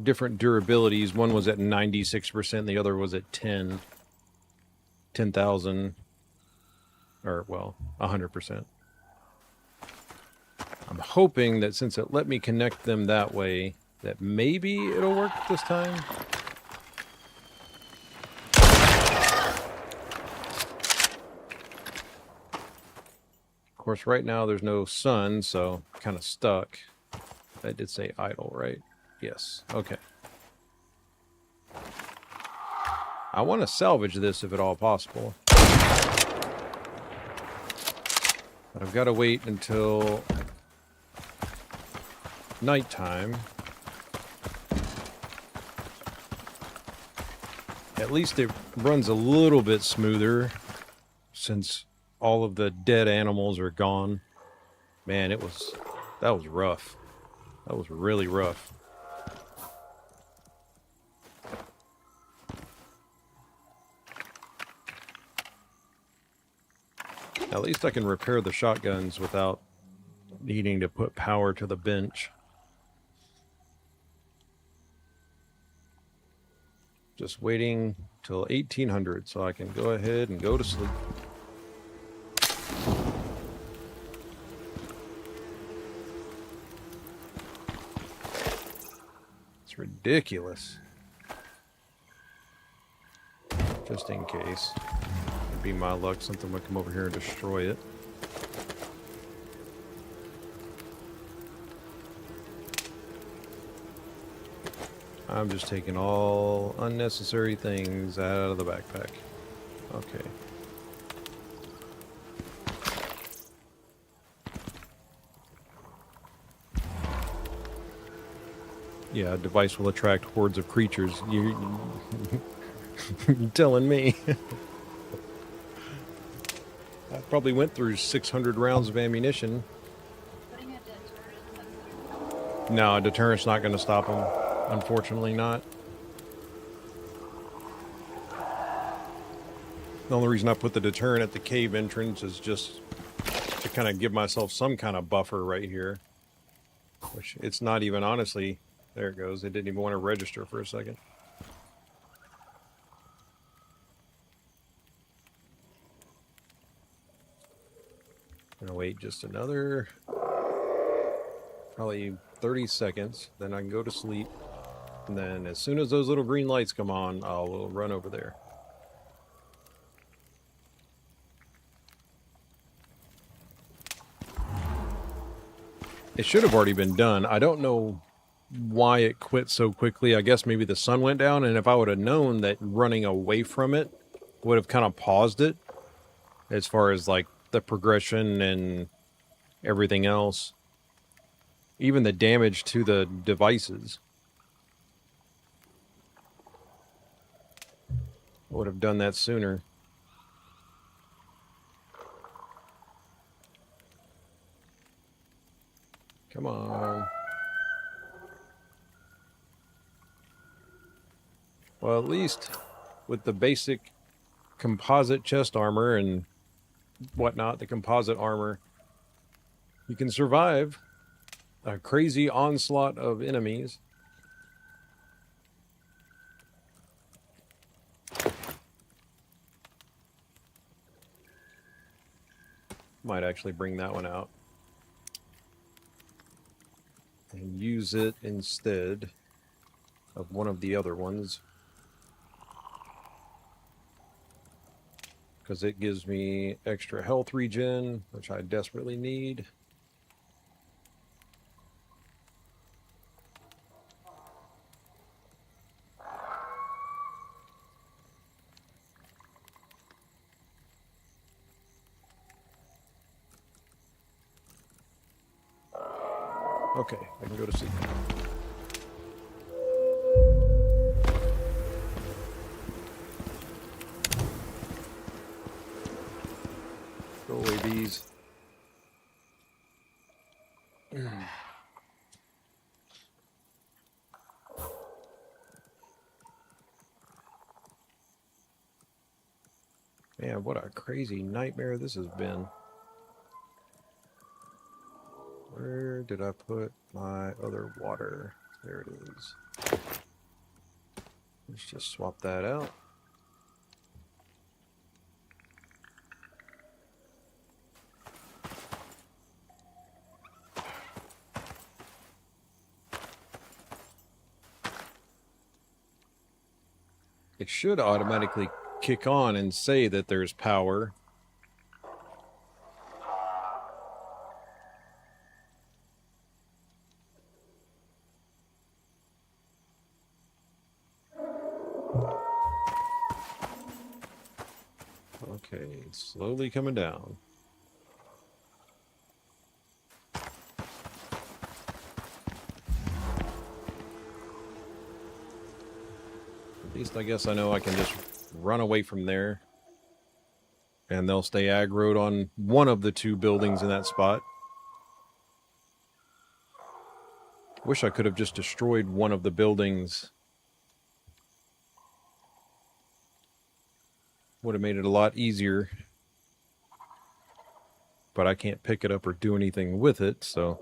different durabilities. One was at 96%, the other was at 10,000, or well, 100%. I'm hoping that since it let me connect them that way, that maybe it'll work this time. Of course, right now there's no sun, so kind of stuck. That did say idle, right? Yes. Okay. I want to salvage this if at all possible. But I've got to wait until nighttime. At least it runs a little bit smoother since all of the dead animals are gone. Man, that was rough. That was really rough. At least I can repair the shotguns without needing to put power to the bench. Just waiting till 1800 so I can go ahead and go to sleep. It's ridiculous. Just in case. It'd be my luck, something would come over here and destroy it. I'm just taking all unnecessary things out of the backpack. Okay. Yeah, a device will attract hordes of creatures. You're telling me. I probably went through 600 rounds of ammunition. Putting a deterrent up. No, a deterrent's not going to stop them. Unfortunately not. The only reason I put the deterrent at the cave entrance is just to kind of give myself some kind of buffer right here. Which it's not even, honestly. There it goes. It didn't even want to register for a second. Gonna wait just another probably 30 seconds, then I can go to sleep. And then as soon as those little green lights come on, I'll run over there. It should have already been done. I don't know why it quit so quickly. I guess maybe the sun went down, and if I would have known that running away from it would have kind of paused it as far as like the progression and everything else. Even the damage to the devices. I would have done that sooner. Come on. Well, at least with the basic composite chest armor and whatnot, the composite armor, you can survive a crazy onslaught of enemies. Might actually bring that one out and use it instead of one of the other ones, because it gives me extra health regen, which I desperately need. Okay, I can go to sleep. Go away, bees. Man, what a crazy nightmare this has been. Where did I put my other water? There it is. Let's just swap that out. It should automatically kick on and say that there's power. Okay, it's slowly coming down. At least I guess I know I can just run away from there. And they'll stay aggroed on one of the two buildings in that spot. Wish I could have just destroyed one of the buildings. Would have made it a lot easier. But I can't pick it up or do anything with it, so...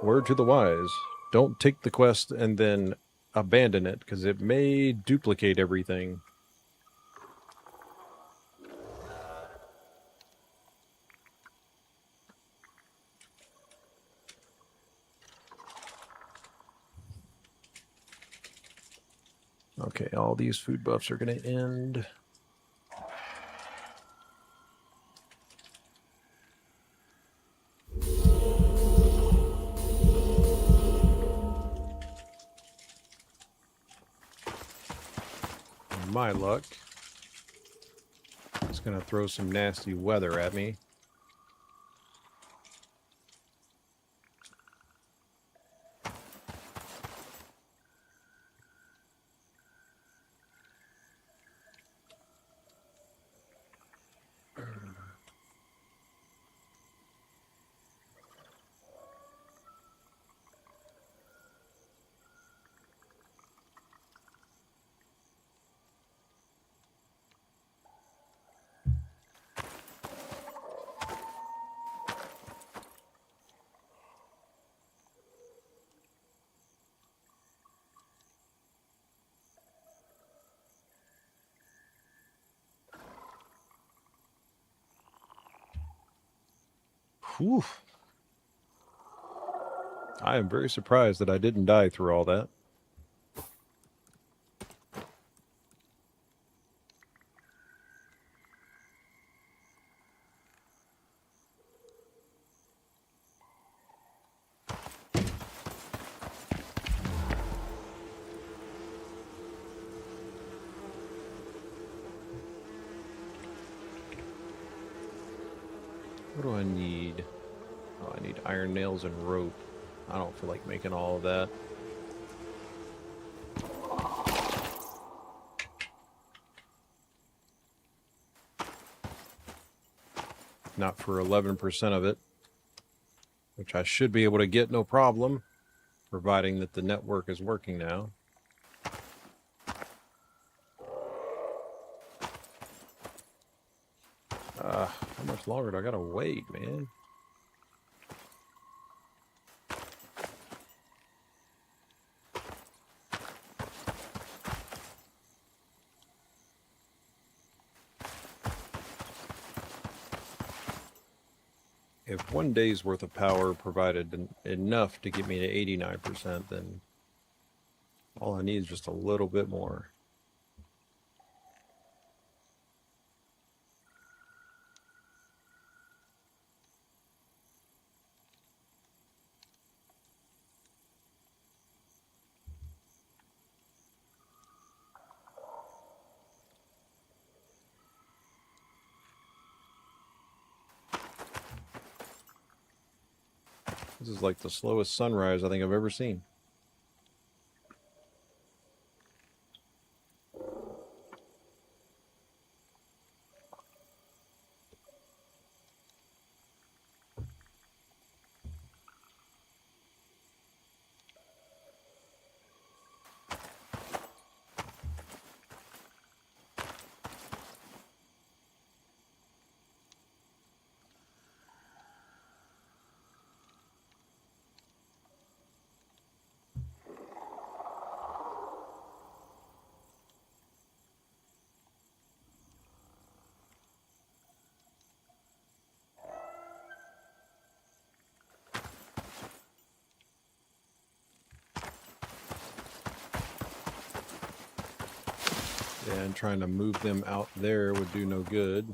Word to the wise, don't take the quest and then abandon it, because it may duplicate everything. Okay, all these food buffs are going to end. My luck. It's gonna throw some nasty weather at me. Whew. I am very surprised that I didn't die through all that. What do I need? Oh, I need iron nails and rope. I don't feel like making all of that. Not for 11% of it, which I should be able to get no problem, providing that the network is working now. How much longer do I gotta wait, man? If one day's worth of power provided enough to get me to 89%, then all I need is just a little bit more. This is like the slowest sunrise I think I've ever seen. And trying to move them out there would do no good.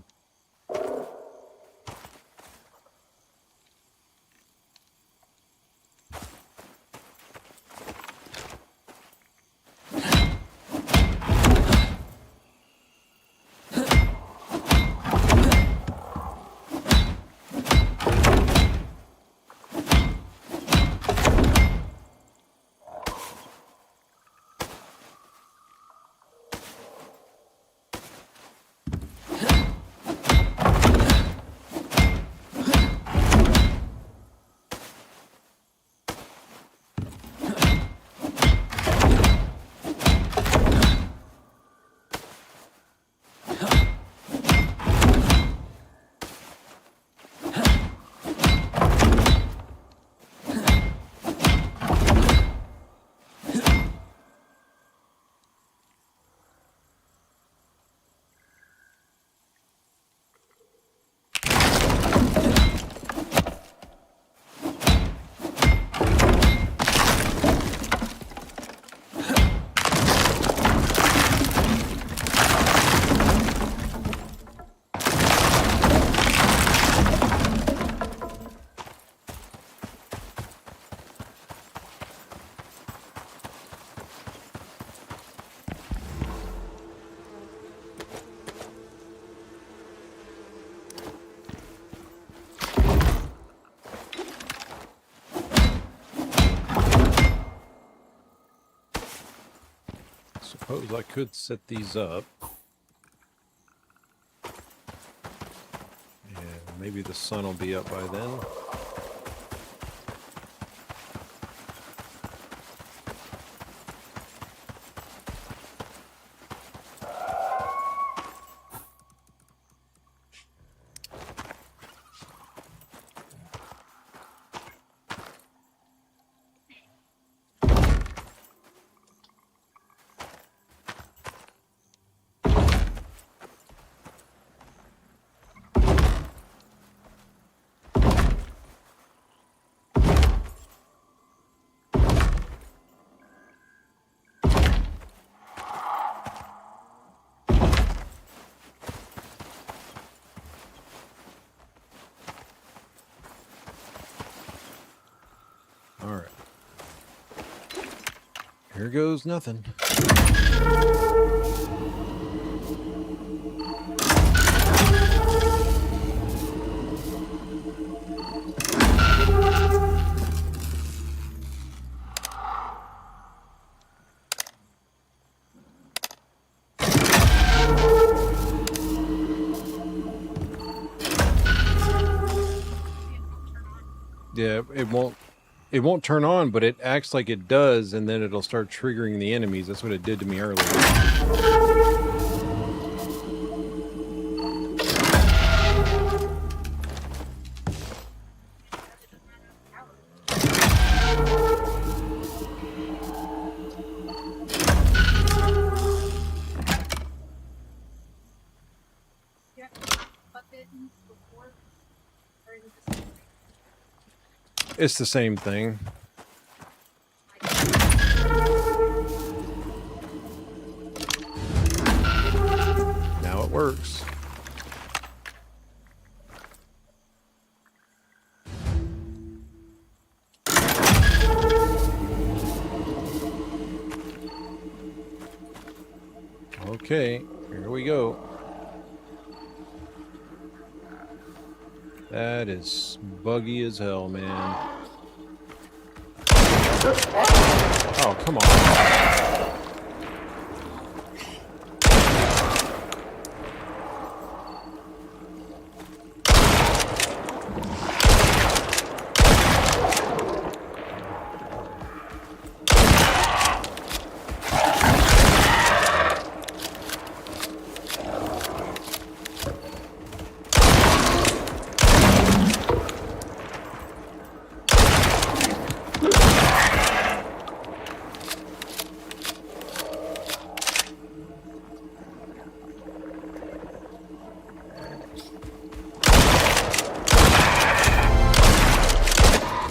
suppose I could set these up. And maybe the sun will be up by then. Alright. Here goes nothing. Yeah, it won't turn on, but it acts like it does, and then it'll start triggering the enemies. That's what it did to me earlier. You have to buttons before, or is it the same thing? It's the same thing. Now it works. Okay, here we go. That is buggy as hell, man. Oh, come on.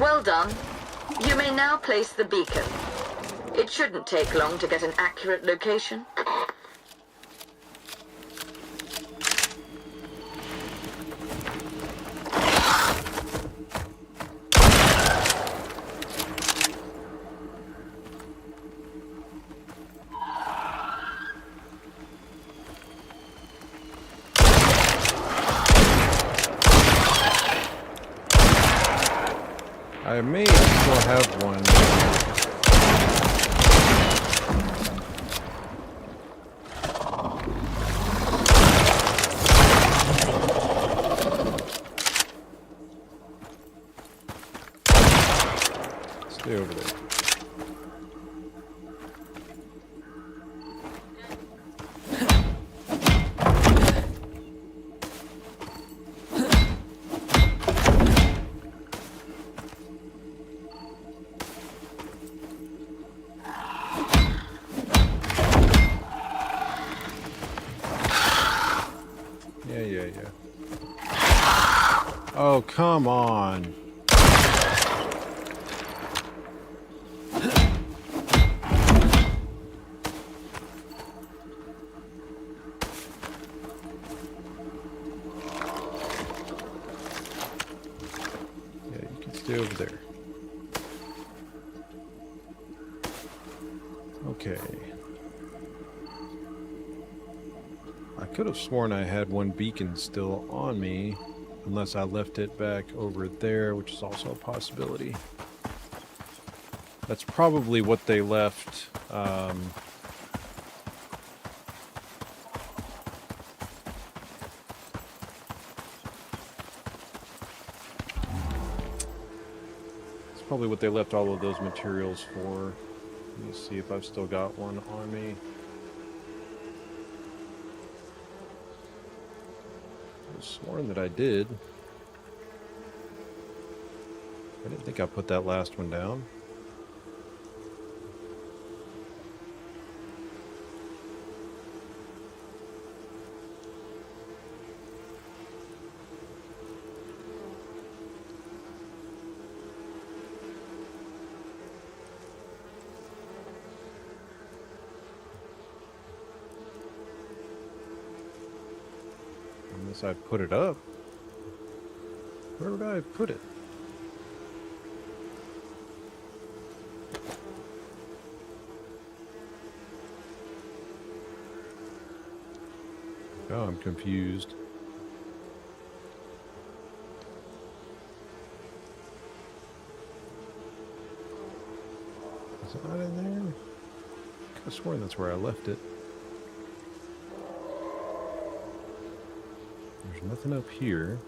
Well done. You may now place the beacon. It shouldn't take long to get an accurate location. I may still have one. Stay over there. Yeah. Oh, come on. Yeah, you can stay over there. Okay. I could have sworn I had one beacon still on me, unless I left it back over there, which is also a possibility. That's probably what they left probably what they left all of those materials for. Let me see if I've still got one on me. I was sworn that I did. I didn't think I put that last one down. Unless I put it up. Where would I put it? Oh, I'm confused. Is it not in there? I could have sworn that's where I left it. There's nothing up here.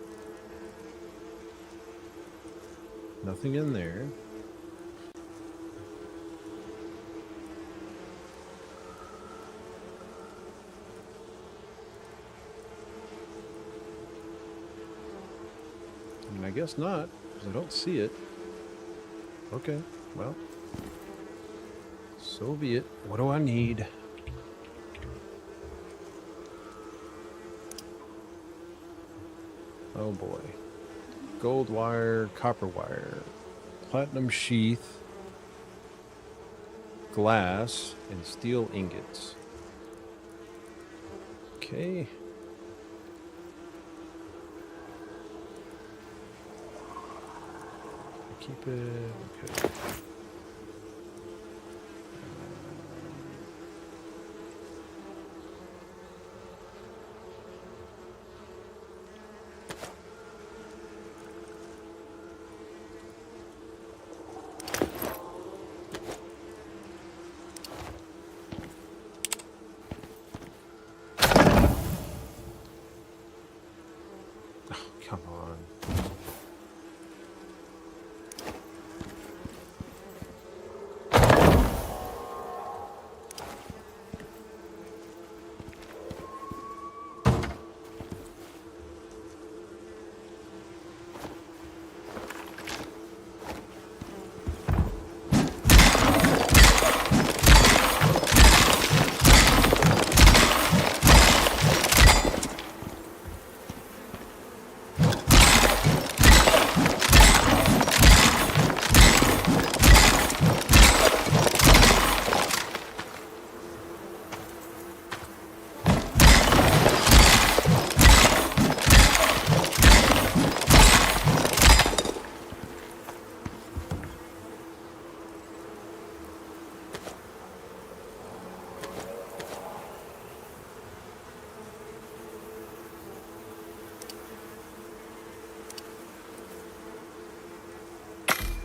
Nothing in there. I mean, I guess not, because I don't see it. Okay, well. So be it. What do I need? Oh boy. Gold wire, copper wire, platinum sheath, glass, and steel ingots. Okay. Keep it. Okay. Come on.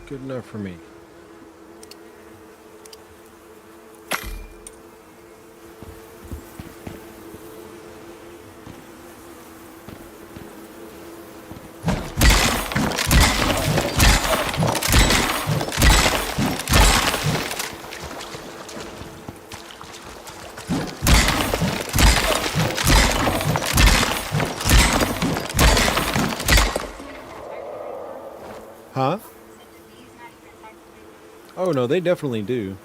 Good enough for me. Huh? Oh no, they definitely do.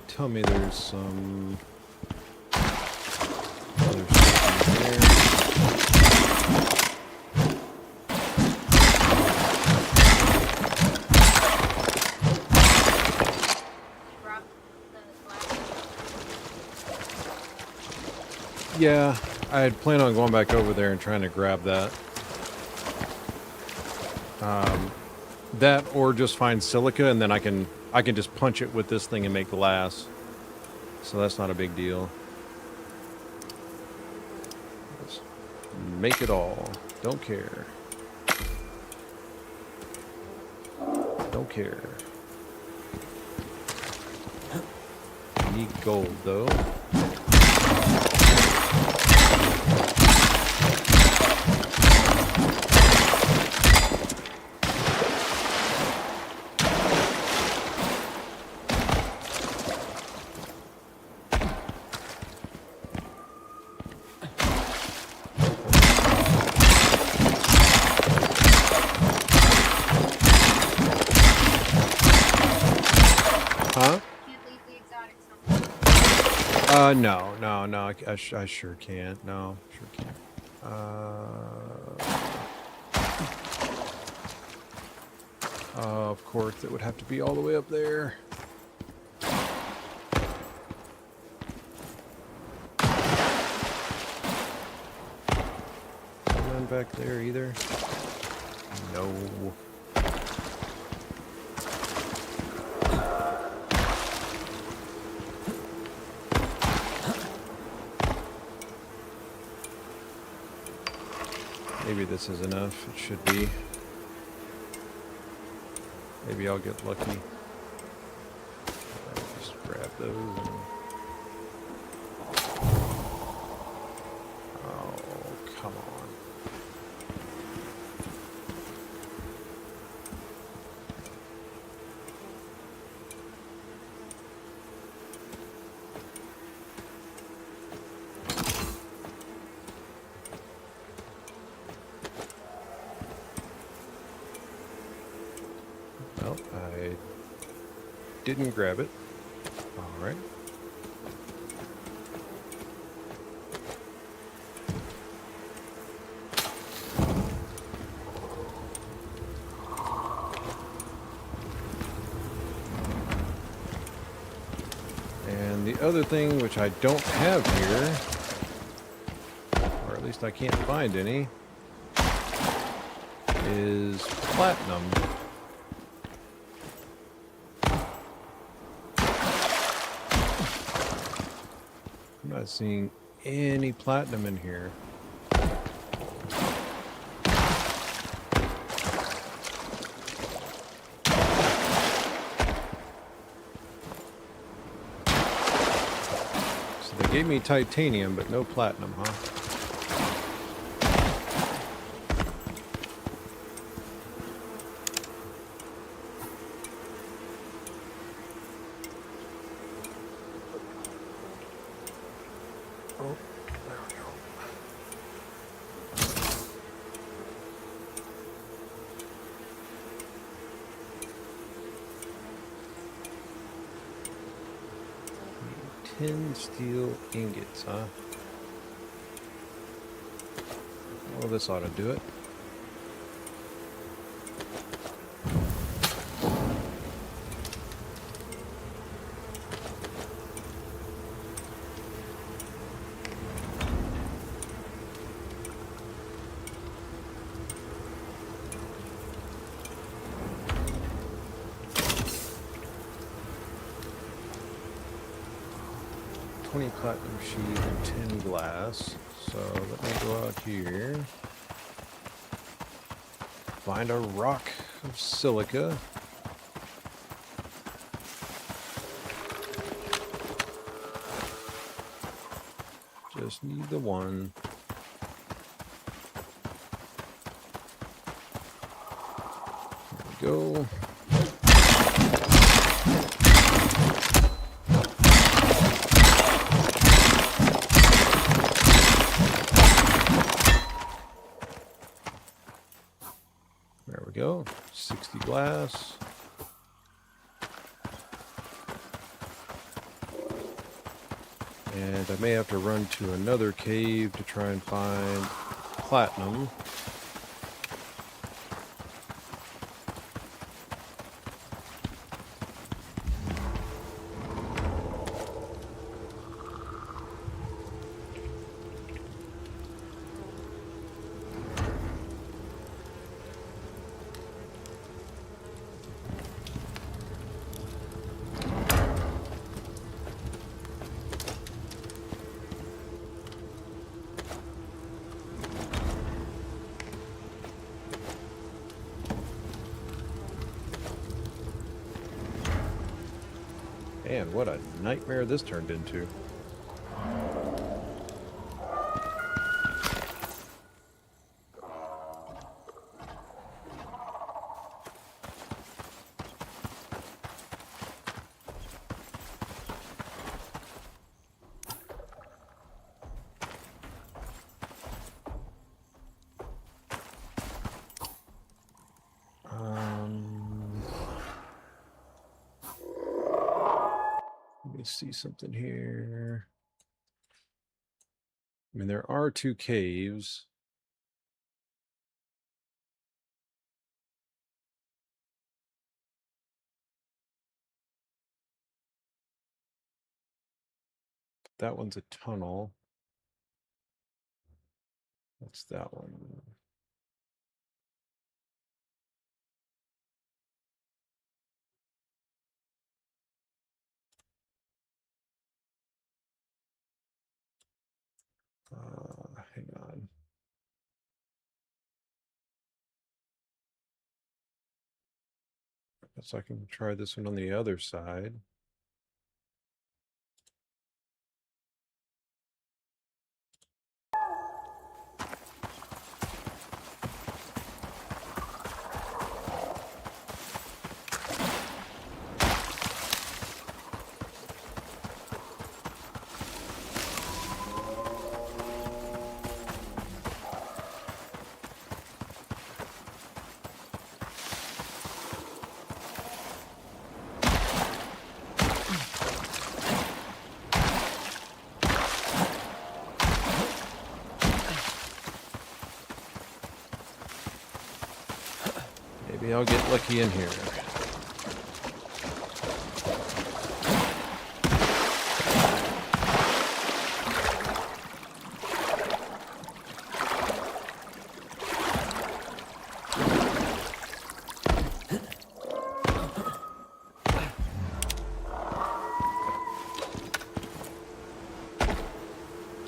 Tell me there's some other stuff in there. Yeah, I had planned on going back over there and trying to grab that. That or just find silica and then I can just punch it with this thing and make glass. So that's not a big deal. Just make it all. Don't care. Don't care. Need gold though. No. I sure can't. No, sure can't. Of course, it would have to be all the way up there. None back there either. No. Maybe this is enough. It should be. Maybe I'll get lucky. Just grab those and... Oh, come on. Well, I didn't grab it. All right. And the other thing, which I don't have here, or at least I can't find any, is platinum. I'm not seeing any platinum in here. So they gave me titanium, but no platinum, huh? Oh, there we go. Tin steel ingots, huh? Well, this ought to do it. Platinum sheet and 10 glass. So let me go out here. Find a rock of silica. Just need the one. There we go. There we go. 60 glass. And I may have to run to another cave to try and find platinum. Man, what a nightmare this turned into. Let me see something here. I mean, there are 2 caves. That one's a tunnel. What's that one? Hang on. Guess I can try this one on the other side. Maybe I'll get lucky in here.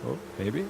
Oh, maybe?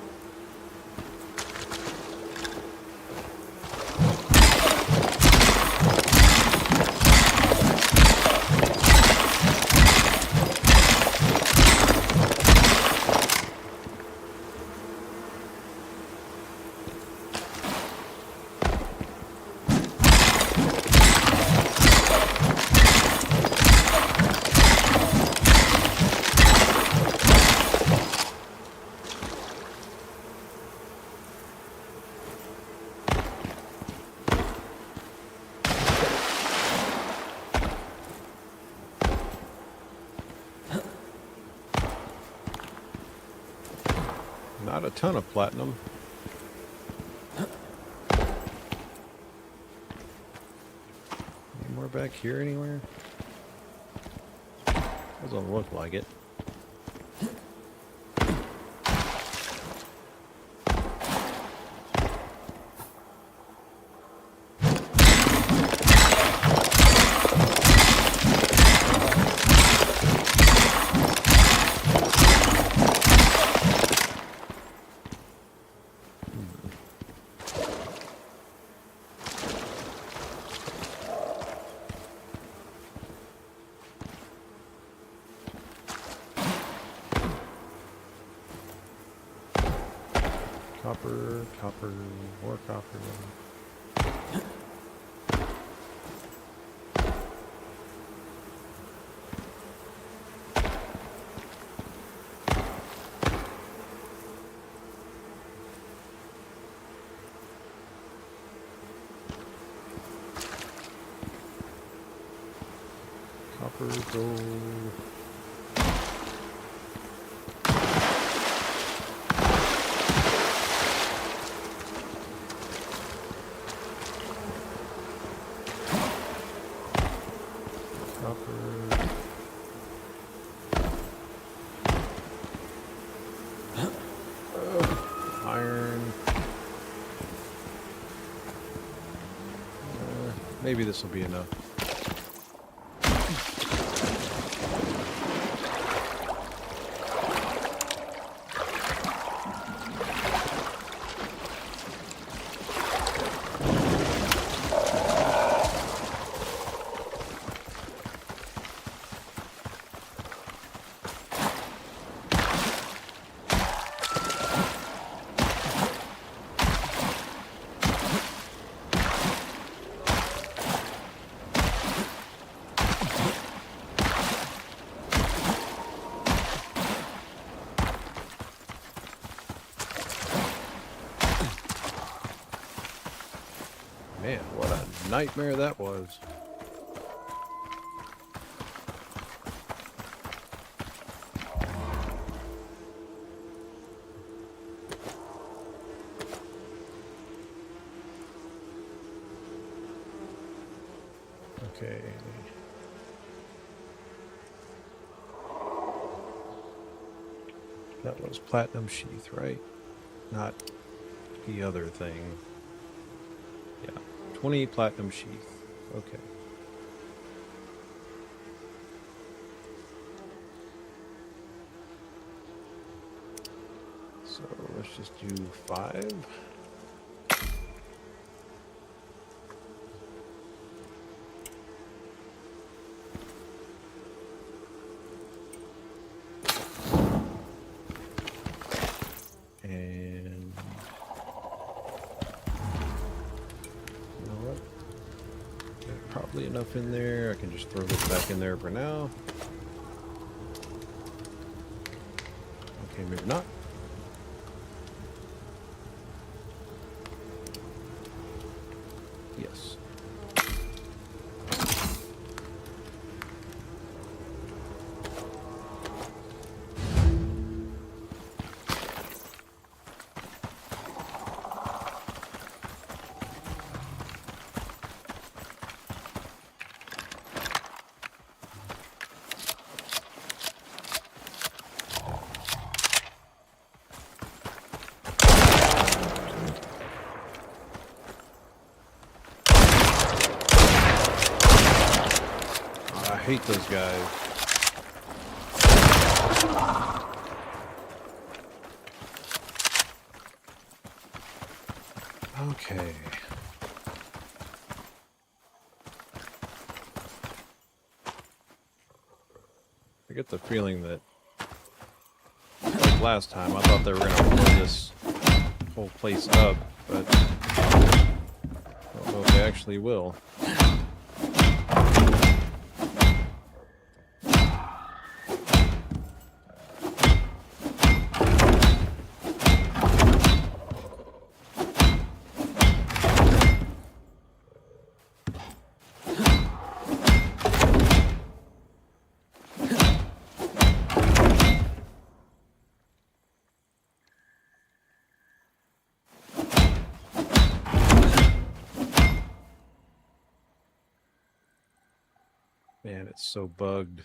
Not a ton of platinum. Any more back here anywhere? Doesn't look like it. Copper, copper, more copper. Copper, gold. Iron. Maybe this will be enough. Man, what a nightmare that was. Okay. That was platinum sheath, right? Not the other thing. Yeah. 20 platinum sheath. Okay. So let's just do 5. And you know what? There's probably enough in there. I can just throw this back in there for now. Okay, maybe not. Yes. I hate those guys. Okay. I get the feeling that, like last time, I thought they were going to blow this whole place up, but I don't know if they actually will. Man, it's so bugged.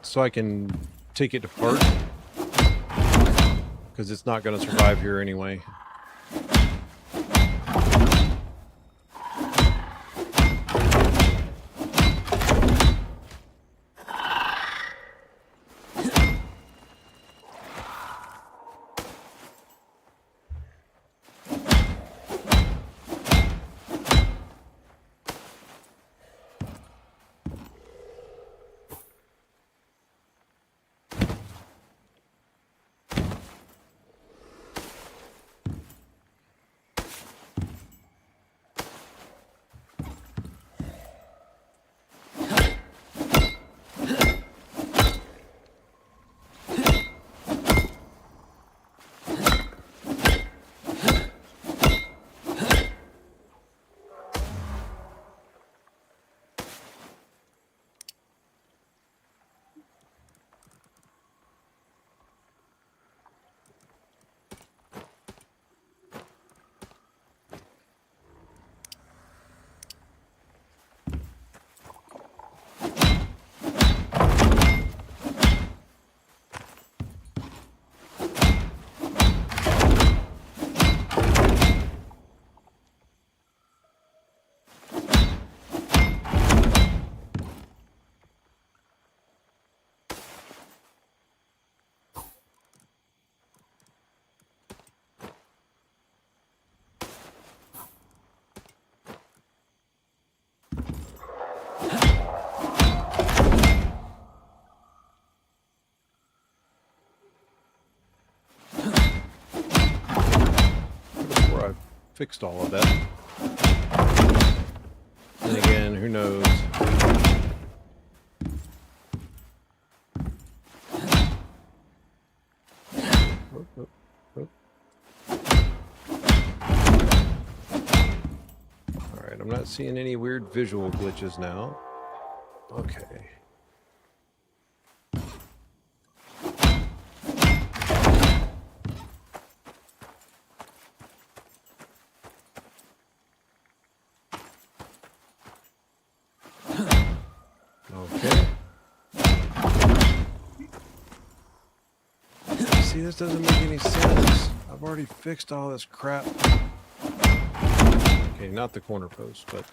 So I can take it apart, because it's not going to survive here anyway. Before I fixed all of that. Then again, who knows? Alright, I'm not seeing any weird visual glitches now. Okay. Okay. See, this doesn't make any sense. I've already fixed all this crap. Okay, not the corner post, but...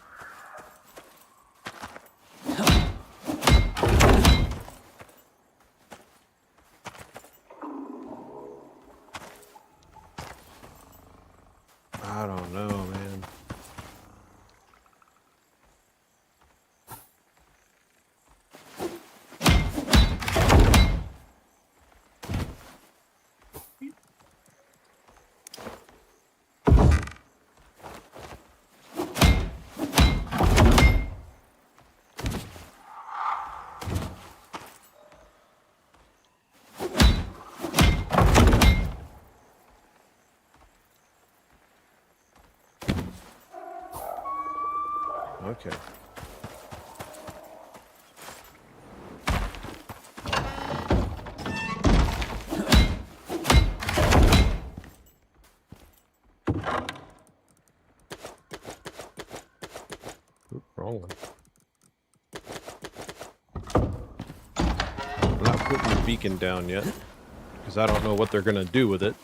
I don't know, man. Okay. Oop, wrong one. I'm not putting the beacon down yet, because I don't know what they're going to do with it.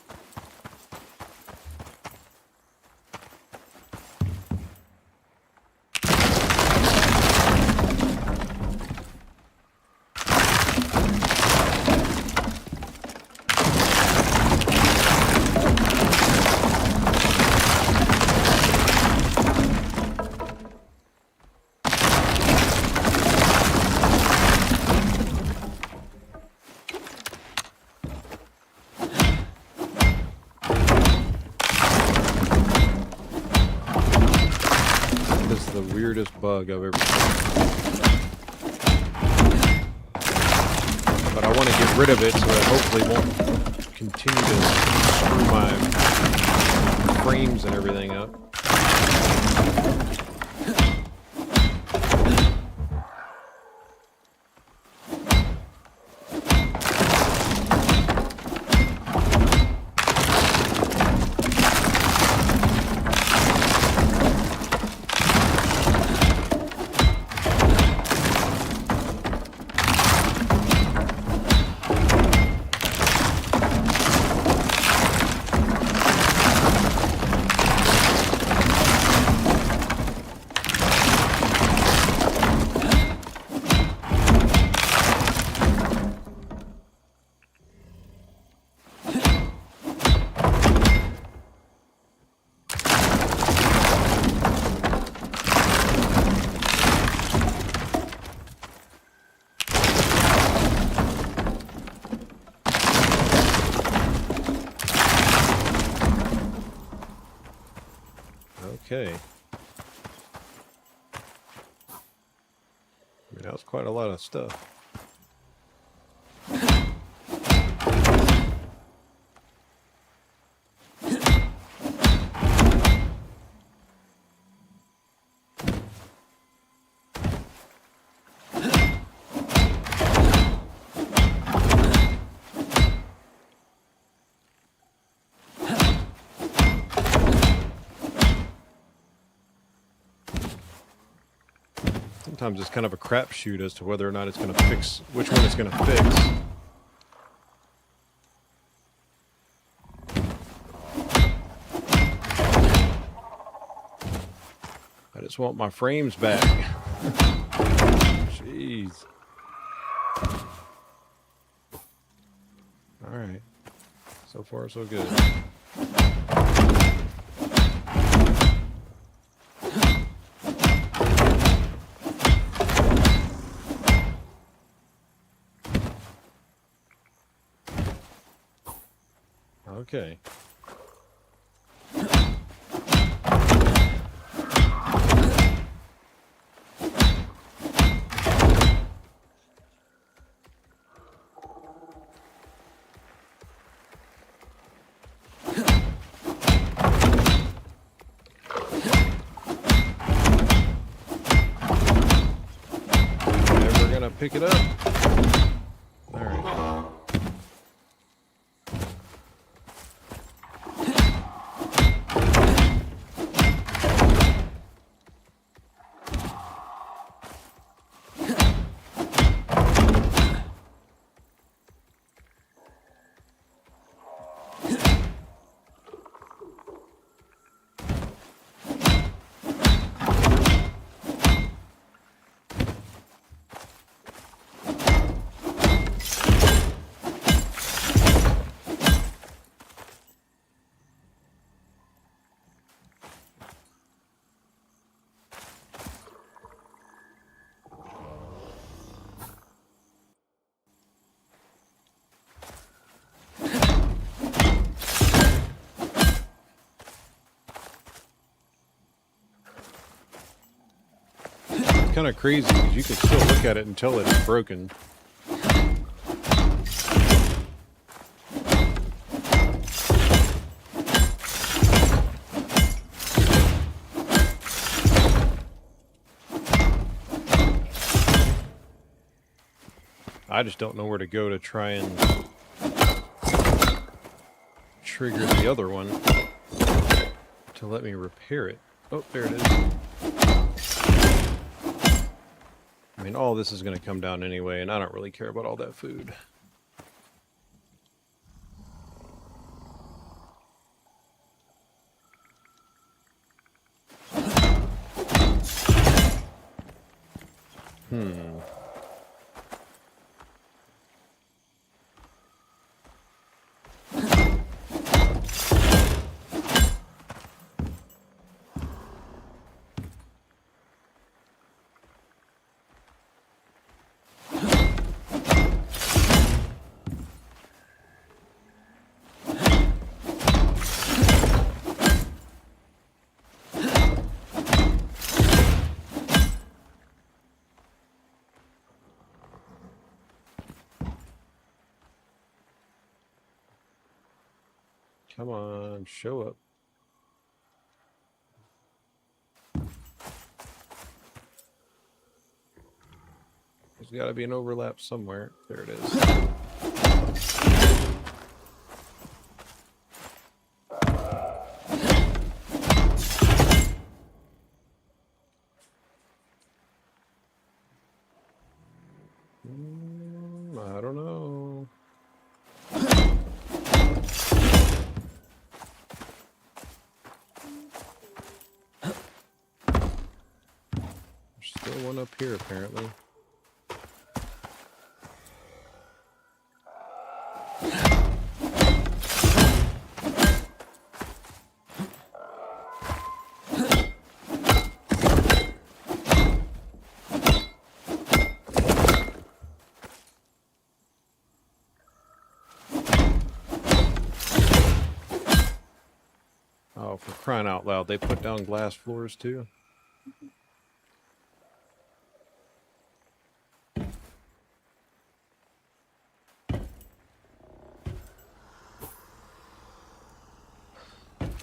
Weirdest bug I've ever seen. But I want to get rid of it so it hopefully won't continue to screw my frames and everything up. Okay. I mean, that was quite a lot of stuff. Sometimes it's kind of a crapshoot as to whether or not it's going to fix, which one it's going to fix. I just want my frames back. Jeez. All right. So far, so good. Okay. pick it up. All right. Kind of crazy because you can still look at it and tell it it's broken. I just don't know where to go to try and trigger the other one to let me repair it. Oh, there it is. I mean, all this is going to come down anyway, and I don't really care about all that food. Come on, show up. There's got to be an overlap somewhere. There it is. I don't know. There's still one up here, apparently. Oh, for crying out loud, they put down glass floors too?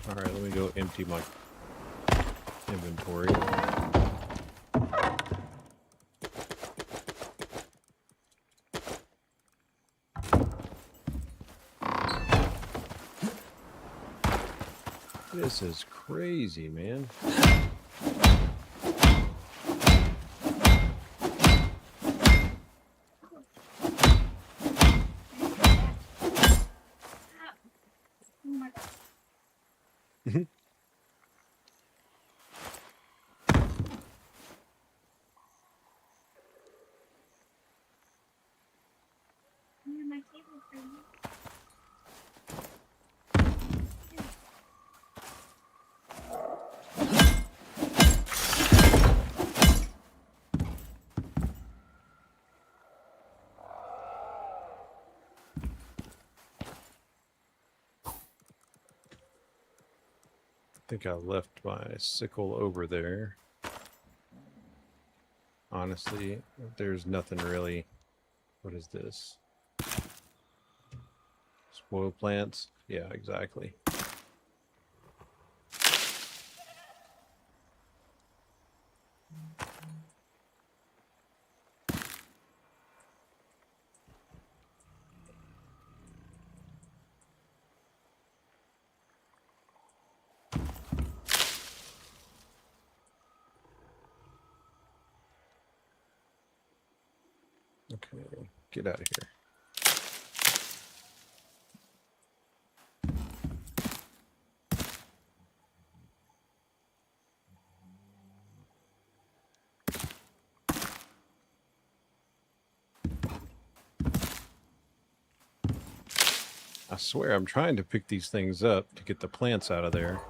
Alright, let me go empty my inventory. This is crazy, man. Oh my god. Yeah, my table's ready. I think I left my sickle over there. Honestly, there's nothing really. What is this? Spoil plants? Yeah, exactly. Okay, get out of here. I swear I'm trying to pick these things up to get the plants out of there.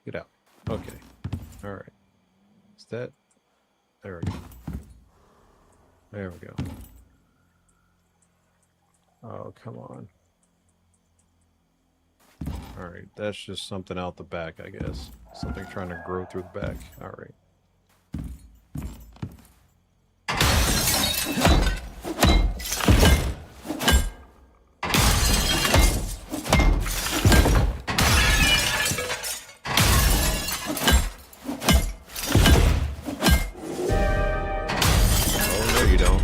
Get out. Okay. All right. Is that... There we go. There we go. Oh, come on. Alright, that's just something out the back, I guess. Something trying to grow through the back. Alright. Oh, no you don't.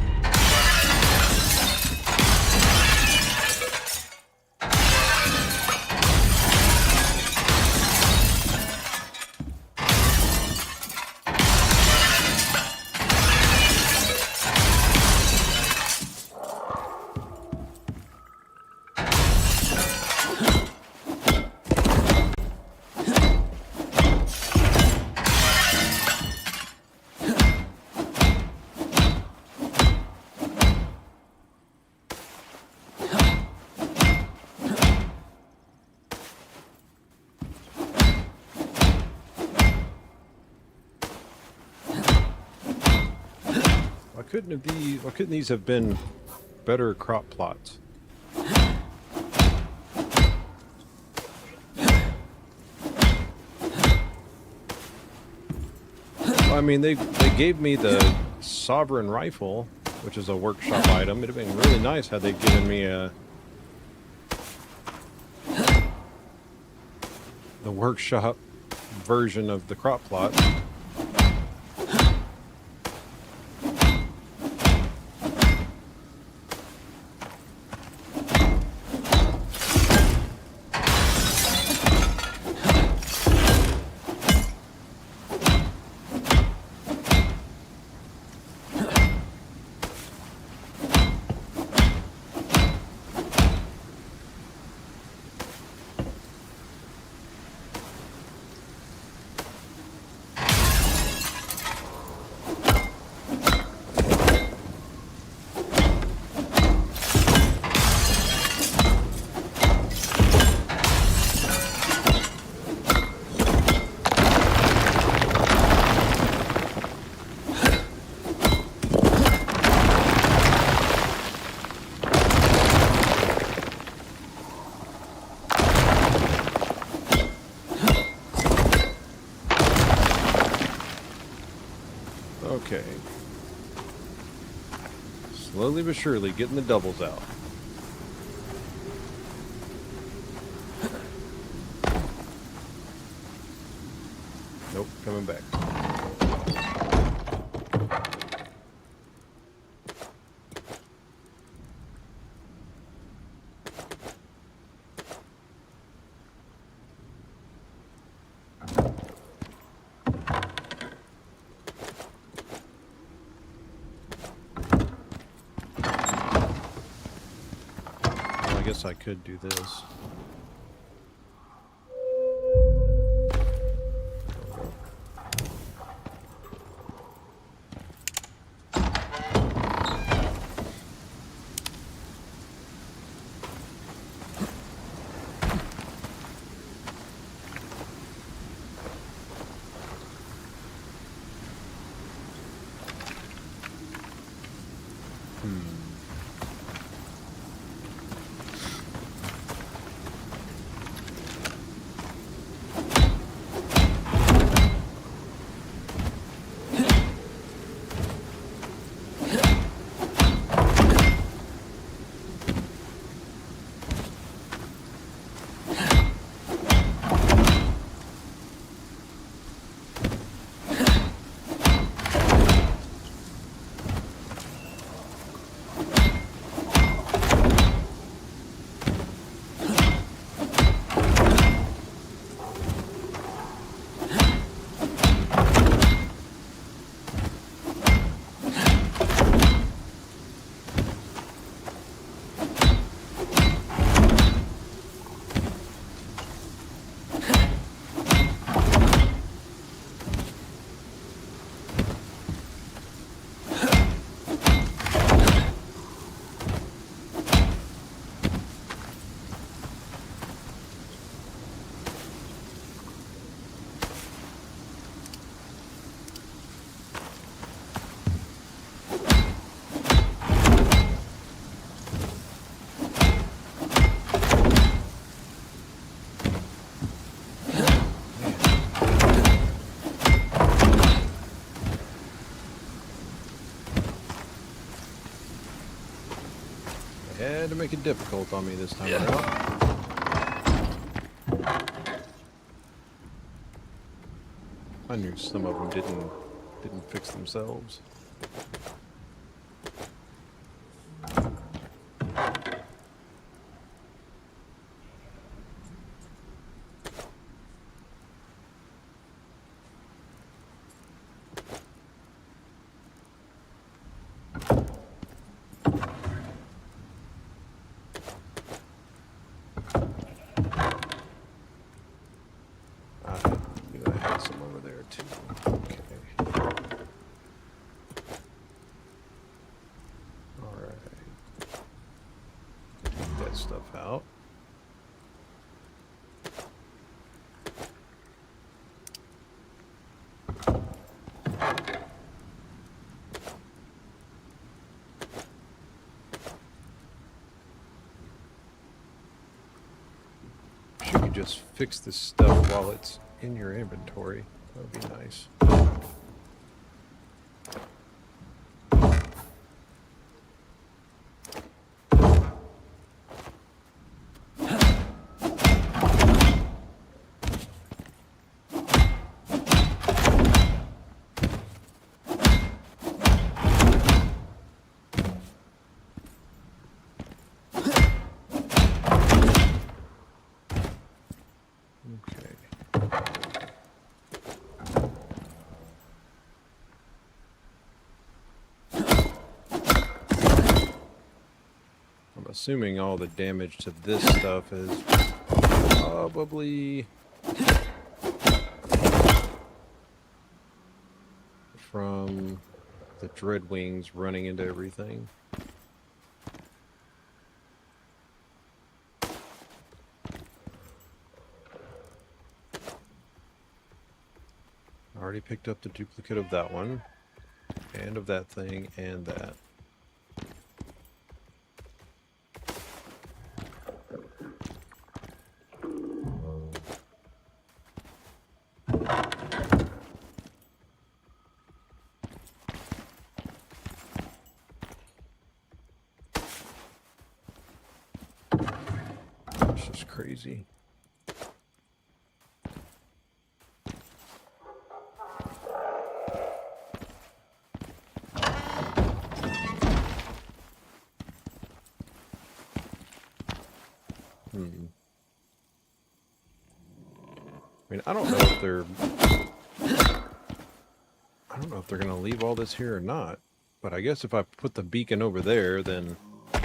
Why couldn't these have been better crop plots? I mean, they gave me the Sovereign rifle, which is a workshop item. It'd have been really nice had they given me the workshop version of the crop plot. Okay. Slowly but surely getting the doubles out. Nope, coming back. I guess I could do this. Had to make it difficult on me this time around. I knew some of them didn't fix themselves. Stuff out. You could just fix this stuff while it's in your inventory. That would be nice. Assuming all the damage to this stuff is probably from the Dreadwings running into everything. I already picked up the duplicate of that one, and of that thing, and that. Crazy. I mean, I don't know if they're going to leave all this here or not, but I guess if I put the beacon over there, then it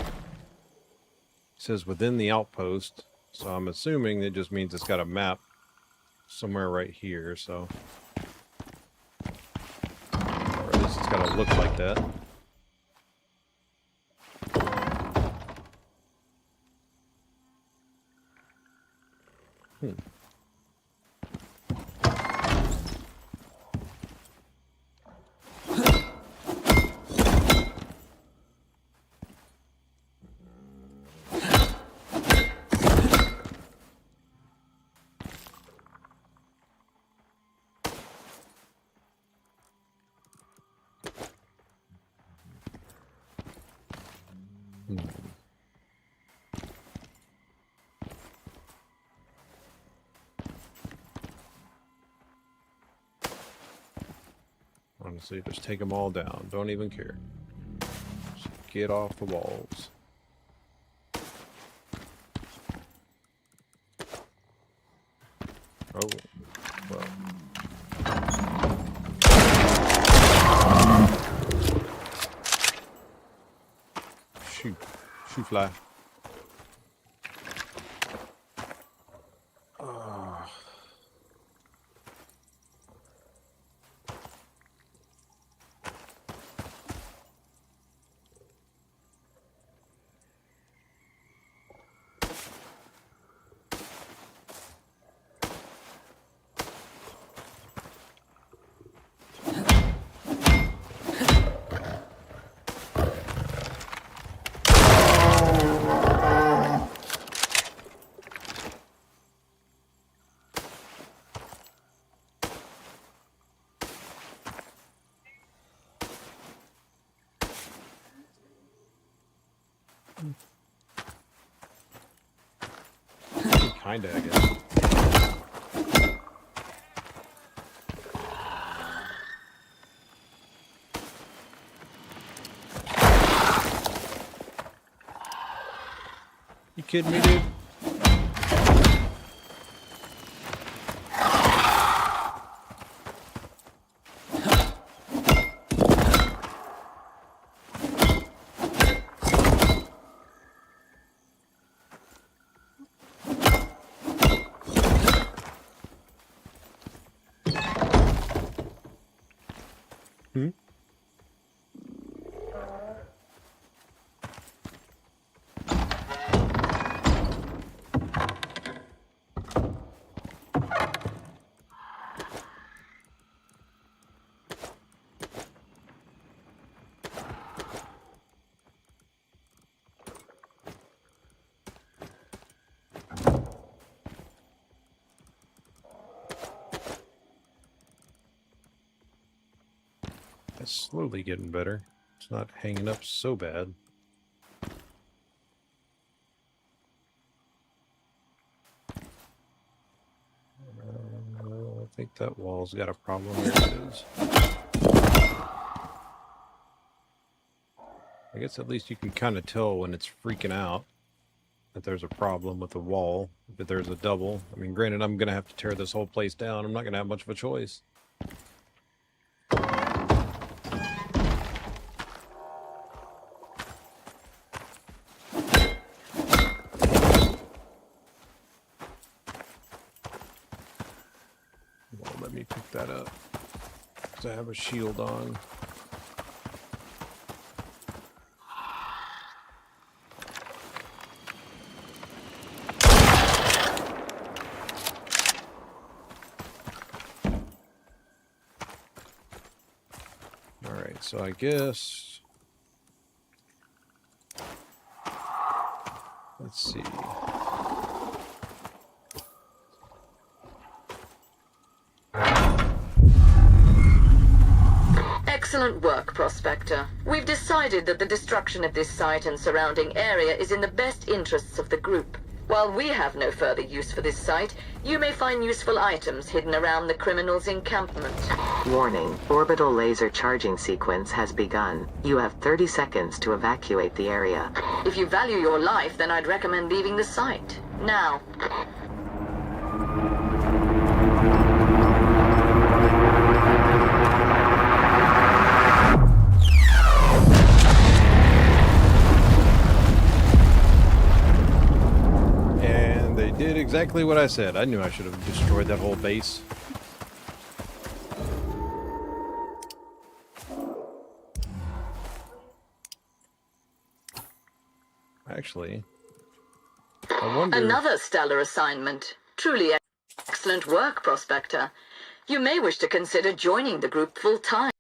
says within the outpost. So I'm assuming it just means it's got a map somewhere right here, so. Or at least it's got to look like that. Honestly, just take them all down. Don't even care. Just get off the walls. Oh, well. Shoot. Shoot fly. Kinda, I guess. You kidding me, dude? Hmm? It's slowly getting better. It's not hanging up so bad. I think that wall's got a problem. There it is. I guess at least you can kind of tell when it's freaking out that there's a problem with the wall, that there's a double. I mean, granted, I'm going to have to tear this whole place down. I'm not going to have much of a choice. Well, let me pick that up because I have a shield on. Alright, so I guess... Let's see. Excellent work, Prospector. We've decided that the destruction of this site and surrounding area is in the best interests of the group. While we have no further use for this site, you may find useful items hidden around the criminals' encampment. Warning, orbital laser charging sequence has begun. You have 30 seconds to evacuate the area. If you value your life, then I'd recommend leaving the site. Now. Did exactly what I said. I knew I should have destroyed that whole base. Actually, I wonder... Another stellar assignment. Truly excellent work, Prospector. You may wish to consider joining the group full-time.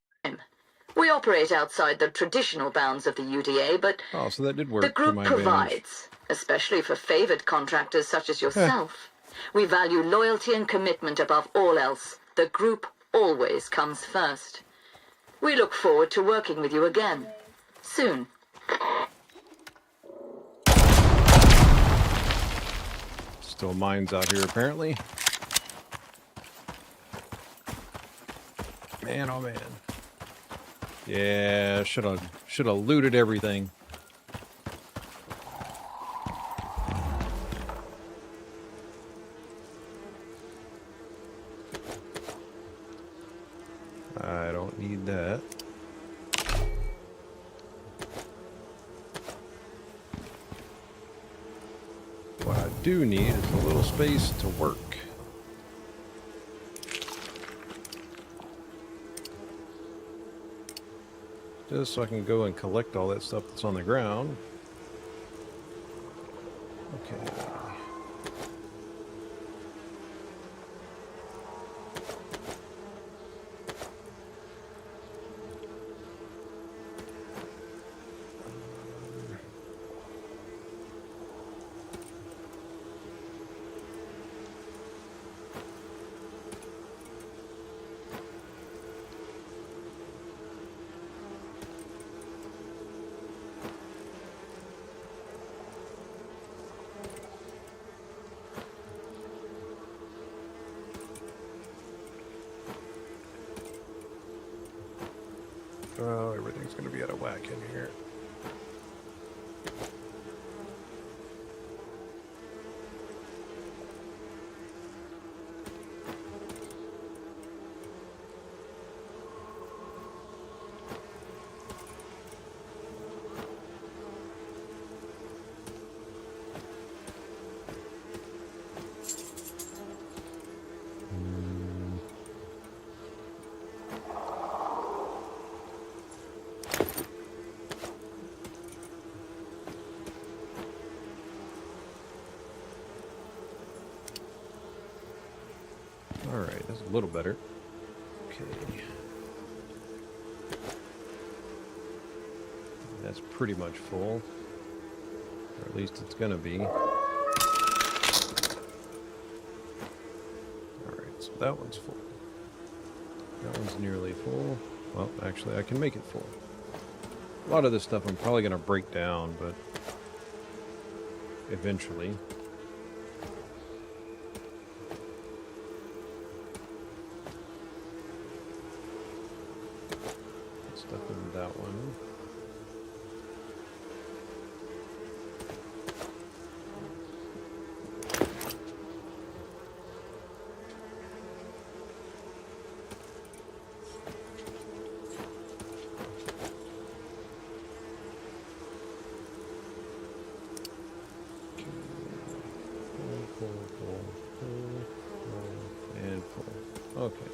We operate outside the traditional bounds of the UDA, but oh, so that did work the to group my provides, advantage. especially for favored contractors such as yourself. We value loyalty and commitment above all else. The group always comes first. We look forward to working with you again. Soon. Still mines out here, apparently. Man, oh man. Yeah, should have looted everything. I don't need that. What I do need is a little space to work. Just so I can go and collect all that stuff that's on the ground. Okay. going to be out of whack in here. Alright, that's a little better. Okay. That's pretty much full. Or at least it's gonna be. Alright, so that one's full. That one's nearly full. Well, actually, I can make it full. A lot of this stuff I'm probably gonna break down, but eventually. Stuff in that one. Full, and full. Okay.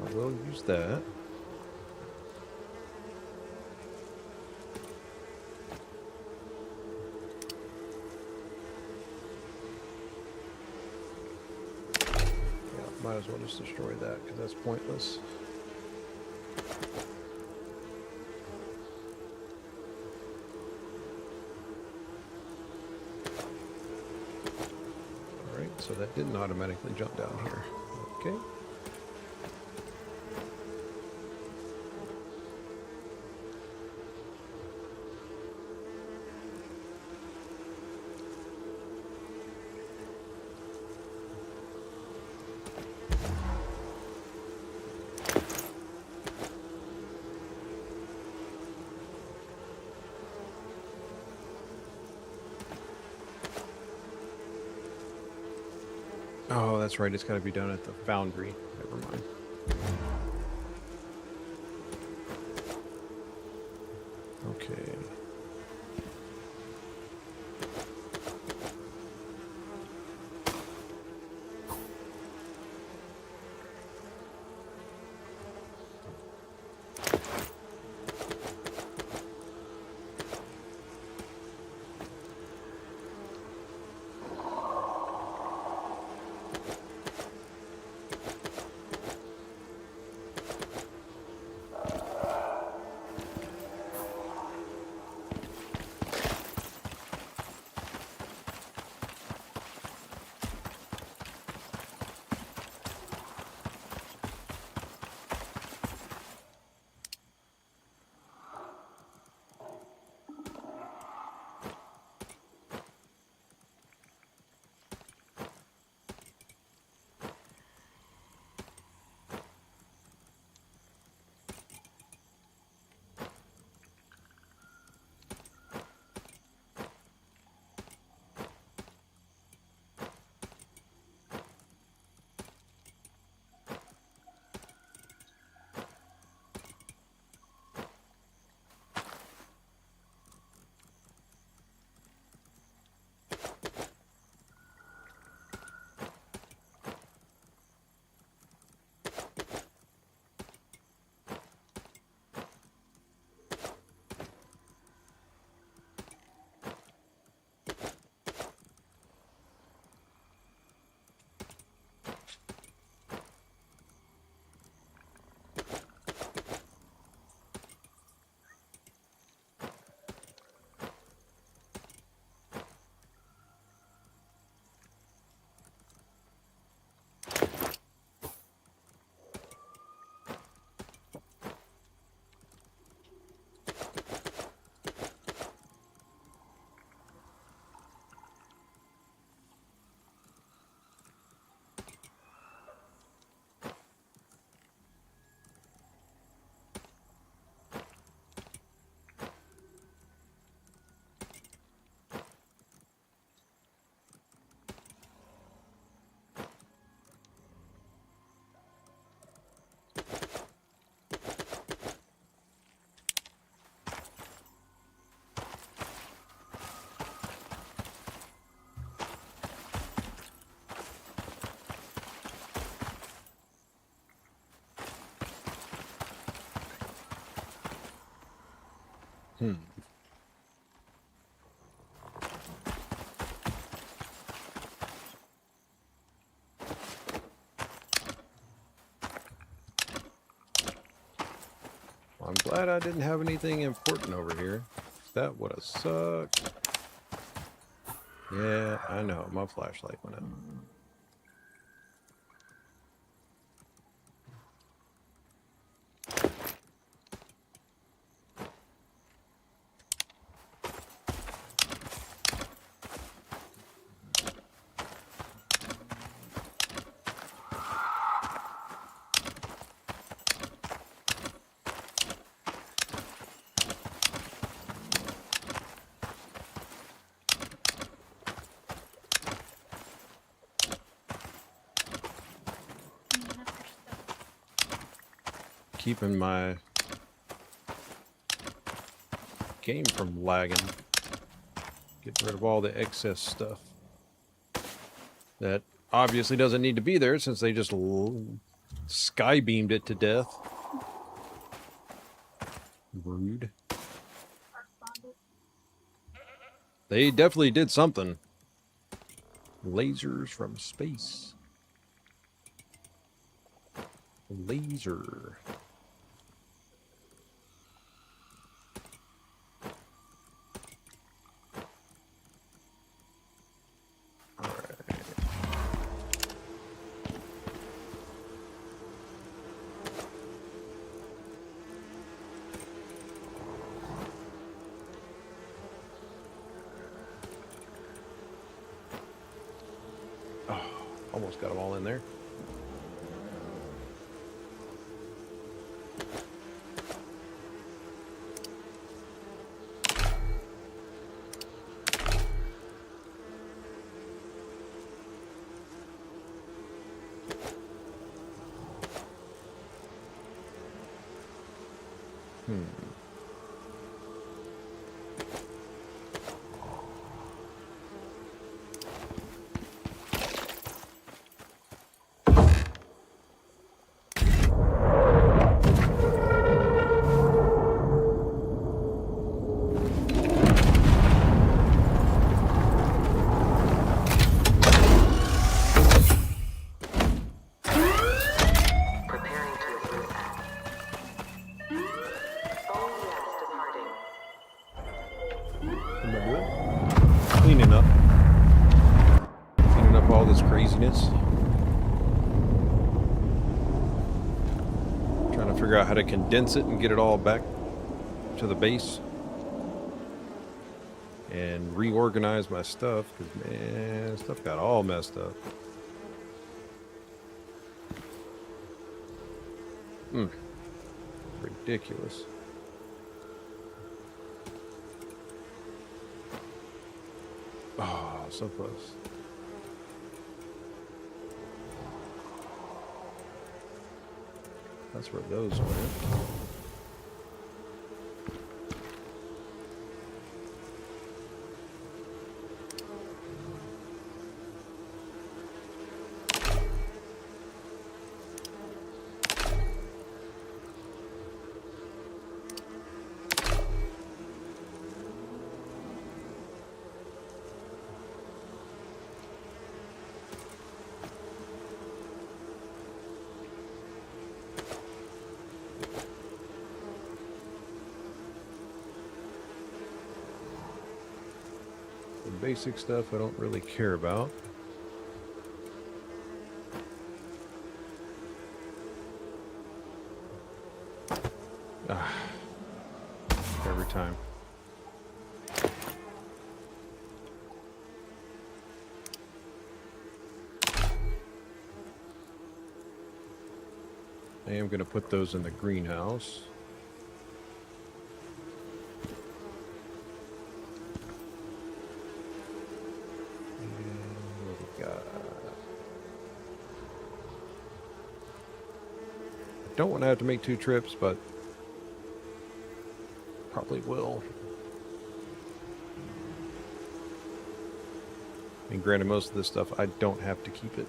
I will use that. Yeah, might as well just destroy that because that's pointless. Alright, so that didn't automatically jump down here. Okay. Oh, that's right. It's got to be done at the foundry. Never mind. Okay. Hmm. Well, I'm glad I didn't have anything important over here. That would have sucked. Yeah, I know. My flashlight went out. Cleaning up your stuff. Keeping my game from lagging. Getting rid of all the excess stuff that obviously doesn't need to be there since they just sky beamed it to death. Rude. Correspondent. They definitely did something. Lasers from space. Laser. Almost got them all in there. Preparing to evac. Only gas departing. What am I doing? Cleaning up. Cleaning up all this craziness. Trying to figure out how to condense it and get it all back to the base. And reorganize my stuff, because, man, stuff got all messed up. Ridiculous. Oh, so close. That's where those went. The basic stuff I don't really care about. Every time. I am going to put those in the greenhouse. And what we got? I don't want to have to make 2 trips, but probably will. And granted, most of this stuff, I don't have to keep it.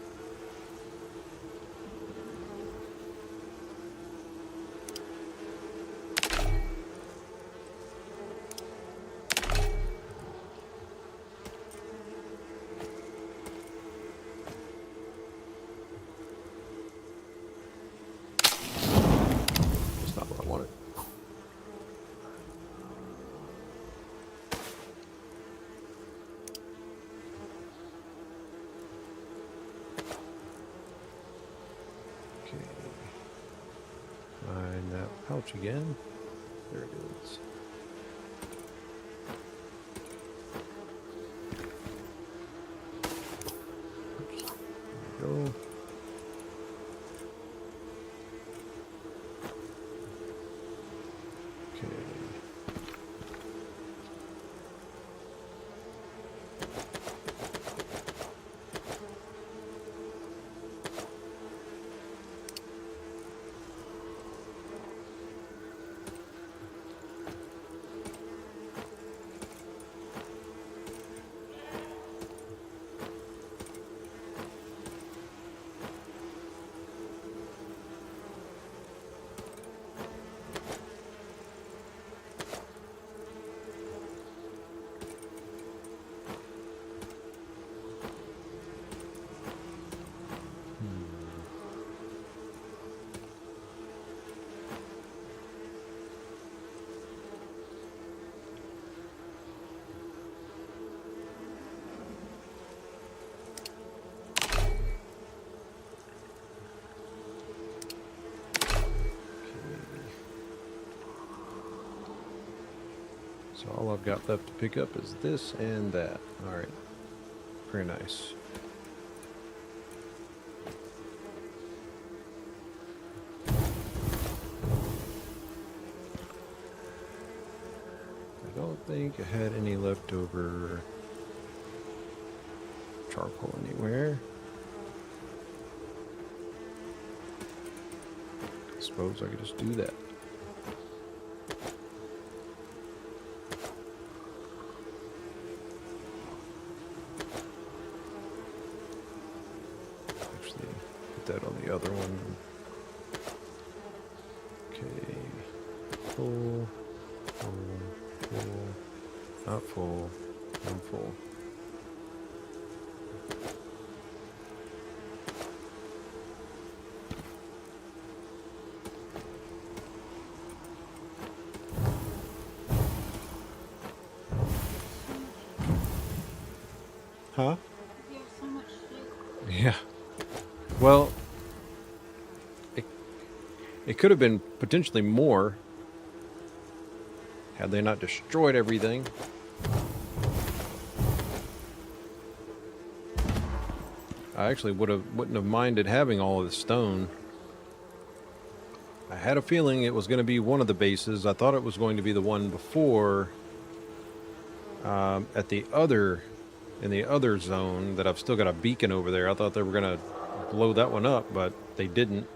pouch again. There it is. Oops. There we go. So all I've got left to pick up is this and that. Alright. Very nice. I don't think I had any leftover charcoal anywhere. I suppose I could just do that. That on the other one. Okay. Full. Not full. I'm full. Huh? You have so much shit. Yeah. Well, it could have been potentially more had they not destroyed everything. I actually wouldn't have minded having all of the stone. I had a feeling it was going to be one of the bases. I thought it was going to be the one before at the other in the other zone that I've still got a beacon over there. I thought they were going to blow that one up, but they didn't.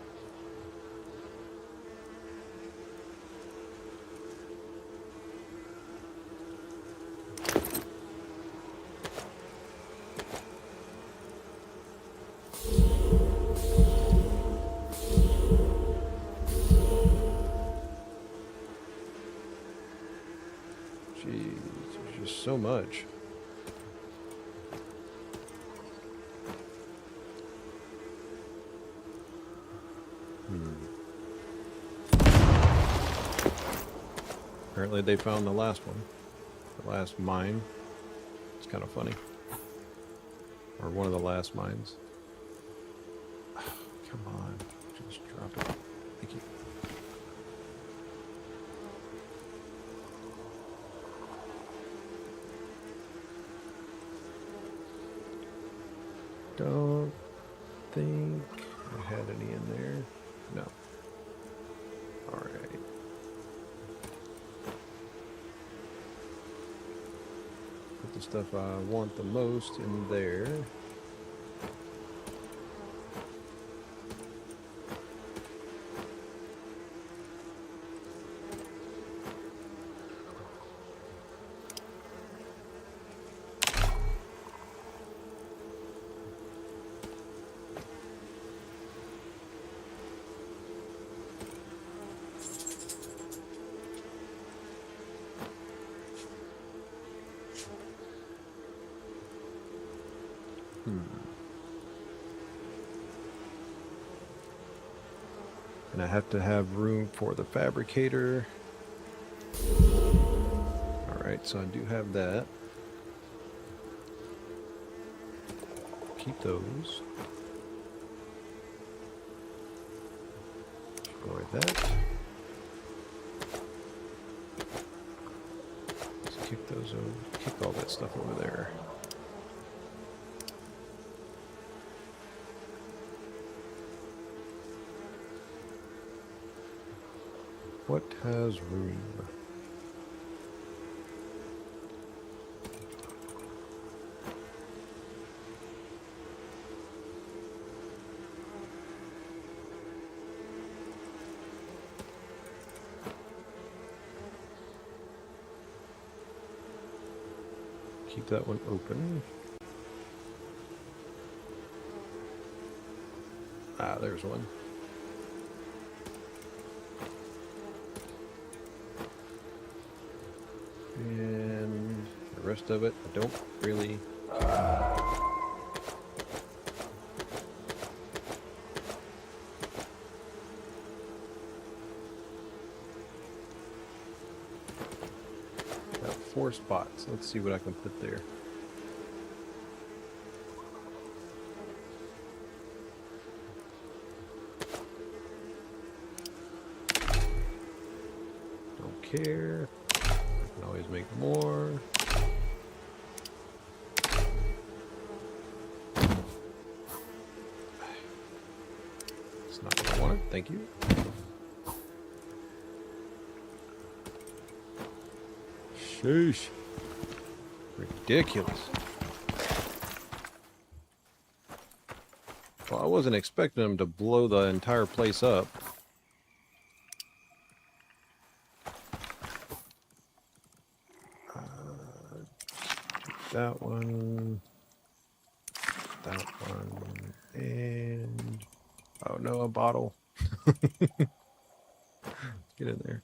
Jeez, there's just so much. Apparently they found the last one. The last mine. It's kind of funny. Or one of the last mines. Come on. Just drop it. Thank you. Don't think I had any in there. No. Alright. Put the stuff I want the most in there. And I have to have room for the fabricator. Alright, so I do have that. Keep those. Destroy that. kick those over. Kick all that stuff over there. What has room? Keep that one open. Ah, there's one. And the rest of it, I don't really care. Got 4 spots. Let's see what I can put there. Don't care. I can always make more. It's not what I wanted. Thank you. Sheesh. Ridiculous. Well, I wasn't expecting them to blow the entire place up. That one, and oh no, a bottle. Get in there.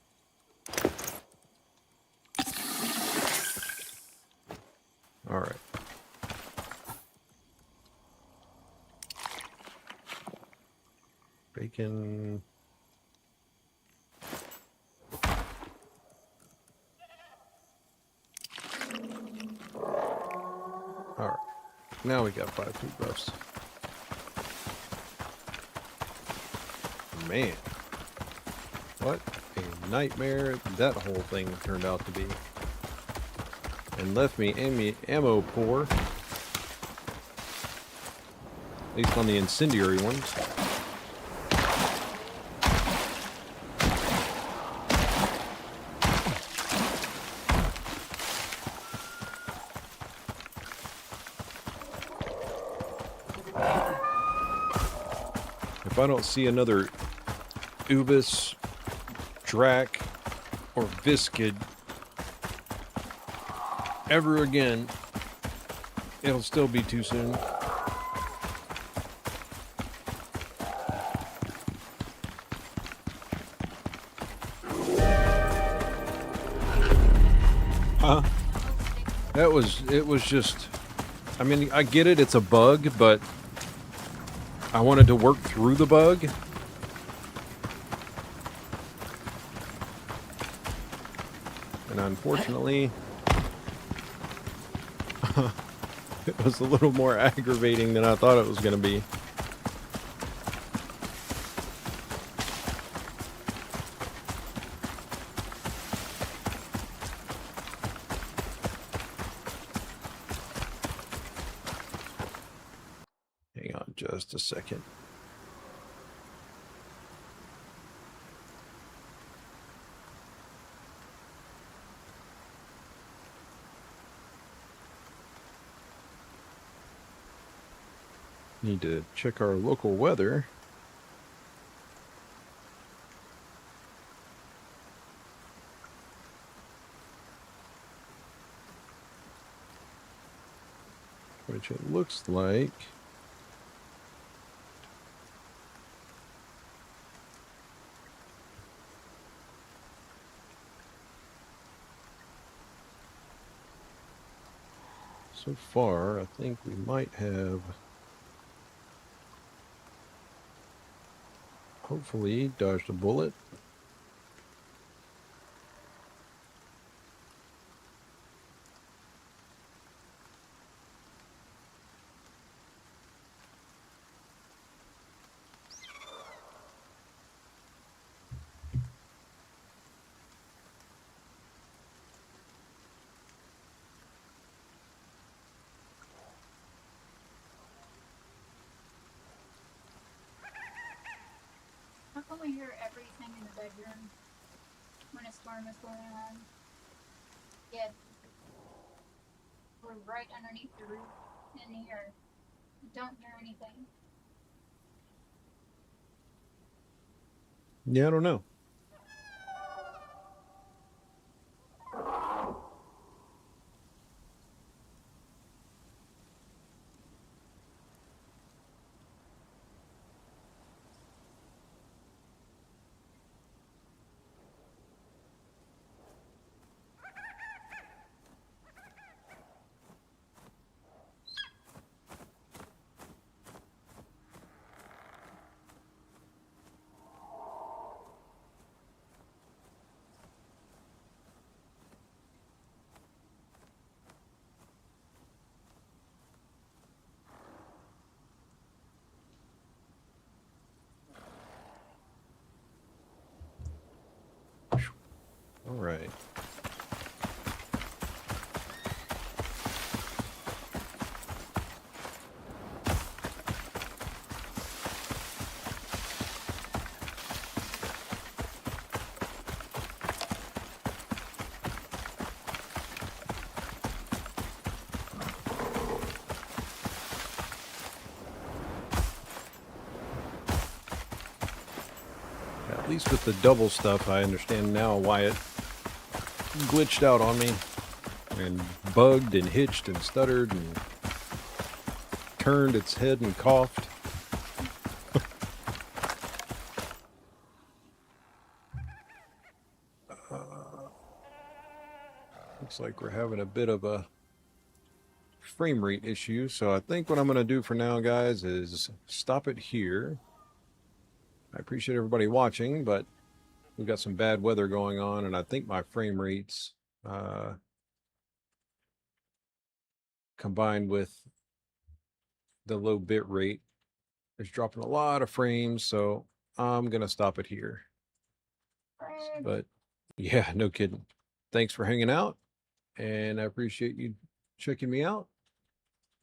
All right. Bacon. All right. Now we got 5 food buffs. Man. What a nightmare that whole thing turned out to be. And left me ammo poor. At least on the incendiary ones. If I don't see another Ubis, Drac, or Viscid ever again, it'll still be too soon. Huh? It was just, I mean, I get it, it's a bug, but I wanted to work through the bug. And unfortunately, it was a little more aggravating than I thought it was going to be. Hang on just a second. Need to check our local weather. Which it looks like so far, I think we might have hopefully dodged a bullet. only hear everything in the bedroom when a storm is going on. Yet, we're right underneath the roof in here. We don't hear anything. Yeah, I don't know. All right. At least with the double stuff, I understand now why it glitched out on me and bugged and hitched and stuttered and turned its head and coughed. Looks like we're having a bit of a frame rate issue. So I think what I'm going to do for now, guys, is stop it here. I appreciate everybody watching, but we've got some bad weather going on, and I think my frame rates combined with the low bit rate is dropping a lot of frames, so I'm going to stop it here. But yeah, no kidding. Thanks for hanging out, and I appreciate you checking me out.